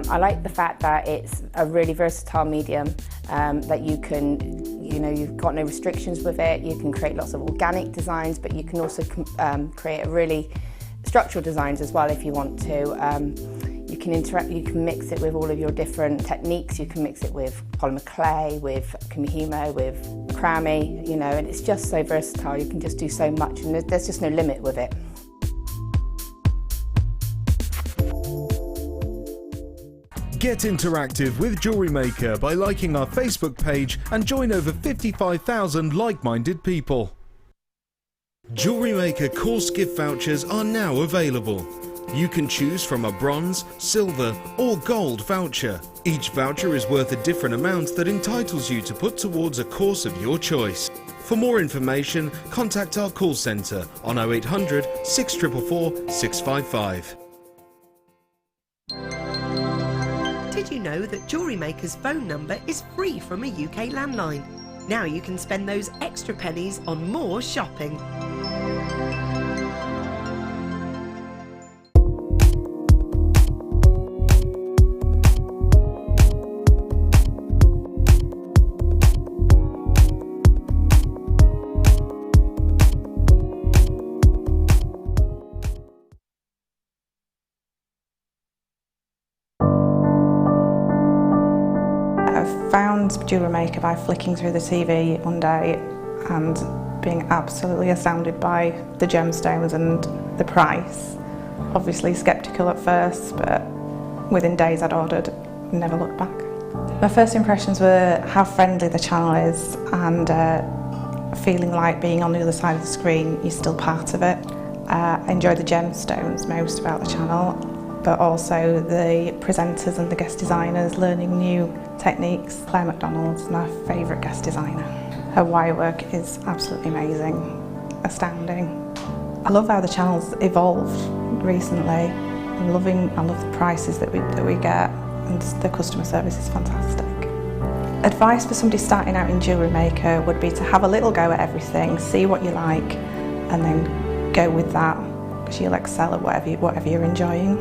I like the fact that it's a really versatile medium, that you can, you've got no restrictions with it. You can create lots of organic designs, but you can also create a really structural designs as well if you want to. You can mix it with all of your different techniques. You can mix it with polymer clay, with kumihimo, with macrame, and it's just so versatile. You can just do so much, and there's just no limit with it. Get interactive with Jewellery Maker by liking our Facebook page and join over 55,000 like-minded people. Jewellery Maker course gift vouchers are now available. You can choose from a bronze, silver or gold voucher. Each voucher is worth a different amount that entitles you to put towards a course of your choice. For more information, contact our call centre on 0800 644 655. Did you know that Jewellery Maker's phone number is free from a UK landline? Now you can spend those extra pennies on more shopping. Found Jewellery Maker by flicking through the TV one day and being absolutely astounded by the gemstones and the price. Obviously sceptical at first, but within days I'd ordered and never looked back. My first impressions were how friendly the channel is and feeling like being on the other side of the screen, you're still part of it. I enjoy the gemstones most about the channel, but also the presenters and the guest designers learning new techniques. Claire McDonald's, my favourite guest designer. Her wire work is absolutely amazing, astounding. I love how the channel's evolved recently. I love the prices that we get, and the customer service is fantastic. Advice for somebody starting out in Jewellery Maker would be to have a little go at everything, see what you like, and then go with that, because you'll excel at whatever you're enjoying.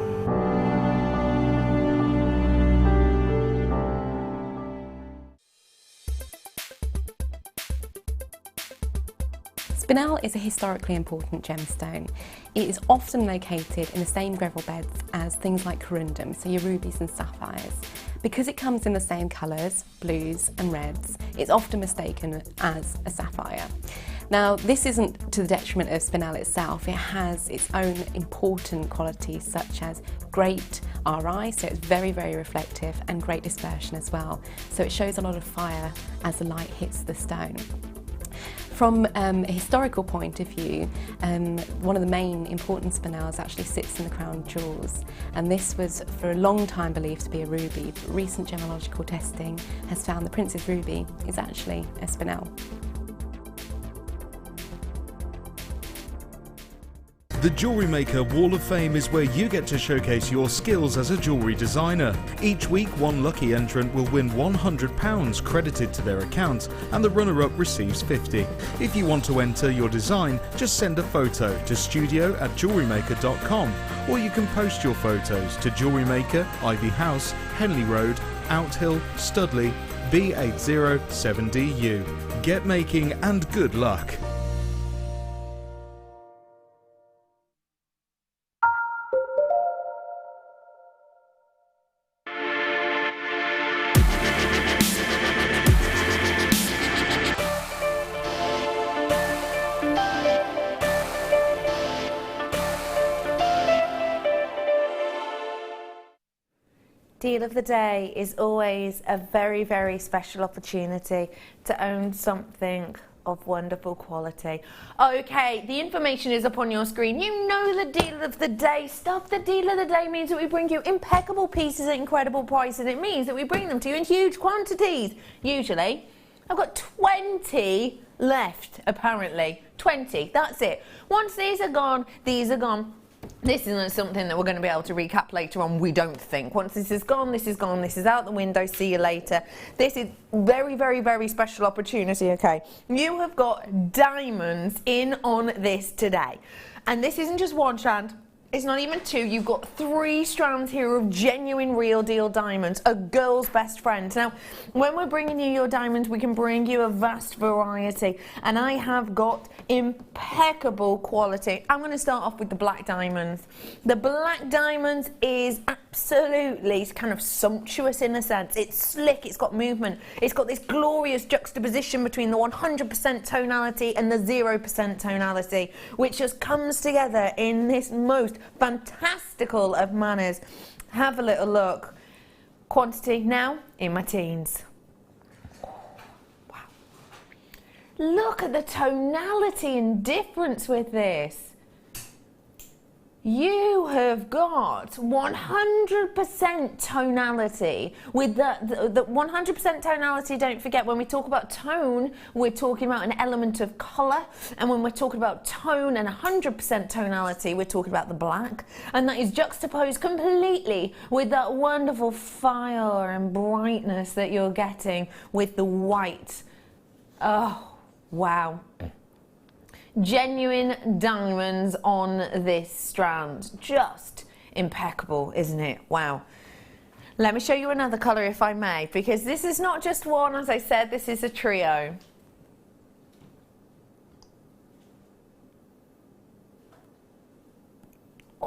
Spinel is a historically important gemstone. It is often located in the same gravel beds as things like corundum, so your rubies and sapphires. Because it comes in the same colours, blues and reds, it's often mistaken as a sapphire. Now, this isn't to the detriment of Spinel itself. It has its own important qualities such as great RI, so it's very, very reflective, and great dispersion as well. So it shows a lot of fire as the light hits the stone. From a historical point of view, one of the main important spinels actually sits in the crown jewels, and this was for a long time believed to be a ruby, but recent gemological testing has found the Prince's Ruby is actually a spinel. The Jewellery Maker Wall of Fame is where you get to showcase your skills as a jewellery designer. Each week, one lucky entrant will win £100 credited to their account, and the runner-up receives £50. If you want to enter your design, just send a photo to studio@jewellerymaker.com, or you can post your photos to Jewellery Maker, Ivy House, Henley Road, Outhill, Studley, B807DU. Get making and good luck. Deal of the day is always a very, very special opportunity to own something of wonderful quality. Okay, the information is up on your screen. You know the deal of the day stuff. The deal of the day means that we bring you impeccable pieces at incredible prices. It means that we bring them to you in huge quantities. Usually, I've got 20 left, apparently. 20, that's it. Once these are gone, these are gone. This isn't something that we're going to be able to recap later on, we don't think. Once this is gone, this is gone, this is out the window, see you later. This is very, very, very special opportunity, okay? You have got diamonds in on this today. And this isn't just one strand. It's not even two, you've got 3 strands here of genuine real deal diamonds, a girl's best friend. Now, when we're bringing you your diamonds, we can bring you a vast variety, and I have got impeccable quality. I'm going to start off with the black diamonds. The black diamonds is absolutely kind of sumptuous in a sense. It's slick, it's got movement, it's got this glorious juxtaposition between the 100% tonality and the 0% tonality, which just comes together in this most fantastical of manners. Have a little look. Quantity now in my teens. Wow. Look at the tonality and difference with this. You have got 100% tonality. With the 100% tonality, don't forget, when we talk about tone, we're talking about an element of colour. And when we're talking about tone and 100% tonality, we're talking about the black. And that is juxtaposed completely with that wonderful fire and brightness that you're getting with the white. Oh, wow. Genuine diamonds on this strand. Just impeccable, isn't it? Wow. Let me show you another colour if I may, because this is not just one, as I said, this is a trio.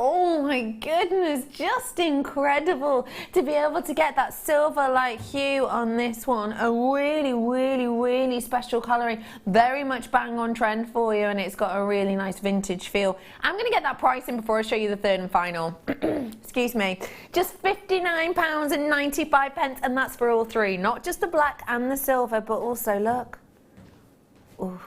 Oh my goodness, just incredible to be able to get that silver-like hue on this one. A really, really, really special colouring. Very much bang on trend for you, and it's got a really nice vintage feel. I'm going to get that pricing before I show you the third and final. Excuse me. Just £59.95, and that's for all 3. Not just the black and the silver, but also, look. Ooh.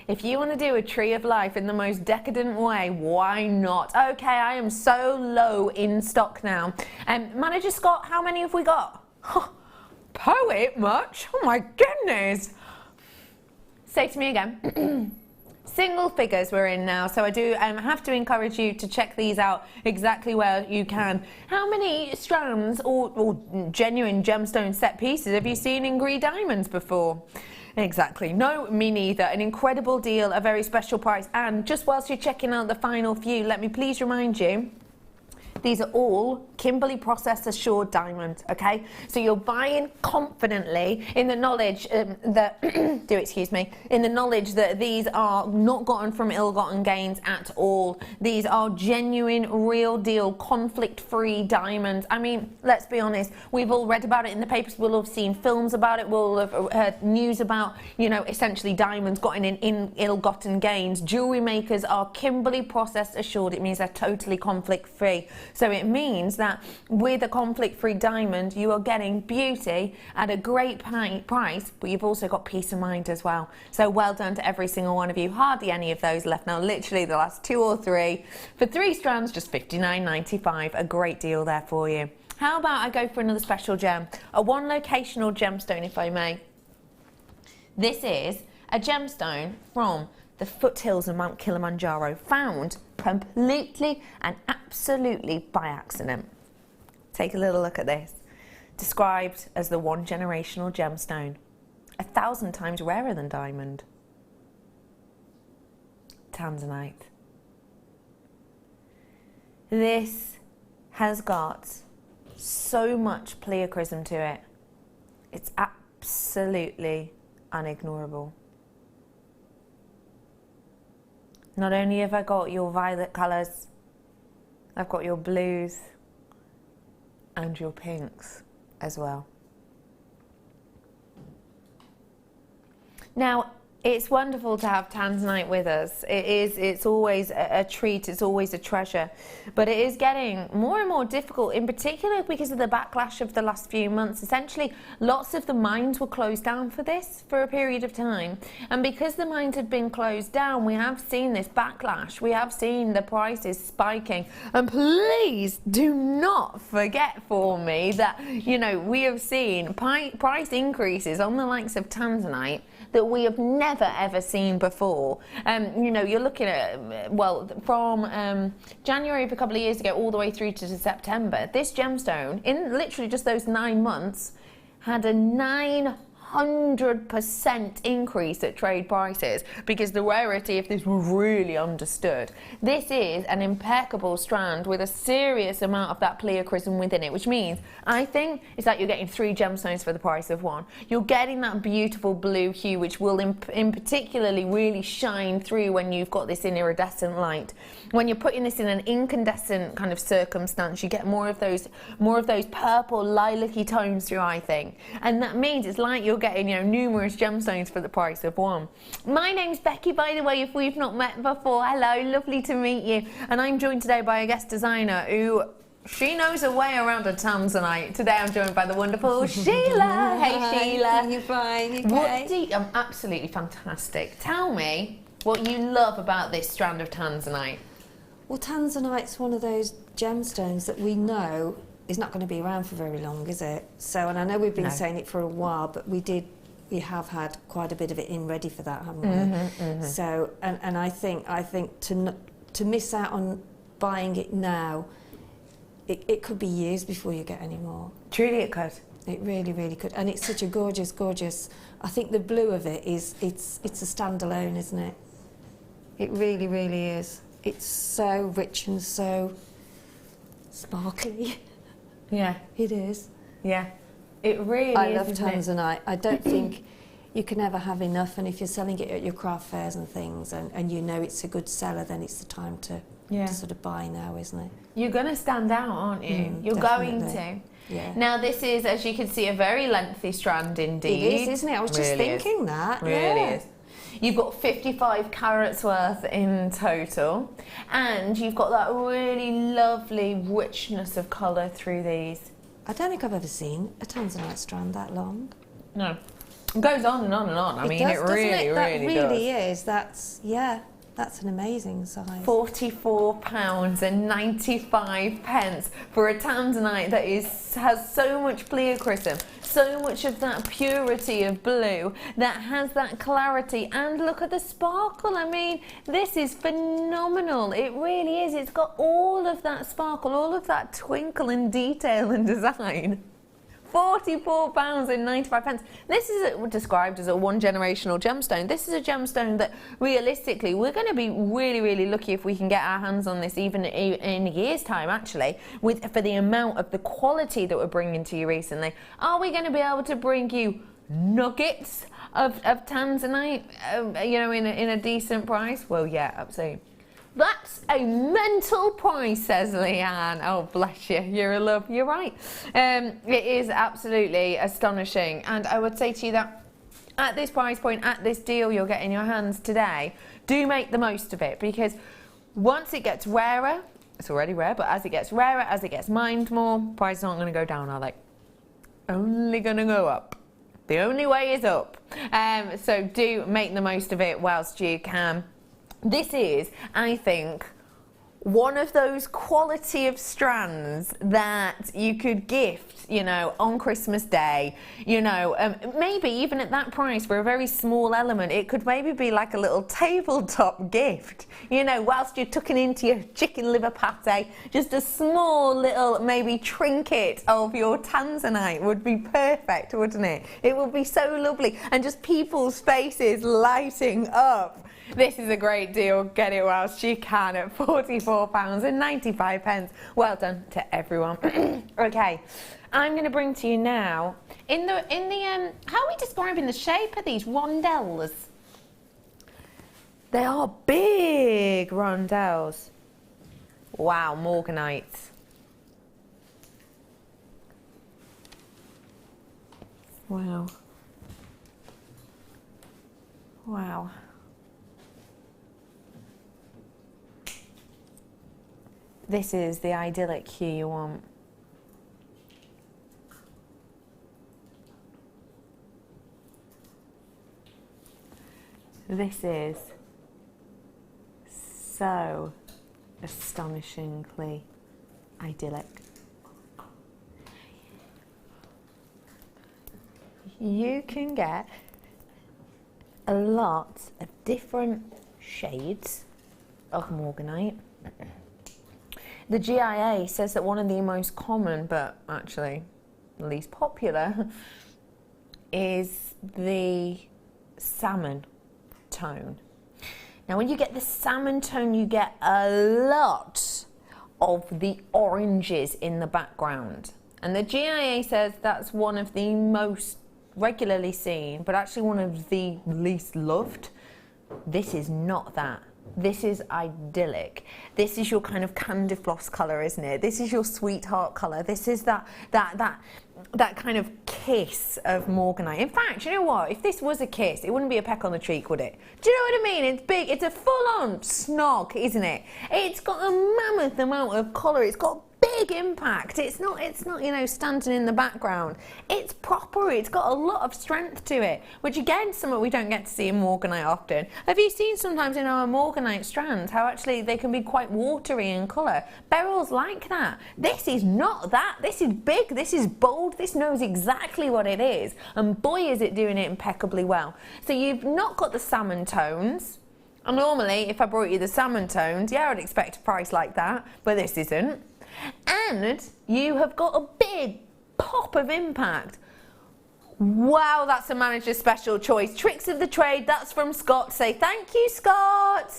If you want to do a tree of life in the most decadent way, why not? Okay, I am so low in stock now. Manager Scott, how many have we got? Poet, much? Oh my goodness. Say to me again. Single figures we're in now, so I do have to encourage you to check these out exactly where you can. How many strands or genuine gemstone set pieces have you seen in green diamonds before? Exactly. No, me neither. An incredible deal, a very special price. And just whilst you're checking out the final few, let me please remind you, these are all Kimberley process assured diamonds, okay? So you're buying confidently in the knowledge that, in the knowledge that these are not gotten from ill-gotten gains at all. These are genuine, real deal, conflict-free diamonds. I mean, let's be honest, we've all read about it in the papers, we'll have seen films about it, we'll have heard news about, you know, essentially diamonds gotten in ill-gotten gains. Jewellery makers are Kimberley process assured. It means they're totally conflict-free. So it means that with a conflict-free diamond, you are getting beauty at a great price, but you've also got peace of mind as well. So well done to every single one of you. Hardly any of those left now, literally the last 2 or 3. For 3 strands, just £59.95. A great deal there for you. How about I go for another special gem? A one locational gemstone, if I may. This is a gemstone from the foothills of Mount Kilimanjaro, found completely and absolutely by accident. Take a little look at this. Described as the one generational gemstone. 1,000 times rarer than diamond. Tanzanite. This has got so much pleochrysm to it. It's absolutely unignorable. Not only have I got your violet colours, I've got your blues and your pinks as well. Now, it's wonderful to have Tanzanite with us. It's always a treat, it's always a treasure. But it is getting more and more difficult, in particular because of the backlash of the last few months. Essentially, lots of the mines were closed down for this for a period of time. And because the mines had been closed down, we have seen this backlash. We have seen the prices spiking. And please do not forget for me that, you know, we have seen price increases on the likes of Tanzanite that we have never ever seen before. You know, you're looking at, well, from January of a couple of years ago all the way through to September, this gemstone, in literally just those 9 months, had a 900% increase at trade prices because the rarity of this was really understood. This is an impeccable strand with a serious amount of that pleochrysm within it, which means, I think, it's like you're getting 3 gemstones for the price of 1. You're getting that beautiful blue hue, which will in particularly really shine through when you've got this in iridescent light. When you're putting this in an incandescent kind of circumstance, you get more of those purple lilac-y tones through, I think. And that means it's like you're getting, you know, numerous gemstones for the price of 1. My name's Becky, by the way, if we've not met before. Hello, lovely to meet you. And I'm joined today by a guest designer who, she knows her way around a Tanzanite. Today I'm joined by the wonderful Sheila. Hey, Sheila. You're fine, you okay? I'm absolutely fantastic. Tell me what you love about this strand of Tanzanite. Well, Tanzanite's one of those gemstones that we know is not going to be around for very long, is it? So, and I know we've been saying it for a while, but we have had quite a bit of it in ready for that, haven't we? So, and I think to miss out on buying it now, it could be years before you get any more. Truly it could. It really, really could. And it's such a gorgeous, gorgeous, I think the blue of it is, it's a standalone, isn't it? It really, really is. It's so rich and so sparkly. Yeah. It is. Yeah. It really is. I love Tanzanite. I don't think you can ever have enough, and if you're selling it at your craft fairs and things, and you know it's a good seller, then it's the time to sort of buy now, isn't it? You're going to stand out, aren't you? You're definitely. going to. Yeah. Now this is, as you can see, a very lengthy strand indeed. It is, isn't it? I was just thinking that. Really is. You've got 55 carats worth in total, and you've got that really lovely richness of colour through these. I don't think I've ever seen a Tanzanite strand that long. No. It goes on and on and on. I mean, does, it really, that really does. is. That's an amazing size. £44.95 for a Tanzanite that has so much pleochrysm, so much of that purity of blue, that has that clarity, and look at the sparkle. I mean, this is phenomenal. It really is. It's got all of that sparkle, all of that twinkle and detail and design. £44.95. This is described as a one-generational gemstone. This is a gemstone that realistically we're going to be really, really lucky if we can get our hands on this even in a year's time, actually, for the amount of the quality that we're bringing to you recently. Are we going to be able to bring you nuggets of Tanzanite, you know, in a decent price? Well, yeah, absolutely. That's a mental price, says Leanne. Oh, bless you. You're a love. You're right. It is absolutely astonishing. And I would say to you that at this price point, at this deal you're getting your hands today, do make the most of it, because once it gets rarer, it's already rare, but as it gets rarer, as it gets mined more, prices aren't going to go down, are they? Only going to go up. The only way is up. So do make the most of it whilst you can. This is, I think, one of those quality of strands that you could gift, you know, on Christmas Day, you know, maybe even at that price for a very small element, it could maybe be like a little tabletop gift, you know, whilst you're tucking into your chicken liver pate, just a small little maybe trinket of your Tanzanite would be perfect, wouldn't it? It would be so lovely, and just people's faces lighting up. This is a great deal. Get it whilst you can at £44.95. Well done to everyone. Okay, I'm going to bring to you now in the how are we describing the shape of these rondelles? They are big rondelles. Wow, Morganite. Wow. Wow. This is the idyllic hue you want. This is so astonishingly idyllic. You can get a lot of different shades of Morganite. The GIA says that one of the most common, but actually least popular, is the salmon tone. Now when you get the salmon tone, you get a lot of the oranges in the background. And the GIA says that's one of the most regularly seen, but actually one of the least loved. This is not that. This is idyllic. This is your kind of candy floss colour, isn't it? This is your sweetheart colour. This is that kind of kiss of Morganite. In fact, you know what? If this was a kiss, it wouldn't be a peck on the cheek, would it? Do you know what I mean? It's big. It's a full-on snog, isn't it? It's got a mammoth amount of colour. It's got big impact. It's not, you know, standing in the background. It's proper. It's got a lot of strength to it, which again, something we don't get to see in Morganite often. Have you seen sometimes in our Morganite strands how actually they can be quite watery in colour? Beryl's like that. This is not that. This is big. This is bold. This knows exactly what it is. And boy, is it doing it impeccably well. So you've not got the salmon tones. And normally, if I brought you the salmon tones, yeah, I'd expect a price like that, but this isn't. And you have got a big pop of impact. Wow, that's a manager's special choice. Tricks of the trade, that's from Scott. Say thank you, Scott.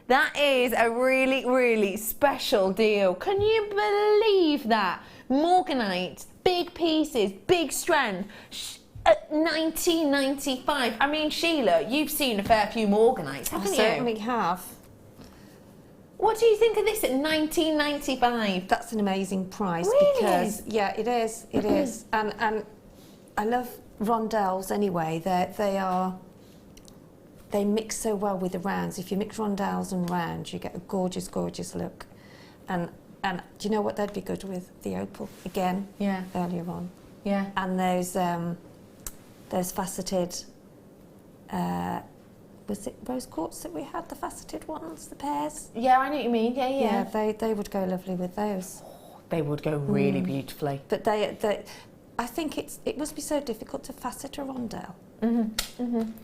That is a really, really special deal. Can you believe that? Morganite, big pieces, big strength. At $19.95. I mean, Sheila, you've seen a fair few Morganites, haven't you? I certainly have. What do you think of this at $19.95? That's an amazing price. Really? Because yeah, it is. It is, and I love rondelles anyway. They mix so well with the rounds. If you mix rondelles and rounds, you get a gorgeous, gorgeous look. And do you know what they'd be good with? The opal again. Yeah. Earlier on. Yeah. And those faceted. Was it rose quartz that we had, the faceted ones, the pairs? Yeah, I know what you mean. Yeah, yeah. Yeah, they would go lovely with those. They would go really beautifully. But I think it must be so difficult to facet a rondelle. I know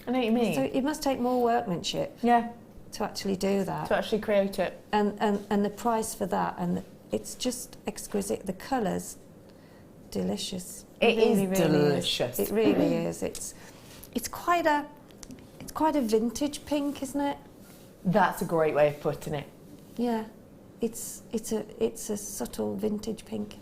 what you mean. So it must take more workmanship. Yeah. To actually do that. To actually create it. And the price for that, and it's just exquisite. The colours, delicious. It really, is delicious. It really is. It's quite a vintage pink, isn't it? That's a great way of putting it. Yeah, it's a subtle vintage pink.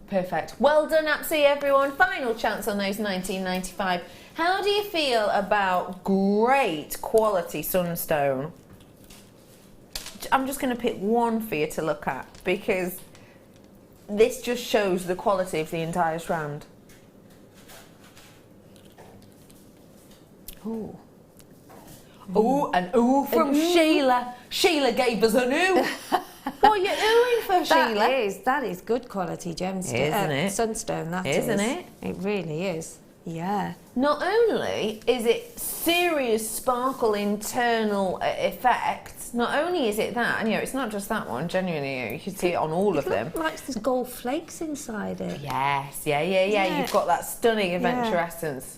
Perfect. Well done, absolutely everyone. Final chance on those $19.95. How do you feel about great quality Sunstone? I'm just going to pick one for you to look at because this just shows the quality of the entire strand. Ooh. Ooh, and ooh from Sheila. Sheila gave us an ooh. What are you oohing for, Sheila? That is good quality gemstone. Isn't it? Sunstone, that Isn't it? It really is. Yeah. Not only is it serious sparkle internal effects, not only is it that, and you know, it's not just that one, genuinely, you can see it on all of them. It looks like there's gold flakes inside it. Yes, yeah. You've got that stunning eventurescence.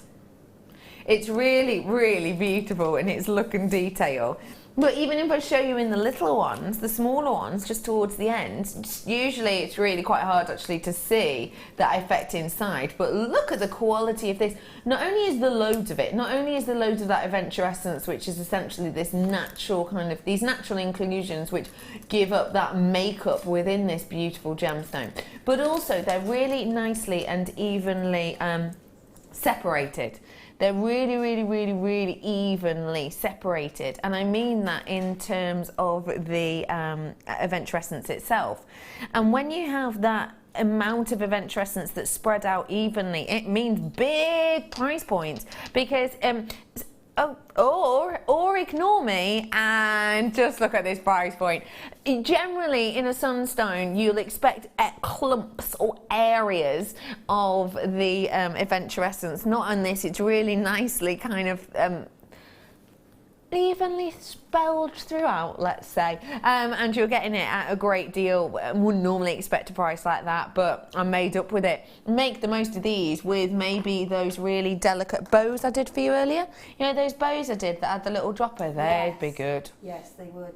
It's really, really beautiful in its look and detail. But even if I show you in the little ones, the smaller ones, just towards the end, usually it's really quite hard actually to see that effect inside. But look at the quality of this. Not only is the loads of it, not only is the loads of that eventurescence, which is essentially this natural kind of, these natural inclusions which give up that makeup within this beautiful gemstone, but also they're really nicely and evenly separated. They're really, really, really, really evenly separated. And I mean that in terms of the eventurescence itself. And when you have that amount of eventurescence that's spread out evenly, it means big price points. Because, or ignore me and just look at this price point. Generally, in a sunstone, you'll expect clumps or areas of the eventurescence. Not on this, it's really nicely kind of evenly spelled throughout, let's say, and you're getting it at a great deal. Wouldn't normally expect a price like that, but I'm made up with it. Make the most of these with maybe those really delicate bows I did for you earlier. You know those bows I did that had the little dropper? They'd be good. Yes, they would.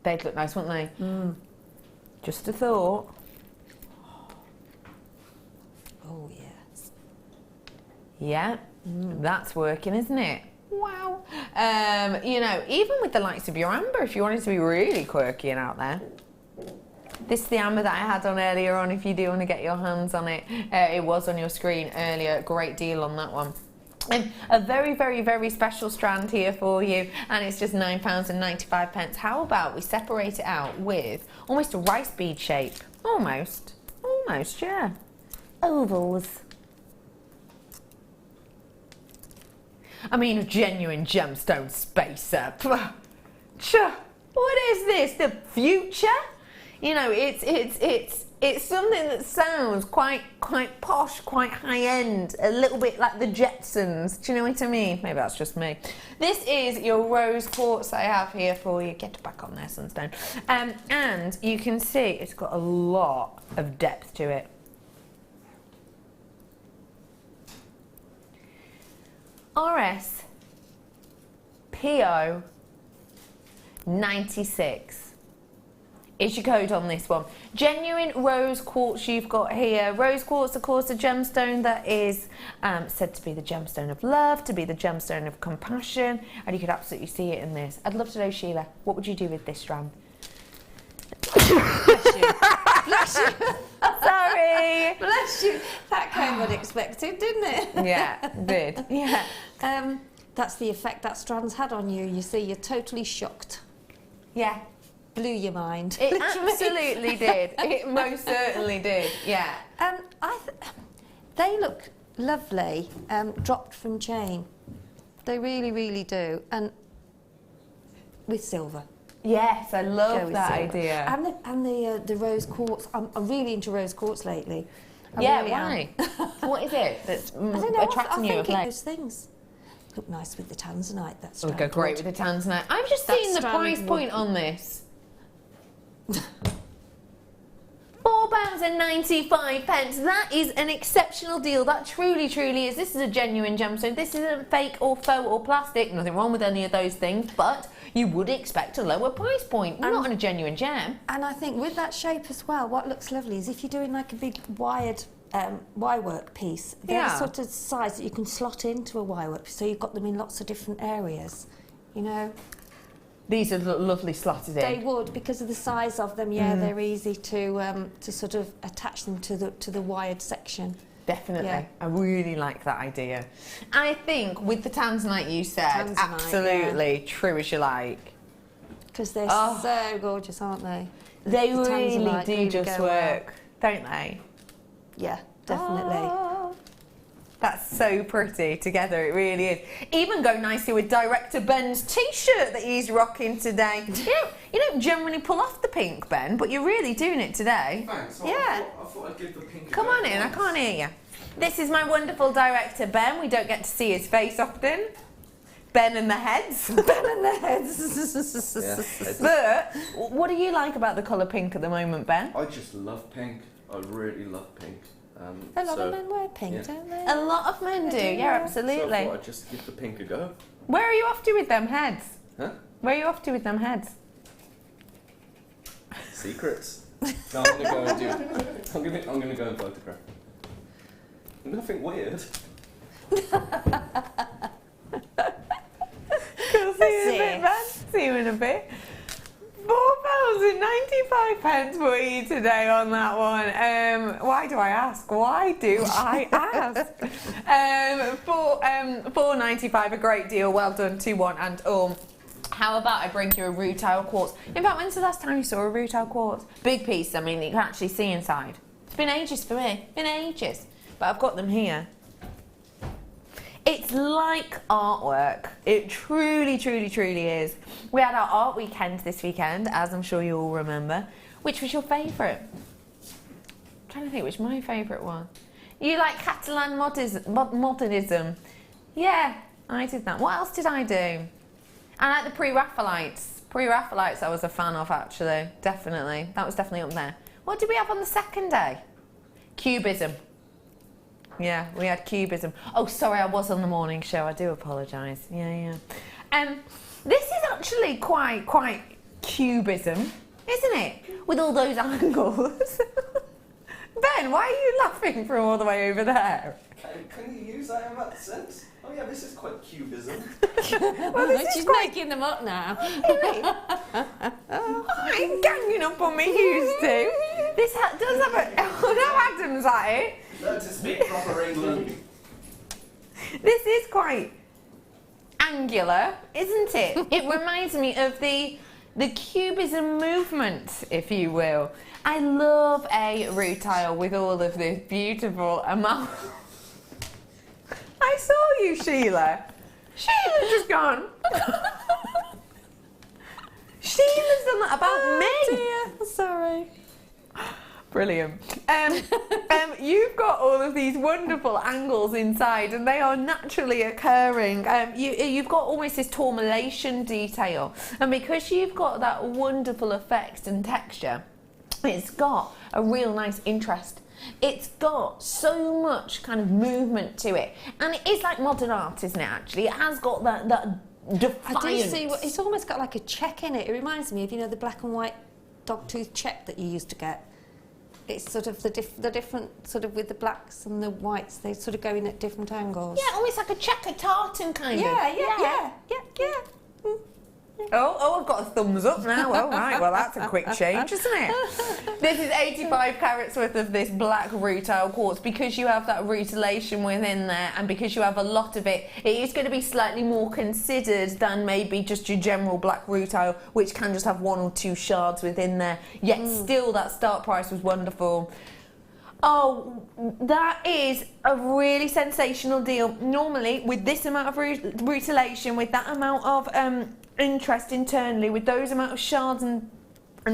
They'd look nice, wouldn't they? Just a thought. Oh yes. Yeah, that's working, isn't it? Wow. You know, even with the likes of your amber, if you wanted to be really quirky and out there. This is the amber that I had on earlier on, if you do want to get your hands on it. It was on your screen earlier. Great deal on that one. A very, very, very special strand here for you, and it's just £9.95. How about we separate it out with almost a rice bead shape? Almost, yeah. Ovals. I mean, a genuine gemstone spacer. What is this? The future? You know, it's something that sounds quite posh, quite high end, a little bit like the Jetsons. Do you know what I mean? Maybe that's just me. This is your rose quartz I have here for you. Get back on there, Sunstone. And you can see it's got a lot of depth to it. RS PO 96 is your code on this one. Genuine rose quartz you've got here. Rose quartz, of course, a gemstone that is said to be the gemstone of love, to be the gemstone of compassion, and you could absolutely see it in this. I'd love to know, Sheila, what would you do with this strand? Bless you. Bless you. Sorry. Bless you. That came unexpected, didn't it? Yeah, it did. Yeah. That's the effect that strand's had on you. You see, you're totally shocked. Yeah. Blew your mind. It absolutely did. It most certainly did. Yeah. They look lovely, dropped from chain. They really, really do. And with silver. Yes, I love that idea. And the rose quartz. I'm really into rose quartz lately. Yeah, why? What is it that's attracting you? I think those things look nice with the Tanzanite. That's would go great with the Tanzanite. I've just seen the price point on this. £4.95. That is an exceptional deal. That truly, truly is. This is a genuine gemstone. This isn't fake or faux or plastic. Nothing wrong with any of those things, but you would expect a lower price point, not on a genuine gem. And I think with that shape as well, what looks lovely is if you're doing like a big wired wire work piece, they're the sort of size that you can slot into a wire work piece, so you've got them in lots of different areas, you know. These are lovely slotted in. They would, because of the size of them. Yeah, they're easy to sort of attach them to the wired section. Definitely. Yeah. I really like that idea. I think with the Tanzanite you said, absolutely true as you like. Because they're so gorgeous, aren't they? They really do just work, don't they? Yeah, definitely. That's so pretty together, it really is. Even go nicely with Director Ben's t-shirt that he's rocking today. You don't generally pull off the pink, Ben, but you're really doing it today. Thanks. Yeah. I thought I'd give the pink a Come go. on in, I can't hear you. This is my wonderful Director Ben. We don't get to see his face often. Ben and the heads. Ben and the heads. But what do you like about the colour pink at the moment, Ben? I just love pink. I really love pink. A lot of men wear pink, don't they? A lot of men do, yeah, absolutely. So I thought I'd just give the pink a go. Where are you off to with them heads? Huh? Where are you off to with them heads? Secrets. No, I'm gonna go and do. I'm gonna go and photograph. Nothing weird. Cool, see you in a bit, man. See you in a bit. £4.95 for you today on that one. Why do I ask? Why do I ask? £4.95, a great deal. Well done to one and all. How about I bring you a rutile quartz? In fact, when's the last time you saw a rutile quartz? Big piece, I mean, you can actually see inside. It's been ages for me, been ages. But I've got them here. It's like artwork. It truly, truly, truly is. We had our art weekend this weekend, as I'm sure you all remember. Which was your favourite? I'm trying to think which my favourite was. You like Catalan modernism? Yeah, I did that. What else did I do? I like the pre-Raphaelites. Pre-Raphaelites I was a fan of, actually. Definitely. That was definitely up there. What did we have on the second day? Cubism. Yeah, we had Cubism. Oh, sorry, I was on the morning show. I do apologise. Yeah. This is actually quite Cubism, isn't it? With all those angles. Ben, why are you laughing from all the way over there? Can you use that in that sense? Oh yeah, this is quite cubism. Well, she's making them up now. I'm ganging up on me used to. This does have a... Oh, no, Adam's at it. Learn to speak proper England. This is quite angular, isn't it? It reminds me of the Cubism movement, if you will. I love a rutile with all of this beautiful amount. I saw you, Sheila. Sheila's just gone. Sheila's done that about me. Dear. Sorry. Brilliant. You've got all of these wonderful angles inside, and they are naturally occurring. You've got almost this tourmaline detail, and because you've got that wonderful effect and texture, it's got a real nice interest. It's got so much kind of movement to it, and it is like modern art, isn't it? Actually, it has got that defiance. I do see. It's almost got like a check in it. It reminds me of the black and white dogtooth check that you used to get. It's sort of the different sort of with the blacks and the whites. They sort of go in at different angles. Yeah, almost like a checker tartan kind of. Yeah. Oh, I've got a thumbs up now. Oh, right, well, that's a quick change, isn't it? This is 85 carats worth of this black rutile quartz. Because you have that rutilation within there, and because you have a lot of it, it is going to be slightly more considered than maybe just your general black rutile, which can just have 1 or 2 shards within there. Yet still, that start price was wonderful. Oh, that is a really sensational deal. Normally, with this amount of rutilation, with that amount of interest internally, with those amount of shards and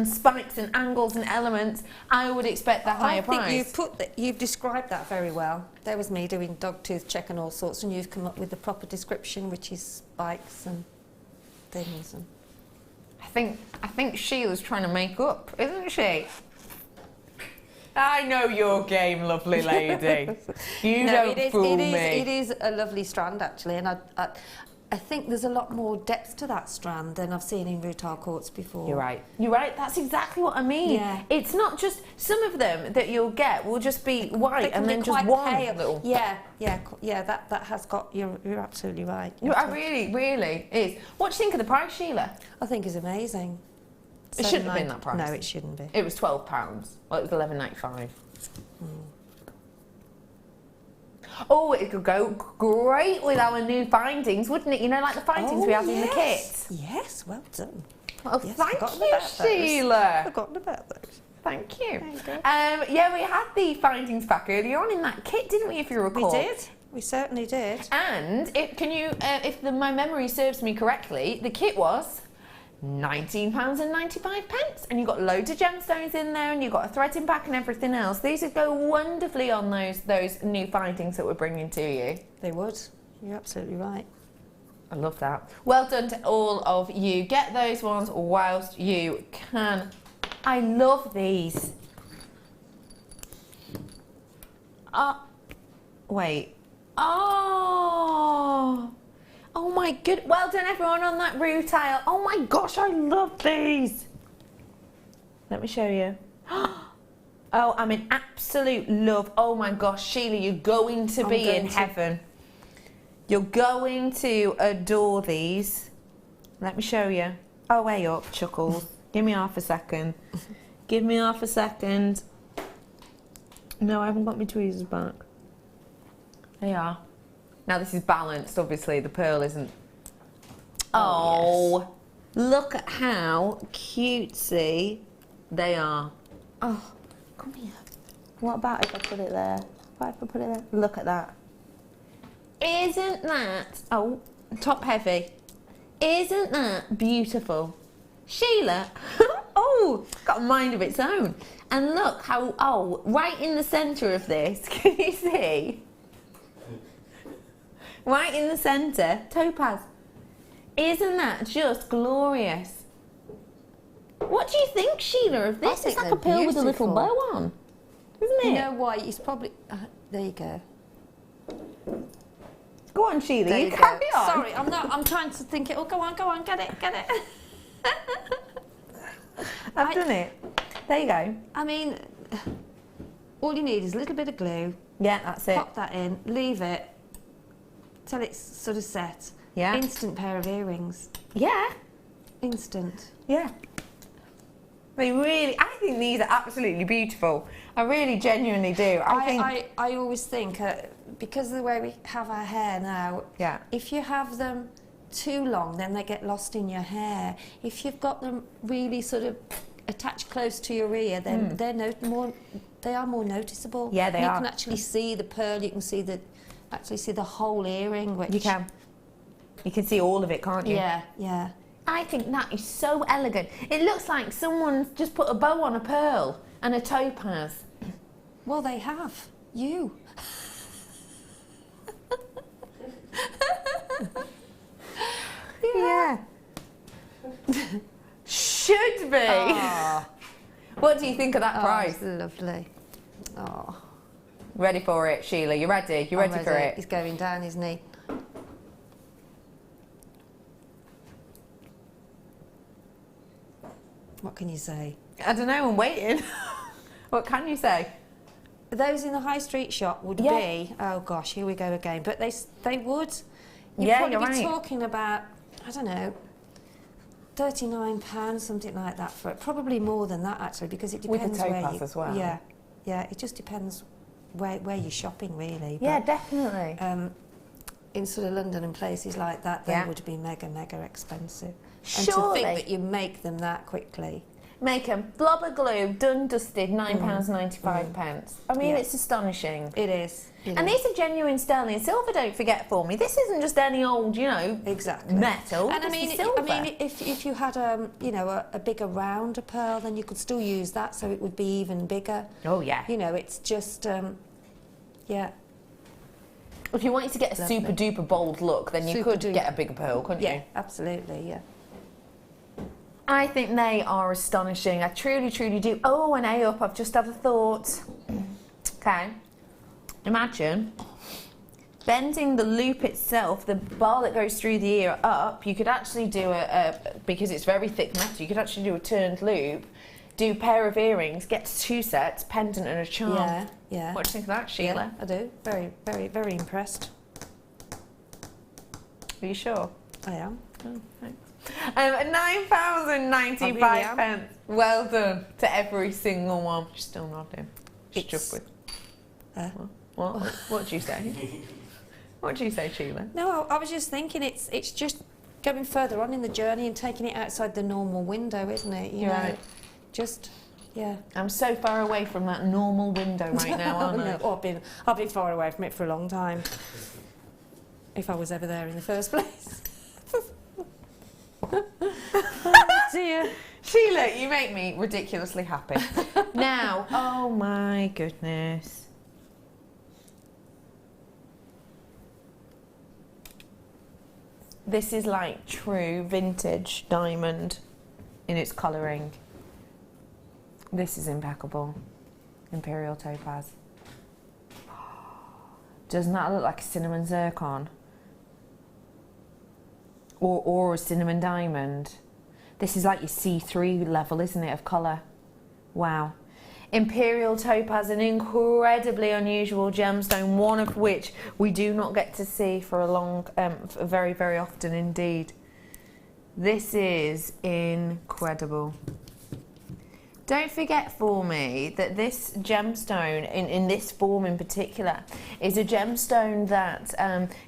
spikes and angles and elements, I would expect the higher price. I think you've described that very well. There was me doing dogtooth check and all sorts, and you've come up with the proper description, which is spikes and things. And I think Sheila's trying to make up, isn't she? I know your game, lovely lady. You don't fool me. It is a lovely strand, actually, and I think there's a lot more depth to that strand than I've seen in rutile quartz before. You're right. That's exactly what I mean. Yeah. It's not just some of them that you'll get will just be white and then just one little. Yeah. That has got. You're absolutely right. I really is. What do you think of the price, Sheila? I think it's amazing. It shouldn't have been that price. No, it shouldn't be. It was £12. Well, it was £11.95. Oh, it could go great with our new findings, wouldn't it? You know, like the findings we have in the kit. Yes, well done. Oh, yes, thank you, Sheila. I've forgotten about those. Thank you. Yeah, we had the findings back earlier on in that kit, didn't we, if you recall? We did. We certainly did. And if my memory serves me correctly, the kit was £19.95, and you've got loads of gemstones in there, and you've got a threading pack and everything else. These would go wonderfully on those new findings that we're bringing to you. They would. You're absolutely right. I love that. Well done to all of you. Get those ones whilst you can. I love these. Wait. Oh my good, well done everyone on that rutile. Oh my gosh, I love these. Let me show you. Oh, I'm in absolute love. Oh my gosh, Sheila, you're going to be in heaven. You're going to adore these. Let me show you. Oh, way up, Chuckles. Give me half a second. Give me half a second. No, I haven't got my tweezers back. They are. Now this is balanced, obviously, the pearl isn't. Oh, yes. Look at how cutesy they are. Oh, come here. What about if I put it there? What if I put it there? Look at that. Isn't that, oh, top heavy. Isn't that beautiful? Sheila, oh, got a mind of its own. And look how, oh, right in the centre of this, can you see? Right in the centre, topaz. Isn't that just glorious? What do you think, Sheila, of this? It's like a pearl with a little bow on, isn't it? You know why? It's probably... there you go. Go on, Sheila, There you you carry go. on. Sorry, I'm trying to think it. Oh, go on, get it. I've done it. There you go. I mean, all you need is a little bit of glue. Yeah, that's it. Pop that in, leave it till it's sort of set. Yeah. Instant pair of earrings. Yeah. Instant. Yeah. I think these are absolutely beautiful. I really genuinely do. I always think, because of the way we have our hair now, yeah. If you have them too long, then they get lost in your hair. If you've got them really sort of attached close to your ear, then they are more noticeable. Yeah, they are. You can actually see the pearl. You can see the whole earring. Which You can. You can see all of it, can't you? Yeah, yeah. I think that is so elegant. It looks like someone's just put a bow on a pearl and a topaz. Well, they have. You. Yeah. Should be. Oh. What do you think of that price? It's lovely. Oh. Ready for it, Sheila? You ready? You ready for it? He's going down, isn't he? What can you say? I don't know, I'm waiting. What can you say? Those in the high street shop would be, oh gosh, here we go again, but they would. You'd You're probably be right. talking about, I don't know, £39, something like that for it. Probably more than that actually, because it With the depends where topaz you... as well. Yeah, yeah, it just depends where you're shopping really. Yeah, But, definitely. in sort of London and places like that, they Yeah. would be mega expensive. Surely. And to think that you make them that quickly. Make them. Blob of glue, done, dusted, £9.95. I mean, Yeah. it's astonishing. It is. And these are genuine sterling silver, don't forget for me. This isn't just any old, exactly metal. And This is silver. if you had a bigger rounder pearl, then you could still use that, so it would be even bigger. Oh yeah. It's just yeah. If you wanted to get a Lovely. super duper bold look, then you could get a bigger pearl, couldn't Yeah, you? absolutely. Yeah. I think they are astonishing. I truly, truly do. Oh, an A up. I've just had a thought. Okay. Imagine bending the loop itself, the bar that goes through the ear up. You could actually do because it's very thick metal, you could actually do a turned loop, do a pair of earrings, get 2 sets, pendant and a charm. Yeah, yeah. What do you think of that, Sheila? Yeah, I do. Very impressed. Are you sure? I am. Oh, thanks. £9.95. Well done to every single one. She's still nodding. Just with. What do you say? What do you say, Sheila? No, I was just thinking it's just going further on in the journey and taking it outside the normal window, isn't it? You know, Right. Just yeah. I'm so far away from that normal window right now, aren't I? No, I've been far away from it for a long time. If I was ever there in the first place. Oh dear. Sheila, you make me ridiculously happy. Now, oh my goodness. This is like true vintage diamond in its colouring. This is impeccable. Imperial topaz. Doesn't that look like a cinnamon zircon? Or a cinnamon diamond? This is like your C3 level, isn't it, of colour? Wow. Imperial topaz, an incredibly unusual gemstone, one of which we do not get to see for a long, very, very often indeed. This is incredible. Don't forget for me that this gemstone, in this form in particular, is a gemstone that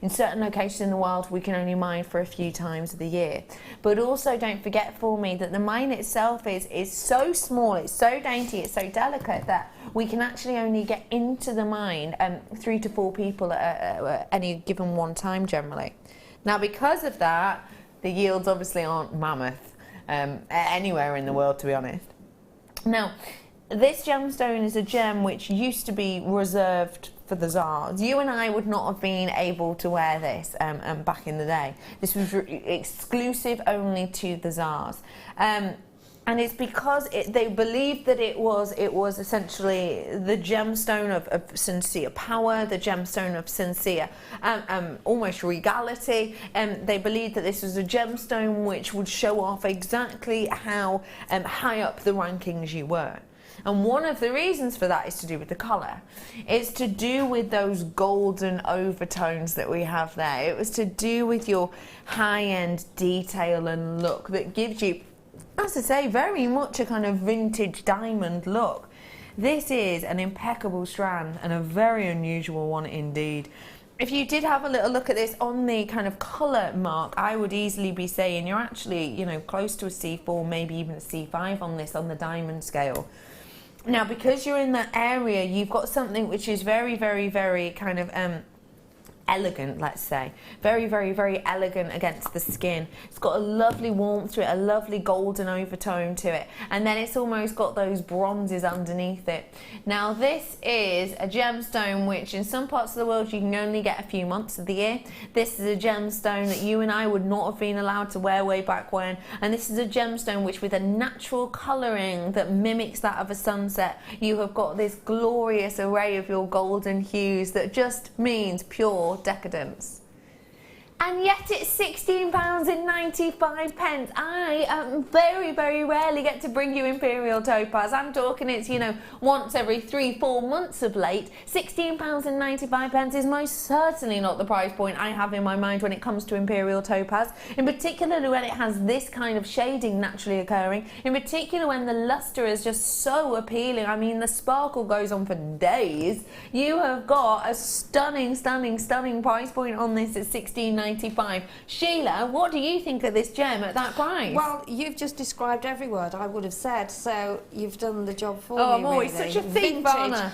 in certain locations in the world we can only mine for a few times of the year. But also don't forget for me that the mine itself is so small, it's so dainty, it's so delicate that we can actually only get into the mine 3 to 4 people at any given one time generally. Now because of that, the yields obviously aren't mammoth anywhere in the world, to be honest. Now, this gemstone is a gem which used to be reserved for the Tsars. You and I would not have been able to wear this back in the day. This was exclusive only to the Tsars. And it's because they believed that it was essentially the gemstone of sincere power, the gemstone of sincere almost regality. They believed that this was a gemstone which would show off exactly how high up the rankings you were. And one of the reasons for that is to do with the colour. It's to do with those golden overtones that we have there. It was to do with your high-end detail and look that gives you, as I say, very much a kind of vintage diamond look. This is an impeccable strand and a very unusual one indeed. If you did have a little look at this on the kind of colour mark, I would easily be saying you're actually, you know, close to a C4, maybe even a C5 on this, on the diamond scale. Now, because you're in that area, you've got something which is very, very, very kind of elegant, let's say. Very, very, very elegant against the skin. It's got a lovely warmth to it, a lovely golden overtone to it, and then it's almost got those bronzes underneath it. Now, this is a gemstone which in some parts of the world you can only get a few months of the year. This is a gemstone that you and I would not have been allowed to wear way back when, and this is a gemstone which, with a natural colouring that mimics that of a sunset, you have got this glorious array of your golden hues that just means pure decadence. And yet it's £16.95. I very, very rarely get to bring you Imperial Topaz. I'm talking it's, you know, once every 3-4 months of late. £16.95 is most certainly not the price point I have in my mind when it comes to Imperial Topaz. In particular when it has this kind of shading naturally occurring. In particular when the lustre is just so appealing. I mean, the sparkle goes on for days. You have got a stunning, stunning, stunning price point on this at £16.95. Sheila, what do you think of this gem at that price? Well, you've just described every word I would have said, so you've done the job for me. I'm always really. such a thief, Anna.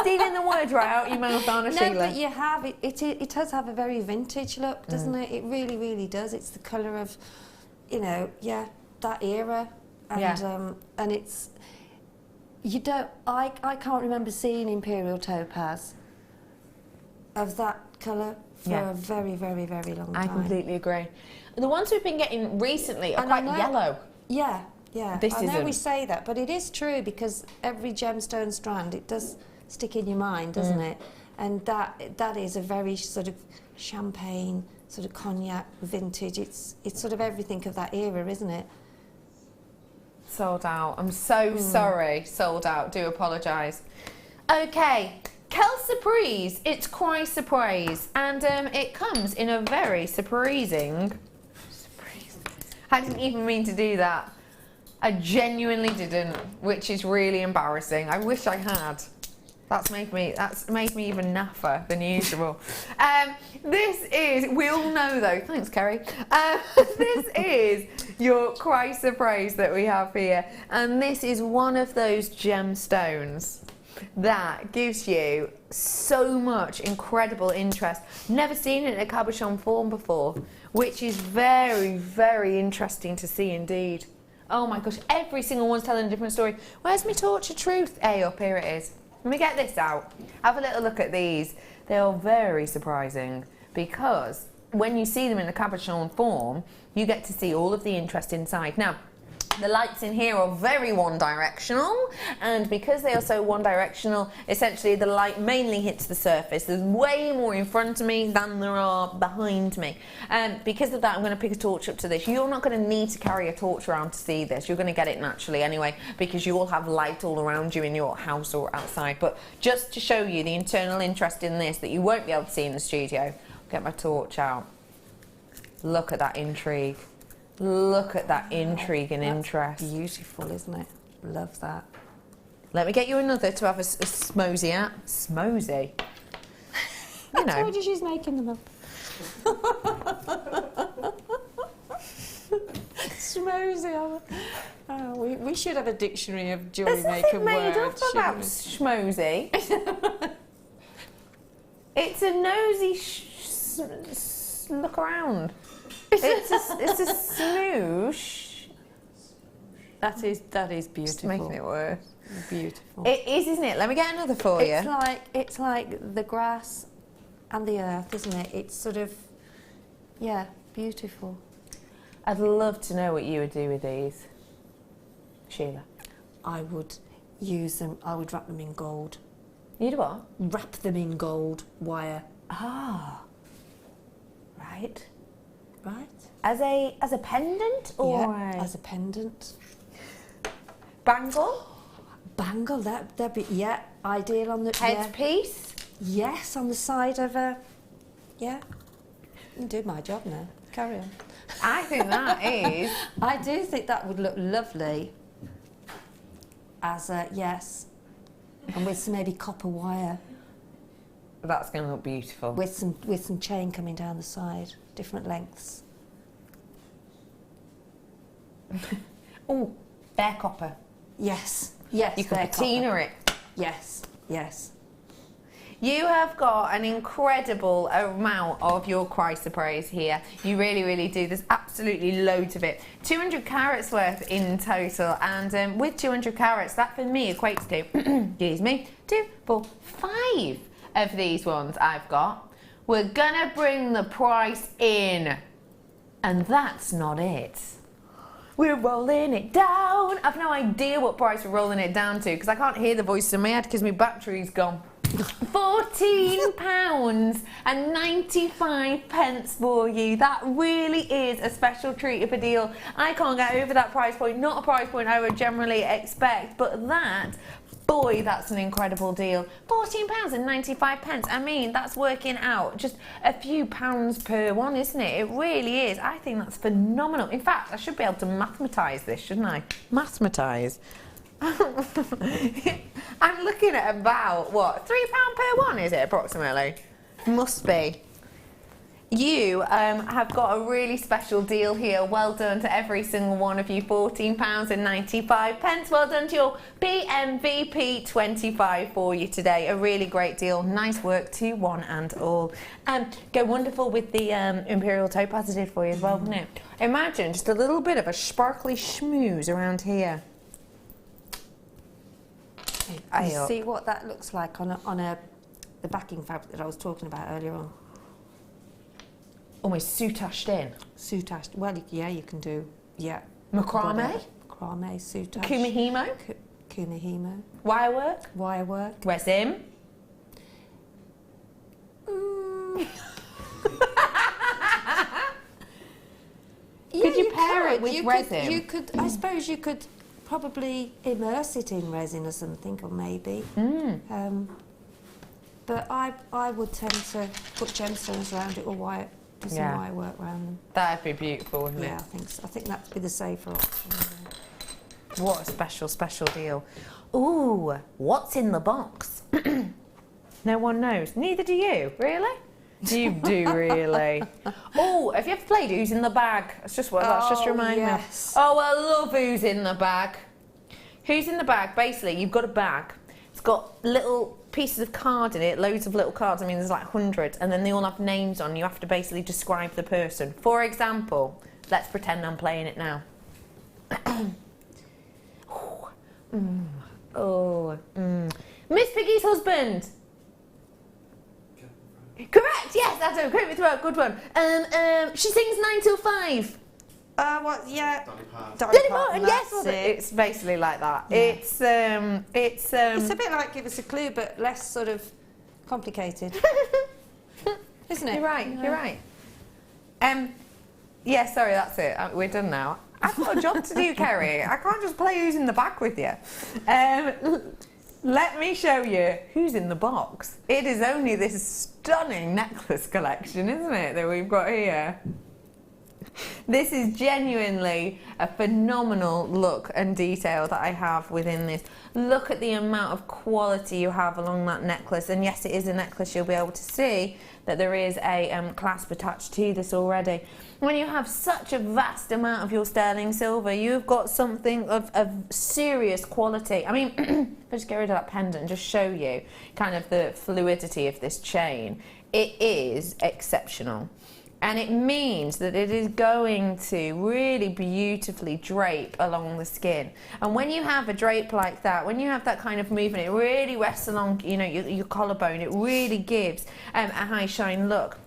Stealing the words right out your mouth, Anna. No, Sheila. but you have it does have a very vintage look, doesn't it? It really, really does. It's the colour of, you know, yeah, that era, and and it's, you don't. I can't remember seeing Imperial Topaz of that colour for a very, very, very long time. I completely agree. The ones we've been getting recently are quite yellow. Yeah, yeah. This I know isn't. we say that, but it is true because every gemstone strand, it does stick in your mind, doesn't it? And that is a very sort of champagne, sort of cognac, vintage. It's sort of everything of that era, isn't it? Sold out. I'm so sorry. Sold out. Do apologise. Okay. Quelle surprise! It's quite surprise, and it comes in a very surprising. I didn't even mean to do that. I genuinely didn't, which is really embarrassing. I wish I had. That's made me even naffer than usual. This is, we all know though, thanks Kerry, this is your quite surprise that we have here, and this is one of those gemstones that gives you so much incredible interest. Never seen it in a cabochon form before, which is very, very interesting to see indeed. Oh my gosh, every single one's telling a different story. Where's my torch of truth? Hey, up here it is. Let me get this out. Have a little look at these. They are very surprising because when you see them in a cabochon form, you get to see all of the interest inside. Now, the lights in here are very one-directional, and because they are so one-directional, essentially the light mainly hits the surface. There's way more in front of me than there are behind me. And because of that, I'm going to pick a torch up to this. You're not going to need to carry a torch around to see this. You're going to get it naturally anyway, because you all have light all around you in your house or outside. But just to show you the internal interest in this that you won't be able to see in the studio, I'll get my torch out. Look at that intrigue. Look at that intrigue and interest. Beautiful, isn't it? Love that. Let me get you another to have a smosey at. Smosey? You know. I told you she's making them up. Smosey. Oh, we should have a dictionary of Jewellery Maker words. There's nothing made up about schmosey. It's a nosy look around. It's a smoosh. That is beautiful. Just making it worse. Beautiful. It is, isn't it? Let me get another for you. It's like the grass and the earth, isn't it? It's sort of, yeah, beautiful. I'd love to know what you would do with these, Sheila. I would use them. I would wrap them in gold. You'd what? Wrap them in gold wire. Ah. Right. Right. As a pendant, or as a pendant. Bangle. Bangle. That'd be ideal on the headpiece. Yes, on the side of a. Yeah. You can do my job now. Carry on. I think that is. I do think that would look lovely. As a and with some maybe copper wire. That's going to look beautiful. With some chain coming down the side, different lengths. Oh, bare copper. Yes. You can patina it. Yes. You have got an incredible amount of your chrysoprase here. You really, really do. There's absolutely loads of it. 200 carats worth in total. And with 200 carats, that for me equates to, excuse me, 2, 4, 5 of these ones I've got. We're gonna bring the price in. And that's not it. We're rolling it down. I've no idea what price we're rolling it down to because I can't hear the voice in my head because my battery's gone. £14.95 for you. That really is a special treat of a deal. I can't get over that price point. Not a price point I would generally expect, but that, boy, that's an incredible deal. £14.95. I mean, that's working out just a few pounds per one, isn't it? It really is. I think that's phenomenal. In fact, I should be able to mathematise this, shouldn't I? Mathematise. I'm looking at about, what, £3 per one, is it, approximately? Must be. You have got a really special deal here. Well done to every single one of you. £14.95. Well done to your PMVP 25 for you today. A really great deal. Nice work to one and all. Go wonderful with the Imperial Topaz I did for you as well, wouldn't it? Imagine just a little bit of a sparkly schmooze around here. You see what that looks like on the backing fabric that I was talking about earlier on. Almost soutaged in. Soutaged. Well, yeah, you can do. Yeah. Macrame. Macrame, soutaged. Kumihimo. Kumihimo. Wirework. Wirework. Resin. Could you pair it with resin? You could. I suppose you could probably immerse it in resin or something, or maybe. But I would tend to put gemstones around it or wire. Do some wire work around them. That'd be beautiful, wouldn't it? Yeah, I think so. I think that'd be the safer option. What a special, special deal. Ooh, what's in the box? No one knows. Neither do you. Really? You do, really. Oh, have you ever played Who's in the Bag? That's just what that's just reminding me of. Oh, I love Who's in the Bag. Who's in the Bag? Basically, you've got a bag. It's got little pieces of card in it, loads of little cards. I mean, there's like hundreds, and then they all have names on. You have to basically describe the person. For example, let's pretend I'm playing it now. Miss Piggy's husband. Correct. Yes, that's a great good one. She sings 9 till 5. What? Yeah. Dolly Parton. Yes, it's basically like that. Yeah. It's a bit like Give Us a Clue, but less sort of complicated, isn't it? You're right. Yeah. You're right. Yeah. Sorry, that's it. We're done now. I've got a job to do, Kerry. I can't just play Who's in the Back with you. Let me show you who's in the box. It is only this stunning necklace collection, isn't it, that we've got here? This is genuinely a phenomenal look and detail that I have within this. Look at the amount of quality you have along that necklace. And yes, it is a necklace. You'll be able to see that there is a clasp attached to this already. When you have such a vast amount of your sterling silver, you've got something of serious quality. I mean, if I just get rid of that pendant and just show you kind of the fluidity of this chain, it is exceptional. And it means that it is going to really beautifully drape along the skin. And when you have a drape like that, when you have that kind of movement, it really rests along, you know, your collarbone. It really gives a high shine look.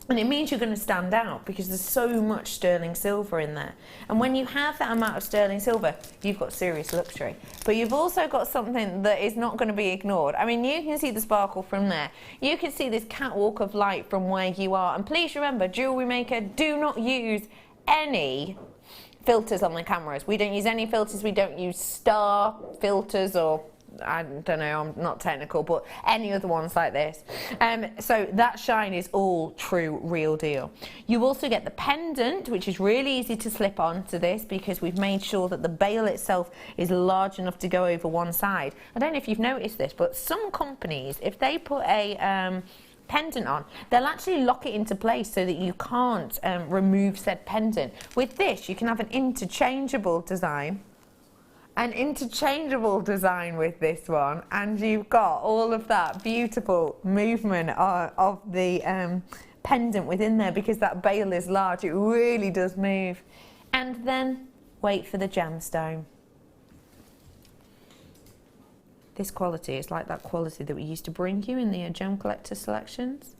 And it means you're going to stand out because there's so much sterling silver in there. And when you have that amount of sterling silver, you've got serious luxury. But you've also got something that is not going to be ignored. I mean, you can see the sparkle from there. You can see this catwalk of light from where you are. And please remember, Jewellery Maker do not use any filters on the cameras. We don't use any filters. We don't use star filters or I don't know, I'm not technical, but any other ones like this. So that shine is all true, real deal. You also get the pendant, which is really easy to slip onto this because we've made sure that the bail itself is large enough to go over one side. I don't know if you've noticed this, but some companies, if they put a pendant on, they'll actually lock it into place so that you can't remove said pendant. With this, you can have an interchangeable design. An interchangeable design with this one, and you've got all of that beautiful movement of the pendant within there because that bail is large. It really does move. And then wait for the gemstone. This quality is like that quality that we used to bring you in the gem collector selections.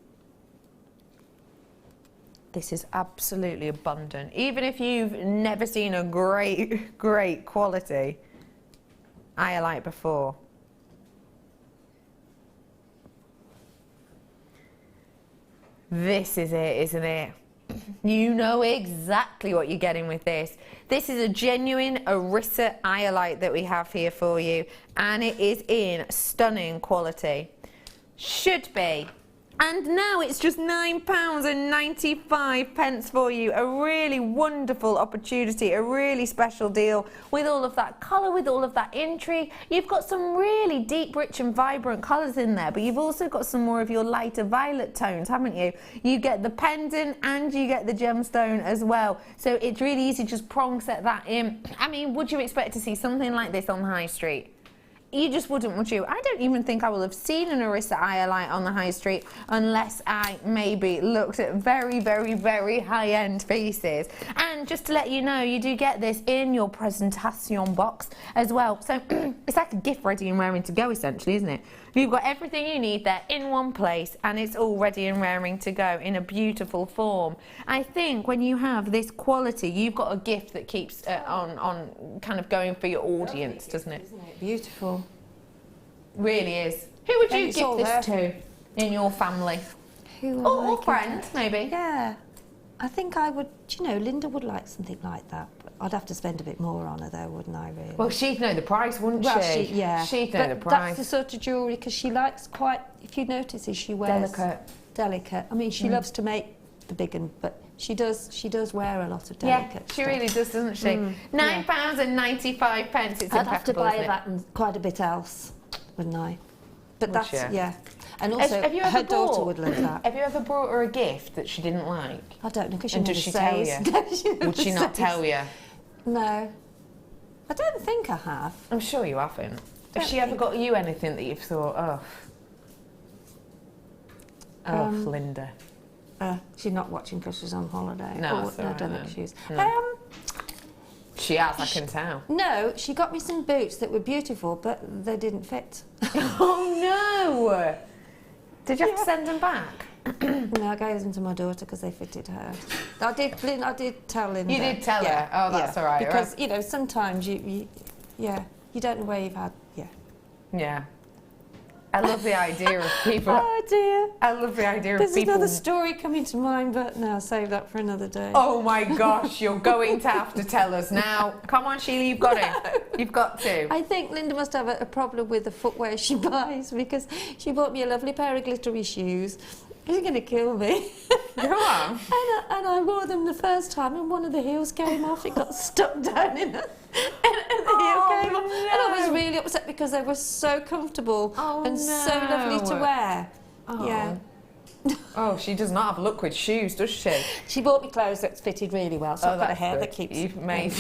This is absolutely abundant. Even if you've never seen a great quality iolite before. This is it, isn't it? You know exactly what you're getting with this. This is a genuine Orissa iolite that we have here for you, and it is in stunning quality. Should be. And now it's just £9.95 for you. A really wonderful opportunity, a really special deal with all of that colour, with all of that intrigue. You've got some really deep, rich and vibrant colours in there, but you've also got some more of your lighter violet tones, haven't you? You get the pendant and you get the gemstone as well. So it's really easy to just prong set that in. I mean, would you expect to see something like this on the high street? You just wouldn't, would you? I don't even think I will have seen an Orissa iolite on the high street unless I maybe looked at very, very, very high-end pieces. And just to let you know, you do get this in your presentation box as well. So it's like a gift ready and raring to go, essentially, isn't it? You've got everything you need there in one place, and it's all ready and raring to go in a beautiful form. I think when you have this quality, you've got a gift that keeps on kind of going for your audience, doesn't it? Isn't it beautiful? Really is. Who would you give this to in your family? Or friends, maybe? Yeah. I think I would, you know, Linda would like something like that, but I'd have to spend a bit more on her though, wouldn't I, really? Well, she'd know the price, wouldn't well, she? Yeah. She'd know the price. That's the sort of jewellery, because she likes quite, if you notice, she wears... Delicate. I mean, she loves to make the big one, but she does wear a lot of delicate Yeah, she really does, doesn't she? £9.95. It's impeccable, I'd have to buy that and quite a bit else, wouldn't I? But that's, yeah. And also, her daughter would love that. Have you ever brought her a gift that she didn't like? I don't know, because she never says. Does she tell you? Would she not tell you? No. I don't think I have. I'm sure you haven't. Has she ever got you anything that you've thought, Linda? She's not watching because she's on holiday. No, I don't think she is. No. She has, I can tell. No, she got me some boots that were beautiful, but they didn't fit. Oh no! Did you have to send them back? No, I gave them to my daughter because they fitted her. I did tell Linda. You did tell her? Oh, that's all right. Because, you know, sometimes you don't know where you've had, Yeah. I love the idea of people. Oh dear. I love the idea of There's people. another story coming to mind, but no, I'll save that for another day. Oh my gosh, you're going to have to tell us now. Come on, Sheila, you've got to. You've got to. I think Linda must have a problem with the footwear she buys, because she bought me a lovely pair of glittery shoes. She's going to kill me. Go on. And I wore them the first time, and one of the heels came off. It got stuck down in the heel came off. And I was really upset because they were so comfortable and so lovely to wear. Oh. Yeah. Oh, she does not have luck with shoes, does she? She bought me clothes that fitted really well, so I've got a hair that keeps... You've made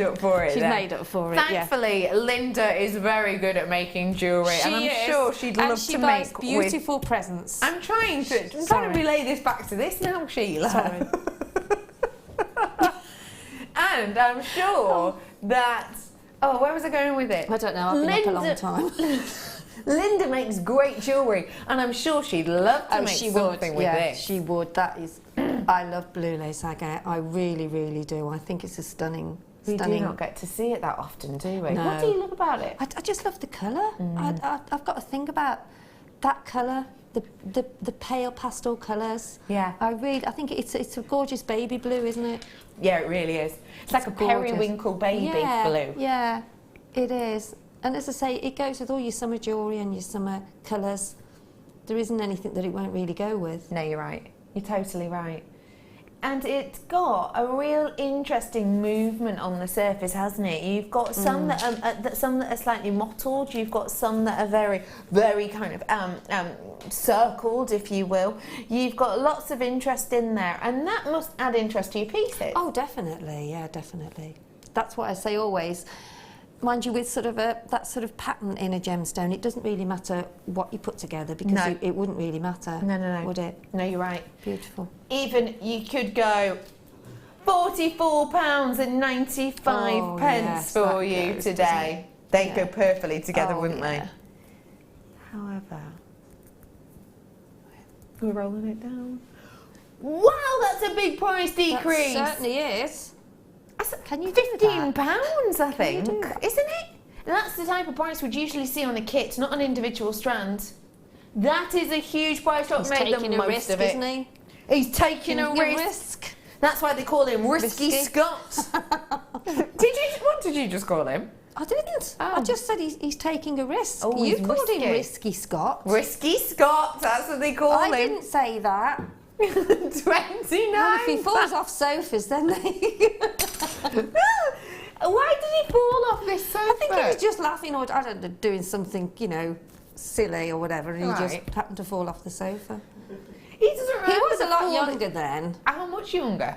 up for it. She's then. made up for it, Thankfully, Linda is very good at making jewellery, and I'm sure she'd love to make beautiful presents. I'm trying to relay this back to this now, Sheila. Sorry. And I'm sure that... Oh, where was I going with it? I don't know, I've been up a long time. Linda makes great jewellery, and I'm sure she'd love to make something with this. She would. That is... I love blue lace agate. I really, really do. I think it's a stunning... We do not get to see it that often, do we? No. What do you love about it? I just love the colour. I've got to think about that colour, the pale pastel colours. Yeah. I think it's a gorgeous baby blue, isn't it? Yeah, it really is. It's like a periwinkle baby blue. Yeah, it is. And as I say, it goes with all your summer jewellery and your summer colours. There isn't anything that it won't really go with. No, you're right. You're totally right. And it's got a real interesting movement on the surface, hasn't it? You've got some that are slightly mottled. You've got some that are very, very kind of circled, if you will. You've got lots of interest in there, and that must add interest to your pieces. Oh, definitely. Yeah, definitely. That's what I say always. Mind you, with sort of that sort of pattern in a gemstone, it doesn't really matter what you put together because it wouldn't really matter. No. Would it? No, you're right. Beautiful. Even you could go £44.95 for you today. They'd go perfectly together, wouldn't they? However, we're rolling it down. Wow, that's a big price decrease. That certainly is. Can you £15, I think, isn't it? And that's the type of price we'd usually see on a kit, not on individual strands. That is a huge price drop. He's made taking the a most risk, of it. isn't he? He's taking a risk. That's why they call him Risky Scott. What did you just call him? I didn't. I just said he's taking a risk. Oh, you he's called him risky. Risky Scott. Risky Scott, that's what they call him. I didn't say that. 29. Well, if he falls off sofas, then they... Why did he fall off this sofa? I think he was just laughing or, I don't know, doing something, you know, silly or whatever, and he just happened to fall off the sofa. He doesn't remember. He was a lot younger then. How much younger?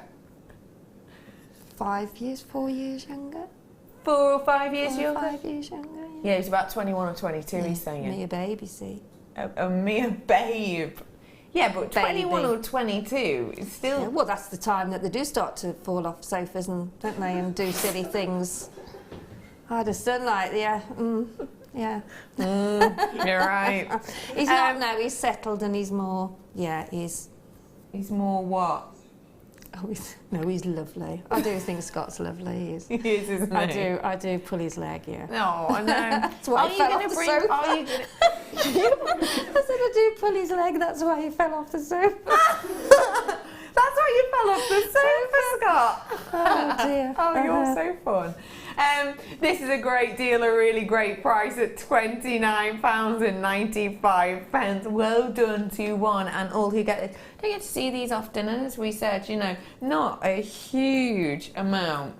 4 years younger. 4 or 5 years 4 or younger? 5 years younger. Yeah, he's about 21 or 22, he's saying. Me a baby, see. A mere babe. Yeah, but 21 or 22 is still... Yeah, well, that's the time that they do start to fall off sofas, and don't they, and do silly things. I had a son like, yeah. You're right. He's not now, he's settled and he's more, he's more what? Oh, he's lovely. I do think Scott's lovely. He is. He is, isn't he? I do pull his leg, yeah. No, I know. That's why he fell off the sofa. Are you gonna... I said I do pull his leg, that's why he fell off the sofa. That's why you fell off the sofa, Scott. Oh dear. Oh, you're so fun. This is a great deal, a really great price at £29.95. Well done to one and all who get it. Don't get to see these often, and as we said, you know, not a huge amount.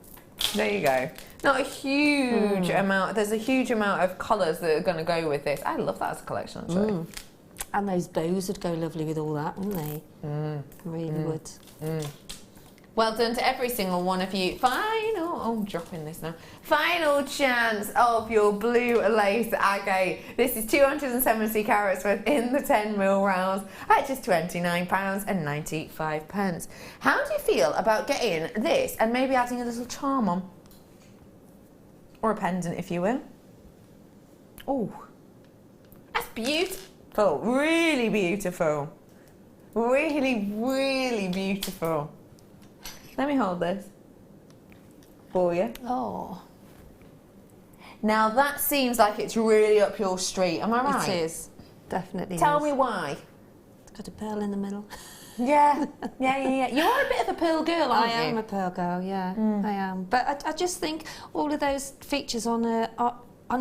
There you go. Not a huge amount. There's a huge amount of colours that are going to go with this. I love that as a collection, actually. And those bows would go lovely with all that, wouldn't they? Really would. Well done to every single one of you. I'm dropping this now. Final chance of your blue lace agate. This is 270 carats worth in the 10mm rounds at just £29.95. How do you feel about getting this and maybe adding a little charm on? Or a pendant, if you will. Oh, that's beautiful. Really beautiful. Really, really beautiful. Let me hold this for you. Oh. Now that seems like it's really up your street, am I right? It is. Definitely Tell me why. It's got a pearl in the middle. Yeah. You are a bit of a pearl girl, aren't you? I am a pearl girl, yeah. I am. But I just think all of those features on a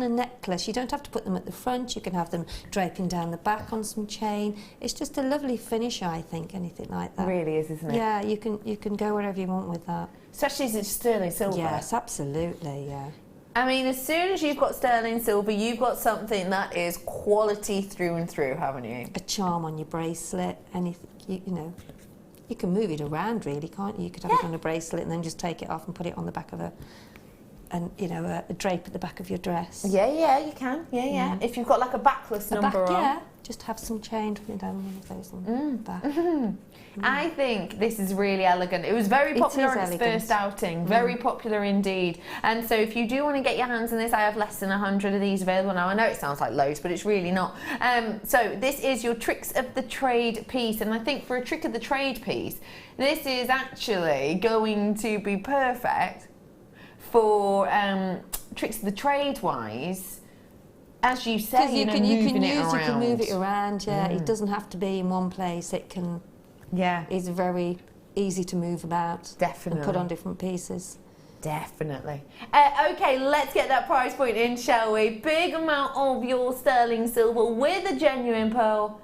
necklace, you don't have to put them at the front, you can have them draping down the back on some chain. It's just a lovely finish, I think, anything like that. It really is, isn't it? Yeah, you can go wherever you want with that. Especially as it's sterling silver. Yes, absolutely, yeah. I mean, as soon as you've got sterling silver, you've got something that is quality through and through, haven't you? A charm on your bracelet, anything, you know. You can move it around, really, can't you? You could have it on a bracelet and then just take it off and put it on the back of a drape at the back of your dress. Yeah, you can. Yeah. If you've got like a backless number on. Yeah, just have some chain down one of those on the back. I think this is really elegant. It was very popular in its first outing, very popular indeed. And so if you do want to get your hands on this, I have less than 100 of these available now. I know it sounds like loads, but it's really not. So this is your tricks of the trade piece, and I think for a trick of the trade piece, this is actually going to be perfect for tricks of the trade wise. As you say, you can move it around. It doesn't have to be in one place. It can. Yeah, it's very easy to move about. Definitely. And put on different pieces. Definitely. Okay, let's get that price point in, shall we? Big amount of your sterling silver with a genuine pearl.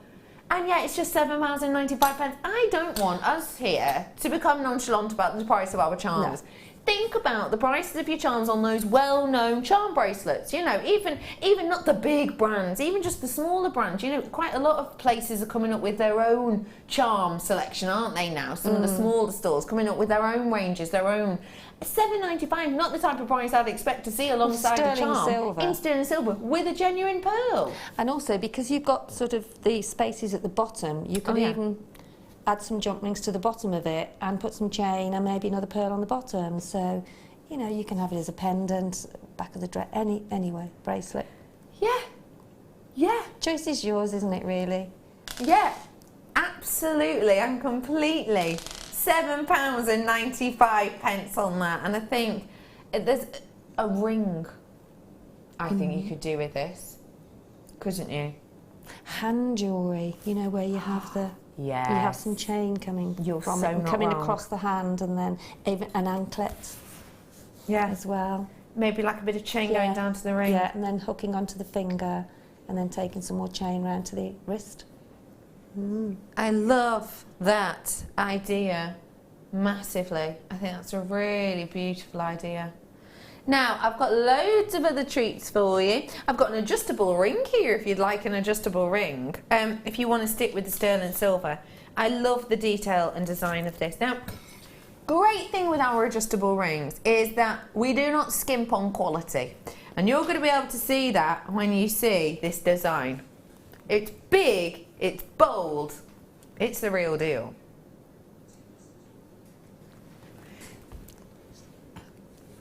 And yeah, it's just £7.95. I don't want us here to become nonchalant about the price of our charms. No. Think about the prices of your charms on those well-known charm bracelets. You know, even not the big brands, even just the smaller brands. You know, quite a lot of places are coming up with their own charm selection, aren't they now? Some of the smaller stores coming up with their own ranges, their own. £7.95, not the type of price I'd expect to see alongside a charm in sterling silver with a genuine pearl. And also, because you've got sort of the spaces at the bottom, you can even add some jump rings to the bottom of it and put some chain and maybe another pearl on the bottom. So, you know, you can have it as a pendant, back of the dress, anyway, bracelet. Yeah. Choice is yours, isn't it, really? Yeah, absolutely and completely. £7.95 on that, and I think there's a ring I think you could do with this, couldn't you? Hand jewellery, you know, where you have the you have some chain coming from it and coming across the hand, and then even an anklet as well. Maybe like a bit of chain going down to the ring. Yeah, and then hooking onto the finger and then taking some more chain round to the wrist. I love that idea massively. I think that's a really beautiful idea. Now, I've got loads of other treats for you. I've got an adjustable ring here if you'd like an adjustable ring. If you want to stick with the sterling silver. I love the detail and design of this. Now, great thing with our adjustable rings is that we do not skimp on quality. And you're going to be able to see that when you see this design. It's big, it's bold, it's the real deal.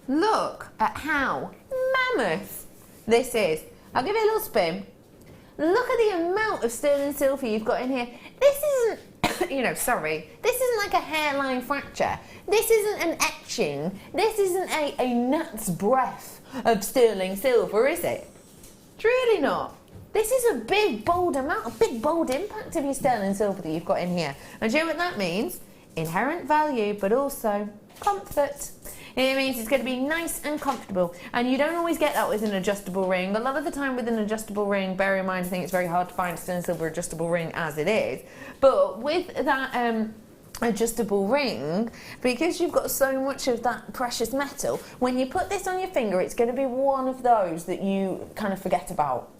Look at how mammoth this is. I'll give it a little spin. Look at the amount of sterling silver you've got in here. This isn't, this isn't like a hairline fracture. This isn't an etching. This isn't a gnat's breath of sterling silver, is it? It's really not. This is a big, bold amount, a big, bold impact of your sterling silver that you've got in here. And do you know what that means? Inherent value, but also comfort. It means it's going to be nice and comfortable, and you don't always get that with an adjustable ring. A lot of the time with an adjustable ring, bear in mind, I think it's very hard to find a sterling silver adjustable ring as it is, but with that adjustable ring, because you've got so much of that precious metal, when you put this on your finger, it's going to be one of those that you kind of forget about.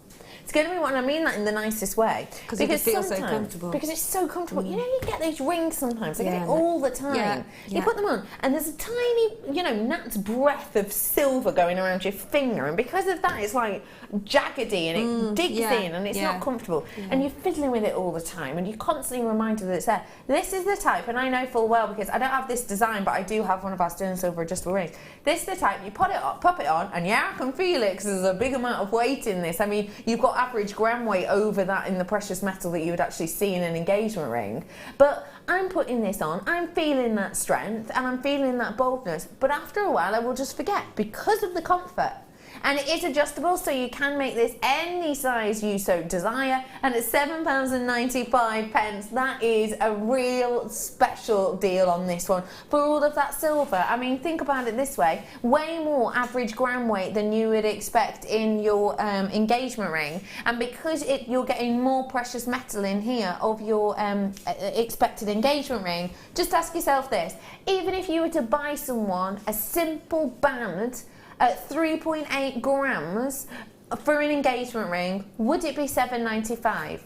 It's going to be one, and I mean that in the nicest way. Because it feels so comfortable. Because it's so comfortable. You know, you get these rings sometimes, I get it all the time. You put them on, and there's a tiny, gnat's breath of silver going around your finger, and because of that, it's like jaggedy, and it digs in, and it's not comfortable. And you're fiddling with it all the time, and you're constantly reminded that it's there. This is the type, and I know full well, because I don't have this design, but I do have one of our sterling silver adjustable rings. This is the type, you pop it on, and I can feel it, because there's a big amount of weight in this. I mean, you've got average gram weight over that in the precious metal that you would actually see in an engagement ring. But I'm putting this on, I'm feeling that strength, and I'm feeling that boldness. But after a while, I will just forget because of the comfort. And it is adjustable, so you can make this any size you so desire. And at £7.95, that is a real special deal on this one. For all of that silver, I mean, think about it this way. Way more average gram weight than you would expect in your engagement ring. And because you're getting more precious metal in here of your expected engagement ring, just ask yourself this. Even if you were to buy someone a simple band at 3.8 grams for an engagement ring, would it be $7.95?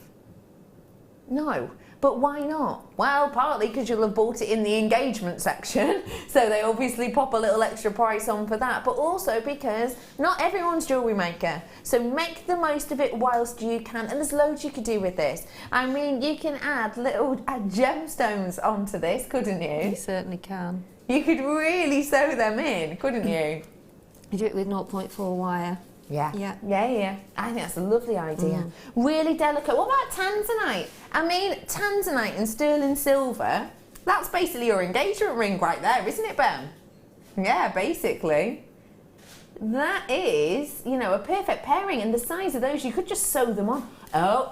No. But why not? Well, partly because you'll have bought it in the engagement section, so they obviously pop a little extra price on for that, but also because not everyone's jewellery maker. So make the most of it whilst you can, and there's loads you could do with this. I mean, you can add little gemstones onto this, couldn't you? You certainly can. You could really sew them in, couldn't you? You do it with 0.4 wire. Yeah. Yeah. Yeah. I think that's a lovely idea. Really delicate. What about Tanzanite? I mean, Tanzanite and sterling silver, that's basically your engagement ring right there, isn't it, Ben? Yeah, basically. That is, you know, a perfect pairing, and the size of those, you could just sew them on. Oh,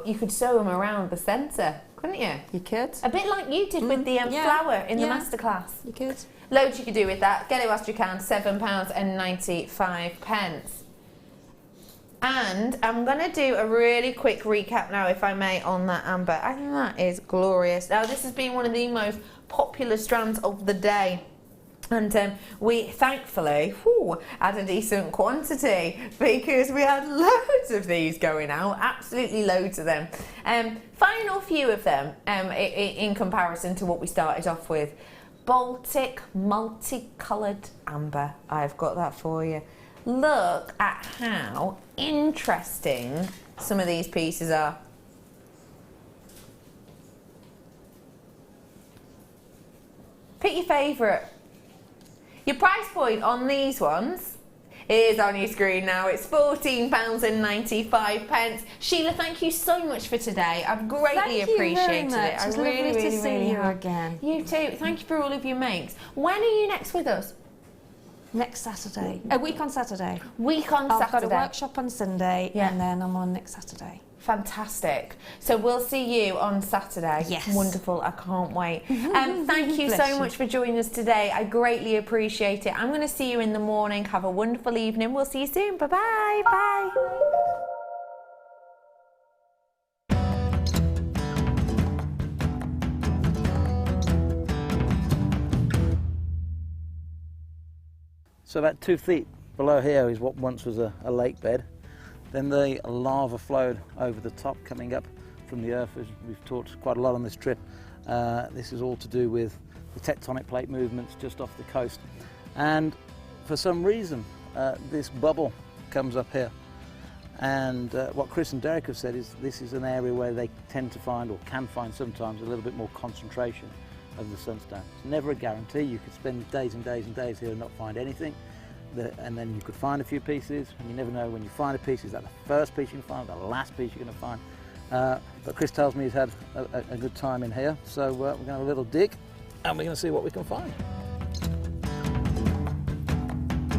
you could sew them around the centre, couldn't you? You could. A bit like you did with the flower in the masterclass. You could. Loads you could do with that. Get it whilst you can, £7.95. And I'm going to do a really quick recap now, if I may, on that amber. I think that is glorious. Now, this has been one of the most popular strands of the day. And we thankfully had a decent quantity because we had loads of these going out, absolutely loads of them. Final few of them in comparison to what we started off with. Baltic multicoloured amber. I've got that for you. Look at how interesting some of these pieces are. Pick your favourite. Your price point on these ones is on your screen now. It's £14.95. Sheila, thank you so much for today. I've greatly appreciated it. It's lovely to see you again. You too. Thank you for all of your makes. When are you next with us? Next Saturday. A week on Saturday. Week on Saturday. I've got a workshop on Sunday, and then I'm on next Saturday. Fantastic. So we'll see you on Saturday. Yes. Wonderful. I can't wait. Thank you so much for joining us today. I greatly appreciate it. I'm going to see you in the morning. Have a wonderful evening. We'll see you soon. Bye-bye. Bye. So about 2 feet below here is what once was a lake bed. Then the lava flowed over the top, coming up from the earth, as we've talked quite a lot on this trip. This is all to do with the tectonic plate movements just off the coast. And for some reason, this bubble comes up here. And what Chris and Derek have said is this is an area where they tend to find, or can find sometimes, a little bit more concentration of the sunstone. It's never a guarantee. You could spend days and days and days here and not find anything. And then you could find a few pieces, and you never know when you find a piece, is that the first piece you can find, the last piece you're going to find. But Chris tells me he's had a good time in here, so we're going to have a little dig, and we're going to see what we can find.